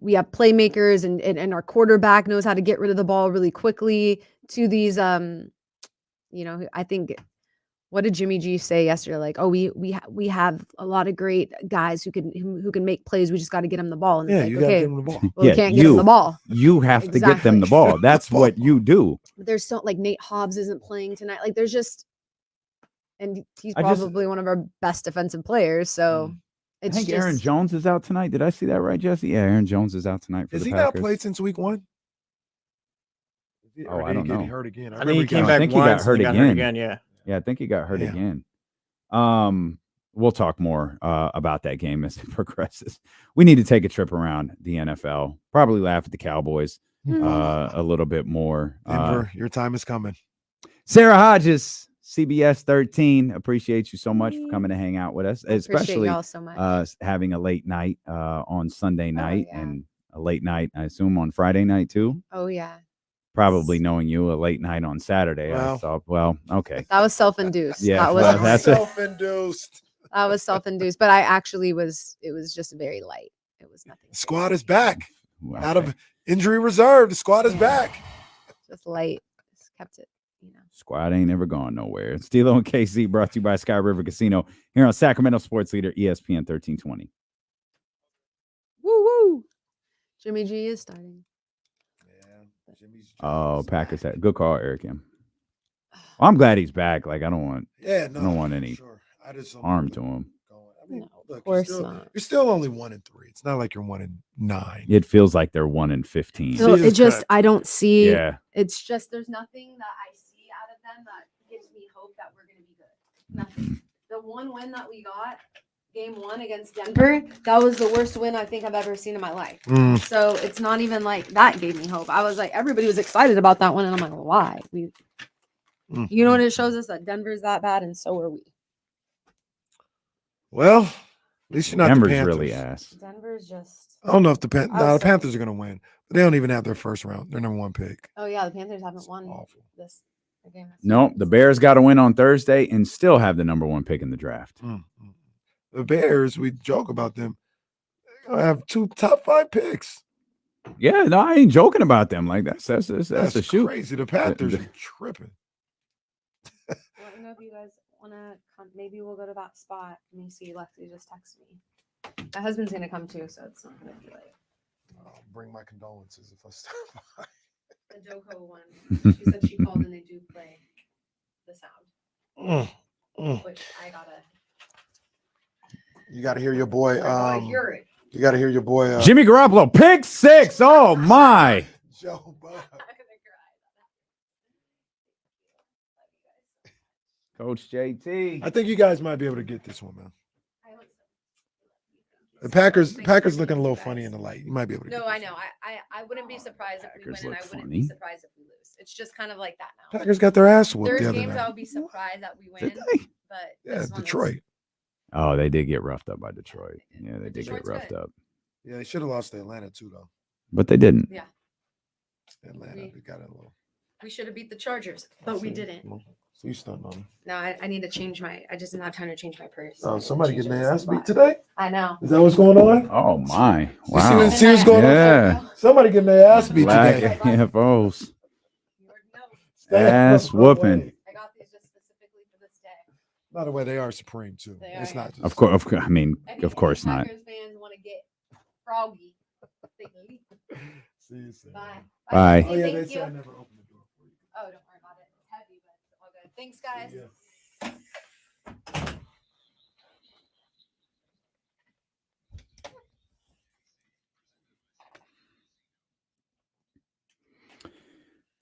we have playmakers and our quarterback knows how to get rid of the ball really quickly to these, I think, what did Jimmy G say yesterday? Like, oh, we have a lot of great guys who can make plays. We just got to get them the ball. And you got to get them the ball. Well, we can't get them the ball. You have to get them the ball. That's what you do. There's so like Nate Hobbs isn't playing tonight. Like there's just, and he's probably one of our best defensive players. So I It's think just Aaron Jones is out tonight. Did I see that right, Jesse? Yeah, Aaron Jones is out tonight for Has the he Packers. not played since week 1? Oh, I don't know. Hurt again. I think he came I back think he once got and hurt then again. Yeah. Yeah, I think he got hurt Damn. again. We'll talk more about that game as it progresses. We need to take a trip around the NFL. Probably laugh at the Cowboys a little bit more. Denver, your time is coming. Sarah Hodges, CBS 13. Appreciate you so much for coming to hang out with us, appreciate especially y'all so much. having a late night on Sunday night yeah. and a late night, I assume, on Friday night too. Oh yeah. Probably knowing you, a late night on Saturday. I thought, well, okay. That was self-induced. Yeah, that was that's self-induced. That was self-induced, but I actually was. It was just very light. It was nothing. The squad is back. Okay. Out of injury reserve, the squad is back. Just light. Just kept it. Squad ain't never gone nowhere. Stilo and KC brought to you by Sky River Casino here on Sacramento Sports Leader ESPN 1320. Woo woo. Jimmy G is starting. Oh, Packers had good call, Eric M. Well, I'm glad he's back. Like I don't want I don't want any harm to him. Of course not. You're still only 1-3. It's not like you're 1-9. It feels like they're 1-15. So it just I don't see. Yeah. It's just there's nothing that I see out of them that gives me hope that we're gonna be good. Nothing. The one win that we got, game 1 against Denver, that was the worst win I think I've ever seen in my life. So it's not even like that gave me hope. I was like, everybody was excited about that one, and I'm like, why? You know what it shows us? That Denver's that bad, and so are we. Well, at least you're not Denver's the Panthers. really ass. Denver's just. I don't know if the Panthers are going to win, but they don't even have their first round. Their number 1 pick. Oh yeah, the Panthers haven't won this game. No, the Bears got to win on Thursday and still have the number 1 pick in the draft. The Bears, we joke about them. They're going to have 2 top 5 picks. Yeah, no, I ain't joking about them. Like that's a shoot. Crazy. The Panthers are tripping. Let me know if you guys want to come. Maybe we'll go to that spot. Let me see. Lexi just texted me. My husband's going to come too, so it's not going to be like. I'll bring my condolences if I stop by. The Joko one. She said she called and they do play the sound. Which I got to. You got to hear your boy. Hear it. You got to hear your boy. Jimmy Garoppolo, pick 6. Oh my. Joe Buck. Coach JT. I think you guys might be able to get this one, man. The Packers looking a little funny in the light. You might be able to. No, I know. I wouldn't be surprised if we win, and I wouldn't be surprised if we lose. It's just kind of like that now. Packers got their ass whooped There's the other games night. I would be surprised that we win, but Yeah, this one Detroit. Oh, they did get roughed up by Detroit. Yeah, they did Detroit's get roughed good. up. Yeah, they should have lost to Atlanta too, though. But they didn't. Yeah. Atlanta, they got a little. We should have beat the Chargers, but we didn't. So you stunned on them. No, I need to change my. I just didn't have time to change my purse. Oh, somebody getting their ass beat today? I know. Is that what's going on? Oh my! You see Wow. see what's going on? Yeah. Somebody getting their ass beat Black today. AFOs. Stay Ass the front whooping. way. I got these just specifically for this day. By the way, they are supreme too. They It's are, not just Of course. I mean, of course not. Packers fans want to get froggy. See you soon. Bye. Bye. Oh yeah, they Thank said you. I never opened the door for you. Oh, don't worry about it. It's heavy, but it's all good. Thanks, guys.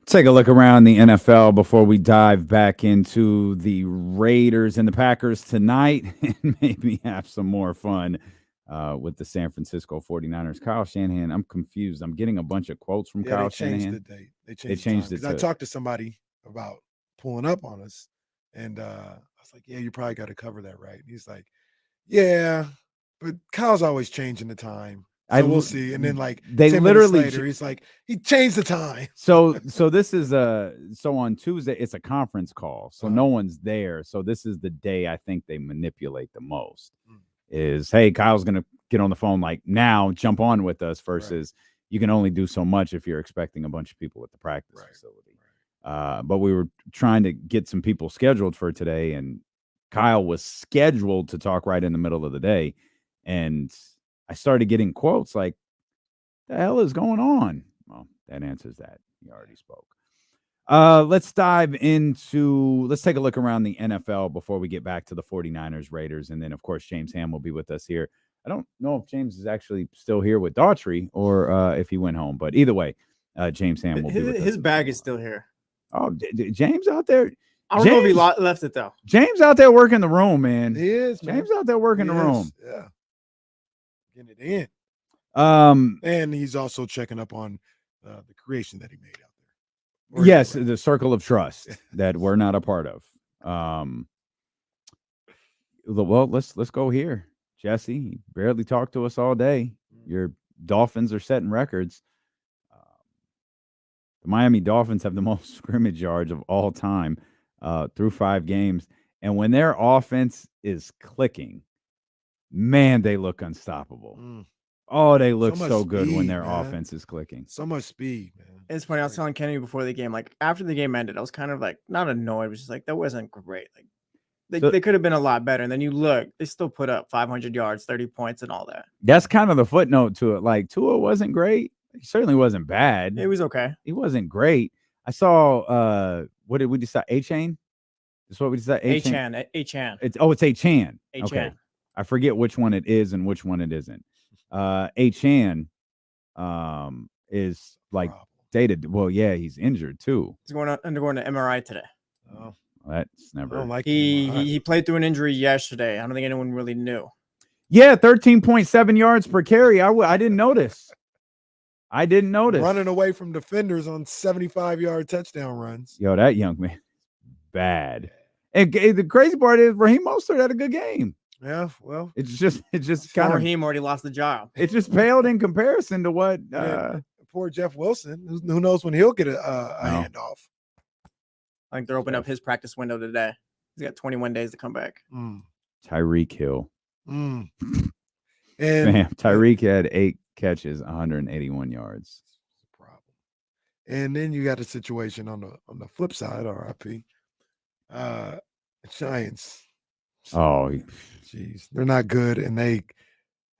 Take a look around the NFL before we dive back into the Raiders and the Packers tonight and maybe have some more fun with the San Francisco 49ers. Kyle Shanahan, I'm confused. I'm getting a bunch of quotes from Kyle They changed Shanahan. the date. They changed, changed the it time. 'Cause to- I talked to somebody about pulling up on us, and I was like, "Yeah, you probably got to cover that, right?" And he's like, "Yeah, but Kyle's always changing the time, so we'll see." And then like they 10 minutes literally later, he's like, "He changed the time." So this is so on Tuesday it's a conference call, so no one's there. So this is the day I think they manipulate the most. Is hey, Kyle's gonna get on the phone like now, jump on with us. Versus you can only do so much if you're expecting a bunch of people at the practice facility. But we were trying to get some people scheduled for today, and Kyle was scheduled to talk right in the middle of the day, and I started getting quotes like, "The hell is going on?" Well, that answers that. He already spoke. Let's take a look around the NFL before we get back to the 49ers, Raiders, and then of course James Ham will be with us here. I don't know if James is actually still here with Daughtry or if he went home, but either way, James Ham will be with us. His bag is still here. Oh, James out there. I don't know if he left it though. James out there working the room, man. He is. James out there working the room. Yeah. Getting it in. And he's also checking up on the creation that he made out there. Yes, the circle of trust that we're not a part of. Well, let's go here. Jesse, you barely talked to us all day. Your Dolphins are setting records. The Miami Dolphins have the most scrimmage yards of all time through 5 games. And when their offense is clicking, man, they look unstoppable. Oh, they look so good when their offense is clicking. So much speed, man. It's funny. I was telling Kenny before the game, like after the game ended, I was kind of like not annoyed, but just like that wasn't great. Like they could have been a lot better. And then you look, they still put up 500 yards, 30 points, and all that. That's kind of the footnote to it. Like Tua wasn't great. He certainly wasn't bad. It was okay. He wasn't great. I saw what did we decide? A-Chain? That's what we decided. A-Chan. It's A-Chan. A-Chan. Okay. I forget which one it is and which one it isn't. A-Chan is like dated. Well, yeah, he's injured too. He's undergoing an MRI today. Oh, that's never. I don't like he played through an injury yesterday. I don't think anyone really knew. Yeah, 13.7 yards per carry. I didn't notice. Running away from defenders on 75-yard touchdown runs. Yo, that young man, bad. And the crazy part is Raheem Mostert had a good game. Yeah, well, it's just kind of Raheem already lost the job. It just paled in comparison to what poor Jeff Wilson. Who knows when he'll get a handoff? I think they're opening up his practice window today. He's got 21 days to come back. Tyreek Hill. And Tyreek had 8 catches, 181 yards. Problem. And then you got a situation on the flip side, RIP. Giants. Oh, jeez, they're not good, and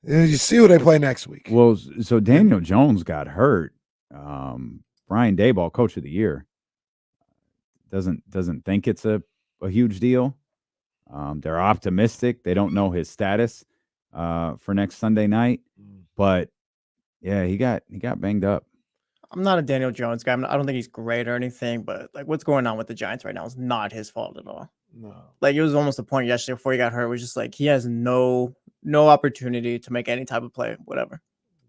you see who they play next week. Well, so Daniel Jones got hurt. Brian Daboll, coach of the year, doesn't think it's a huge deal. They're optimistic. They don't know his status for next Sunday night, but yeah, he got banged up. I'm not a Daniel Jones guy. I don't think he's great or anything, but like what's going on with the Giants right now is not his fault at all. No. Like it was almost a point yesterday before he got hurt. It was just like he has no opportunity to make any type of play, whatever.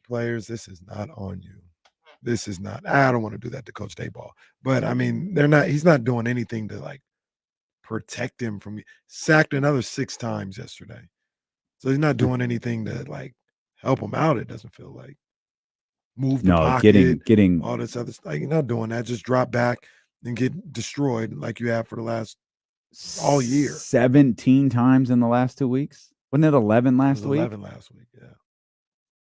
Players, this is not on you. This is not. I don't want to do that to Coach Daboll, but I mean, he's not doing anything to like protect him from sacked another 6 times yesterday. So he's not doing anything to like help him out. It doesn't feel like move the pocket, getting all this other stuff. You're not doing that. Just drop back and get destroyed like you have for the last all year. 17 times in the last 2 weeks. Wasn't it 11 last week? 11 last week. Yeah.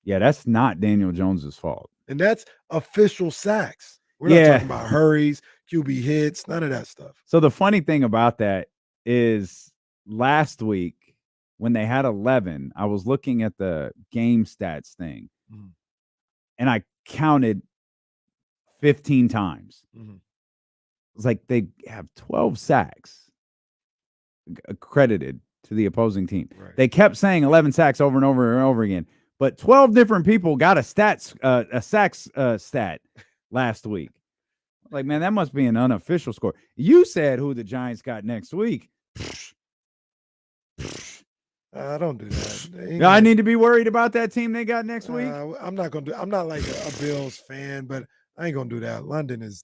Yeah, that's not Daniel Jones's fault. And that's official sacks. We're not talking about hurries, QB hits, none of that stuff. So the funny thing about that is last week when they had 11, I was looking at the game stats thing, and I counted 15 times. It's like they have 12 sacks credited to the opposing team. Right. They kept saying 11 sacks over and over and over again, but 12 different people got a sacks stat last week. Like, man, that must be an unofficial score. You said who the Giants got next week. I don't do that. I need to be worried about that team they got next week. I'm not gonna do. I'm not like a Bills fan, but I ain't gonna do that. London's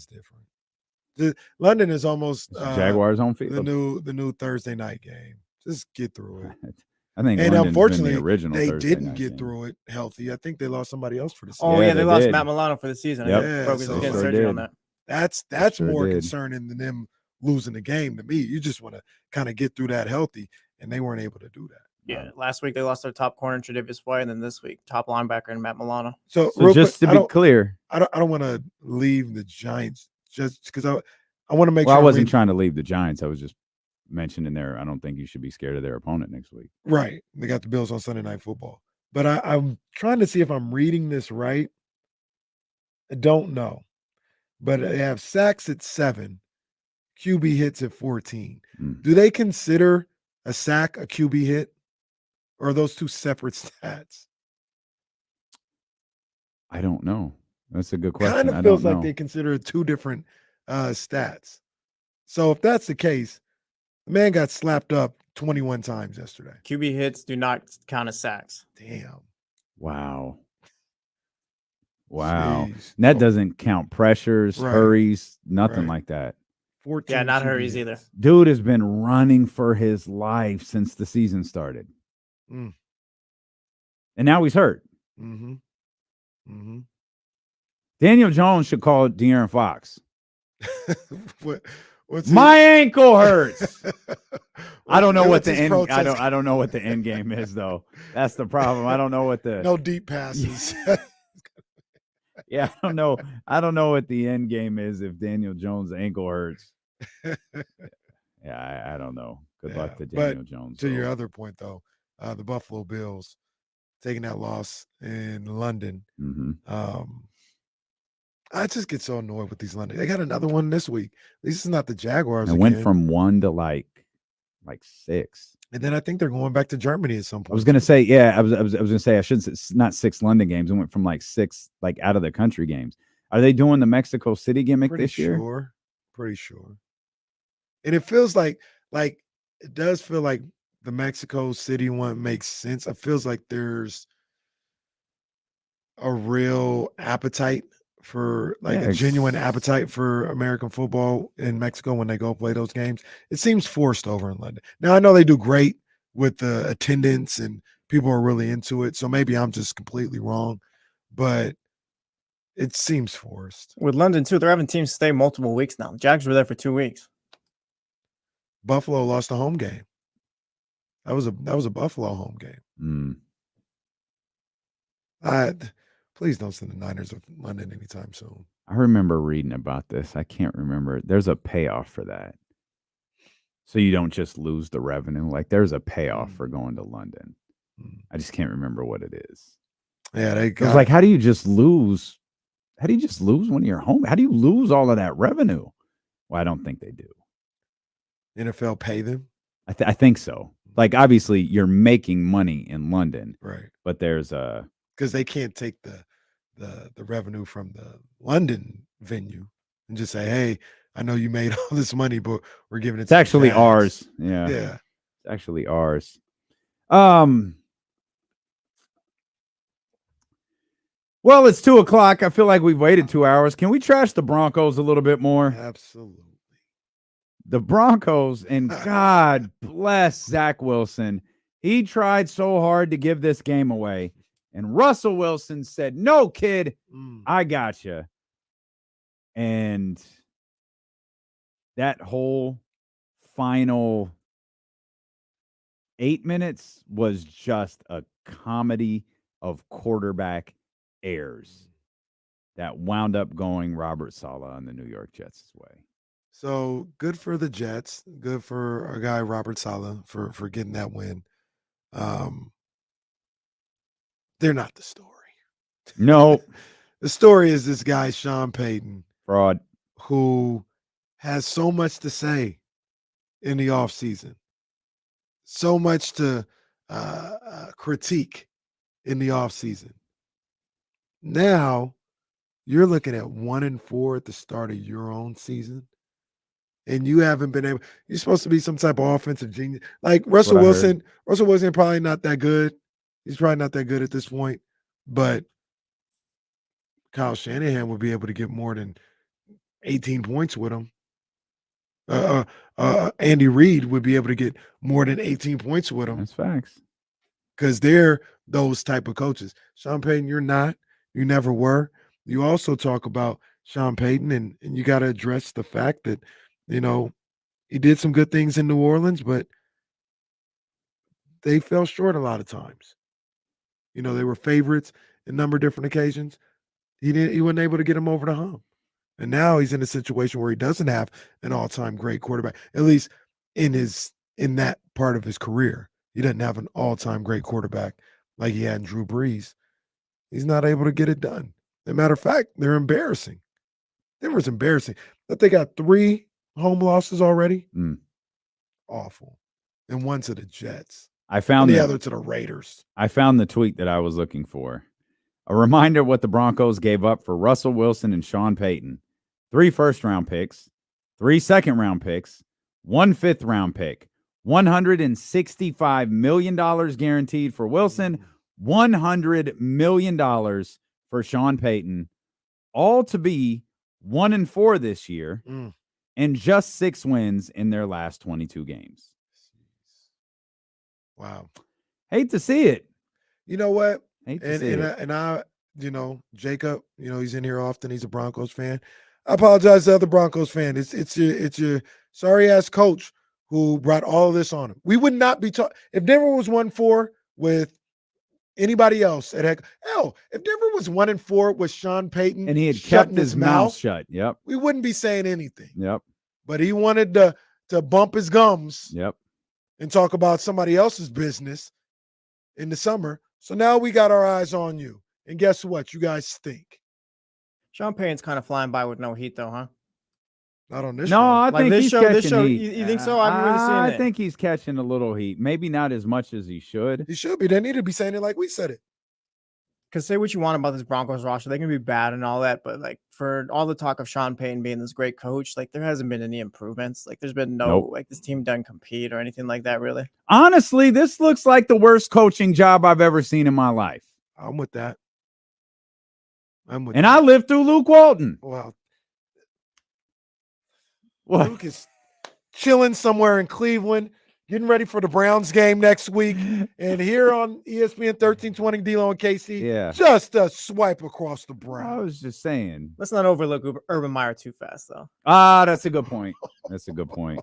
different. London is almost Jaguars home field. The new Thursday night game. Just get through it. I think, and London's unfortunately, been the original they Thursday didn't night get game. through it healthy. I think they lost somebody else for the season. Oh yeah, they lost did. Matt Milano for the season. Yep. Yeah, Broke his so- getting Sure surgery on did. that. That's Sure more did. concerning than them losing the game to me. You just want to kind of get through that healthy, and they weren't able to do that. Yeah, last week they lost their top corner Tre'Davious White, and then this week top linebacker and Matt Milano. So So real just quick, to be clear, I don't want to leave the Giants just because I want to make well, sure I wasn't we- trying to leave the Giants. I was just mentioning there. I don't think you should be scared of their opponent next week. Right. They got the Bills on Sunday Night Football. But I'm trying to see if I'm reading this right. I don't know. but they have sacks at 7, QB hits at 14. Mm. Do they consider a sack a QB hit, or are those two separate stats? I don't know. That's a good question. Kind I of don't feels like know. they consider two different stats. So if that's the case, the man got slapped up 21 times yesterday. QB hits do not count as sacks. Damn. Wow. Wow. Jeez. And that doesn't count pressures, Right. hurries, nothing Right. like that. 14 Yeah, not QB hurries hits. either. Dude has been running for his life since the season started. Mm. And now he's hurt. Mm-hmm. Mm-hmm. Daniel Jones should call De'Aaron Fox. What's My ankle hurts. I don't know what what's the his end. protest? I don't know what the end game is though. That's the problem. I don't know what the. No deep passes. Yeah, I don't know. I don't know what the end game is if Daniel Jones' ankle hurts. Yeah, I don't know. Good luck to Daniel Jones. To your other point, though, the Buffalo Bills taking that loss in London. Mm-hmm. I just get so annoyed with these London. They got another one this week. At least it's not the Jaguars. It went again. from 1 to like 6. And then I think they're going back to Germany at some point. I was gonna say, yeah, I was gonna say I shouldn't say it's not 6 London games. It went from like 6 like out of the country games. Are they doing the Mexico City gimmick this year? Pretty sure. And it feels like it does feel like the Mexico City one makes sense. It feels like there's a real appetite for a genuine appetite for American football in Mexico when they go play those games. It seems forced over in London. Now I know they do great with the attendance and people are really into it. So maybe I'm just completely wrong, but it seems forced. With London too, they're having teams stay multiple weeks now. Jags were there for 2 weeks. Buffalo lost a home game. That was a Buffalo home game. Please don't send the Niners of London anytime soon. I remember reading about this. I can't remember. There's a payoff for that. So you don't just lose the revenue. Like there's a payoff for going to London. I just can't remember what it is. Yeah, it was like, how do you just lose? How do you just lose when you're home? How do you lose all of that revenue? Well, I don't think they do. NFL pay them? I think so. Like obviously you're making money in London. Right. But there's a because they can't take the revenue from the London venue and just say, hey, I know you made all this money, but we're giving it it's to actually the ours. Yeah. Yeah. It's actually ours. Well, it's 2:00. I feel like we've waited 2 hours. Can we trash the Broncos a little bit more? Absolutely. The Broncos, and God bless Zach Wilson. He tried so hard to give this game away. And Russell Wilson said, no, kid, I got you. And that whole final 8 minutes was just a comedy of quarterback errors that wound up going Robert Saleh on the New York Jets' way. So good for the Jets. Good for our guy Robert Saleh for getting that win. They're not the story. No. The story is this guy, Sean Payton. Fraud. Who has so much to say in the offseason. So much to critique in the offseason. Now, you're looking at 1-4 at the start of your own season. And you haven't been able. You're supposed to be some type of offensive genius. Like Russell Wilson. Russell Wilson probably not that good. He's probably not that good at this point. But Kyle Shanahan would be able to get more than 18 points with him. Andy Reid would be able to get more than 18 points with him. That's facts. Because they're those type of coaches. Sean Payton, you're not. You never were. You also talk about Sean Payton, and you got to address the fact that, you know, he did some good things in New Orleans, but they fell short a lot of times. You know, they were favorites a number of different occasions. He wasn't able to get them over the hump. And now he's in a situation where he doesn't have an all-time great quarterback, at least in that part of his career. He doesn't have an all-time great quarterback like he had in Drew Brees. He's not able to get it done. As a matter of fact, they're embarrassing. Denver's embarrassing. But they got 3 home losses already. Awful. And one to the Jets. I found the other to the Raiders. I found the tweet that I was looking for. A reminder what the Broncos gave up for Russell Wilson and Sean Payton. 3 first-round picks, 3 second-round picks, 1 fifth-round pick, $165 million guaranteed for Wilson, $100 million for Sean Payton, all to be 1-4 this year and just 6 wins in their last 22 games. Wow. Hate to see it. You know what? Hate to see it. And I, Jacob, he's in here often. He's a Broncos fan. I apologize to the other Broncos fan. It's your sorry ass coach who brought all of this on him. We would not be talking if Denver was 1-4 with anybody else at heck. Hell, if Denver was 1-4 with Sean Payton And he had shutting kept his mouth shut. Yep. we wouldn't be saying anything. Yep. But he wanted to bump his gums. Yep. And talk about somebody else's business in the summer. So now we got our eyes on you. And guess what? You guys stink. Sean Payton's kind of flying by with no heat, though, huh? Not on this No, show. I Like think this he's show, catching heat. you think so? I haven't really seen it. I think he's catching a little heat. Maybe not as much as he should. He should be. They need to be saying it like we said it. Because say what you want about this Broncos roster, they can be bad and all that, but like for all the talk of Sean Payton being this great coach, like there hasn't been any improvements. Like there's been like this team doesn't compete or anything like that, really. Honestly, this looks like the worst coaching job I've ever seen in my life. I'm with that. I lived through Luke Walton. Well, what? Luke is chilling somewhere in Cleveland, getting ready for the Browns game next week. And here on ESPN 1320, D-Lo and KC, just a swipe across the brow. I was just saying. Let's not overlook Urban Meyer too fast, though. That's a good point. That's a good point.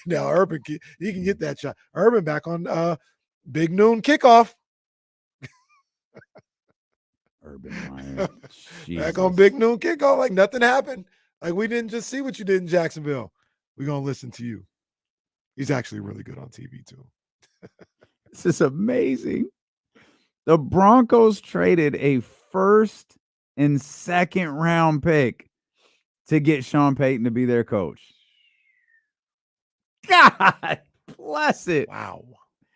Now, Urban, he can get that shot. Urban back on Big Noon kickoff. Urban Meyer. Back on Big Noon kickoff like nothing happened. Like we didn't just see what you did in Jacksonville. We're going to listen to you. He's actually really good on TV, too. This is amazing. The Broncos traded a first and second round pick to get Sean Payton to be their coach. God bless it. Wow.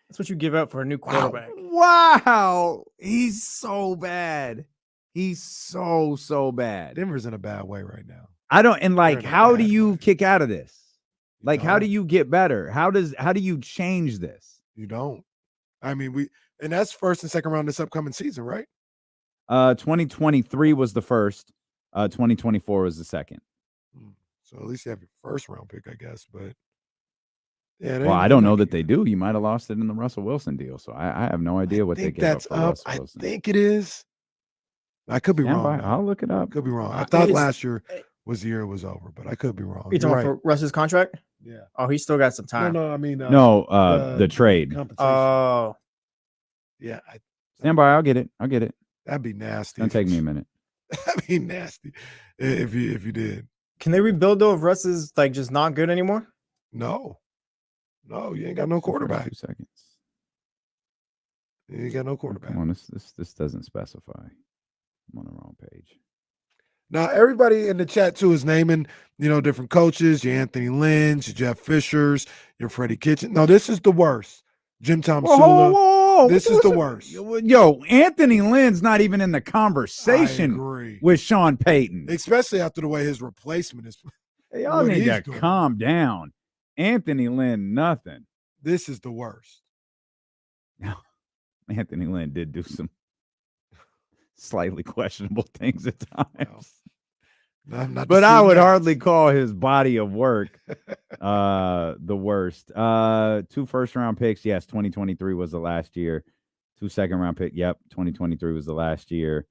That's what you give up for a new quarterback. Wow. He's so bad. He's so bad. Denver's in a bad way right now. How do you kick out of this? Like, how do you get better? How do you change this? You don't. I mean, and that's first and second round this upcoming season, right? 2023 was the first. 2024 was the second. So at least you have your first round pick, I guess. But yeah, well, I don't know that they do. You might have lost it in the Russell Wilson deal. So I have no idea what they gave up for Russell Wilson. I think it is. I could be wrong. I'll look it up. Could be wrong. I thought last year was the year it was over, but I could be wrong. You talking about for Russ's contract? Yeah. Oh, he's still got some time. No, I mean the trade. Oh, yeah. Stand by. I'll get it. That'd be nasty. It'll take me a minute. That'd be nasty if you did. Can they rebuild though if Russ is like just not good anymore? No, you ain't got no quarterback. 2 seconds. You ain't got no quarterback. Come on, this doesn't specify. I'm on the wrong page. Now, everybody in the chat, too, is naming, different coaches, your Anthony Lynn's, your Jeff Fisher's, your Freddie Kitchen. No, this is the worst. Jim Tom Sula. This is the worst. Yo, Anthony Lynn's not even in the conversation with Sean Payton. Especially after the way his replacement is. Hey, y'all need to calm down. Anthony Lynn, nothing. This is the worst. Now, Anthony Lynn did do some slightly questionable things at times. But I would hardly call his body of work the worst. 2 first-round picks. Yes, 2023 was the last year. 2 second-round picks. Yep, 2023 was the last year.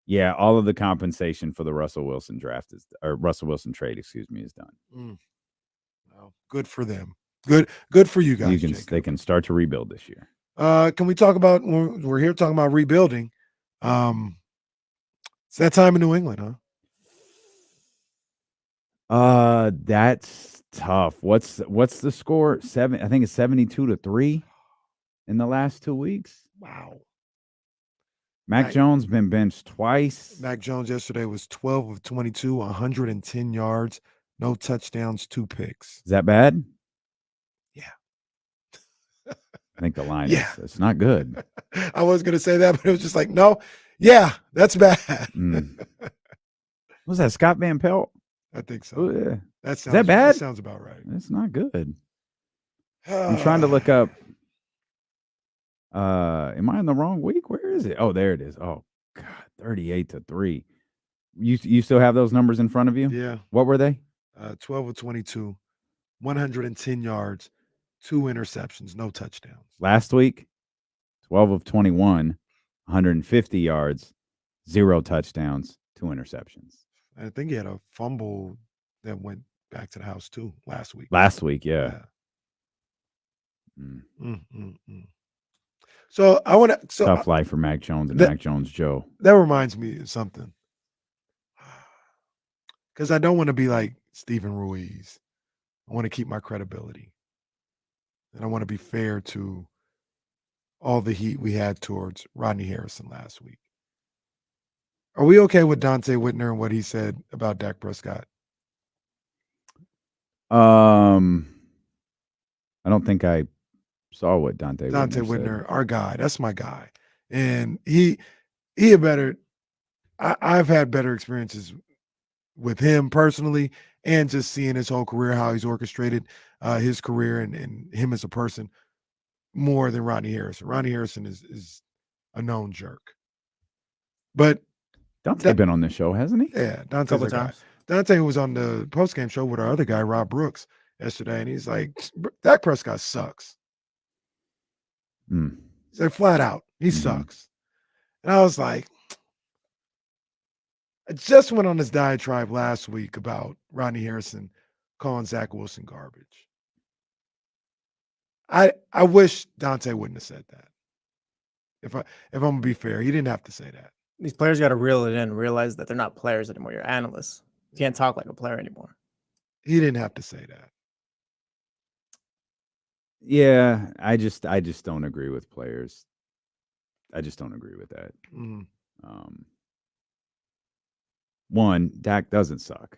Yeah, all of the compensation for the Russell Wilson trade, is done. Well, good for them. Good for you guys. They can start to rebuild this year. Can we talk about? We're here talking about rebuilding. It's that time in New England, huh? That's tough. What's the score? I think it's 72-3 in the last 2 weeks. Wow. Mac Jones been benched twice. Mac Jones yesterday was 12 of 22, 110 yards, no touchdowns, 2 picks. Is that bad? Yeah. I think the line Yeah. is it's not good. I was going to say that, but it was just like, no, yeah, that's bad. Was that Scott Van Pelt? I think so. Oh, yeah. That sounds, is that bad? That sounds about right. It's not good. I'm trying to look up. Am I in the wrong week? Where is it? Oh, there it is. Oh, God, 38-3. You still have those numbers in front of you? Yeah. What were they? 12 of 22, 110 yards, 2 interceptions, no touchdowns. Last week, 12 of 21, 150 yards, 0 touchdowns, 2 interceptions. I think he had a fumble that went back to the house too last week. Last week, yeah. So I want to tough life for Mac Jones and Mac Jones Joe. That reminds me of something. Because I don't want to be like Stephen Ruiz. I want to keep my credibility. And I want to be fair to all the heat we had towards Rodney Harrison last week. Are we okay with Dante Whitner and what he said about Dak Prescott? I don't think I saw what Dante Whitner, our guy. That's my guy. And he had better. I've had better experiences with him personally, and just seeing his whole career, how he's orchestrated his career and him as a person more than Rodney Harrison. Rodney Harrison is a known jerk. But Dante's been on this show, hasn't he? Yeah, Dante's a guy. Dante was on the postgame show with our other guy, Rob Brooks, yesterday, and he's like, Dak Prescott sucks. He's like, flat out, he sucks. And I was like, I just went on this diatribe last week about Rodney Harrison calling Zach Wilson garbage. I wish Dante wouldn't have said that. If I'm gonna be fair, he didn't have to say that. These players got to reel it in and realize that they're not players anymore. You're analysts. You can't talk like a player anymore. He didn't have to say that. Yeah, I just don't agree with players. I just don't agree with that. One, Dak doesn't suck.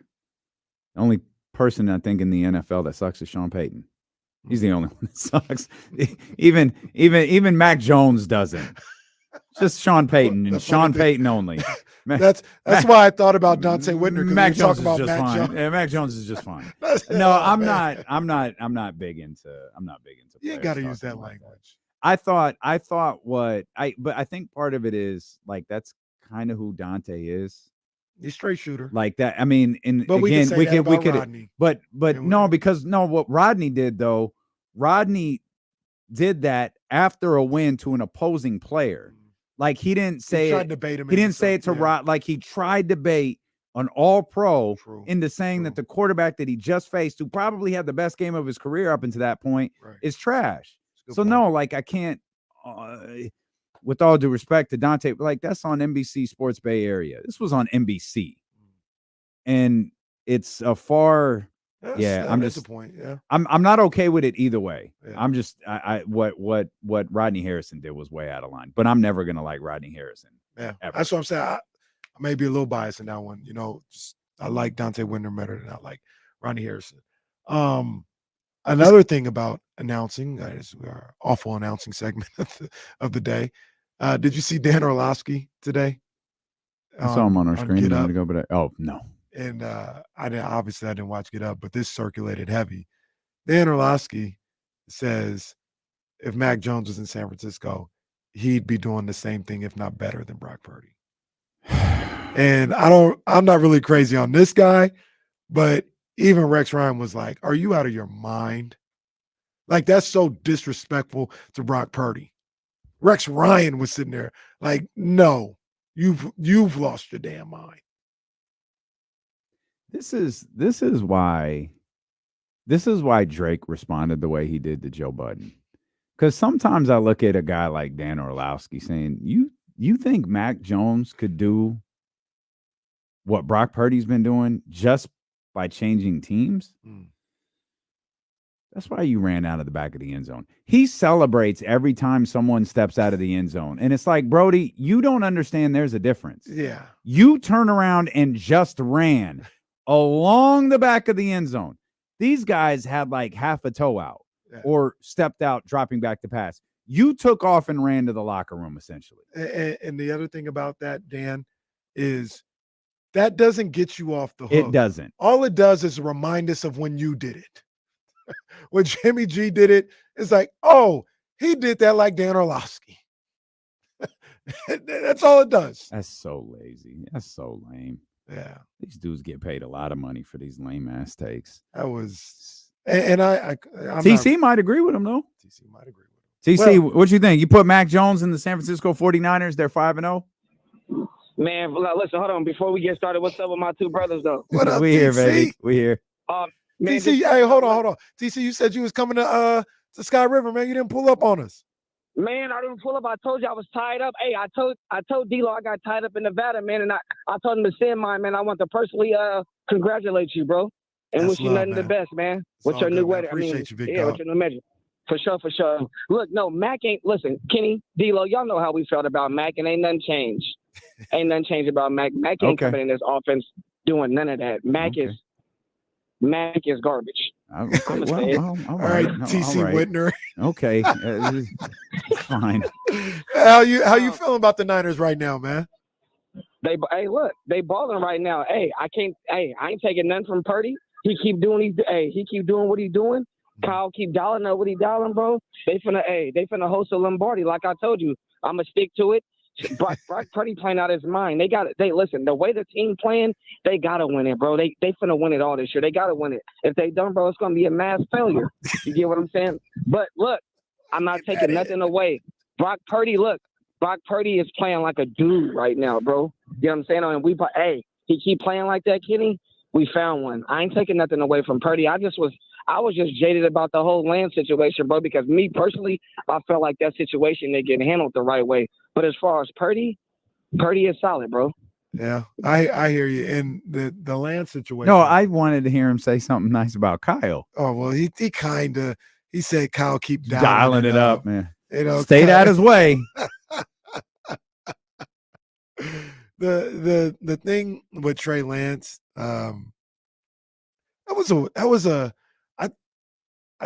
The only person I think in the NFL that sucks is Sean Payton. He's the only one that sucks. Even Mac Jones doesn't. Just Sean Payton and Sean Payton only. That's why I thought about Dante Whitner. Mac Jones is just fine. Yeah, Mac Jones is just fine. No, I'm not big into. You got to use that language. I thought but I think part of it is like that's kind of who Dante is. He's straight shooter like that. I mean, what Rodney did though. Rodney did that after a win to an opposing player. Like he didn't say it. He didn't say it to Rod. Like he tried to bait an all-pro into saying that the quarterback that he just faced, who probably had the best game of his career up until that point, is trash. So no, like I can't. With all due respect to Dante, like that's on NBC Sports Bay Area. This was on NBC, and it's a far. I'm just. Point. Yeah, I'm not okay with it either way. Yeah. I'm just what Rodney Harrison did was way out of line. But I'm never gonna like Rodney Harrison. Yeah, ever. That's what I'm saying. I may be a little biased in that one. You know, I like Dante Whitner better than I like Rodney Harrison. Another thing about announcing is our awful announcing segment of the day. Did you see Dan Orlovsky today? I saw him on our screen. Oh no. And I didn't watch Get Up, but this circulated heavy. Dan Orlovsky says if Mac Jones was in San Francisco, he'd be doing the same thing, if not better, than Brock Purdy. And I'm not really crazy on this guy, but even Rex Ryan was like, "Are you out of your mind?" Like that's so disrespectful to Brock Purdy. Rex Ryan was sitting there like, "No, you've lost your damn mind." This is why Drake responded the way he did to Joe Budden. Because sometimes I look at a guy like Dan Orlovsky saying, you think Mac Jones could do what Brock Purdy's been doing just by changing teams? That's why you ran out of the back of the end zone. He celebrates every time someone steps out of the end zone. And it's like, Brody, you don't understand there's a difference. Yeah. You turn around and just ran along the back of the end zone. These guys had like half a toe out or stepped out, dropping back to pass. You took off and ran to the locker room, essentially. And the other thing about that, Dan, is that doesn't get you off the hook. It doesn't. All it does is remind us of when you did it. When Jimmy G did it, it's like, oh, he did that like Dan Orlovsky. That's all it does. That's so lazy. That's so lame. Yeah. These dudes get paid a lot of money for these lame ass takes. That was, and I'm TC might agree with him, though. TC might agree with him. TC, what you think? You put Mac Jones in the San Francisco 49ers, they're 5-0? Man, listen, hold on. Before we get started, what's up with my two brothers, though? What up, we TC? here, baby. We here. Man, TC, hey, hold on. TC, you said you was coming to Sky River, man. You didn't pull up on us. Man, I didn't pull up. I told you I was tied up. Hey, I told D-Lo I got tied up in Nevada, man, and I told him to send mine, man. I want to personally congratulate you, bro, and That's wish you love, nothing man. the best, man. It's With all your good, new man. wedding. Appreciate you, big yeah, dog. with your new measure. For sure. Look, no, Mac ain't. Listen, Kenny, D-Lo, y'all know how we felt about Mac, and ain't nothing changed. Ain't nothing changed about Mac. Mac ain't coming in this offense doing none of that. Mac is garbage. Okay, all right, TC Whitner. Okay, fine. How you feeling about the Niners right now, man? Look, they balling right now. I ain't taking nothing from Purdy. He keep doing what he doing. Kyle keep dialing up what he dialing, bro. They finna host a Lombardi, like I told you. I'ma stick to it. Brock Purdy playing out his mind. Listen, the way the team playing, they gotta win it, bro. They finna win it all this year. They gotta win it. If they don't, bro, it's gonna be a mass failure. You get what I'm saying? But look, I'm not taking nothing away. Brock Purdy is playing like a dude right now, bro. You know what I'm saying? And he keep playing like that, Kenny. We found one. I ain't taking nothing away from Purdy. I was just jaded about the whole land situation, bro, because me personally, I felt like that situation they get handled the right way. But as far as Purdy is solid, bro. Yeah, I hear you. And the land situation. No, I wanted to hear him say something nice about Kyle. Oh, well, he said Kyle keep dialing it up, man. You know, stayed out his way. The thing with Trey Lance, I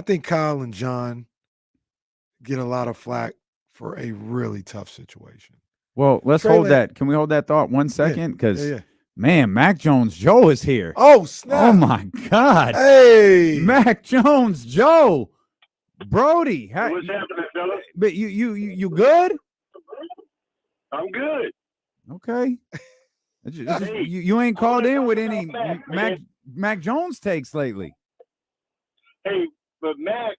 think Kyle and John get a lot of flack for a really tough situation. Well, let's hold that. Can we hold that thought 1 second? Because, man, Mac Jones Joe is here. Oh, snap. Oh, my God. Hey. Mac Jones Joe. Brody. What's happening, fellas? But you good? I'm good. Okay. You ain't called in with any Mac Jones takes lately. Hey, but Mac,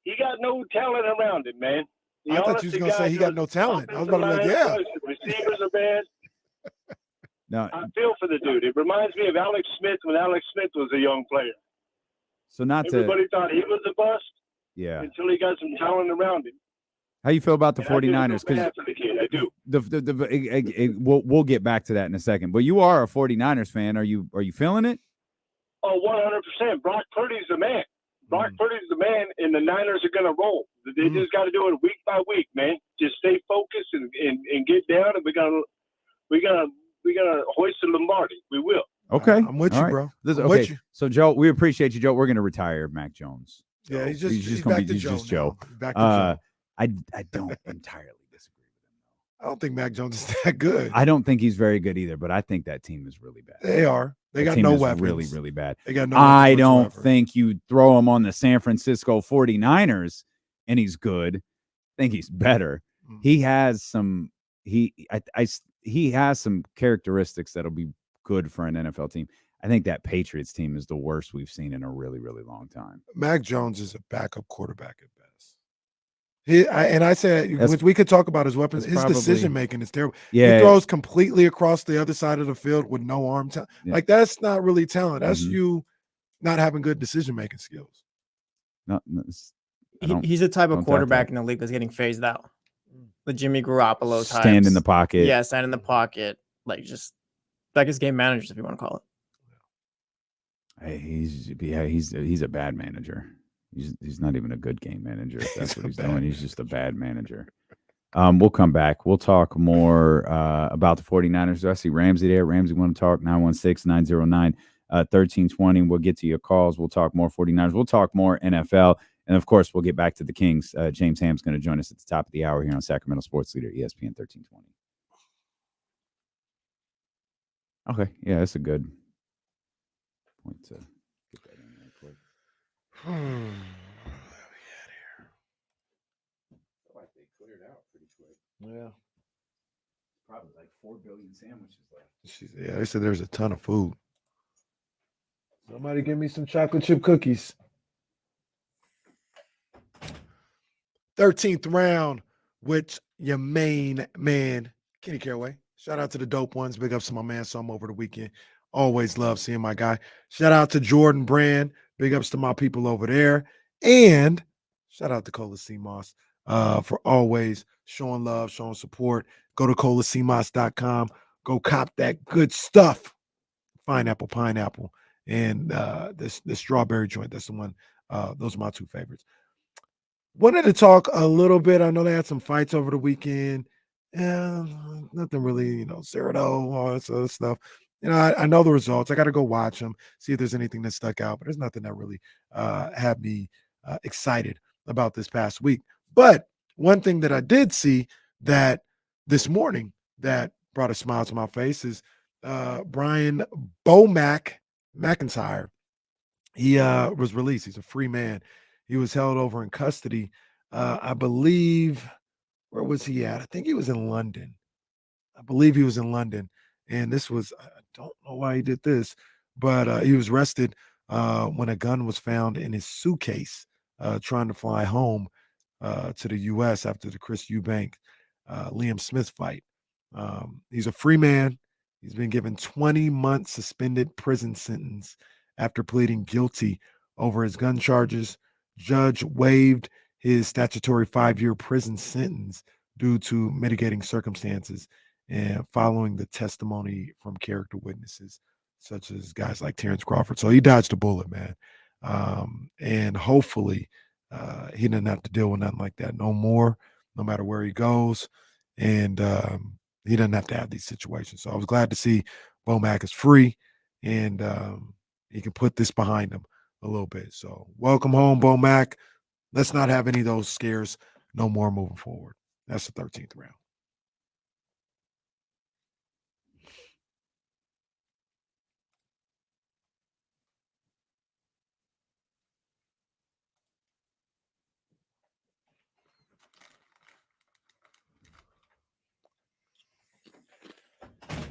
he got no talent around him, man. I thought you was going to say he got no talent. I was about to be like, yeah. Receivers are bad. No, I feel for the dude. It reminds me of Alex Smith when Alex Smith was a young player. So Everybody thought he was a bust until he got some talent around him. How you feel about the 49ers? Because I do. We'll get back to that in a second. But you are a 49ers fan. Are you feeling it? Oh, 100%. Brock Purdy's the man. Brock Purdy's the man, and the Niners are going to roll. They just got to do it week by week, man. Just stay focused and get down, and we're gonna hoist the Lombardi. We will. Okay, I'm with you, bro. I'm with you. So, Joe, we appreciate you, Joe. We're going to retire Mac Jones. Yeah, he's just back going to be Joe. just Joe. Back to Joe. I don't entirely disagree with him. I don't think Mac Jones is that good. I don't think he's very good either, but I think that team is really bad. They are. They got team no is weapons. Really, really bad. They got no I weapons don't whatsoever. think you throw him on the San Francisco 49ers and he's good. I think he's better. He has some he has some characteristics that'll be good for an NFL team. I think that Patriots team is the worst we've seen in a really, really long time. Mac Jones is a backup quarterback at best. I said we could talk about his weapons. His decision making is terrible. Yeah. He throws completely across the other side of the field with no arm talent. Yeah. Like that's not really talent. That's you not having good decision making skills. He's the type of quarterback in the league that's getting phased out. The Jimmy Garoppolo type. Stand in the pocket. Yeah, stand in the pocket. Like just like his game managers, if you want to call it. Hey, he's a bad manager. He's not even a good game manager. If that's what he's doing, he's just a bad manager. We'll come back. We'll talk more about the 49ers. I see Ramsey there. Ramsey, want to talk? 916-909-1320. We'll get to your calls. We'll talk more 49ers. We'll talk more NFL. And, of course, we'll get back to the Kings. James Ham's going to join us at the top of the hour here on Sacramento Sports Leader, ESPN 1320. Okay. Yeah, that's a good point to get that in real quick. Like they cleared out pretty quick. Yeah. Probably like 4 billion sandwiches left. Yeah, they said there's a ton of food. Somebody give me some chocolate chip cookies. 13th round, which your main man, Kenny Caraway. Shout out to the dope ones. Big ups to my man, Some over the weekend. Always love seeing my guy. Shout out to Jordan Brand. Big ups to my people over there. And shout out to Cola CMOS for always showing love, showing support. Go to colacmos.com. Go cop that good stuff. Pineapple, and this strawberry joint. That's the one. Those are my two favorites. Wanted to talk a little bit. I know they had some fights over the weekend. Nothing really, Cerrito, all that sort of stuff. I know the results. I got to go watch them, see if there's anything that stuck out. But there's nothing that really had me excited about this past week. But one thing that I did see that this morning that brought a smile to my face is Brian McIntyre. He was released. He's a free man. He was held over in custody. I believe, where was he at? I think he was in London. I believe he was in London. And this was, I don't know why he did this, but he was arrested when a gun was found in his suitcase trying to fly home to the U.S. after the Chris Eubank, Liam Smith fight. He's a free man. He's been given 20-month suspended prison sentence after pleading guilty over his gun charges. Judge waived his statutory 5-year prison sentence due to mitigating circumstances and following the testimony from character witnesses, such as guys like Terrence Crawford. So he dodged a bullet, man. And hopefully he doesn't have to deal with nothing like that no more, no matter where he goes. And he doesn't have to have these situations. So I was glad to see Bomac is free and he can put this behind him a little bit. So welcome home, Bomac. Let's not have any of those scares no more moving forward. That's the 13th round.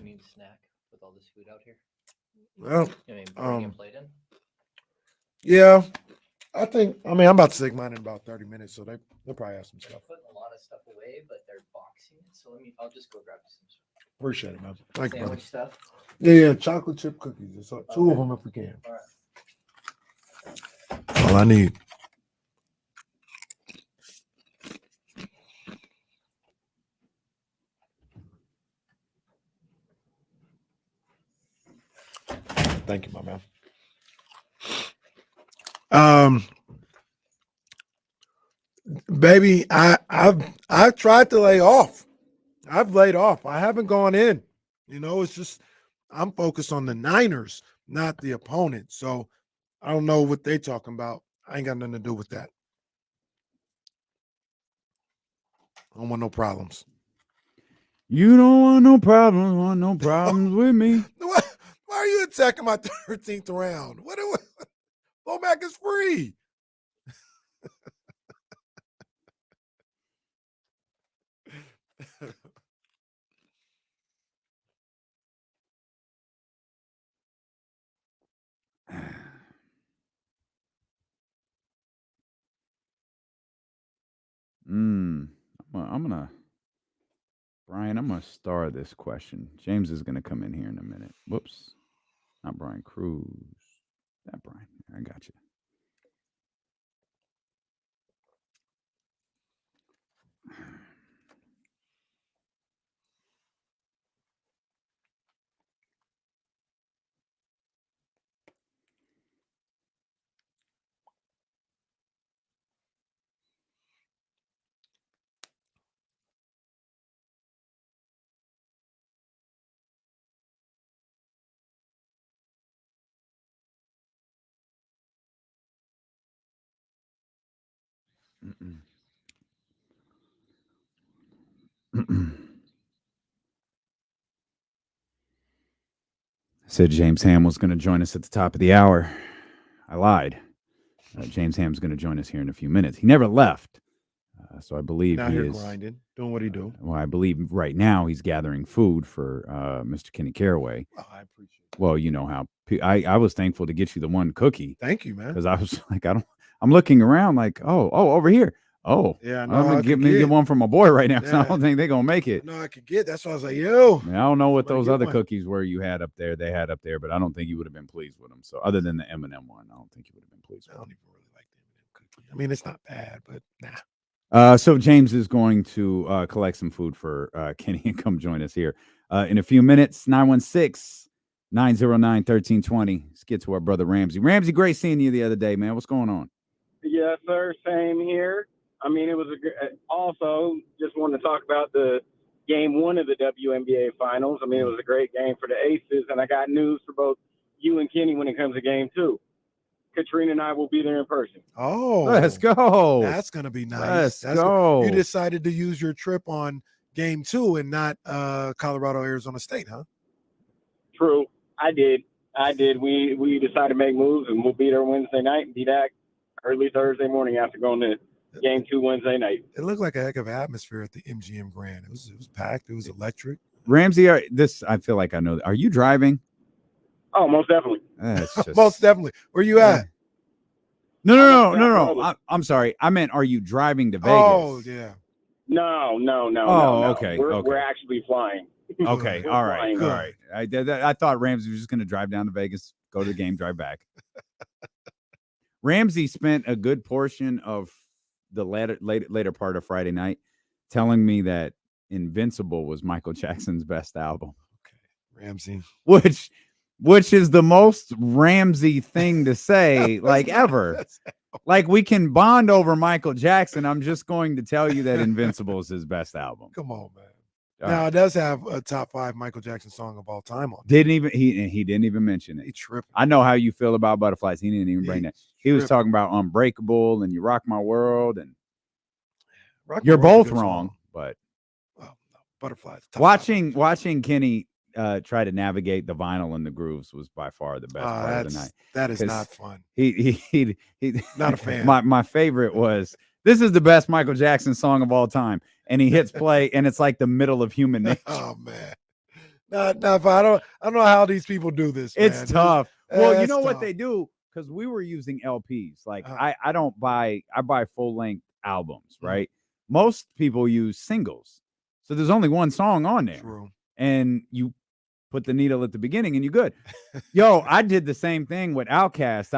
You need a snack with all this food out here? Well, bring your plate in? Yeah, I'm about to take mine in about 30 minutes, so they'll probably have some stuff. Putting a lot of stuff away, but they're boxing it. So I'll just go grab some stuff. Appreciate it, man. Thank you, brother. Sandwich stuff? Yeah, chocolate chip cookies. It's two of them if we can. All right. All I need. Thank you, my man. Baby, I've tried to lay off. I've laid off. I haven't gone in. It's just I'm focused on the Niners, not the opponent. So I don't know what they're talking about. I ain't got nothing to do with that. I don't want no problems. You don't want no problems with me. Why are you attacking my 13th round? Bomac is free. Brian, I'm gonna star this question. James is gonna come in here in a minute. Whoops, not Brian Cruz. That Brian. I got you. Said James Ham was going to join us at the top of the hour. I lied. James Ham's going to join us here in a few minutes. He never left. So I believe Now he here is grinding, doing what he do. Well, I believe right now he's gathering food for Mr. Kenny Caraway. Oh, I appreciate it. Well, you know how I was thankful to get you the one cookie. Thank you, man. Because I was like, I'm looking around like, oh, over here. Oh, yeah, I'm gonna get one from my boy right now. So I don't think they're gonna make it. No, I could get. That's why I was like, yo. I mean, I don't know what those other cookies were you had up there. They had up there, but I don't think you would have been pleased with them. So other than the M&M one, I don't think you would have been pleased with them. I don't even really like the M&M cookie. I mean, it's not bad, but nah. So James is going to collect some food for Kenny and come join us here in a few minutes. 916-909-1320. Let's get to our brother Ramsey. Ramsey, great seeing you the other day, man. What's going on? Yes, sir. Same here. I mean, it was also just wanted to talk about the game one of the WNBA finals. I mean, it was a great game for the Aces, and I got news for both you and Kenny when it comes to game two. Katrina and I will be there in person. Oh, let's go. That's going to be nice. Let's go. You decided to use your trip on game two and not Colorado, Arizona State, huh? True. I did. We decided to make moves, and we'll be there Wednesday night and be back early Thursday morning after going to game two Wednesday night. It looked like a heck of an atmosphere at the MGM Grand. It was packed. It was electric. Ramsey, I feel like I know. Are you driving? Oh, most definitely. Most definitely. Where you at? No. I'm sorry. I meant, are you driving to Vegas? Oh, yeah. No. Okay. We're actually flying. Okay. All right. I thought Ramsey was just going to drive down to Vegas, go to the game, drive back. Ramsey spent a good portion of the later part of Friday night telling me that Invincible was Michael Jackson's best album. Okay, Ramsey. Which is the most Ramsey thing to say, like ever. Like, we can bond over Michael Jackson. I'm just going to tell you that Invincible is his best album. Come on, man. Now, it does have a top 5 Michael Jackson song of all time on it. He didn't even mention it. He tripping. I know how you feel about Butterflies. He didn't even bring that. He was talking about Unbreakable and You Rock My World, and you're both wrong, but no, Butterflies. Watching Kenny try to navigate the vinyl and the grooves was by far the best part of the night. That is not fun. He not a fan. My favorite was, this is the best Michael Jackson song of all time, and he hits play, and it's like the middle of Human Nature. Oh man, I don't know how these people do this. It's man. tough. Well, you know tough. what they do, because we were using LPs. Like I buy full length albums, right? Most people use singles, so there's only one song on there. True. And you put the needle at the beginning and you're good. Yo, I did the same thing with Outkast.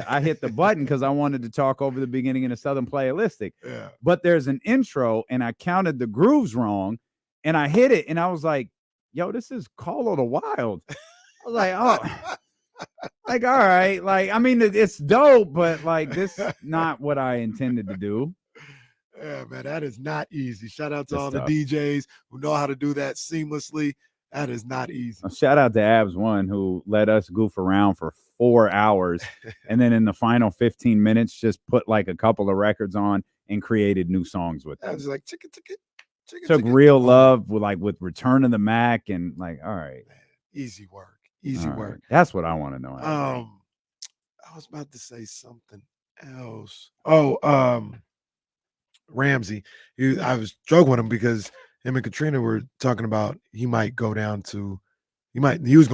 I hit the button because I wanted to talk over the beginning in a Southern Playalistic. Yeah. But there's an intro and I counted the grooves wrong and I hit it and I was like, yo, this is Call of the Wild. I was like, oh, like, all right. Like, I mean, it's dope, but like, this is not what I intended to do. Yeah, man, that is not easy. Shout out to all tough. the DJs who know how to do that seamlessly. That is not easy. Shout out to Abs One, who let us goof around for 4 hours, and then in the final 15 minutes, just put like a couple of records on and created new songs with them. I was like, Took Real Love with Return of the Mac, and like, all right, man, easy work. Easy all work. Right. That's what I want to know. I was about to say something else. Ramsey. I was joking with him because him and Katrina were talking about he was going to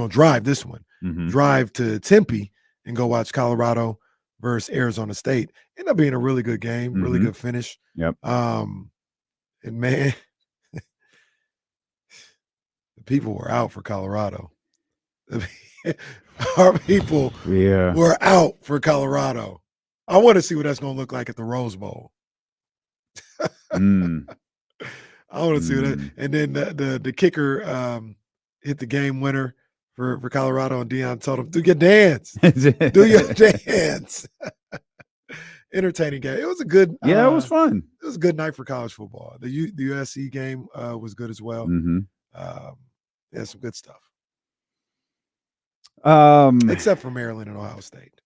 drive this one, drive to Tempe and go watch Colorado versus Arizona State. Ended up being a really good game, really good finish. Yep. And man, the people were out for Colorado. Our people were out for Colorado. I want to see what that's going to look like at the Rose Bowl. I want to see that. And then the kicker hit the game winner for Colorado, and Deion told him, do your dance. Do your dance. Entertaining game. It was a good it was fun. It was a good night for college football. The USC game was good as well. Yeah, some good stuff. Except for Maryland and Ohio State.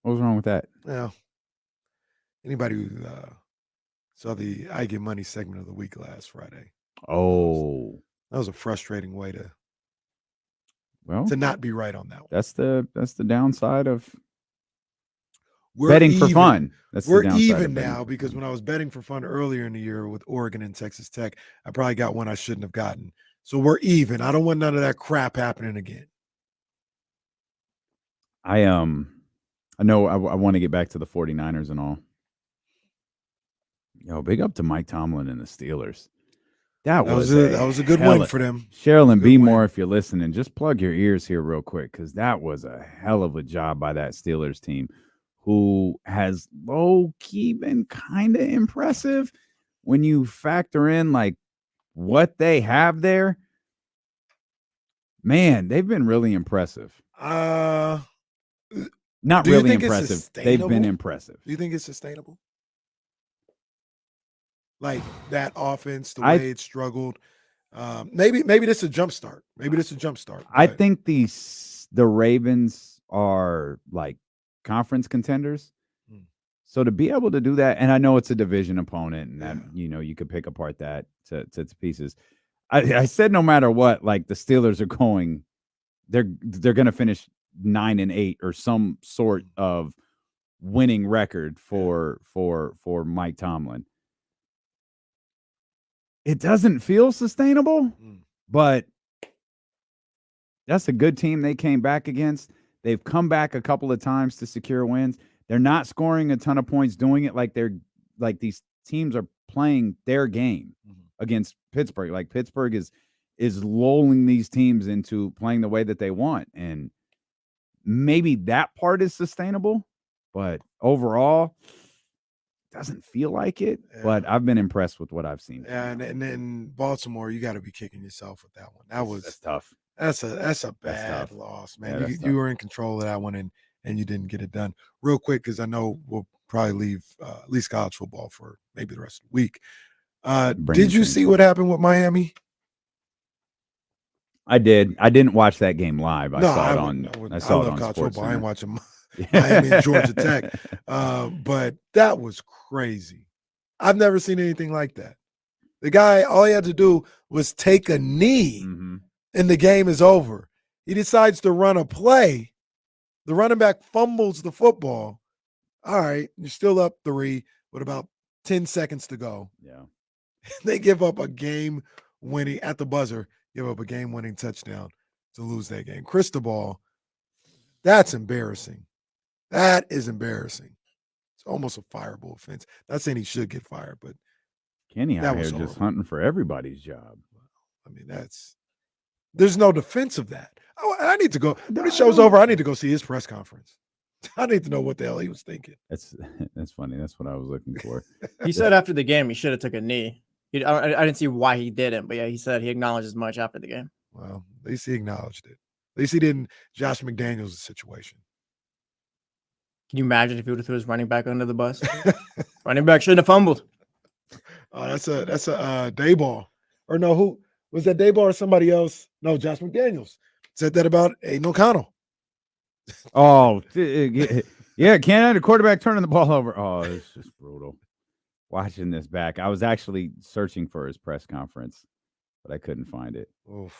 What was wrong with that? Yeah. Anybody who saw the I Get Money segment of the week last Friday. Oh, that was a frustrating way to not be right on that one. That's the downside of We're betting for even. fun. That's We're the downside even of betting now for because fun. when I was betting for fun earlier in the year with Oregon and Texas Tech, I probably got one I shouldn't have gotten. So we're even. I don't want none of that crap happening again. I know I want to get back to the 49ers and all. Yo, big up to Mike Tomlin and the Steelers. That was a good win for them. Cheryl and B More, if you're listening, just plug your ears here real quick, because that was a hell of a job by that Steelers team, who has low-key been kind of impressive when you factor in like what they have there. Man, they've been really impressive. Not really impressive. They've been impressive. Do you think it's sustainable? Like that offense, the way it struggled. Maybe this is a jump start. I think the Ravens are like conference contenders. So to be able to do that, and I know it's a division opponent, and that you could pick apart that to pieces. I said no matter what, like the Steelers are going, they're going to finish 9-8 or some sort of winning record for Mike Tomlin. It doesn't feel sustainable, but that's a good team they came back against. They've come back a couple of times to secure wins. They're not scoring a ton of points doing it like these teams are playing their game against Pittsburgh. Like Pittsburgh is lulling these teams into playing the way that they want. And maybe that part is sustainable, but overall doesn't feel like it. But I've been impressed with what I've seen. And then Baltimore, you got to be kicking yourself with that one. That's tough. That's a bad loss, man. Yeah, you were in control of that one, and you didn't get it done. Real quick, because I know we'll probably leave at least college football for maybe the rest of the week. Did you see what happened with Miami? I did. I didn't watch that game live. I saw it on college football. I ain't SportsCenter. watching Miami and Georgia Tech. But that was crazy. I've never seen anything like that. The guy, all he had to do was take a knee, and the game is over. He decides to run a play. The running back fumbles the football. All right, you're still up 3 with about 10 seconds to go. Yeah. They give up a game-winning, at the buzzer, give up a game-winning touchdown to lose that game. Cristobal, that's embarrassing. That is embarrassing. It's almost a fireable offense. Not saying he should get fired, but Kenny that out here was just horrible. hunting for everybody's job. I mean, there's no defense of that. I need to go. When the show's over, I need to go see his press conference. I need to know what the hell he was thinking. That's funny. That's what I was looking for. He said after the game he should have took a knee. I didn't see why he didn't, but yeah, he said he acknowledged as much after the game. Well, at least he acknowledged it. At least he didn't Josh McDaniels' situation. Can you imagine if he would have threw his running back under the bus? Running back shouldn't have fumbled. Oh, that's a Dayball. Or no, who was that? Dayball or somebody else? No, Josh McDaniels said that about Aiden O'Connell. Oh, yeah. Canada quarterback turning the ball over. Oh, it's just brutal. Watching this back, I was actually searching for his press conference, but I couldn't find it. Oof.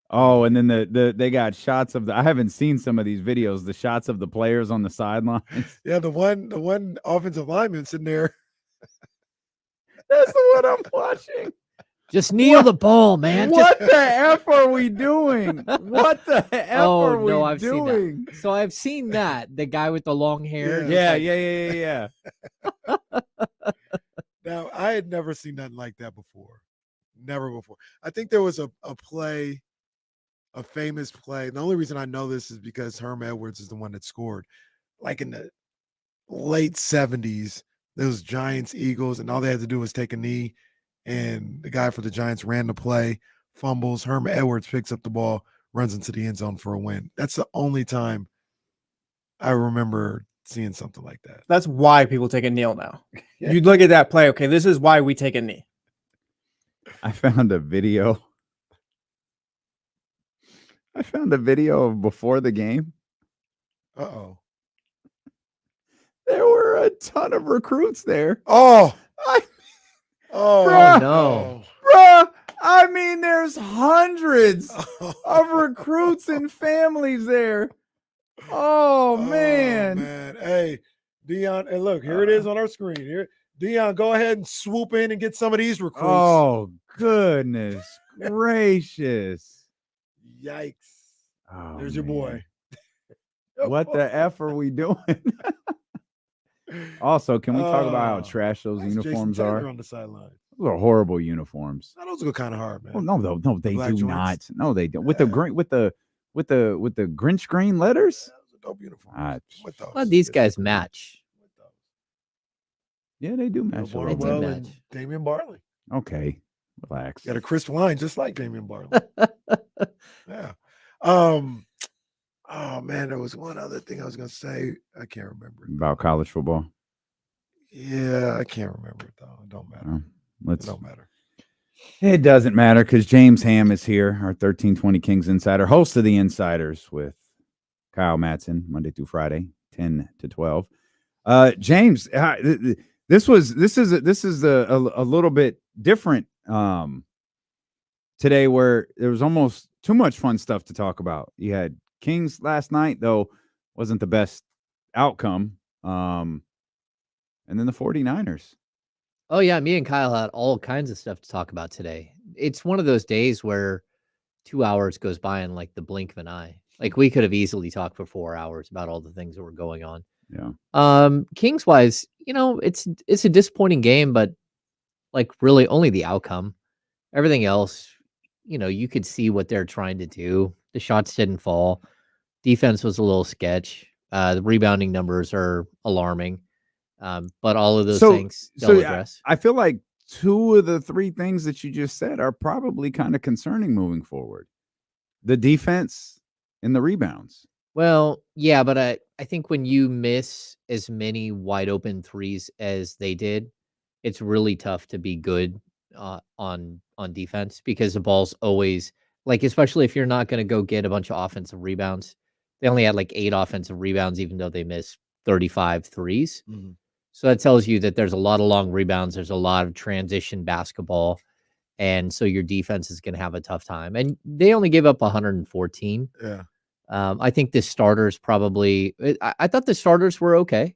Oh, and then they got shots of I haven't seen some of these videos. The shots of the players on the sidelines. Yeah, the one offensive lineman sitting there. That's the one I'm watching. Just kneel the ball, man. What the F are we doing? What the F are we I've doing? seen that. So I've seen that. The guy with the long hair. Yeah. Now, I had never seen nothing like that before. Never before. I think there was a play, a famous play. The only reason I know this is because Herm Edwards is the one that scored. Like in the late 70s, there was Giants, Eagles, and all they had to do was take a knee. And the guy for the Giants ran the play, fumbles. Herm Edwards picks up the ball, runs into the end zone for a win. That's the only time I remember seeing something like that. That's why people take a kneel now. Yeah. You look at that play. Okay, this is why we take a knee. I found a video. of before the game. Uh-oh. There were a ton of recruits there. Oh, I, oh bruh, no. bruh. I mean, there's hundreds of recruits and families there. Oh, man. Hey, Dion, and look, here it is on our screen. Here, Dion, go ahead and swoop in and get some of these recruits. Oh, goodness gracious. Yikes. Oh, There's your man. boy. What the F are we doing? Also, can we talk about how trash those that's uniforms Jason Taylor are? on the sideline. Those are horrible uniforms. Those go kind of hard, man. Well, no, they black do joints. not. No, they don't. With the green, with the Grinch green letters. Those are dope uniforms. With those. Well, these guys match. Yeah, they do match. a little bit. Barnwell and Damian Barley. Okay, relax. Got a crisp line just like Damian Barley. Yeah. Oh man, there was one other thing I was gonna say. I can't remember. About college football. Yeah, I can't remember it though. It don't matter. It don't matter. It doesn't matter because James Ham is here, our 1320 Kings insider, host of the Insiders with Kyle Madsen, Monday through Friday, 10 to 12. James, this is a little bit different today, where there was almost too much fun stuff to talk about. You had Kings last night, though wasn't the best outcome. And then the 49ers. Oh, yeah. Me and Kyle had all kinds of stuff to talk about today. It's one of those days where 2 hours goes by in like the blink of an eye. Like we could have easily talked for 4 hours about all the things that were going on. Yeah. Kings wise, it's a disappointing game, but like really only the outcome. Everything else, you could see what they're trying to do. The shots didn't fall. Defense was a little sketch. The rebounding numbers are alarming. But all of those things they'll address. I feel like 2 of the 3 things that you just said are probably kind of concerning moving forward. The defense and the rebounds. Well, yeah, but I think when you miss as many wide open threes as they did, it's really tough to be good on defense, because the ball's always like, especially if you're not going to go get a bunch of offensive rebounds. They only had like 8 offensive rebounds, even though they missed 35 threes. Mm-hmm. So that tells you that there's a lot of long rebounds. There's a lot of transition basketball. And so your defense is going to have a tough time. And they only gave up 114. Yeah. I think the starters probably, I thought the starters were okay.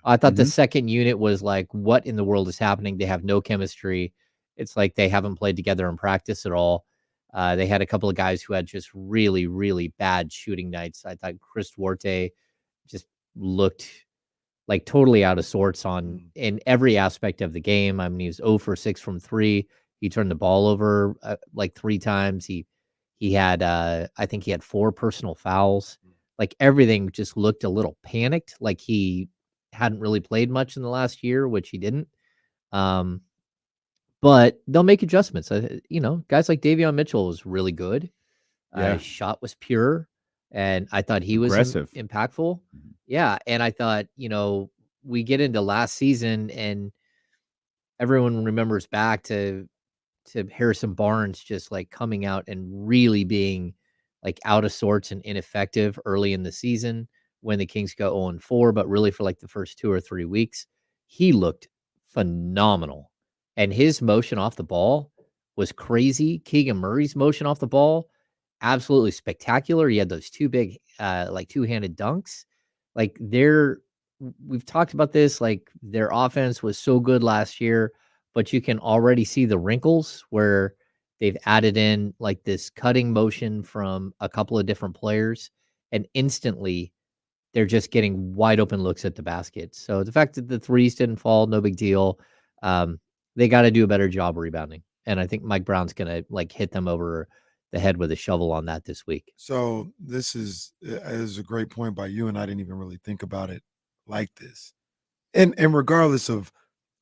I thought the second unit was like, what in the world is happening? They have no chemistry. It's like they haven't played together in practice at all. They had a couple of guys who had just really, really bad shooting nights. I thought Chris Duarte just looked like totally out of sorts in every aspect of the game. I mean, he was 0 for 6 from 3. He turned the ball over like 3 times. He had, I think he had 4 personal fouls. Like everything just looked a little panicked. Like he hadn't really played much in the last year, which he didn't. But they'll make adjustments. Guys like Davion Mitchell was really good. His shot was pure, and I thought he was impactful. Yeah, and I thought, we get into last season, and everyone remembers back to Harrison Barnes just like coming out and really being like out of sorts and ineffective early in the season when the Kings go 0-4, but really for like the first 2 or 3 weeks, he looked phenomenal. And his motion off the ball was crazy. Keegan Murray's motion off the ball, absolutely spectacular. He had those 2 big, like 2-handed dunks. Like we've talked about this, like their offense was so good last year, but you can already see the wrinkles where they've added in like this cutting motion from a couple of different players, and instantly they're just getting wide open looks at the basket. So the fact that the threes didn't fall, no big deal. They got to do a better job rebounding. And I think Mike Brown's going to like hit them over the head with a shovel on that this week. So this is a great point by you, and I didn't even really think about it like this. And regardless of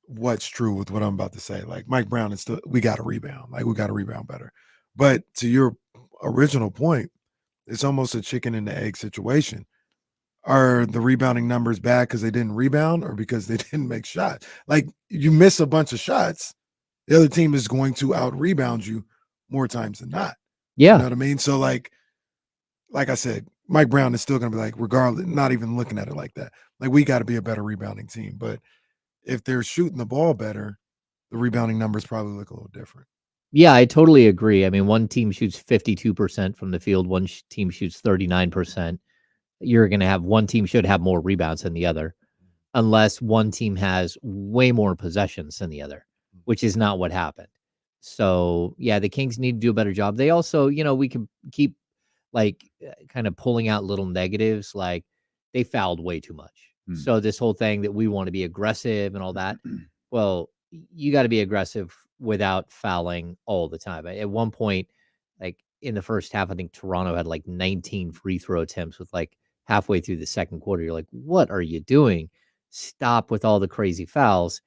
what's true with what I'm about to say, like Mike Brown is still, we got to rebound. Like we got to rebound better. But to your original point, it's almost a chicken and the egg situation. Are the rebounding numbers bad because they didn't rebound or because they didn't make shots? Like you miss a bunch of shots, the other team is going to out rebound you more times than not. Yeah. You know what I mean? So like I said, Mike Brown is still going to be like, regardless, not even looking at it like that. Like, we got to be a better rebounding team. But if they're shooting the ball better, the rebounding numbers probably look a little different. Yeah, I totally agree. I mean, one team shoots 52% from the field, one team shoots 39%. You're going to have one team should have more rebounds than the other, unless one team has way more possessions than the other, which is not what happened. So, yeah, the Kings need to do a better job. They also, we can keep kind of pulling out little negatives, like they fouled way too much. So this whole thing that we want to be aggressive and all that, well, you got to be aggressive without fouling all the time. At one point, like in the first half, I think Toronto had like 19 free throw attempts with like halfway through the second quarter. You're like, what are you doing? Stop with all the crazy fouls.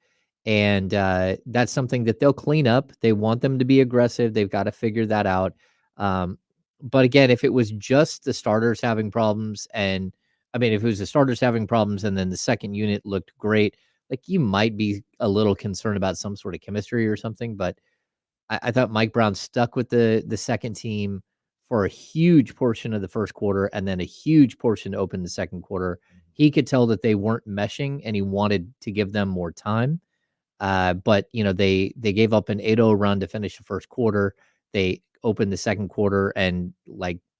And that's something that they'll clean up. They want them to be aggressive. They've got to figure that out. But again, if it was just the starters having problems, and I mean, if it was the starters having problems and then the second unit looked great, like you might be a little concerned about some sort of chemistry or something. But I thought Mike Brown stuck with the second team for a huge portion of the first quarter and then a huge portion to open the second quarter. He could tell that they weren't meshing and he wanted to give them more time. But they gave up an 8-0 run to finish the first quarter. They opened the second quarter and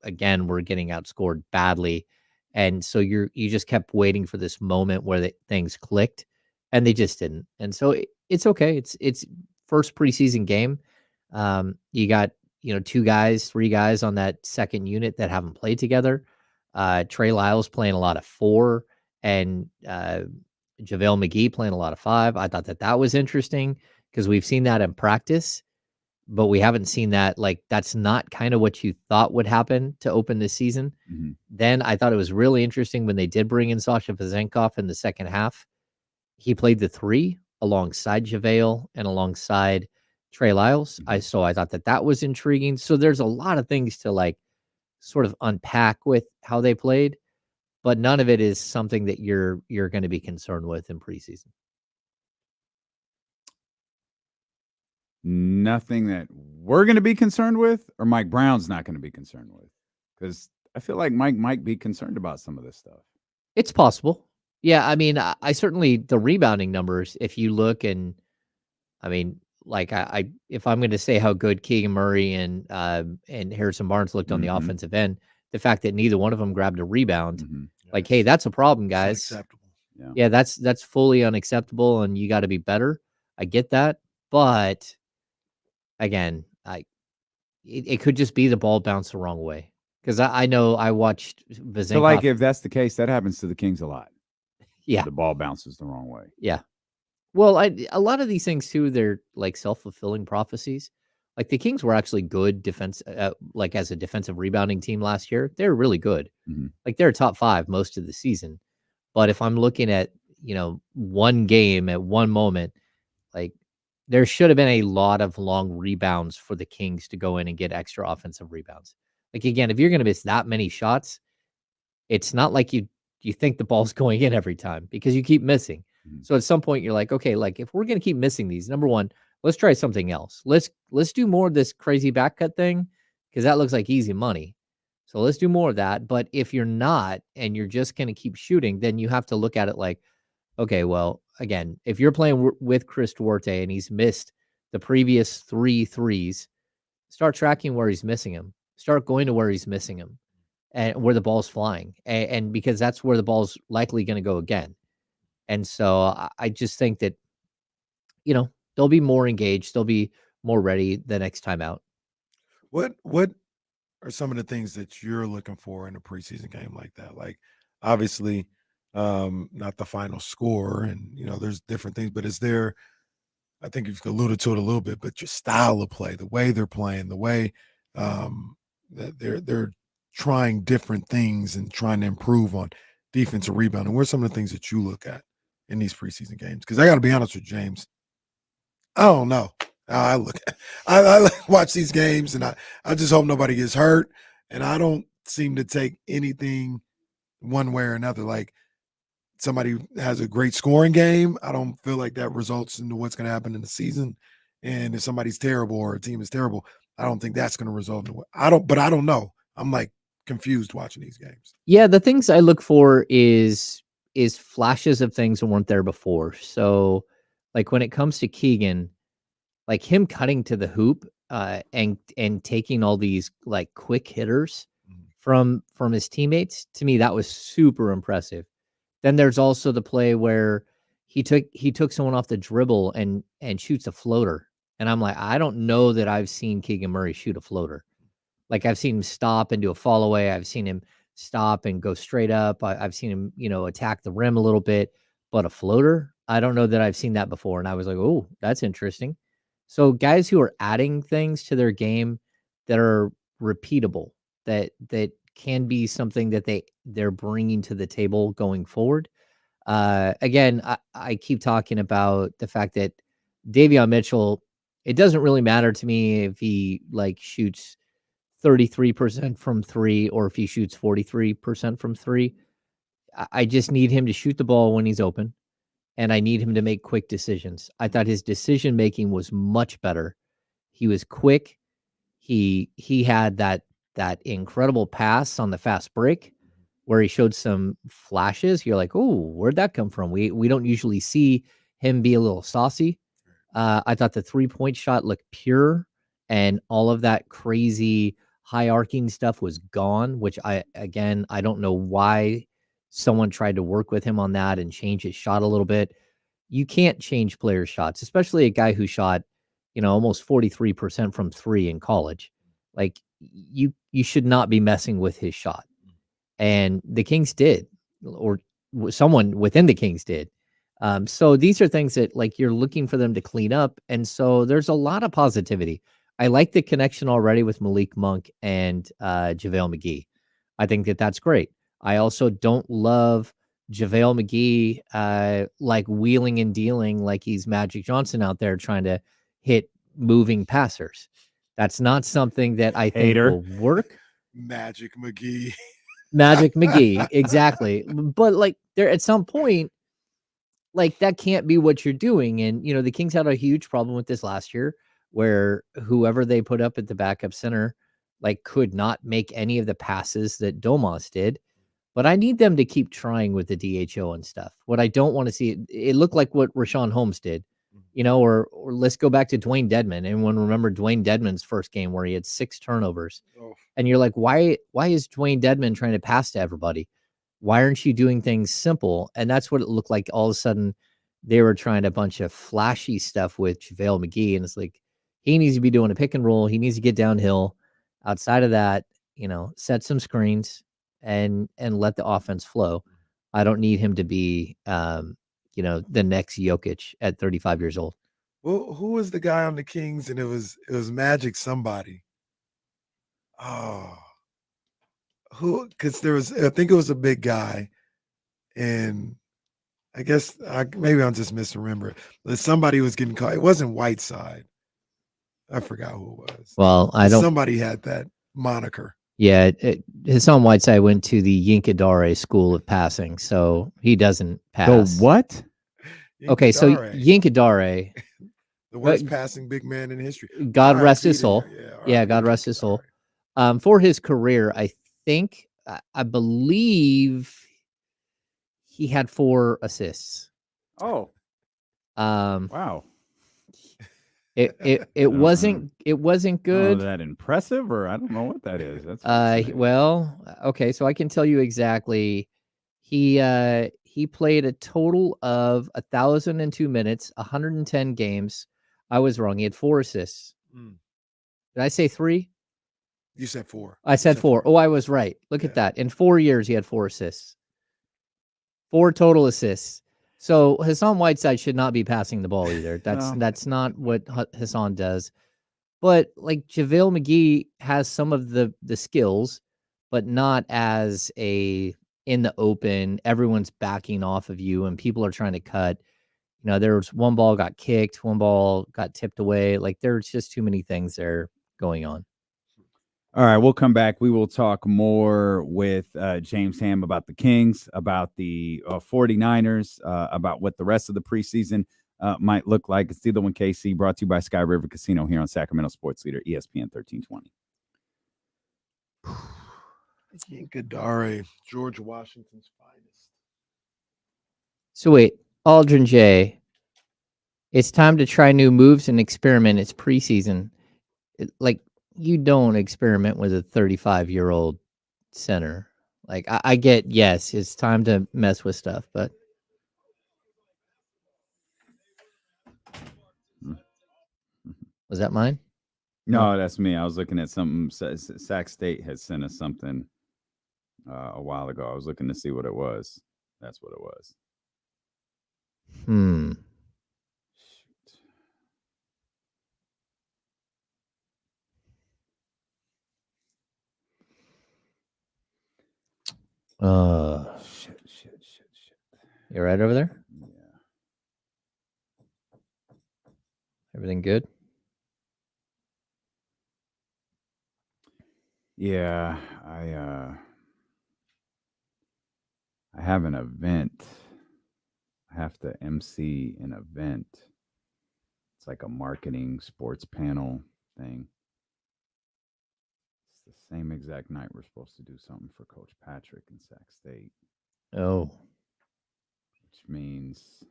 again, we're getting outscored badly. And so you just kept waiting for this moment where things clicked, and they just didn't. And so it's okay. It's first preseason game. You got, 3 guys on that second unit that haven't played together. Trey Lyles playing a lot of 4 and JaVale McGee playing a lot of 5. I thought that was interesting because we've seen that in practice, but we haven't seen that. That's not kind of what you thought would happen to open this season. Then I thought it was really interesting when they did bring in Sasha Vezenkov in the second half. He played the 3 alongside JaVale and alongside Trey Lyles. I thought that was intriguing. So there's a lot of things to sort of unpack with how they played, but none of it is something that you're going to be concerned with in preseason. Nothing that we're going to be concerned with, or Mike Brown's not going to be concerned with, because I feel like Mike might be concerned about some of this stuff. It's possible. Yeah, I mean, I certainly, the rebounding numbers, if you look, and I mean, I if I'm going to say how good Keegan Murray and Harrison Barnes looked on the offensive end, the fact that neither one of them grabbed a rebound, hey, that's a problem, guys. Unacceptable. Yeah, that's fully unacceptable, and you got to be better. I get that, but again, it could just be the ball bounced the wrong way, because I know I watched Vezenkov. So, if that's the case, that happens to the Kings a lot. Yeah, the ball bounces the wrong way. Yeah. Well, a lot of these things too, they're self-fulfilling prophecies. The Kings were actually good defense, as a defensive rebounding team last year. They're really good. They're top 5 most of the season. But if I'm looking at, one game at one moment, there should have been a lot of long rebounds for the Kings to go in and get extra offensive rebounds. Again, if you're going to miss that many shots, it's not like you think the ball's going in every time, because you keep missing. So at some point you're like, okay, if we're going to keep missing these, number one, let's try something else. Let's do more of this crazy back cut thing, because that looks like easy money. So let's do more of that. But if you're not, and you're just going to keep shooting, then you have to look at it like, okay, well, again, if you're playing with Chris Duarte and he's missed the previous 3 threes, start tracking where he's missing them. Start going to where he's missing them and where the ball's flying. And because that's where the ball's likely going to go again. And so I just think that, they'll be more engaged. They'll be more ready the next time out. What are some of the things that you're looking for in a preseason game like that? Obviously, not the final score, and there's different things, but is there, I think you've alluded to it a little bit, but your style of play, the way they're playing, the way that they're trying different things and trying to improve on defensive rebounding. What are some of the things that you look at in these preseason games? Because I got to be honest with James, I don't know. I watch these games, and I just hope nobody gets hurt, and I don't seem to take anything one way or another. Somebody has a great scoring game, I don't feel like that results into what's going to happen in the season. And if somebody's terrible or a team is terrible, I don't think that's going to result in what I don't know. I'm confused watching these games. Yeah, the things I look for is flashes of things that weren't there before. So, like when it comes to Keegan, like him cutting to the hoop and taking all these like quick hitters from his teammates, to me that was super impressive. Then there's also the play where he took someone off the dribble and shoots a floater. And I'm like, I don't know that I've seen Keegan Murray shoot a floater. Like I've seen him stop and do a fall away. I've seen him stop and go straight up. I've seen him, attack the rim a little bit, but a floater, I don't know that I've seen that before. And I was like, oh, that's interesting. So guys who are adding things to their game that are repeatable, that can be something that they're bringing to the table going forward. Again, I keep talking about the fact that Davion Mitchell, it doesn't really matter to me if he like shoots 33% from three or if he shoots 43% from three. I just need him to shoot the ball when he's open, and I need him to make quick decisions. I thought his decision making was much better. He was quick. He had that incredible pass on the fast break where he showed some flashes. You're like, oh, where'd that come from? We don't usually see him be a little saucy. I thought the 3-point shot looked pure, and all of that crazy high arcing stuff was gone, which I don't know why someone tried to work with him on that and change his shot a little bit. You can't change players' shots, especially a guy who shot, almost 43% from three in college. Like you should not be messing with his shot. And the Kings did, or someone within the Kings did. So these are things that like you're looking for them to clean up. And so there's a lot of positivity. I like the connection already with Malik Monk and JaVale McGee. I think that that's great. I also don't love JaVale McGee like wheeling and dealing like he's Magic Johnson out there trying to hit moving passers. That's not something that I think will work. Magic McGee. Magic McGee, exactly. But like there at some point, like that can't be what you're doing. And the Kings had a huge problem with this last year, where whoever they put up at the backup center like could not make any of the passes that Domas did. But I need them to keep trying with the DHO and stuff. What I don't want to see, it looked like what Rashawn Holmes did, or let's go back to Dwayne Dedman. Everyone remember Dwayne Dedman's first game where he had 6 turnovers. Oh. And you're like, why is Dwayne Dedman trying to pass to everybody? Why aren't you doing things simple? And that's what it looked like. All of a sudden, they were trying a bunch of flashy stuff with JaVale McGee. And it's like, he needs to be doing a pick and roll. He needs to get downhill. Outside of that, set some screens and let the offense flow. I don't need him to be, the next Jokic at 35 years old. Well, who was the guy on the Kings? And it was Magic somebody. Oh, who? Because I think it was a big guy, and I guess maybe I'm just misremembering. But somebody was getting caught. It wasn't Whiteside. I forgot who it was. Well, Somebody had that moniker. Yeah, Hassan Whiteside went to the Yinkadare School of Passing, so he doesn't pass. The what? Okay, so Yinkadare, the worst passing big man in history. God rest his soul. Yeah, God rest his soul. For his career, I believe he had 4 assists. Oh, wow. It wasn't good. Oh, that impressive, or I don't know what that is. That's well, okay, so I can tell you exactly. He played a total of 1,002 minutes, 110 games. I was wrong. He had 4 assists. Did I say 3? You said 4. I said 4. Oh, I was right. Look at that. In 4 years, he had 4 assists. 4 total assists. So Hassan Whiteside should not be passing the ball either. That's not what Hassan does. But like JaVale McGee has some of the skills, but not as a in the open. Everyone's backing off of you, and people are trying to cut. There was one ball got kicked, one ball got tipped away. Like there's just too many things there going on. All right, we'll come back. We will talk more with James Ham about the Kings, about the 49ers, about what the rest of the preseason might look like. It's Dealer One KC, brought to you by Sky River Casino here on Sacramento Sports Leader, ESPN 1320. Gadare, George Washington's finest. So wait, Aldrin J. It's time to try new moves and experiment. It's preseason. Like, you don't experiment with a 35-year-old center. Like, I get, yes, it's time to mess with stuff, but was that mine? No, that's me. I was looking at something. Sac State had sent us something a while ago. I was looking to see what it was. That's what it was. Hmm. Shit. You right over there? Yeah. Everything good? Yeah, I have an event. I have to MC an event. It's like a marketing sports panel thing. It's the same exact night we're supposed to do something for Coach Patrick in Sac State. Oh. Which means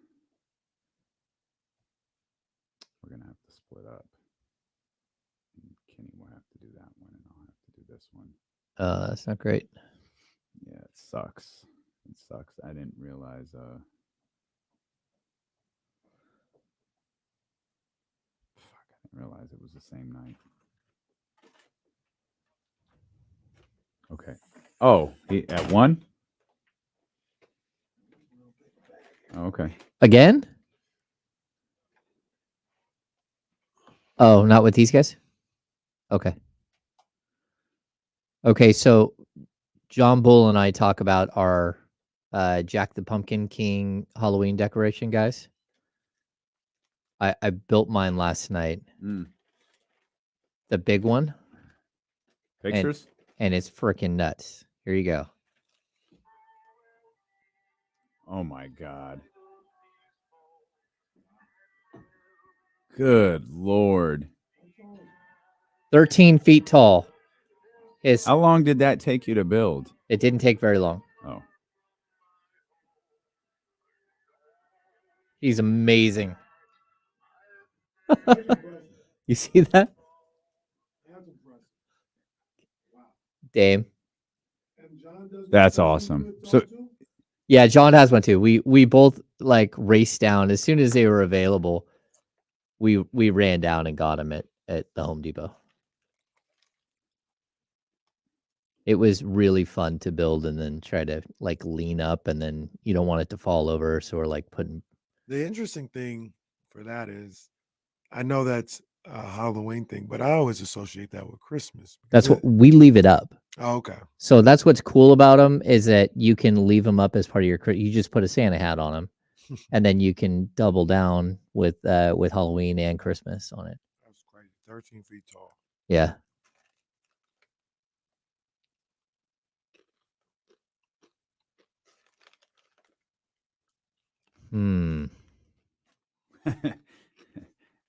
we're going to have to split up. And Kenny will have to do that one, and I'll have to do this one. That's not great. Yeah, it sucks. It sucks. I didn't realize I didn't realize it was the same night. Okay. Oh, at 1? Oh, okay. Again? Oh, not with these guys? Okay. Okay, so John Bull and I talk about our Jack the Pumpkin King Halloween decoration, guys. I built mine last night. The big one. Pictures? And it's freaking nuts. Here you go. Oh my God. Good Lord. 13 feet tall. How long did that take you to build? It didn't take very long. Oh. He's amazing. You see that? Dame. That's awesome. So yeah, John has one too. We both like raced down as soon as they were available. We ran down and got him at the Home Depot. It was really fun to build and then try to like lean up, and then you don't want it to fall over, so we're like putting. The interesting thing for that is, I know that's a Halloween thing, but I always associate that with Christmas. That's what we leave it up. Oh, okay. So that's what's cool about them, is that you can leave them up as part of your. You just put a Santa hat on them, and then you can double down with Halloween and Christmas on it. That's crazy. 13 feet tall. Yeah.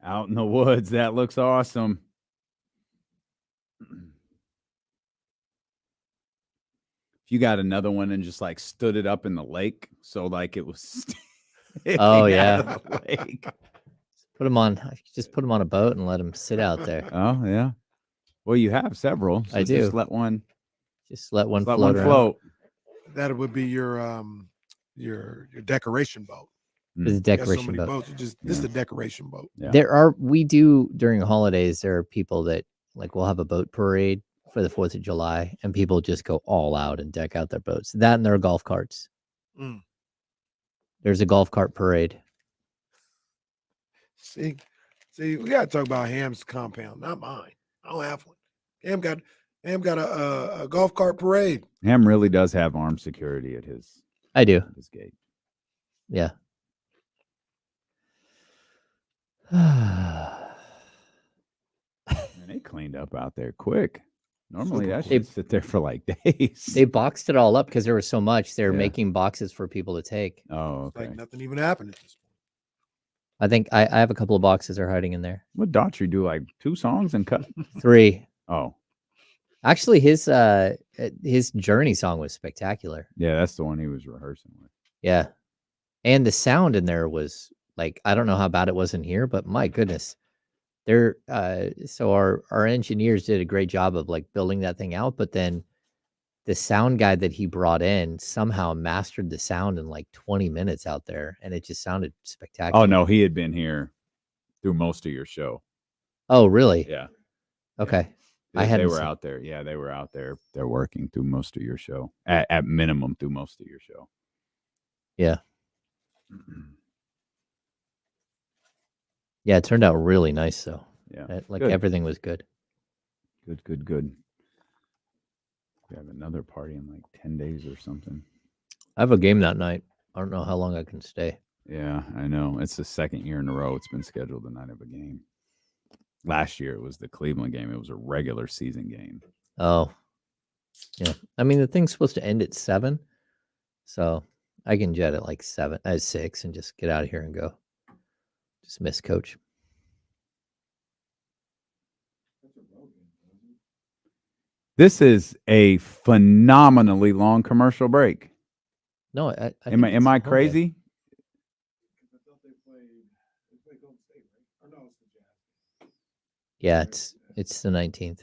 Out in the woods, that looks awesome. If you got another one and just like stood it up in the lake, so like it was. Oh yeah. The lake. Just put them on a boat and let them sit out there. Oh yeah. Well, you have several. So I do. Just let one. Just let one float. Around. That would be your decoration boat. This is a decoration so many boat. Boats. This is the decoration boat. Yeah. We do during holidays. There are people that like we'll have a boat parade for the 4th of July, and people just go all out and deck out their boats. That and their golf carts. There's a golf cart parade. See, we gotta talk about Ham's compound, not mine. I don't have one. Ham got a golf cart parade. Ham really does have armed security at his. I do. His gate. Yeah. Man, they cleaned up out there quick. Normally that should sit there for like days. They boxed it all up because there was so much. They were making boxes for people to take. Oh, okay. Like nothing even happened at this point. I think I have a couple of boxes are hiding in there. What Daughtry do? Like 2 songs and cut 3. Oh. Actually, his Journey song was spectacular. Yeah, that's the one he was rehearsing with. Yeah. And the sound in there was like, I don't know how bad it was in here, but my goodness. So our engineers did a great job of like building that thing out, but then the sound guy that he brought in somehow mastered the sound in like 20 minutes out there, and it just sounded spectacular. Oh no, he had been here through most of your show. Oh, really? Yeah. Okay. They were out there. Yeah, they were out there. They're working through most of your show. At minimum through most of your show. Yeah. Yeah, it turned out really nice though. Yeah. Like good. everything was good. Good. We have another party in like 10 days or something. I have a game that night. I don't know how long I can stay. Yeah, I know. It's the second year in a row it's been scheduled the night of a game. Last year it was the Cleveland game. It was a regular season game. Oh. Yeah. I mean, the thing's supposed to end at 7. So I can jet at like 6 and just get out of here and go. Just miss coach. This is a phenomenally long commercial break. No, am I crazy? Yeah, it's the 19th.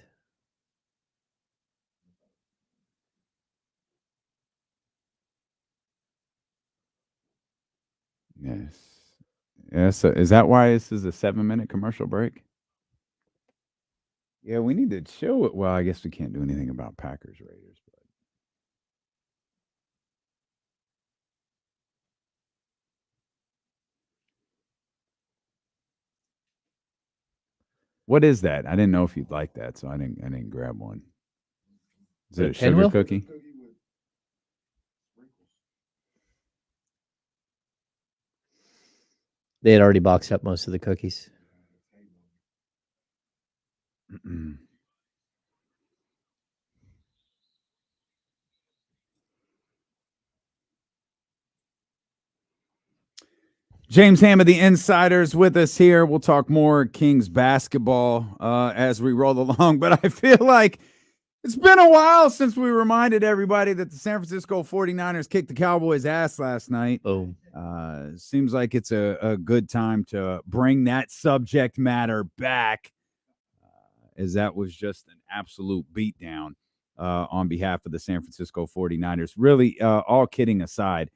Yes. Yeah, so is that why this is a 7-minute commercial break? Yeah, we need to show it. Well, I guess we can't do anything about Packers Raiders, but what is that? I didn't know if you'd like that, so I didn't grab one. Is it a sugar pinwheel? cookie? They had already boxed up most of the cookies. James Ham of the Insiders with us here. We'll talk more Kings basketball as we roll along, but I feel like it's been a while since we reminded everybody that the San Francisco 49ers kicked the Cowboys' ass last night. Boom. Seems like it's a good time to bring that subject matter back, as that was just an absolute beatdown on behalf of the San Francisco 49ers. Really, all kidding aside,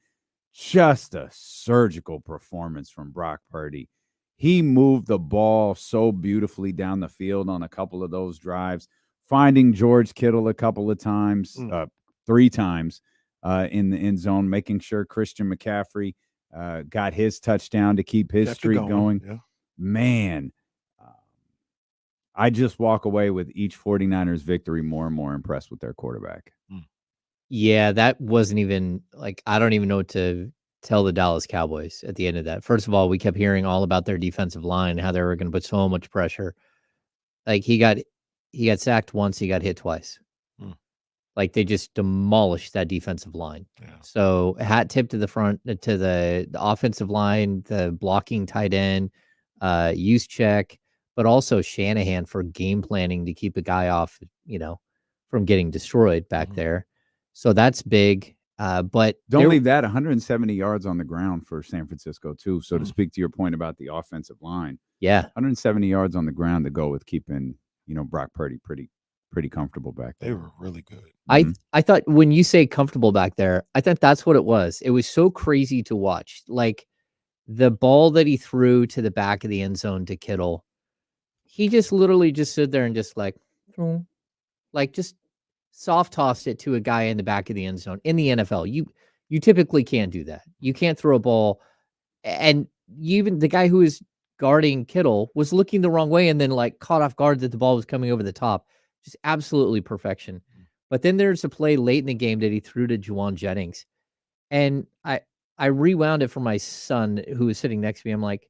just a surgical performance from Brock Purdy. He moved the ball so beautifully down the field on a couple of those drives, finding George Kittle a couple of times, 3 times in the end zone, making sure Christian McCaffrey got his touchdown to keep his streak going. Yeah. Man, I just walk away with each 49ers victory more and more impressed with their quarterback. Yeah, that wasn't even like, I don't even know what to tell the Dallas Cowboys at the end of that. First of all, we kept hearing all about their defensive line, how they were going to put so much pressure. Like he got sacked once, he got hit twice. Like they just demolished that defensive line. Yeah. So hat tip to the front, to the offensive line, the blocking tight end, use check, but also Shanahan for game planning to keep a guy off, from getting destroyed back there. So that's big. But don't leave that 170 yards on the ground for San Francisco too. So to speak to your point about the offensive line, yeah, 170 yards on the ground to go with keeping, Brock Purdy pretty comfortable back there. They were really good. I thought when you say comfortable back there, I thought that's what it was. It was so crazy to watch. Like the ball that he threw to the back of the end zone to Kittle, he just literally just stood there and just just soft tossed it to a guy in the back of the end zone. In the NFL, you typically can't do that. You can't throw a ball, and even the guy who is guarding Kittle was looking the wrong way and then caught off guard that the ball was coming over the top. Just absolutely perfection. But then there's a play late in the game that he threw to Juwan Jennings, and I rewound it for my son who was sitting next to me. I'm like,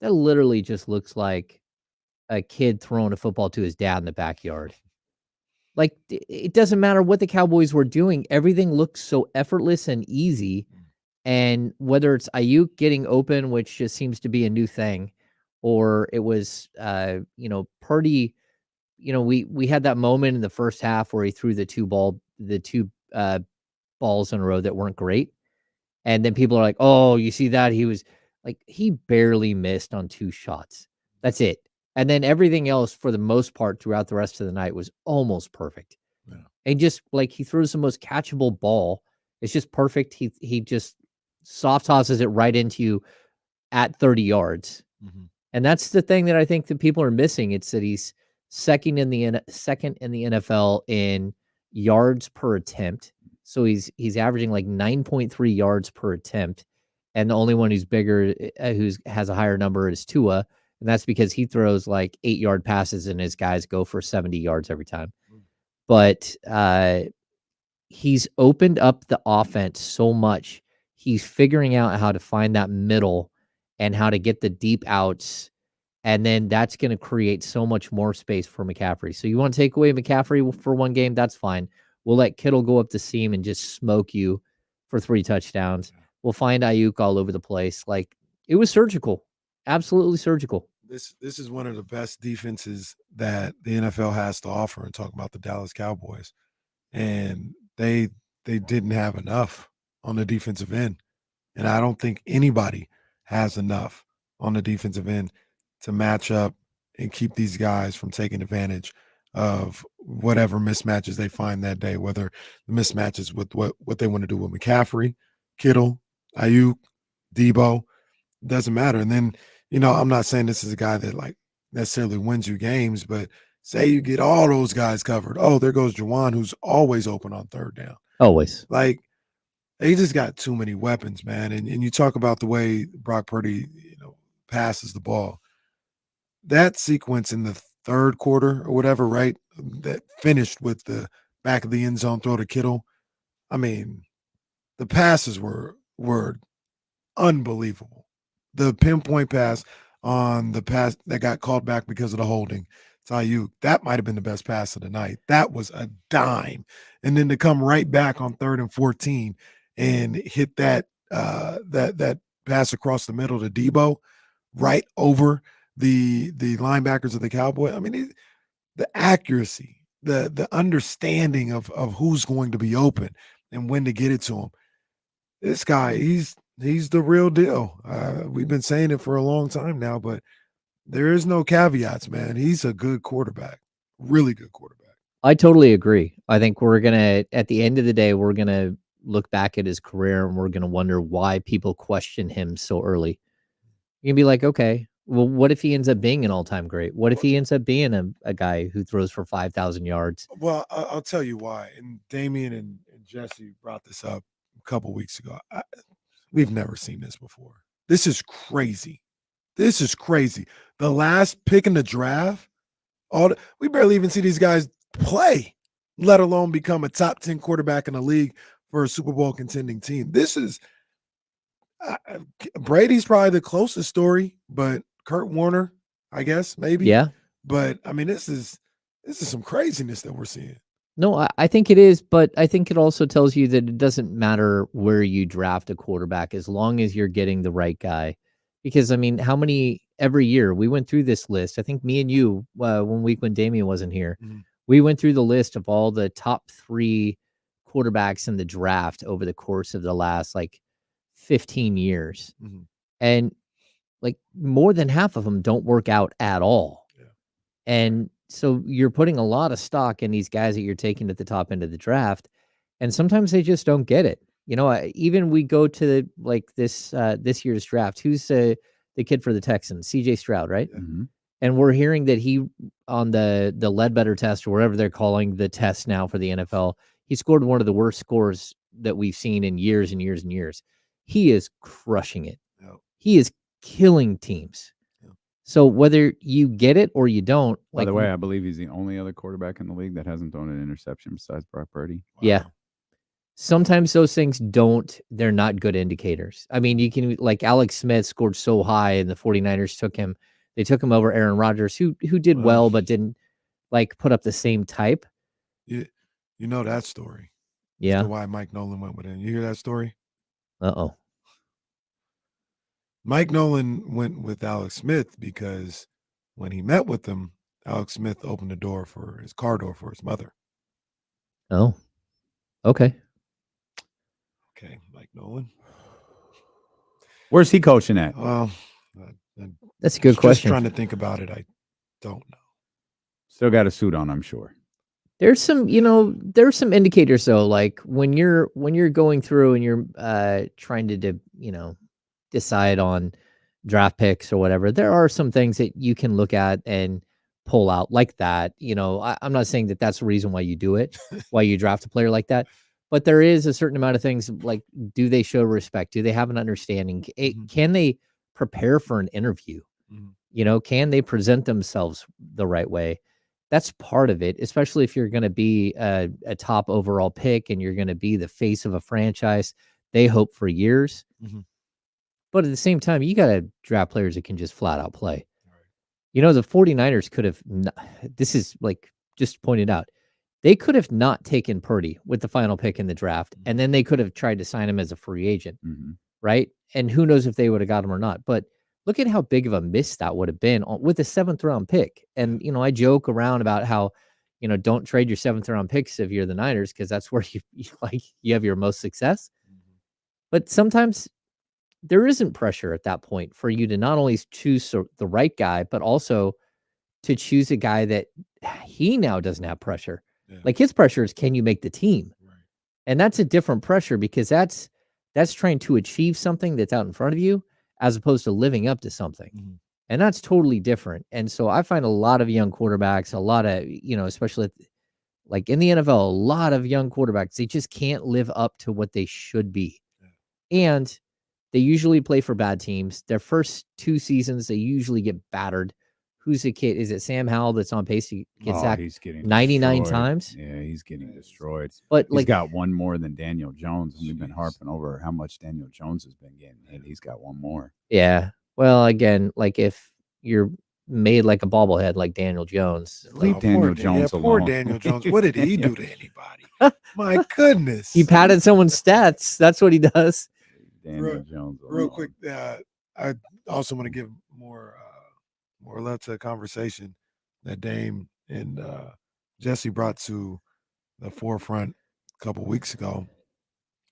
that literally just looks like a kid throwing a football to his dad in the backyard. Like, it doesn't matter what the Cowboys were doing. Everything looks so effortless and easy. And whether it's Ayuk getting open, which just seems to be a new thing, or it was, Purdy we had that moment in the first half where he threw the two balls in a row that weren't great. And then people are like, "Oh, you see that? He was like he barely missed on 2 shots. That's it." And then everything else for the most part throughout the rest of the night was almost perfect. Yeah. And just like he throws the most catchable ball. It's just perfect. He just soft tosses it right into you at 30 yards. Mm-hmm. And that's the thing that I think that people are missing. It's that he's second in the NFL in yards per attempt. So he's averaging like 9.3 yards per attempt, and the only one who's bigger, who's has a higher number is Tua, and that's because he throws like 8-yard passes, and his guys go for 70 yards every time. But he's opened up the offense so much. He's figuring out how to find that middle and how to get the deep outs. And then that's going to create so much more space for McCaffrey. So you want to take away McCaffrey for one game? That's fine. We'll let Kittle go up the seam and just smoke you for 3 touchdowns. We'll find Ayuk all over the place. Like, it was surgical. Absolutely surgical. This is one of the best defenses that the NFL has to offer, and talking about the Dallas Cowboys. And they didn't have enough on the defensive end. And I don't think anybody has enough on the defensive end to match up and keep these guys from taking advantage of whatever mismatches they find that day, whether the mismatches with what they want to do with McCaffrey, Kittle, Ayuk, Debo, doesn't matter. And then, I'm not saying this is a guy that like necessarily wins you games, but say you get all those guys covered. Oh, there goes Juwan, who's always open on third down. Always. Like, they just got too many weapons, man. And you talk about the way Brock Purdy, passes the ball. That sequence in the third quarter or whatever, right, that finished with the back of the end zone throw to Kittle. I mean, the passes were unbelievable. The pinpoint pass on the pass that got called back because of the holding to Ayuk, that might have been the best pass of the night. That was a dime. And then to come right back on 3rd and 14 and hit that that pass across the middle to Debo right over the linebackers of the Cowboys. I mean, the accuracy, the understanding of who's going to be open and when to get it to him. This guy, he's the real deal. We've been saying it for a long time now, but there is no caveats, man. He's a good quarterback, really good quarterback. I totally agree. I think at the end of the day, we're going to look back at his career and we're going to wonder why people question him so early. You can be like, okay, well, what if he ends up being an all-time great? What if he ends up being a guy who throws for 5,000 yards? Well, I'll tell you why. And Damian and Jesse brought this up a couple weeks ago. We've never seen this before. This is crazy. This is crazy. The last pick in the draft, we barely even see these guys play, let alone become a top 10 quarterback in the league for a Super Bowl contending team. This is Brady's probably the closest story, but Kurt Warner, I guess, maybe. Yeah. But I mean, this is some craziness that we're seeing. No, I think it is, but I think it also tells you that it doesn't matter where you draft a quarterback as long as you're getting the right guy. Because, I mean, how many every year we went through this list? I think me and you, one week when Damian wasn't here, we went through the list of all the top 3 quarterbacks in the draft over the course of the last 15 years. And more than half of them don't work out at all. Yeah. And so you're putting a lot of stock in these guys that you're taking at the top end of the draft. And sometimes they just don't get it. Even we go to this year's draft. Who's the kid for the Texans? CJ Stroud, right? Mm-hmm. And we're hearing that he, on the Ledbetter test or whatever they're calling the test now for the NFL, he scored one of the worst scores that we've seen in years and years and years. He is crushing it. Yep. He is killing teams. Yep. So whether you get it or you don't. By the way, I believe he's the only other quarterback in the league that hasn't thrown an interception besides Brock Purdy. Wow. Yeah. Sometimes those things they're not good indicators. I mean, you can, Alex Smith scored so high and the 49ers took him over Aaron Rodgers, who did well, but didn't put up the same type. You know that story. Yeah. Why Mike Nolan went with him. You hear that story? Uh-oh. Mike Nolan went with Alex Smith because when he met with him, Alex Smith opened the door for his car door for his mother. Oh, okay. Okay, Mike Nolan. Where's he coaching at? Well, That's a good just question. trying to think about it. I don't know. Still got a suit on, I'm sure. There's some, there's some indicators though, like when you're going through and you're trying to decide on draft picks or whatever, there are some things that you can look at and pull out like that. I'm not saying that that's the reason why you do it, why you draft a player like that, but there is a certain amount of things like, do they show respect? Do they have an understanding? Can they prepare for an interview? Can they present themselves the right way? That's part of it, especially if you're going to be a top overall pick and you're going to be the face of a franchise. They hope for years. But at the same time, you got to draft players that can just flat out play. The 49ers could have, this is like just pointed out, they could have not taken Purdy with the final pick in the draft, and then they could have tried to sign him as a free agent, right? And who knows if they would have got him or not. But look at how big of a miss that would have been with a 7th round pick. And, I joke around about how, don't trade your 7th round picks if you're the Niners, because that's where you have your most success. But sometimes there isn't pressure at that point for you to not only choose the right guy, but also to choose a guy that he now doesn't have pressure. Like his pressure is, can you make the team? And that's a different pressure because that's trying to achieve something that's out in front of you as opposed to living up to something. And that's totally different. And so I find a lot of young quarterbacks, a lot of, especially like in the NFL, a lot of young quarterbacks, they just can't live up to what they should be. And they usually play for bad teams. Their first 2 seasons, they usually get battered. Who's the kid? Is it Sam Howell that's on pace to get sacked He's getting 99 destroyed. times? Yeah, he's getting destroyed. But he's like, got one more than Daniel Jones. And we've been harping over how much Daniel Jones has been getting, and he's got one more. Yeah. Well, again, like if you're made like a bobblehead like Daniel Jones. Leave Daniel Jones alone. Poor Daniel Jones. What did he do to anybody? My goodness. He padded someone's stats. That's what he does. Daniel Jones. Real quick, I also want to give more love to a conversation that Dame and Jesse brought to the forefront a couple weeks ago.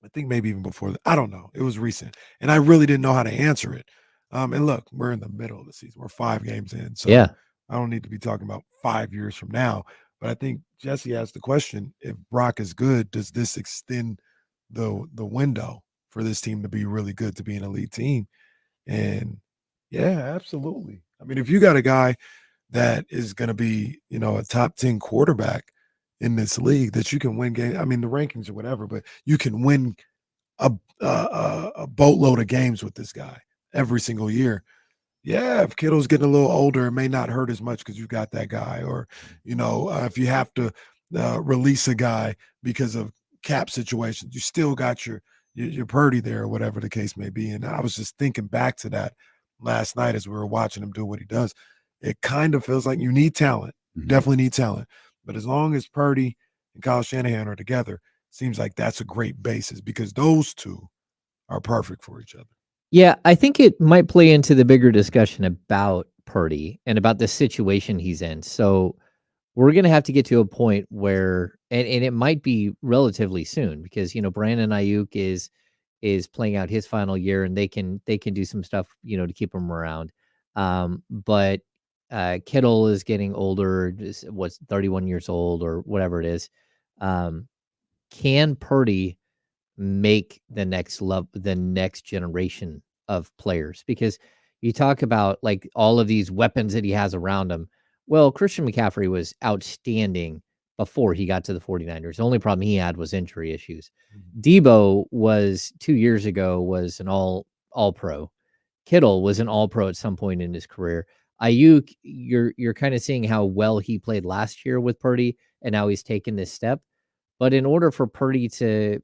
I think maybe even before that. I don't know. It was recent. And I really didn't know how to answer it. And look, we're in the middle of the season. We're 5 games in. So yeah. I don't need to be talking about 5 years from now. But I think Jesse asked the question, if Brock is good, does this extend the window for this team to be really good, to be an elite team? And yeah, absolutely. I mean, if you got a guy that is going to be, a top 10 quarterback in this league that you can win games. I mean, the rankings or whatever, but you can win a boatload of games with this guy every single year. Yeah, if Kittle's getting a little older, it may not hurt as much because you've got that guy. Or, if you have to release a guy because of cap situations, you still got your Purdy there or whatever the case may be. And I was just thinking back to that last night as we were watching him do what he does. It kind of feels like you need talent. Definitely need talent. But as long as Purdy and Kyle Shanahan are together, seems like that's a great basis because those two are perfect for each other. Yeah, I think it might play into the bigger discussion about Purdy and about the situation he's in. So we're going to have to get to a point where, and it might be relatively soon because, Brandon Ayuk is playing out his final year and they can do some stuff, to keep him around. But Kittle is getting older, what's 31 years old or whatever it is. Can Purdy make the next generation of players? Because you talk about like all of these weapons that he has around him. Well, Christian McCaffrey was outstanding before he got to the 49ers. The only problem he had was injury issues. Debo was 2 years ago was an all pro. Kittle was an all pro at some point in his career. Ayuk, you're kind of seeing how well he played last year with Purdy and now he's taken this step. But in order for Purdy to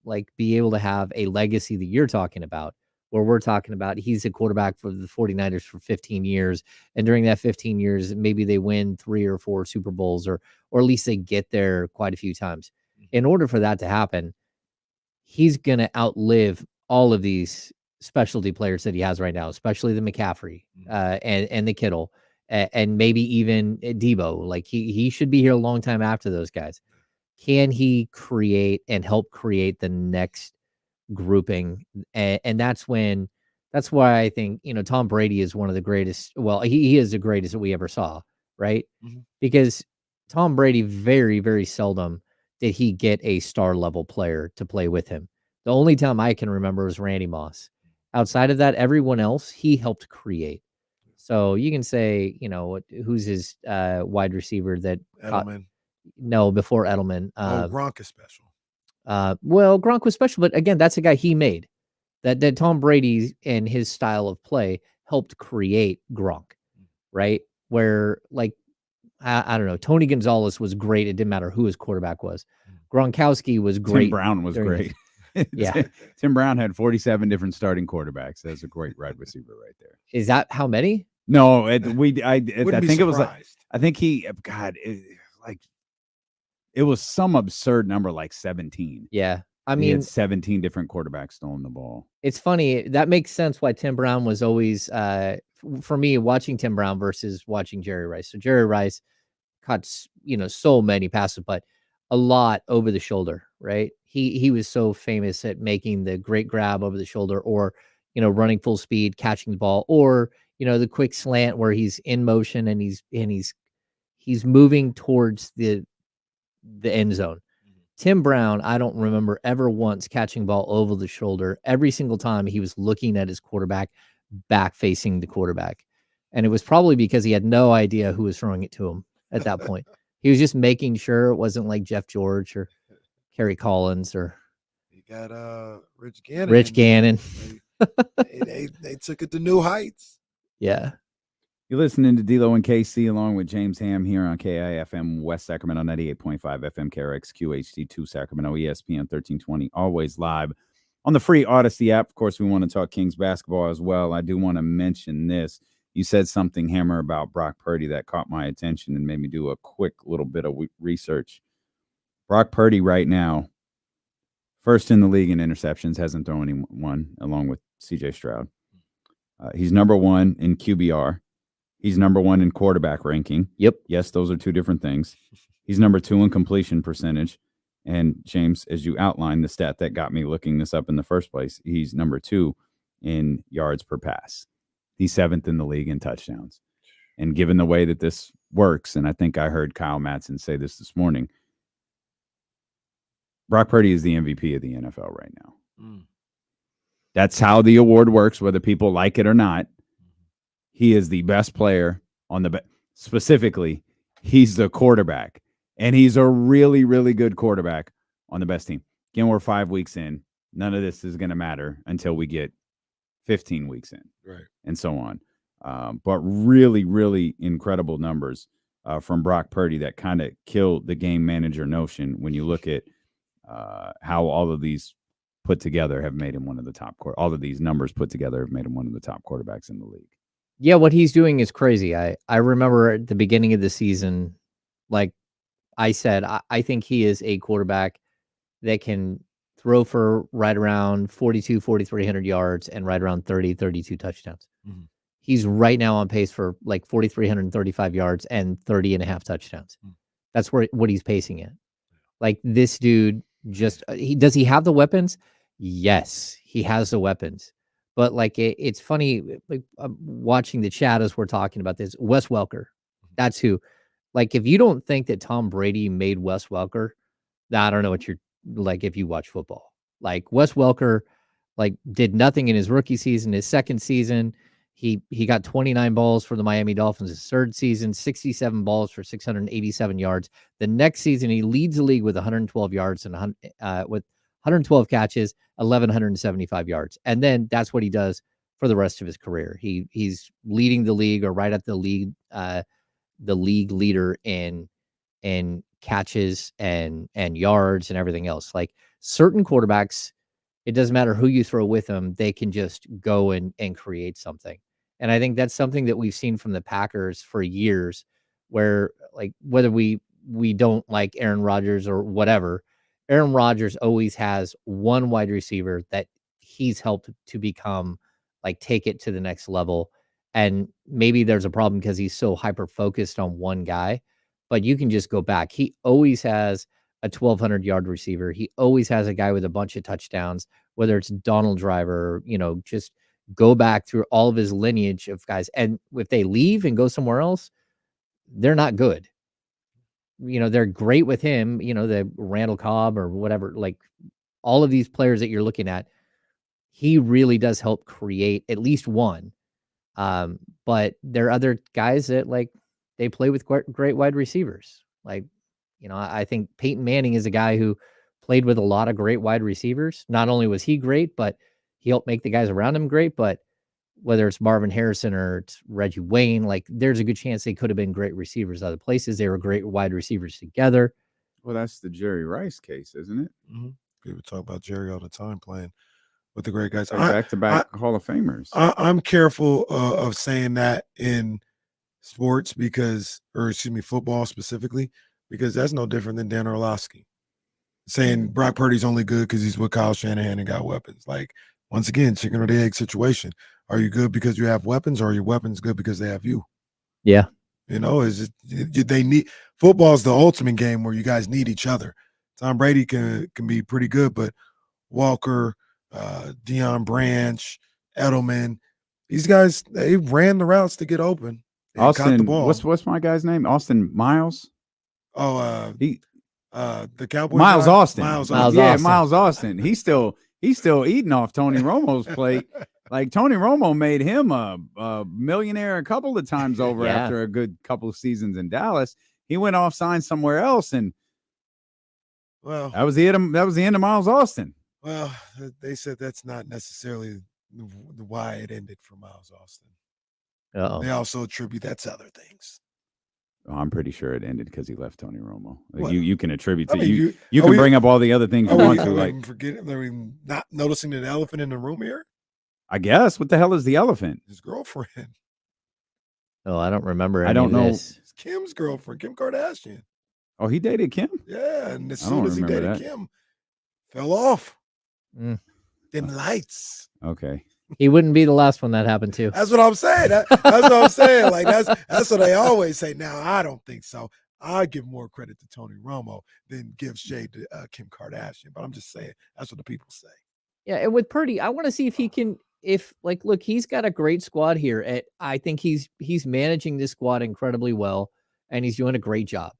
like be able to have a legacy that you're talking about, where we're talking about he's a quarterback for the 49ers for 15 years. And during that 15 years, maybe they win 3 or 4 Super Bowls or at least they get there quite a few times. In order for that to happen, he's going to outlive all of these specialty players that he has right now, especially the McCaffrey and the Kittle and maybe even Debo. Like he should be here a long time after those guys. Can he create and help create the next grouping? And that's why I think, Tom Brady is one of the greatest. Well, he is the greatest that we ever saw, right? Because Tom Brady very, very seldom did he get a star level player to play with him. The only time I can remember was Randy Moss. Outside of that, everyone else he helped create. So you can say, who's his wide receiver that caught? Edelman. No, before Edelman. Gronk is special. Well, Gronk was special, but again, that's a guy he made. That Tom Brady and his style of play helped create Gronk, right? Where like I don't know, Tony Gonzalez was great. It didn't matter who his quarterback was. Gronkowski was great. Tim Brown was great. Yeah. Tim Brown had 47 different starting quarterbacks. That's a great wide receiver right there. Is that how many? No, I think it was like, I think it was some absurd number, like 17. Yeah. I He mean, had 17 different quarterbacks throwing the ball. it's funny. That makes sense why Tim Brown was always, for me, watching Tim Brown versus watching Jerry Rice. So Jerry Rice caught, so many passes, but a lot over the shoulder, right? He was so famous at making the great grab over the shoulder, or, running full speed, catching the ball, or, the quick slant where he's in motion and he's moving towards the end zone. Tim Brown, I don't remember ever once catching ball over the shoulder. Every single time he was looking at his quarterback, back facing the quarterback. And it was probably because he had no idea who was throwing it to him at that point. He was just making sure it wasn't like Jeff George or Kerry Collins or You got Rich Gannon. Rich Gannon. They took it to new heights. Yeah. You're listening to D-Lo and KC along with James Ham here on KIFM West Sacramento 98.5 FM KRX QHD2 Sacramento ESPN 1320, always live on the free Odyssey app. Of course, we want to talk Kings basketball as well. I do want to mention this. You said something, Hammer, about Brock Purdy that caught my attention and made me do a quick little bit of research. Brock Purdy right now, first in the league in interceptions, hasn't thrown anyone along with CJ Stroud. He's number one in QBR. He's number one in quarterback ranking. Yep. Yes, those are two different things. He's number two in completion percentage. And James, as you outlined, the stat that got me looking this up in the first place, he's number two in yards per pass. He's seventh in the league in touchdowns. And given the way that this works, and I think I heard Kyle Madsen say this morning, Brock Purdy is the MVP of the NFL right now. That's how the award works, whether people like it or not. He is the best player on the specifically, he's the quarterback. And he's a really, really good quarterback on the best team. Again, we're 5 weeks in. None of this is going to matter until we get 15 weeks in. Right. And so on. But really, really incredible numbers from Brock Purdy that kind of killed the game manager notion when you look at how all of these put together have made him one of the top all of these numbers put together have made him one of the top quarterbacks in the league. Yeah, what he's doing is crazy. I remember at the beginning of the season, like I said, I think he is a quarterback that can throw for right around 4,300 yards and right around 32 touchdowns. He's right now on pace for like 4,335 yards and 30 and a half touchdowns. That's what he's pacing at. Like this dude just, does he have the weapons? Yes, he has the weapons. But like it's funny, like watching the chat as we're talking about this. Wes Welker, that's who. Like if you don't think that Tom Brady made Wes Welker, I don't know what you're like. If you watch football, like Wes Welker, like did nothing in his rookie season. His second season, he got 29 balls for the Miami Dolphins. His third season, 67 balls for 687 yards. The next season, he leads the league with 112 yards and with 112 catches, 1,175 yards. And then that's what he does for the rest of his career. He's leading the league or right at the league leader in catches and yards and everything else. Like certain quarterbacks, it doesn't matter who you throw with them, they can just go and create something. And I think that's something that we've seen from the Packers for years, where like whether we don't like Aaron Rodgers or whatever, Aaron Rodgers always has one wide receiver that he's helped to become like take it to the next level. And maybe there's a problem because he's so hyper focused on one guy, but you can just go back. He always has a 1,200-yard receiver. He always has a guy with a bunch of touchdowns, whether it's Donald Driver, just go back through all of his lineage of guys. And if they leave and go somewhere else, they're not good. They're great with him, the Randall Cobb or whatever, like all of these players that you're looking at, he really does help create at least one. But there are other guys that they play with great wide receivers. I think Peyton Manning is a guy who played with a lot of great wide receivers. Not only was he great, but he helped make the guys around him great. But whether it's Marvin Harrison or it's Reggie Wayne, there's a good chance they could have been great receivers other places. They were great wide receivers together. Well, that's the Jerry Rice case, isn't it? Mm-hmm. People talk about Jerry all the time playing with the great guys. Back-to-back Hall of Famers. I'm careful of saying that in sports football specifically, because that's no different than Dan Orlovsky saying Brock Purdy's only good because he's with Kyle Shanahan and got weapons. Once again, chicken or the egg situation. Are you good because you have weapons, or are your weapons good because they have you? Yeah. They need football's the ultimate game where you guys need each other. Tom Brady can be pretty good, but Walker, Deion Branch, Edelman, these guys, they ran the routes to get open. Austin, the ball. What's my guy's name? Austin Miles. Oh, the Cowboys. Miles Austin. Miles Austin. He's still eating off Tony Romo's plate. Tony Romo made him a millionaire a couple of times over after a good couple of seasons in Dallas. He went off, signed somewhere else, and that was the end of Miles Austin. Well, they said that's not necessarily why it ended for Miles Austin. Uh-oh. They also attribute that to other things. Oh, I'm pretty sure it ended because he left Tony Romo. Well, you can attribute to you can bring up all the other things you want to. Are we not noticing an elephant in the room here? I guess. What the hell is the elephant? His girlfriend. Oh, I don't remember. I don't know. It's Kim's girlfriend, Kim Kardashian. Oh, he dated Kim? Yeah, and as soon as he dated Kim, fell off. Them lights. Okay. He wouldn't be the last one that happened to. That's what I'm saying. That's what I'm saying. That's what they always say. Now, I don't think so. I give more credit to Tony Romo than give shade to Kim Kardashian. But I'm just saying, that's what the people say. Yeah, and with Purdy, I want to see if he can. Look, he's got a great squad here. I think he's managing this squad incredibly well, and he's doing a great job.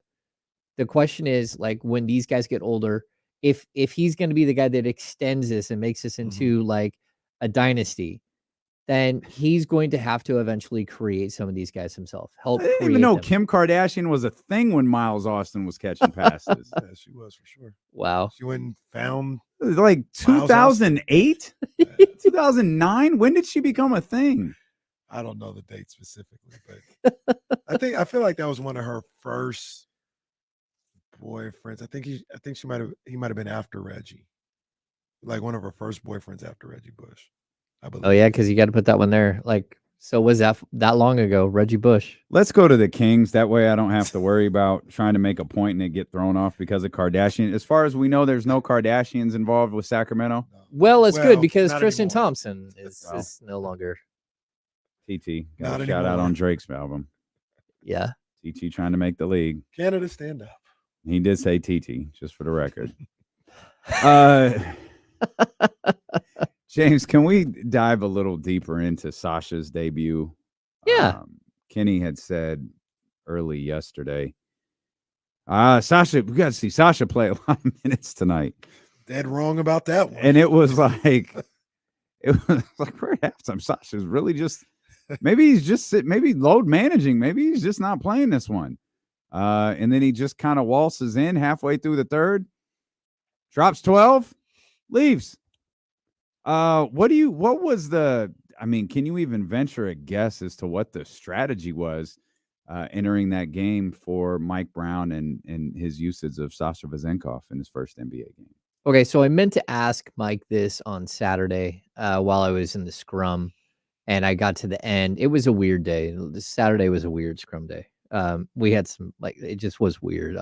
The question is, when these guys get older, if he's going to be the guy that extends this and makes this into a dynasty, then he's going to have to eventually create some of these guys himself. I didn't even know Kim Kardashian was a thing when Miles Austin was catching passes. Yeah, she was for sure. Wow. She went and found 2008, 2009. When did she become a thing? I don't know the date specifically, but I feel like that was one of her first boyfriends. I think he might have been after Reggie, one of her first boyfriends after Reggie Bush, I believe. Oh yeah, because you got to put that one there. So was that long ago, Reggie Bush? Let's go to the Kings. That way I don't have to worry about trying to make a point and it get thrown off because of Kardashian. As far as we know, there's no Kardashians involved with Sacramento. Well, it's good because Tristan Thompson is no longer. TT got a shout out on Drake's album. Yeah. TT trying to make the league. Canada, stand up. He did say TT, just for the record. James, can we dive a little deeper into Sasha's debut? Yeah. Kenny had said early yesterday, Sasha, we got to see Sasha play a lot of minutes tonight. Dead wrong about that one. And it was like we're at halftime. Sasha's really just, maybe he's just maybe load managing. Maybe he's just not playing this one. And then he just kind of waltzes in halfway through the third, drops 12, leaves. Can you even venture a guess as to what the strategy was entering that game for Mike Brown and his usage of Sasha Vezenkov in his first NBA game? Okay, so I meant to ask Mike this on Saturday while I was in the scrum, and I got to the end. It was a weird day. Saturday was a weird scrum day. We had some, it just was weird.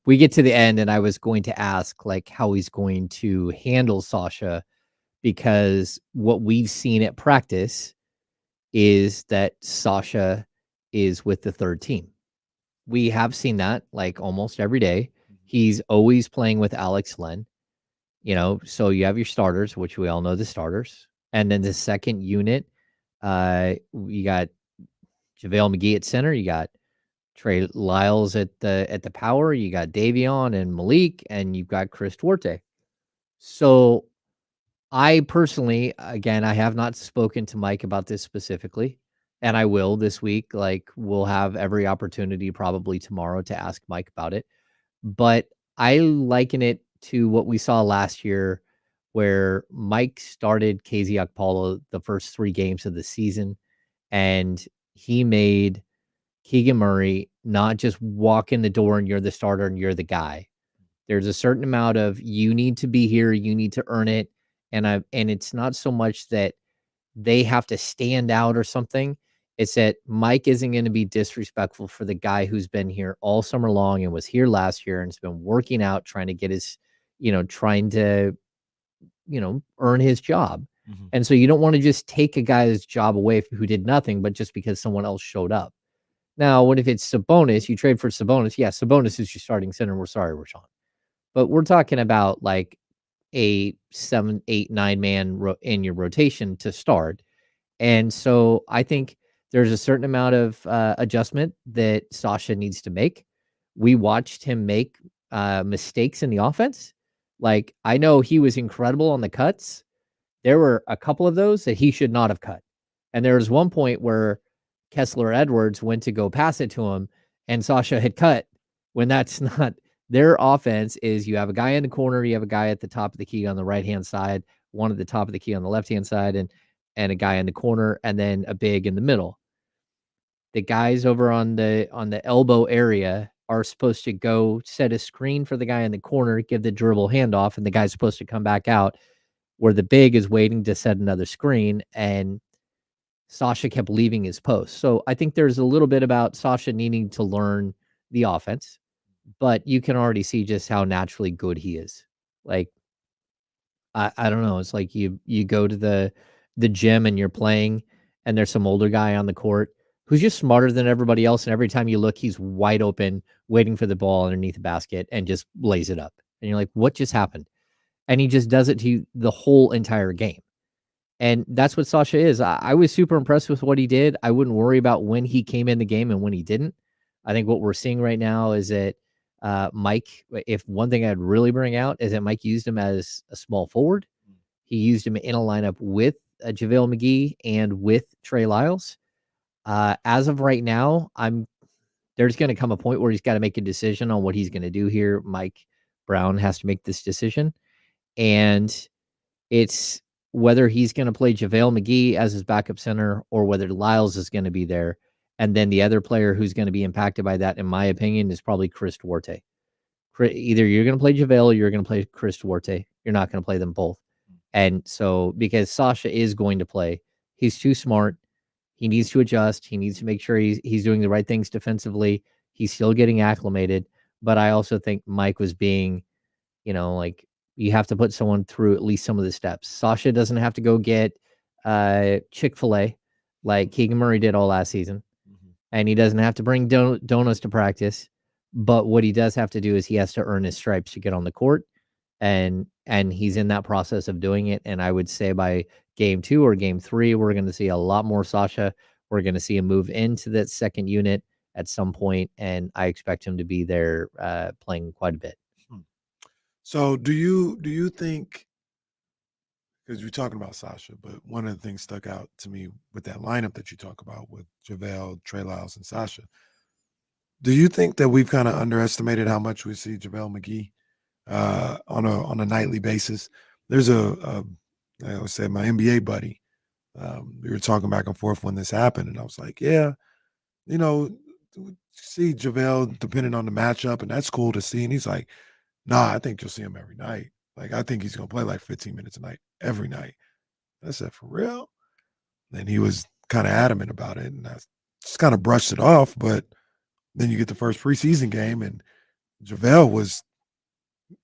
We get to the end, and I was going to ask how he's going to handle Sasha, because what we've seen at practice is that Sasha is with the third team. We have seen that like almost every day. He's always playing with Alex Len. So you have your starters, which we all know the starters. And then the second unit, you got JaVale McGee at center. You got Trey Lyles at the power. You got Davion and Malik, and you've got Chris Duarte. So I personally, again, I have not spoken to Mike about this specifically, and I will this week. Like, we'll have every opportunity probably tomorrow to ask Mike about it. But I liken it to what we saw last year, where Mike started KZ Okpala the first 3 games of the season, and he made Keegan Murray not just walk in the door and you're the starter and you're the guy. There's a certain amount of you need to be here, you need to earn it. And it's not so much that they have to stand out or something. It's that Mike isn't going to be disrespectful for the guy who's been here all summer long and was here last year and has been working out, trying to get his, trying to, earn his job. And so you don't want to just take a guy's job away who did nothing, but just because someone else showed up. Now, what if it's Sabonis? You trade for Sabonis. Yeah, Sabonis is your starting center. We're sorry, Rashawn. But we're talking about like a 7, 8, 9 man in your rotation to start. And so I think there's a certain amount of adjustment that Sasha needs to make. We watched him make mistakes in the offense. Like, I know he was incredible on the cuts. There were a couple of those that he should not have cut. And there was one point where Kessler Edwards went to go pass it to him, and Sasha had cut when that's not their offense. Is you have a guy in the corner, you have a guy at the top of the key on the right-hand side, one at the top of the key on the left-hand side, and a guy in the corner, and then a big in the middle. The guys over on the elbow area are supposed to go set a screen for the guy in the corner, give the dribble handoff, and the guy's supposed to come back out where the big is waiting to set another screen, and Sasha kept leaving his post. So I think there's a little bit about Sasha needing to learn the offense, but you can already see just how naturally good he is. Like, I don't know. It's like you go to the gym and you're playing, and there's some older guy on the court who's just smarter than everybody else. And every time you look, he's wide open, waiting for the ball underneath the basket and just lays it up. And you're like, what just happened? And he just does it to you the whole entire game. And that's what Sasha is. I was super impressed with what he did. I wouldn't worry about when he came in the game and when he didn't. I think what we're seeing right now is that Mike, if one thing I'd really bring out is that Mike used him as a small forward. He used him in a lineup with JaVale McGee and with Trey Lyles. As of right now, there's going to come a point where he's got to make a decision on what he's going to do here. Mike Brown has to make this decision. And it's whether he's going to play JaVale McGee as his backup center or whether Lyles is going to be there. And then the other player who's going to be impacted by that, in my opinion, is probably Chris Duarte. Either you're going to play JaVale or you're going to play Chris Duarte. You're not going to play them both. And so, because Sasha is going to play, he's too smart. He needs to adjust. He needs to make sure he's doing the right things defensively. He's still getting acclimated. But I also think Mike was being, like, you have to put someone through at least some of the steps. Sasha doesn't have to go get Chick-fil-A like Keegan Murray did all last season. And he doesn't have to bring donuts to practice. But what he does have to do is he has to earn his stripes to get on the court. And he's in that process of doing it. And I would say by game 2 or game 3, we're going to see a lot more Sasha. We're going to see him move into that second unit at some point, and I expect him to be there playing quite a bit. So do you think, because you're talking about Sasha, but one of the things stuck out to me with that lineup that you talk about with JaVale, Trey Lyles, and Sasha, do you think that we've kind of underestimated how much we see JaVale McGee on a nightly basis? There's I would say my NBA buddy, we were talking back and forth when this happened, and I was like, yeah, see JaVale depending on the matchup, and that's cool to see. And he's like, nah, I think you'll see him every night. Like, I think he's going to play like 15 minutes a night, every night. I said, for real? And he was kind of adamant about it, and I just kind of brushed it off. But then you get the first preseason game, and JaVale was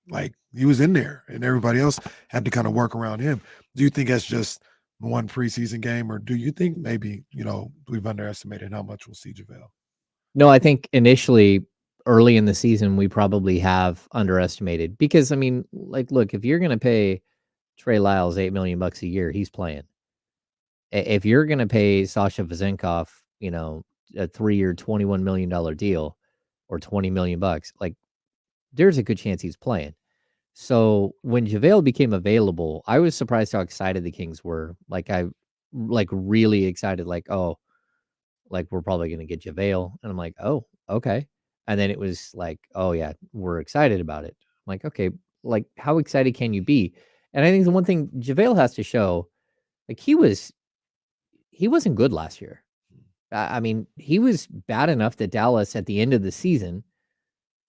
like, he was in there, and everybody else had to kind of work around him. Do you think that's just one preseason game, or do you think maybe, we've underestimated how much we'll see JaVale? No, I think initially, early in the season, we probably have underestimated because, I mean, like, look, if you're going to pay Trey Lyles $8 million a year, he's playing. If you're going to pay Sasha Vezenkov, a 3-year, $21 million deal or $20 million, like, there's a good chance he's playing. So when JaVale became available, I was surprised how excited the Kings were. Really excited, oh, we're probably going to get JaVale. And I'm like, oh, okay. And then it was like, oh yeah, we're excited about it. I'm like, okay, how excited can you be? And I think the one thing JaVale has to show, he wasn't good last year. I mean, he was bad enough that Dallas at the end of the season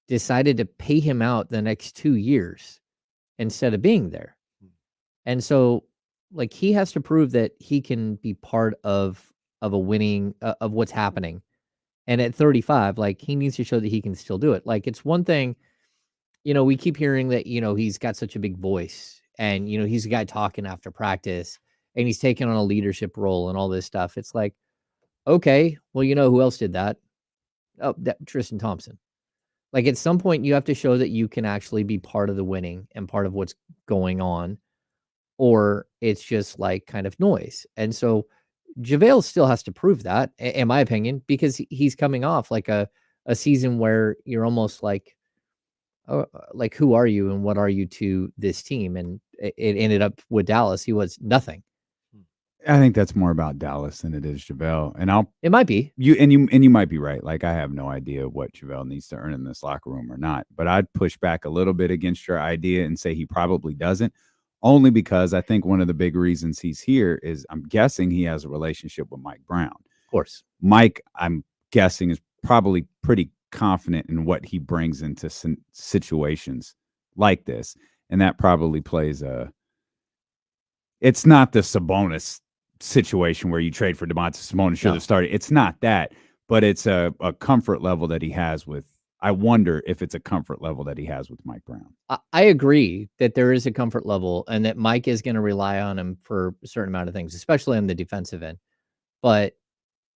decided to pay him out the next 2 years instead of being there. And so he has to prove that he can be part of a winning of what's happening. And at 35, he needs to show that he can still do it. It's one thing, we keep hearing that, he's got such a big voice and, he's a guy talking after practice and he's taking on a leadership role and all this stuff. It's like, okay, well, who else did that? Oh, Tristan Thompson. At some point you have to show that you can actually be part of the winning and part of what's going on, or it's just kind of noise. And so JaVale still has to prove that, in my opinion, because he's coming off a season where you're almost oh, who are you and what are you to this team? And it ended up with Dallas. He was nothing. I think that's more about Dallas than it is JaVale. And it might be. You might be right. I have no idea what JaVale needs to earn in this locker room or not. But I'd push back a little bit against your idea and say he probably doesn't. Only because I think one of the big reasons he's here is I'm guessing he has a relationship with Mike Brown. Of course. Mike, I'm guessing, is probably pretty confident in what he brings into situations like this. And that probably plays it's not the Sabonis situation where you trade for Domantas Sabonis, should have started. It's not that, but it's a comfort level that he has with, I wonder if it's a comfort level that he has with Mike Brown. I agree that there is a comfort level and that Mike is going to rely on him for a certain amount of things, especially on the defensive end. But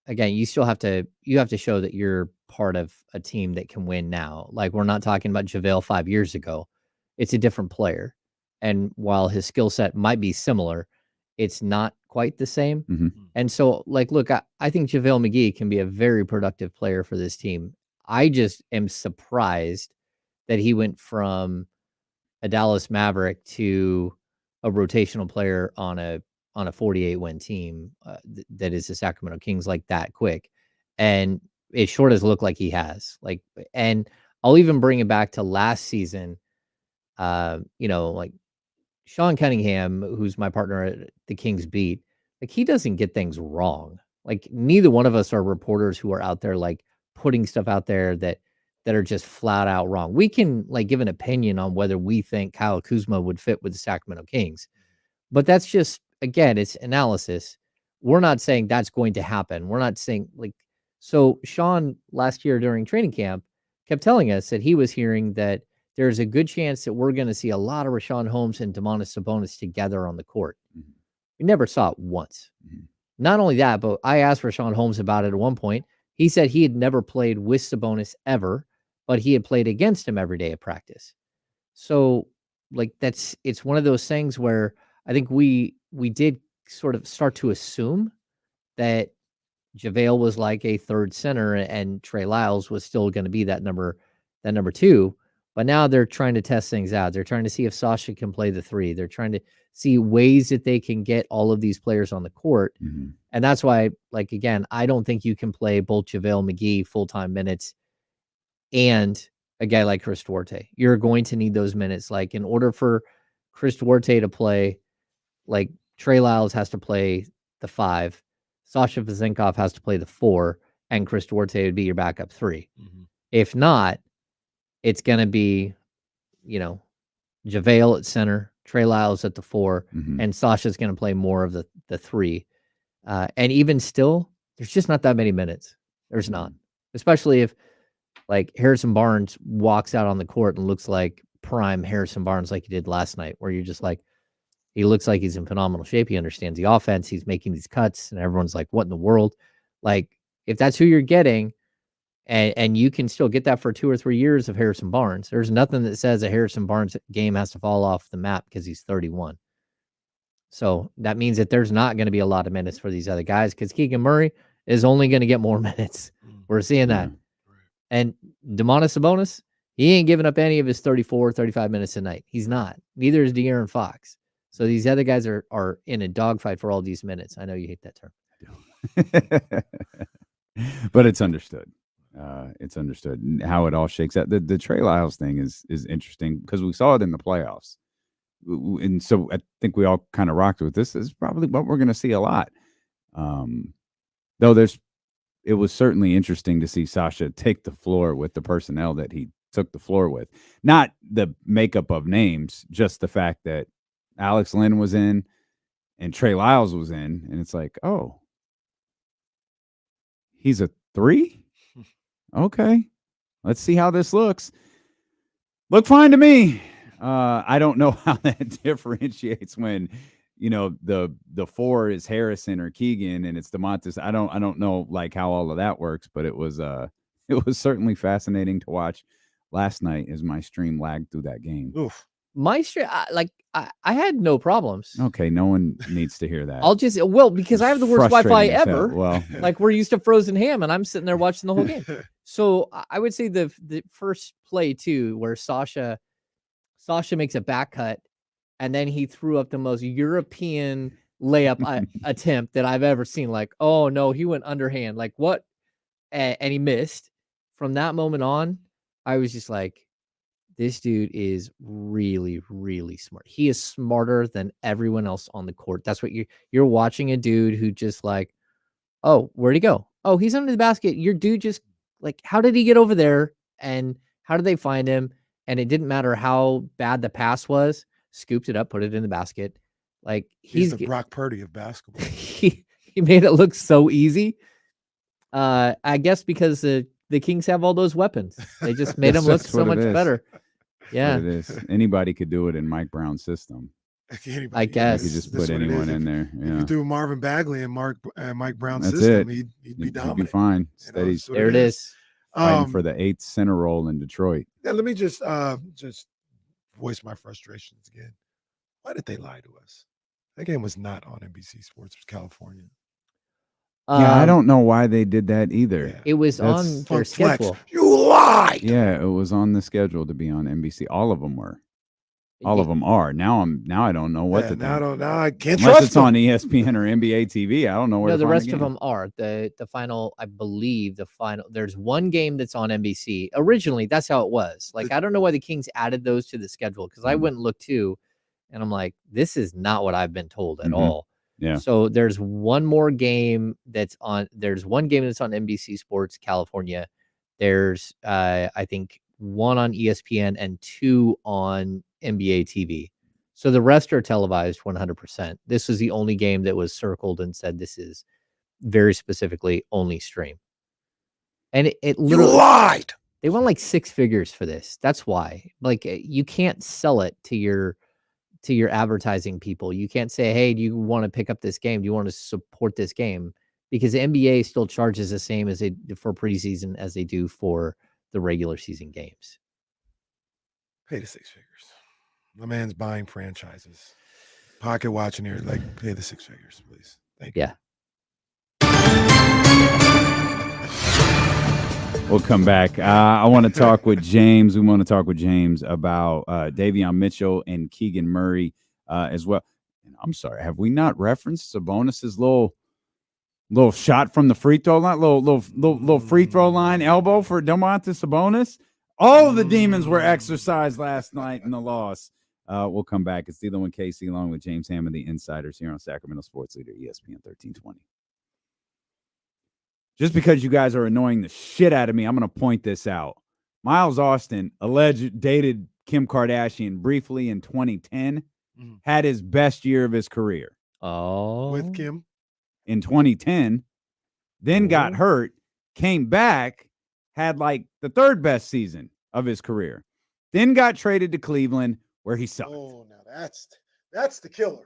again, you have to show that you're part of a team that can win now. We're not talking about JaVale 5 years ago. It's a different player. And while his skill set might be similar, it's not quite the same. Mm-hmm. And so, look, I think JaVale McGee can be a very productive player for this team. I just am surprised that he went from a Dallas Maverick to a rotational player on a 48-win team that is the Sacramento Kings that quick. And it sure does look like he has. And I'll even bring it back to last season. Sean Cunningham, who's my partner at the Kings Beat, he doesn't get things wrong. Neither one of us are reporters who are out there putting stuff out there that are just flat out wrong. We can give an opinion on whether we think Kyle Kuzma would fit with the Sacramento Kings, but that's just, again, it's analysis. We're not saying that's going to happen. We're not saying so Sean last year during training camp kept telling us that he was hearing that there's a good chance that we're going to see a lot of Richaun Holmes and Domantas Sabonis together on the court. Mm-hmm. We never saw it once. Mm-hmm. Not only that, but I asked Richaun Holmes about it at one point. He said he had never played with Sabonis ever, but he had played against him every day at practice. So it's one of those things where I think we did sort of start to assume that JaVale was a third center and Trey Lyles was still going to be that number 2. But now they're trying to test things out. They're trying to see if Sasha can play the 3. They're trying to see ways that they can get all of these players on the court. Mm-hmm. And that's why, again, I don't think you can play both JaVale McGee full-time minutes and a guy like Chris Duarte. You're going to need those minutes. In order for Chris Duarte to play, Trey Lyles has to play the 5, Sasha Vezenkov has to play the 4, and Chris Duarte would be your backup 3. Mm-hmm. If not, it's going to be, JaVale at center, Trey Lyles at the 4, mm-hmm. and Sasha's going to play more of the 3. And even still, there's just not that many minutes. There's not. Especially if, Harrison Barnes walks out on the court and looks like prime Harrison Barnes like he did last night, where you're just He looks like he's in phenomenal shape. He understands the offense. He's making these cuts, and everyone's like, what in the world? Like, if that's who you're getting, and you can still get that for 2 or 3 years of Harrison Barnes, there's nothing that says a Harrison Barnes game has to fall off the map because he's 31. So that means that there's not going to be a lot of minutes for these other guys because Keegan Murray is only going to get more minutes. We're seeing that. And Domantas Sabonis, he ain't giving up any of his 34, 35 minutes a night. He's not. Neither is De'Aaron Fox. So these other guys are in a dogfight for all these minutes. I know you hate that term. But it's understood. It's understood how it all shakes out. The Trey Lyles thing is interesting because we saw it in the playoffs. And so I think we all kind of rocked with this. This is probably what we're going to see a lot. Though it was certainly interesting to see Sasha take the floor with the personnel that he took the floor with. Not the makeup of names, just the fact that Alex Lynn was in and Trey Lyles was in. And it's like, oh, he's a 3? Okay. Let's see how this looks. Look fine to me. I don't know how that differentiates when, the 4 is Harrison or Keegan and it's Domantas. I don't know like how all of that works, but it was certainly fascinating to watch last night as my stream lagged through that game. Oof. My stream, I had no problems. Okay, no one needs to hear that. Because I have the worst Wi-Fi ever. Well, like we're used to frozen ham, and I'm sitting there watching the whole game. So I would say the first play too, where Sasha makes a back cut, and then he threw up the most European layup attempt that I've ever seen. Like, oh no, he went underhand. Like what? And he missed. From that moment on, I was just like, this dude is really, really smart. He is smarter than everyone else on the court. That's what you're watching a dude who just like, oh, where'd he go? Oh, he's under the basket. Your dude just like, how did he get over there? And how did they find him? And it didn't matter how bad the pass was. Scooped it up, put it in the basket. Like he's the Brock Purdy of basketball. he made it look so easy. I guess because the Kings have all those weapons. They just made him look so much better. Yeah, it is. Anybody could do it in Mike Brown's system. I guess you could just put anyone in there. Yeah, if you do Marvin Bagley and Mike Brown's That's system, it. he'd be dominant. He'd be fine. Steady. There it is. Fighting for the 8th center role in Detroit. Yeah, let me just voice my frustrations again. Why did they lie to us? That game was not on NBC Sports. It was California. Yeah, I don't know why they did that either. Yeah. It was on their schedule. You lied. Yeah, it was on the schedule to be on NBC. All of them were. All of them are. Now I don't know what to think. Now I can't Unless trust it's them. on ESPN or NBA TV. I don't know where No, to the find rest of them are. The final, I believe, the final. There's one game that's on NBC. Originally, that's how it was. Like, I don't know why the Kings added those to the schedule because I went and looked too, and I'm like, this is not what I've been told at all. Yeah. So there's one more game that's on. There's one game that's on NBC Sports California. There's I think one on ESPN and 2 on NBA TV. So the rest are televised 100%. This was the only game that was circled and said this is very specifically only stream. And it literally, you lied. They won like 6 figures for this. That's why. Like you can't sell it to your advertising people. You can't say, hey, do you want to pick up this game? Do you want to support this game? Because the NBA still charges the same as they for preseason as they do for the regular season games. Pay the 6 figures. My man's buying franchises. Pocket watching here, like pay the 6 figures, please. Thank you. Yeah. We'll come back. I want to talk with James. We want to talk with James about Davion Mitchell and Keegan Murray as well. And I'm sorry, have we not referenced Sabonis's little shot from the free throw line, little free throw line elbow for Domantas Sabonis? All of the demons were exercised last night in the loss. We'll come back. It's D'Lo and Casey along with James Hammond, the Insiders here on Sacramento Sports Leader, ESPN 1320. Just because you guys are annoying the shit out of me, I'm going to point this out. Miles Austin dated Kim Kardashian briefly in 2010, had his best year of his career. Oh. With Kim? In 2010, then got hurt, came back, had like the 3rd best season of his career, then got traded to Cleveland where he sucked. Oh, now That's the killer.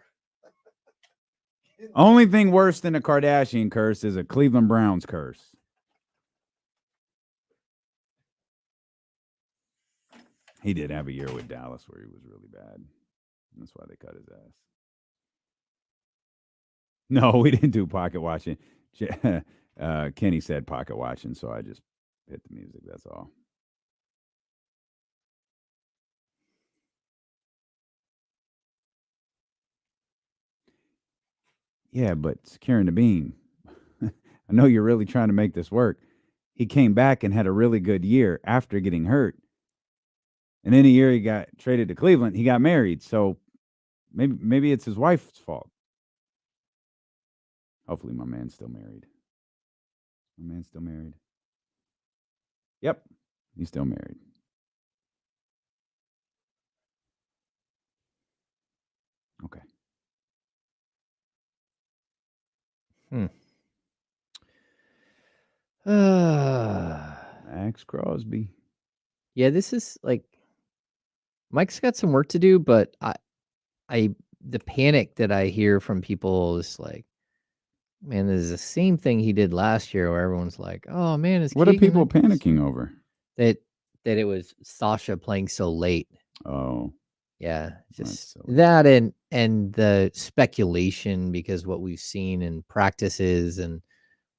Only thing worse than a Kardashian curse is a Cleveland Browns curse. He did have a year with Dallas where he was really bad. That's why they cut his ass. No, we didn't do pocket watching. Kenny said pocket watching, so I just hit the music. That's all. Yeah, but securing the beam. I know you're really trying to make this work. He came back and had a really good year after getting hurt. And then a year he got traded to Cleveland. He got married. So maybe it's his wife's fault. Hopefully my man's still married. My man's still married. Yep. He's still married. Okay. Max Crosby. Yeah, this is like Mike's got some work to do, but the panic that I hear from people is like, man, this is the same thing he did last year, where everyone's like, "Oh man, is What are Keegan people like this?" panicking over? That it was Sasha playing so late. Oh, yeah, just that and the speculation, because what we've seen in practices, and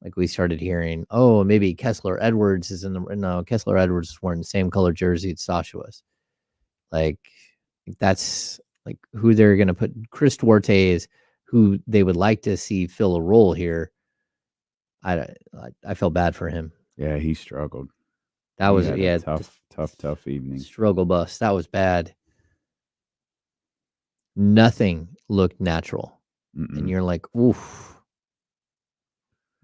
like we started hearing, oh, maybe Kessler Edwards is in the no, Kessler Edwards is wearing the same color jersey that Sasha was. Like that's like who they're gonna put. Chris Duarte is who they would like to see fill a role here. I felt bad for him. Yeah, he struggled. That He was had a tough evening. Struggle bus. That was bad. Nothing looked natural. And you're like, oof.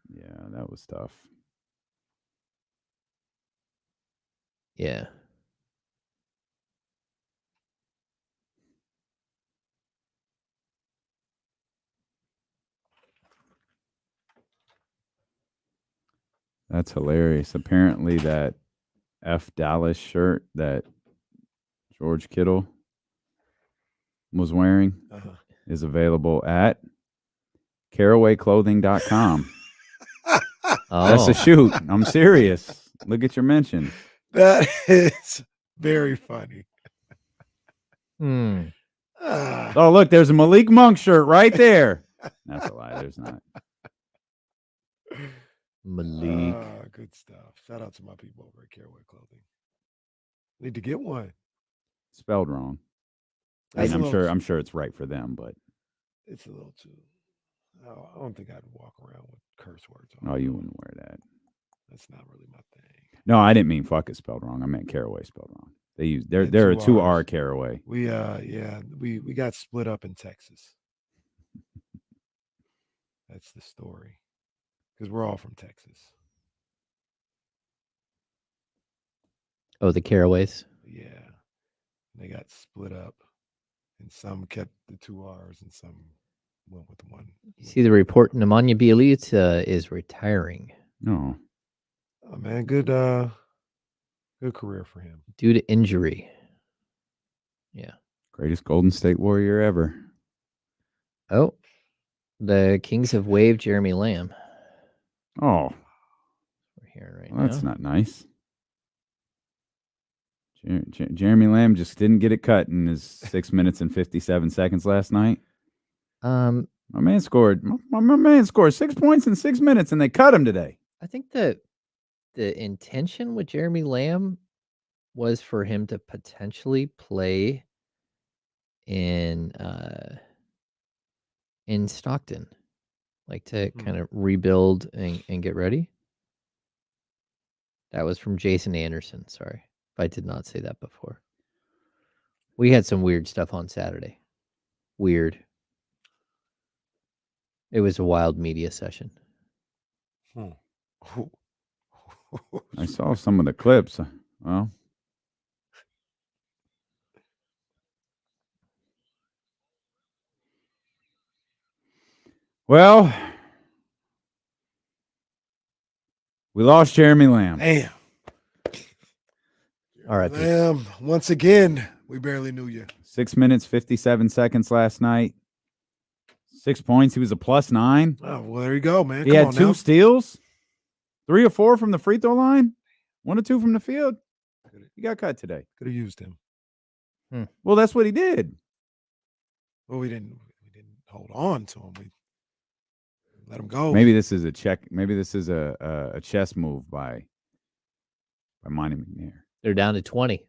Yeah, that was tough. Yeah. That's hilarious. Apparently that F Dallas shirt that George Kittle was wearing is available at carawayclothing.com. That's a shoot. I'm serious. Look at your mentions. That is very funny. Oh, look, there's a Malik Monk shirt right there. That's a lie. There's not. Malik. Good stuff. Shout out to my people over at Caraway Clothing. Need to get one. Spelled wrong. I mean, I'm sure it's right for them, but it's a little too. I don't think I'd walk around with curse words on. Oh, you wouldn't wear that. That's not really my thing. No, I didn't mean fuck it spelled wrong. I meant Caraway spelled wrong. They use they're a 2R Caraway. We we got split up in Texas. That's the story. Because we're all from Texas. Oh, the Caraways. Yeah. They got split up. And some kept the 2 R's and some went with one. You see the report, Nemanja Bjelica is retiring. No. Oh man, good career for him. Due to injury. Yeah. Greatest Golden State Warrior ever. Oh. The Kings have waived Jeremy Lamb. Oh. We're hearing right Well, that's now. not nice. Jeremy Lamb just didn't get it cut in his 6 minutes and 57 seconds last night. My man scored 6 points in 6 minutes, and they cut him today. I think the intention with Jeremy Lamb was for him to potentially play in Stockton, like to kind of rebuild and get ready. That was from Jason Anderson. Sorry if I did not say that before. We had some weird stuff on Saturday. Weird. It was a wild media session. I saw some of the clips. Well, we lost Jeremy Lamb. Damn. All right. Lamb, once again, We barely knew you. 6 minutes, 57 seconds last night. 6 points. He was a +9. Oh, well, there you go, man. He Come had on 2 now. steals, 3 or 4 from the free throw line, 1 or 2 from the field. He got cut today. Could have used him. Well, that's what he did. Well, we didn't hold on to him. We let him go. Maybe this is a check. Maybe this is a chess move by Monty McNair. They're down to 20,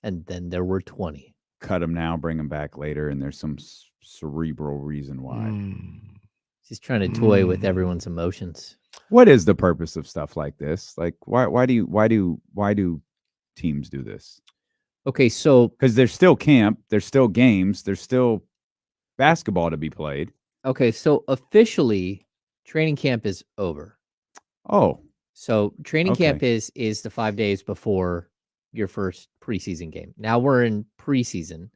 and then there were 20. Cut him now, bring him back later, and there's some cerebral reason why. He's trying to toy with everyone's emotions. What is the purpose of stuff like this? Like, why do teams do this? Okay, so because there's still camp, there's still games, there's still basketball to be played. Okay, so officially, training camp is over. Oh, so training camp is the 5 days before your first preseason game. Now we're in preseason,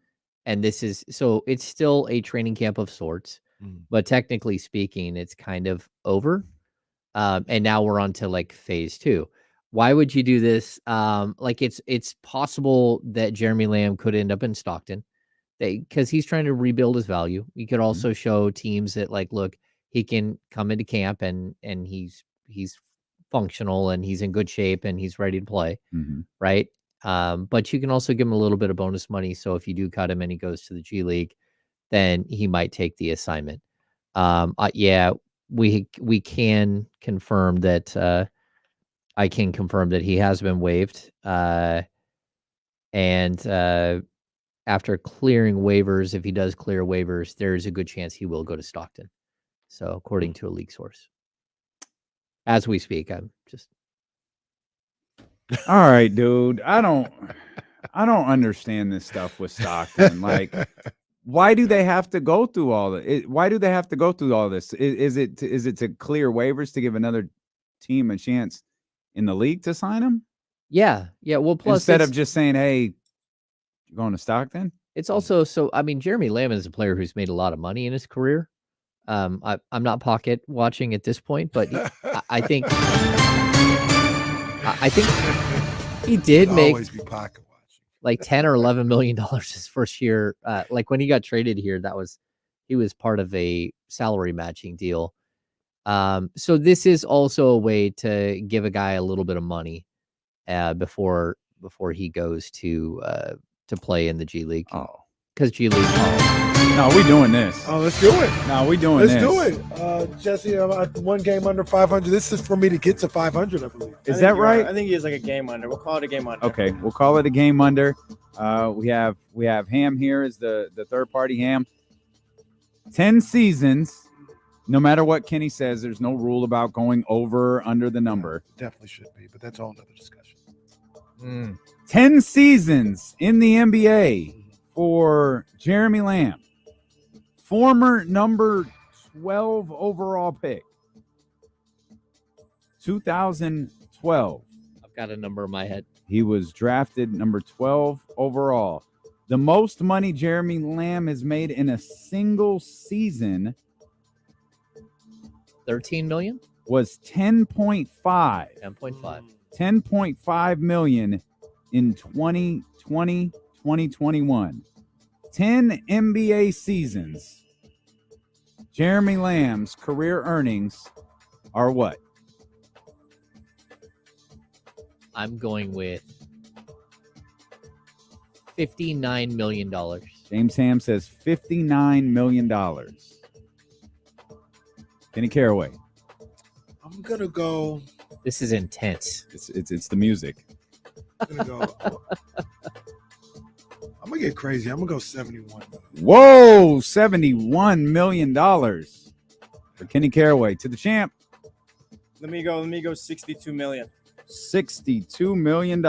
and this is so it's still a training camp of sorts, but technically speaking, it's kind of over. And now we're on to like phase 2. Why would you do this? Like it's possible that Jeremy Lamb could end up in Stockton because he's trying to rebuild his value. You could also show teams that like, look, he can come into camp and he's functional and he's in good shape and he's ready to play. Right. But you can also give him a little bit of bonus money. So if you do cut him and he goes to the G League, then he might take the assignment. Yeah, we can confirm that I can confirm that he has been waived. And after clearing waivers, if he does clear waivers, there's a good chance he will go to Stockton. So according to a league source. As we speak, I'm just all right, dude. I don't understand this stuff with Stockton. Like, why do they have to go through all that? Why do they have to go through all this? Is it to clear waivers to give another team a chance in the league to sign him? Yeah. Well, plus instead of just saying, "Hey, you're going to Stockton." It's also so. I mean, Jeremy Lamb is a player who's made a lot of money in his career. I'm not pocket watching at this point, but I think he did make always be pocket watching. Like $10 or $11 million his first year. Like when he got traded here, he was part of a salary matching deal. So this is also a way to give a guy a little bit of money before he goes to play in the G League. Oh, because G League. No, we doing this. Oh, let's do it. No, we doing Let's this. do it. Jesse, one game under 500. This is for me to get to 500, I believe. Is that right? I think he is like a game under. We'll call it a game under. Okay, we'll call it a game under. We have Ham here as the third party Ham. 10 seasons. No matter what Kenny says, there's no rule about going over or under the number. Definitely should be, but that's all another discussion. 10 seasons in the NBA for Jeremy Lamb, former number 12 overall pick, 2012. I've got a number in my head. He was drafted number 12 overall. The most money Jeremy Lamb has made in a single season 13 million was 10.5. 10.5. 10.5 million in 2020, 2021. 10 NBA seasons. Jeremy Lamb's career earnings are what? I'm going with $59 million. James Ham says $59 million. Kenny Caraway. I'm gonna go. This is intense. It's the music. I'm gonna get crazy. I'm gonna go 71. Whoa, $71 million for Kenny Caraway. To the champ. Let me go 62 million. $62 million.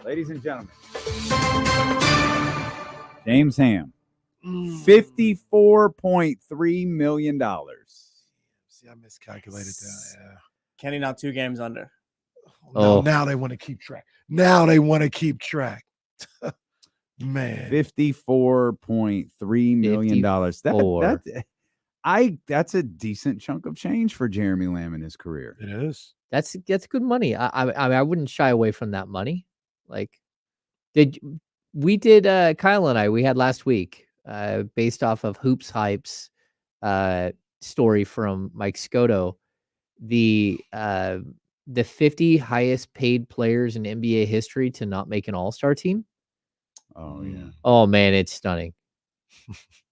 Ladies and gentlemen. James Ham. $54.3 million. See, I miscalculated that. Yeah. Kenny now 2 games under. Now they want to keep track. Now they want to keep track. Man. $54.3 million. That's a decent chunk of change for Jeremy Lamb in his career. It is. That's good money. I wouldn't shy away from that money. Like, we did Kyle and I, we had last week, based off of Hoops Hype's story from Mike Scotto, the 50 highest paid players in NBA history to not make an all-star team. Oh yeah. Oh man, it's stunning.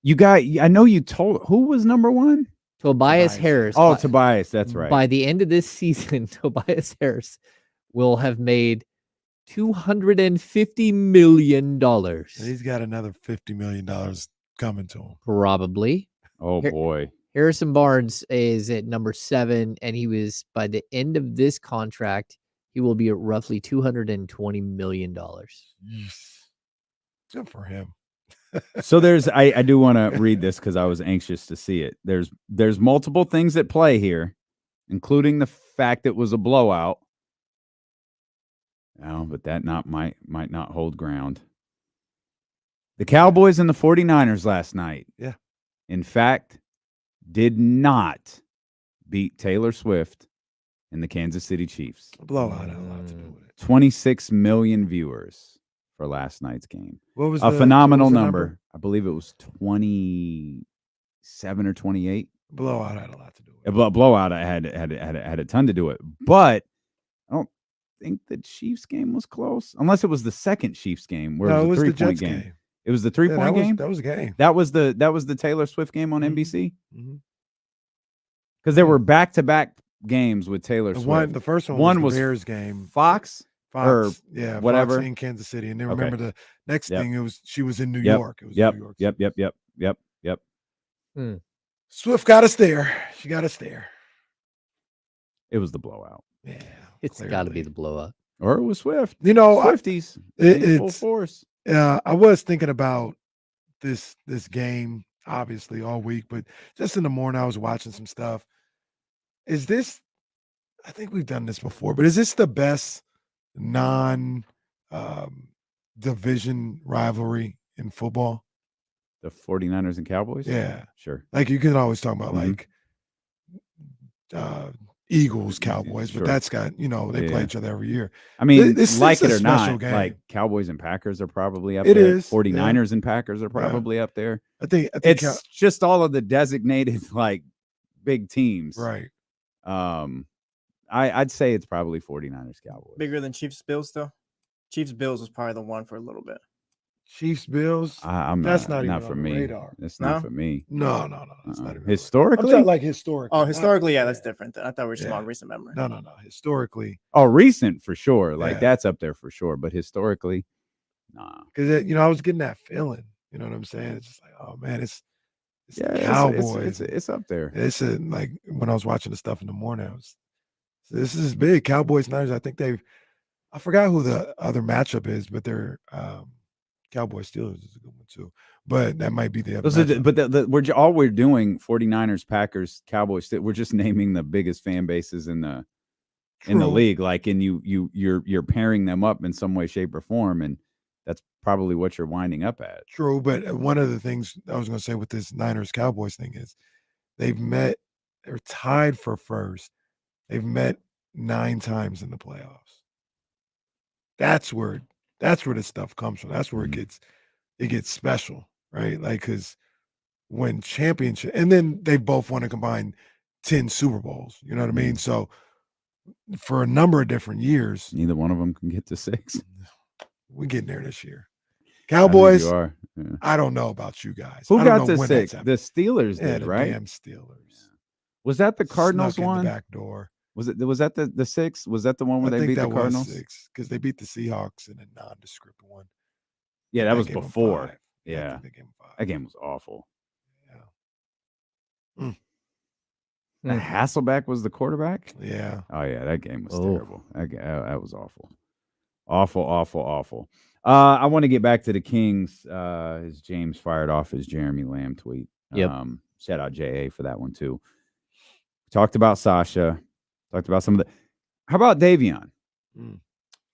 I know you told who was number one? Tobias Harris. Oh, Tobias, that's right. By the end of this season, Tobias Harris will have made $250 million. And he's got another $50 million coming to him. Probably. Oh boy. Harrison Barnes is at number 7, and he was, by the end of this contract, he will be at roughly $220 million. Good for him. So I do want to read this because I was anxious to see it. There's multiple things at play here, including the fact it was a blowout. No, but that might not hold ground. The Cowboys and the 49ers last night. Yeah. In fact, did not beat Taylor Swift and the Kansas City Chiefs. A blowout had a lot to do with it. 26 million viewers for last night's game. What was a the phenomenal what was the number? I believe it was 27 or 28. Blowout had a lot to do with it. A blowout had a ton to do with it. But I don't think the Chiefs game was close, unless it was the second Chiefs game where it was a 3-point game. It was the 3-point game. That was a game. That was the Taylor Swift game on NBC. Mm-hmm. Because there were back-to-back games with Taylor Swift. The first one was the Bears game. Fox, or yeah, whatever Fox in Kansas City, and then remember the next thing she was in New Yep. York. It was Yep. New York. Yep. Swift got us there. She got us there. It was the blowout. Yeah, it's got to be the blowout. Or it was Swift. You know, Swifties. It's full force. I was thinking about this game, obviously, all week, but just in the morning, I was watching some stuff. Is this? I think we've done this before, but is this the best non-division rivalry in football? The 49ers and Cowboys? Yeah. Sure. Like you can always talk about like Eagles, Cowboys, but that's got, they play each other every year. I mean, it's like a it or not, game. like Cowboys and Packers are probably up It there. is, 49ers and Packers are probably up there. I think it's just all of the designated like big teams. Right. I'd say it's probably 49ers Cowboys. Bigger than Chiefs Bills though. Chiefs Bills was probably the one for a little bit. Chiefs Bills. That's not even for on me. the radar. That's not for me. No. It's not even historically. I'm talking like historically. Oh, historically, yeah, that's different. I thought we were talking about recent memory. No. Historically. Oh, recent for sure. Like that's up there for sure. But historically, nah. Because I was getting that feeling. You know what I'm saying? It's just like, oh man, it's the Cowboys. It's up there. It's like when I was watching the stuff in the morning, this is big. Cowboys Niners. I think I forgot who the other matchup is, but they're Cowboys Steelers is a good one too. But that might be the other. All we're doing 49ers, Packers, Cowboys. We're just naming the biggest fan bases in the league. Like, and you're pairing them up in some way, shape, or form, and that's probably what you're winding up at. True, but one of the things I was going to say with this Niners Cowboys thing is they're tied for first. They've met 9 times in the playoffs. That's where this stuff comes from. That's where it gets special, right? Like, because when championship, and then they both want to combine 10 Super Bowls. You know what I mean? So for a number of different years, neither one of them can get to 6. We're getting there this year. Cowboys. You are. Yeah. I don't know about you guys. Who got to 6? The Steelers did, the right? Damn Steelers. Was that the Cardinals Snuck in one? the back door. Was that the 6? Was that the one where they beat the Cardinals? Was 6 because they beat the Seahawks in a nondescript one. Yeah, that was before. 5. Yeah, they gave them 5. That game was awful. Yeah. Hasselbeck was the quarterback. Yeah. Oh yeah, that game was terrible. That was awful. Awful. I want to get back to the Kings. As James fired off his Jeremy Lamb tweet. Yep. Shout out JA for that one too. Talked about Sasha. Talked about some of the. How about Davion?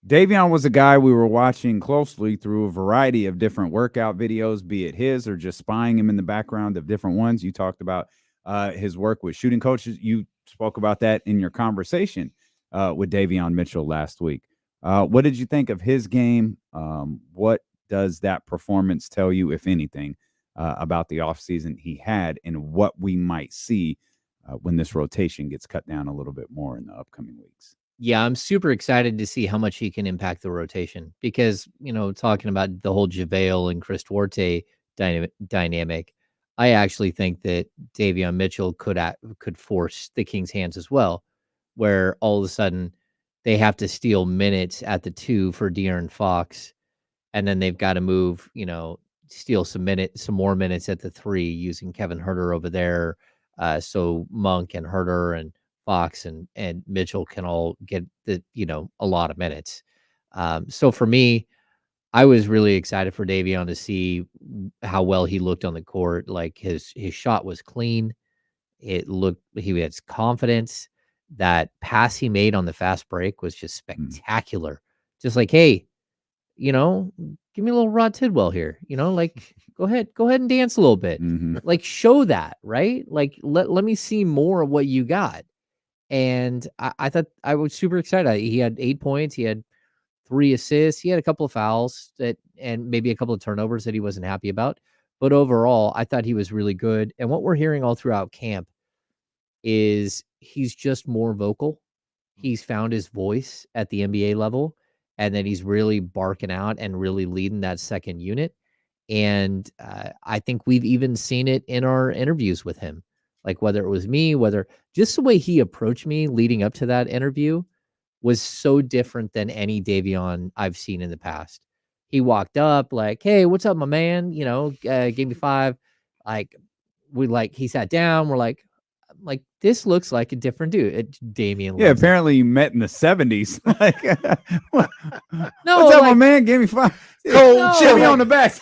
Davion was a guy we were watching closely through a variety of different workout videos, be it his or just spying him in the background of different ones. You talked about his work with shooting coaches. You spoke about that in your conversation with Davion Mitchell last week. What did you think of his game? What does that performance tell you, if anything, about the offseason he had and what we might see when this rotation gets cut down a little bit more in the upcoming weeks? Yeah, I'm super excited to see how much he can impact the rotation because, talking about the whole JaVale and Chris Duarte dynamic, I actually think that Davion Mitchell could force the Kings' hands as well, where all of a sudden they have to steal minutes at the 2 for De'Aaron Fox, and then they've got to move, steal some more minutes at the 3 using Kevin Huerter over there, so Monk and Huerter and Fox and Mitchell can all get a lot of minutes. So for me, I was really excited for Davion to see how well he looked on the court. Like his shot was clean. He has confidence. That pass he made on the fast break was just spectacular. Just like, hey, give me a little Rod Tidwell here. Like go ahead and dance a little bit. Like show that, right? Like let me see more of what you got. And I thought I was super excited. He had 8 points. He had 3 assists. He had a couple of fouls and maybe a couple of turnovers that he wasn't happy about. But overall, I thought he was really good. And what we're hearing all throughout camp is he's just more vocal. He's found his voice at the NBA level, and that he's really barking out and really leading that second unit. And I think we've even seen it in our interviews with him. Like whether it was me, whether just the way he approached me leading up to that interview was so different than any Davion I've seen in the past. He walked up like, "Hey, what's up, my man?" Gave me 5. He sat down. We're like, this looks like a different dude. Damian. Yeah, apparently you met in the 70s. Like, no, what's up, my man? Gave me 5. Shit me on the back.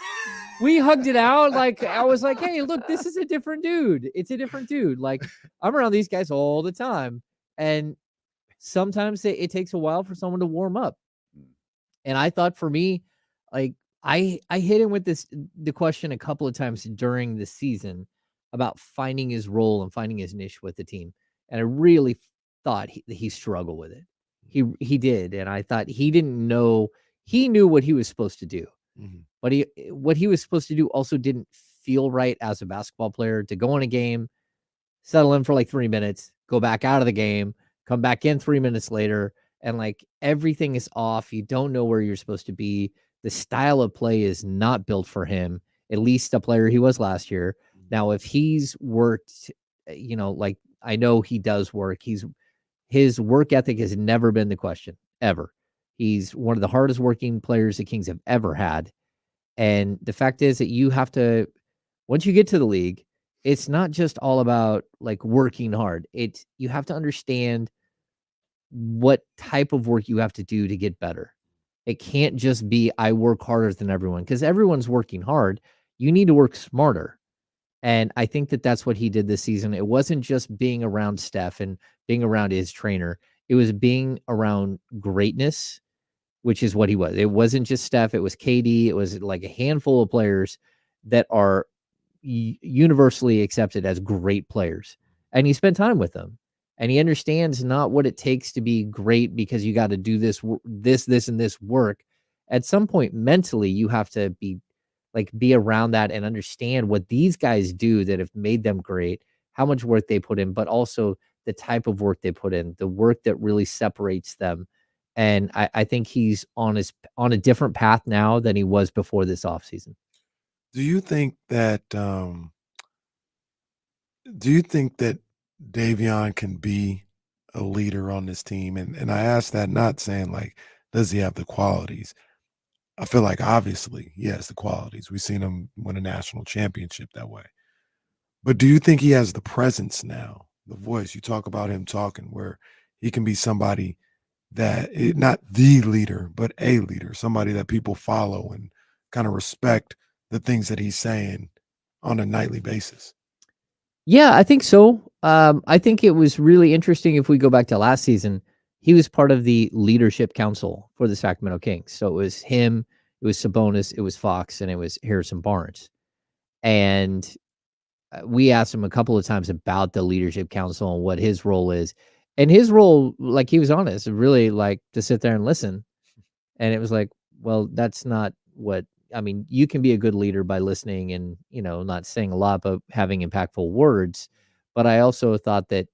We hugged it out. Like I was like, "Hey, look, this is a different dude. It's a different dude." Like I'm around these guys all the time, and sometimes it takes a while for someone to warm up. And I thought for me, like I hit him with the question a couple of times during the season about finding his role and finding his niche with the team, and I really thought he struggled with it. He did, and I thought he didn't know. He knew what he was supposed to do. But what he was supposed to do also didn't feel right as a basketball player to go in a game, settle in for like 3 minutes, go back out of the game, come back in 3 minutes later, and like everything is off. You don't know where you're supposed to be. The style of play is not built for him, at least the player he was last year. Now, if he's worked, like I know he does work. His work ethic has never been the question, ever. He's one of the hardest working players the Kings have ever had. And the fact is that you have to, once you get to the league, it's not just all about like working hard. You have to understand what type of work you have to do to get better. It can't just be, I work harder than everyone, because everyone's working hard. You need to work smarter. And I think that that's what he did this season. It wasn't just being around Steph and being around his trainer. It was being around greatness, which is what he was. It wasn't just Steph. It was KD. It was like a handful of players that are universally accepted as great players. And he spent time with them. And he understands not what it takes to be great because you got to do this, and this work. At some point, mentally, you have to be around that and understand what these guys do that have made them great, how much work they put in, but also the type of work they put in, the work that really separates them. And I think he's on a different path now than he was before this offseason. Do you think that Davion can be a leader on this team? And I ask that not saying like, does he have the qualities? I feel like obviously he has the qualities. We've seen him win a national championship that way. But do you think he has the presence now, the voice? You talk about him talking where he can be somebody that not the leader, but a leader, somebody that people follow and kind of respect the things that he's saying on a nightly basis. Yeah, I think so. I think it was really interesting. If we go back to last season, he was part of the leadership council for the Sacramento Kings. So it was him, it was Sabonis, it was Fox, and it was Harrison Barnes. And we asked him a couple of times about the leadership council and what his role is. And his role, like he was honest, really like to sit there and listen. And it was like, well, that's not what I mean, you can be a good leader by listening and, not saying a lot, but having impactful words. But I also thought that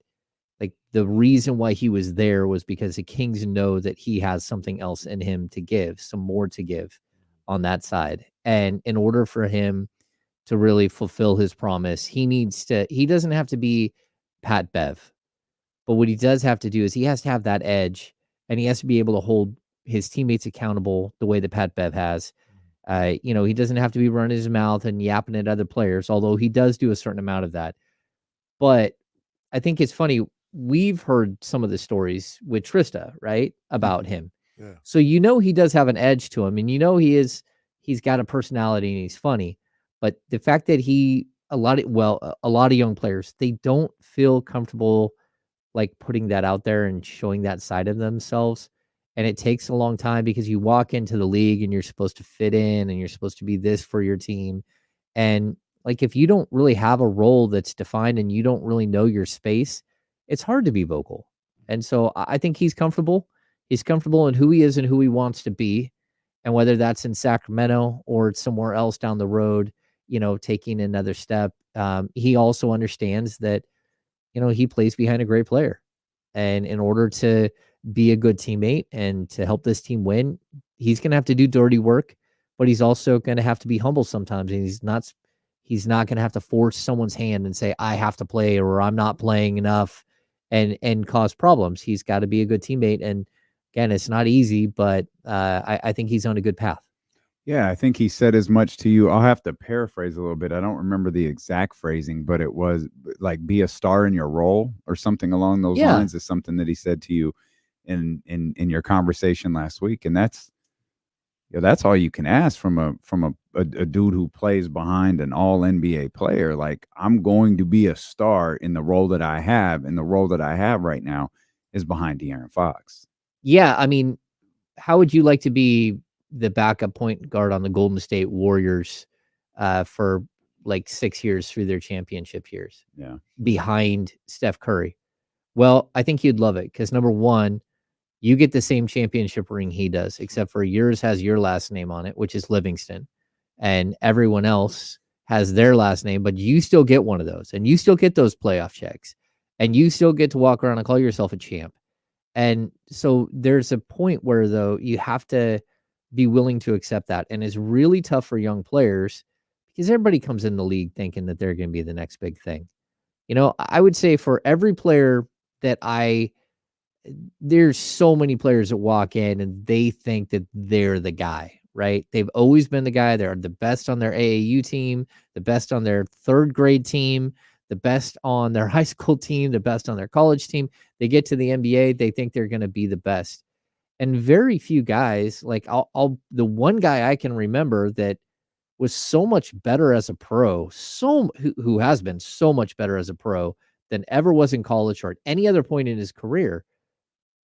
like the reason why he was there was because the Kings know that he has something else in him to give, some more to give on that side. And in order for him to really fulfill his promise, he doesn't have to be Pat Bev, but what he does have to do is he has to have that edge and he has to be able to hold his teammates accountable the way that Pat Bev has. He doesn't have to be running his mouth and yapping at other players, although he does do a certain amount of that. But I think it's funny. We've heard some of the stories with Trista, right, about him. Yeah. So he does have an edge to him, and he's got a personality and he's funny. But the fact that a lot of young players, they don't feel comfortable like putting that out there and showing that side of themselves. And it takes a long time because you walk into the league and you're supposed to fit in and you're supposed to be this for your team. And like if you don't really have a role that's defined and you don't really know your space, it's hard to be vocal. And so I think he's comfortable. He's comfortable in who he is and who he wants to be. And whether that's in Sacramento or somewhere else down the road, taking another step, he also understands that, he plays behind a great player. And in order to be a good teammate and to help this team win, he's going to have to do dirty work, but he's also going to have to be humble sometimes. And he's not going to have to force someone's hand and say, I have to play or I'm not playing enough and cause problems. He's got to be a good teammate. And again, it's not easy, but I think he's on a good path. Yeah, I think he said as much to you. I'll have to paraphrase a little bit. I don't remember the exact phrasing, but it was like be a star in your role or something along those lines is something that he said to you in your conversation last week. And that's all you can ask from a dude who plays behind an all NBA player. Like, I'm going to be a star in the role that I have, and the role that I have right now is behind De'Aaron Fox. Yeah, I mean, how would you like to be the backup point guard on the Golden State Warriors for like 6 years through their championship years? Yeah. Behind Steph Curry. Well, I think you'd love it because number one, you get the same championship ring he does, except for yours has your last name on it, which is Livingston, and everyone else has their last name, but you still get one of those, and you still get those playoff checks, and you still get to walk around and call yourself a champ. And so there's a point where, though, you have to be willing to accept that. And it's really tough for young players because everybody comes in the league thinking that they're going to be the next big thing. I would say for every player that there's so many players that walk in and they think that they're the guy, right? They've always been the guy. They're the best on their AAU team, the best on their third grade team, the best on their high school team, the best on their college team. They get to the NBA, they think they're going to be the best. And very few guys, like the one guy I can remember that was so much better as a pro, who has been so much better as a pro than ever was in college or at any other point in his career,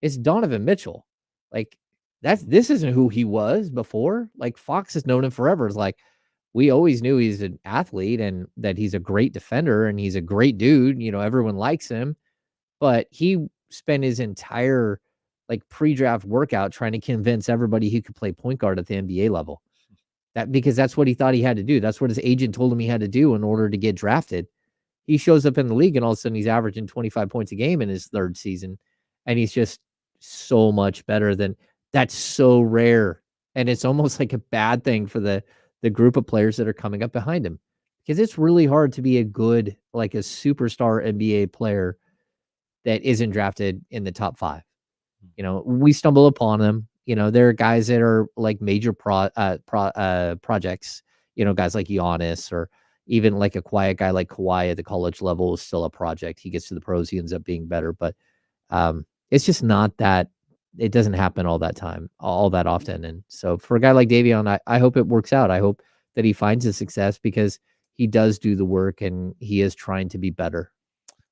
is Donovan Mitchell. Like this isn't who he was before. Like Fox has known him forever. It's like we always knew he's an athlete and that he's a great defender and he's a great dude. Everyone likes him, but he spent his entire like pre-draft workout trying to convince everybody he could play point guard at the NBA level. Because that's what he thought he had to do. That's what his agent told him he had to do in order to get drafted. He shows up in the league and all of a sudden he's averaging 25 points a game in his third season. And he's just so much better than that's so rare. And it's almost like a bad thing for the group of players that are coming up behind him, because it's really hard to be a good, like a superstar NBA player that isn't drafted in the top 5. We stumble upon them. There are guys that are like major projects, guys like Giannis, or even like a quiet guy like Kawhi at the college level is still a project. He gets to the pros, he ends up being better. But it's just not that, it doesn't happen all that often. And so for a guy like Davion, I hope it works out. I hope that he finds his success because he does do the work and he is trying to be better.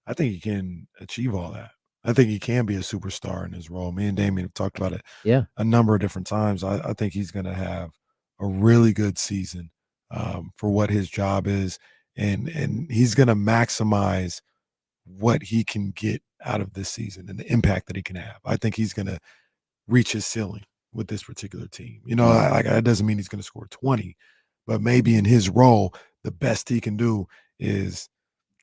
I think he can achieve all that. I think he can be a superstar in his role. Me and Damien have talked about it a number of different times. I think he's going to have a really good season for what his job is. And he's going to maximize what he can get out of this season and the impact that he can have. I think he's going to reach his ceiling with this particular team. Like that doesn't mean he's going to score 20, but maybe in his role, the best he can do is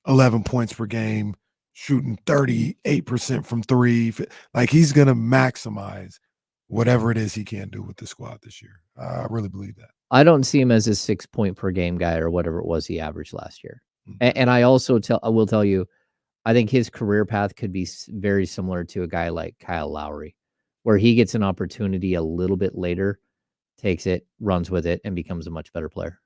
11 points per game, shooting 38% from three. Like he's going to maximize whatever it is he can do with the squad this year. I really believe that. I don't see him as a 6 point per game guy or whatever it was he averaged last year. And I also will tell you, I think his career path could be very similar to a guy like Kyle Lowry, where he gets an opportunity a little bit later, takes it, runs with it, and becomes a much better player.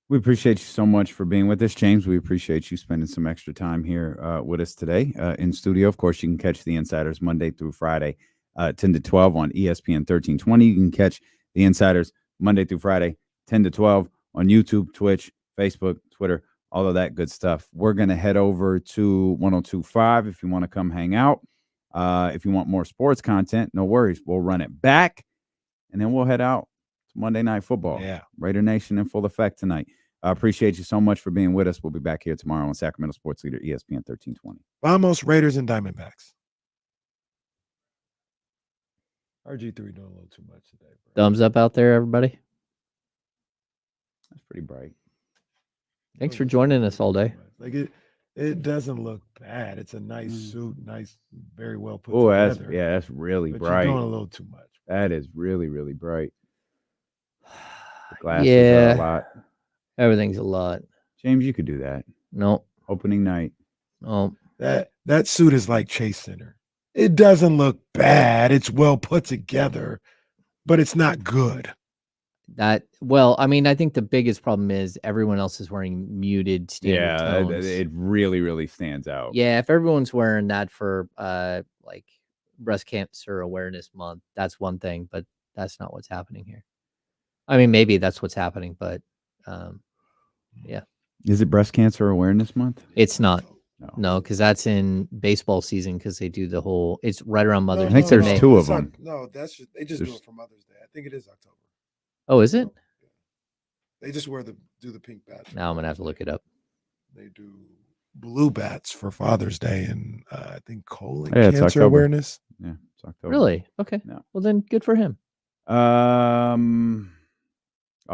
We appreciate you so much for being with us, James. We appreciate you spending some extra time here with us today in studio. Of course, you can catch the Insiders Monday through Friday, 10 to 12 on ESPN 1320. You can catch the Insiders Monday through Friday, 10 to 12 on YouTube, Twitch, Facebook, Twitter, all of that good stuff. We're going to head over to 102.5 if you want to come hang out. If you want more sports content, no worries. We'll run it back, and then we'll head out to Monday Night Football. Yeah. Raider Nation in full effect tonight. I appreciate you so much for being with us. We'll be back here tomorrow on Sacramento Sports Leader, ESPN 1320. Vamos, Raiders and Diamondbacks. RG3 doing a little too much today, bro. Thumbs up out there, everybody. That's pretty bright. Thanks for joining us all day. Like it doesn't look bad. It's a nice suit, nice, very well put together. That's really but bright. You're doing a little too much. That is really, really bright. The glasses Yeah. are a lot. Everything's a lot. James, you could do that. No. Opening night. Oh. That suit is like Chase Center. It doesn't look bad. It's well put together, but it's not good. I mean, I think the biggest problem is everyone else is wearing muted standard tones. It really, really stands out. Yeah, if everyone's wearing that for like Breast Cancer Awareness Month, that's one thing, but that's not what's happening here. I mean, maybe that's what's happening, but yeah. Is it Breast Cancer Awareness Month? It's not. No, because that's in baseball season because they do the whole. It's right around Mother's Day. I think there's two of them. No, they just do it for Mother's Day. I think it is October. Oh, is it? They just do the pink bats. Now I'm gonna have to look it up. They do blue bats for Father's Day and I think colon Yeah, it's cancer October. awareness. Yeah, it's October. Really? Okay. Yeah. Well, then good for him. Oh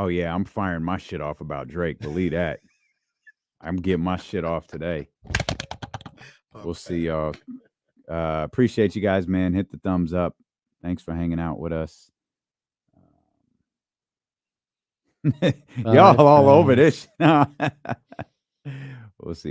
yeah, I'm firing my shit off about Drake. Believe that. I'm getting my shit off today. We'll see y'all. Appreciate you guys, man. Hit the thumbs up. Thanks for hanging out with us. Y'all all over this. We'll see.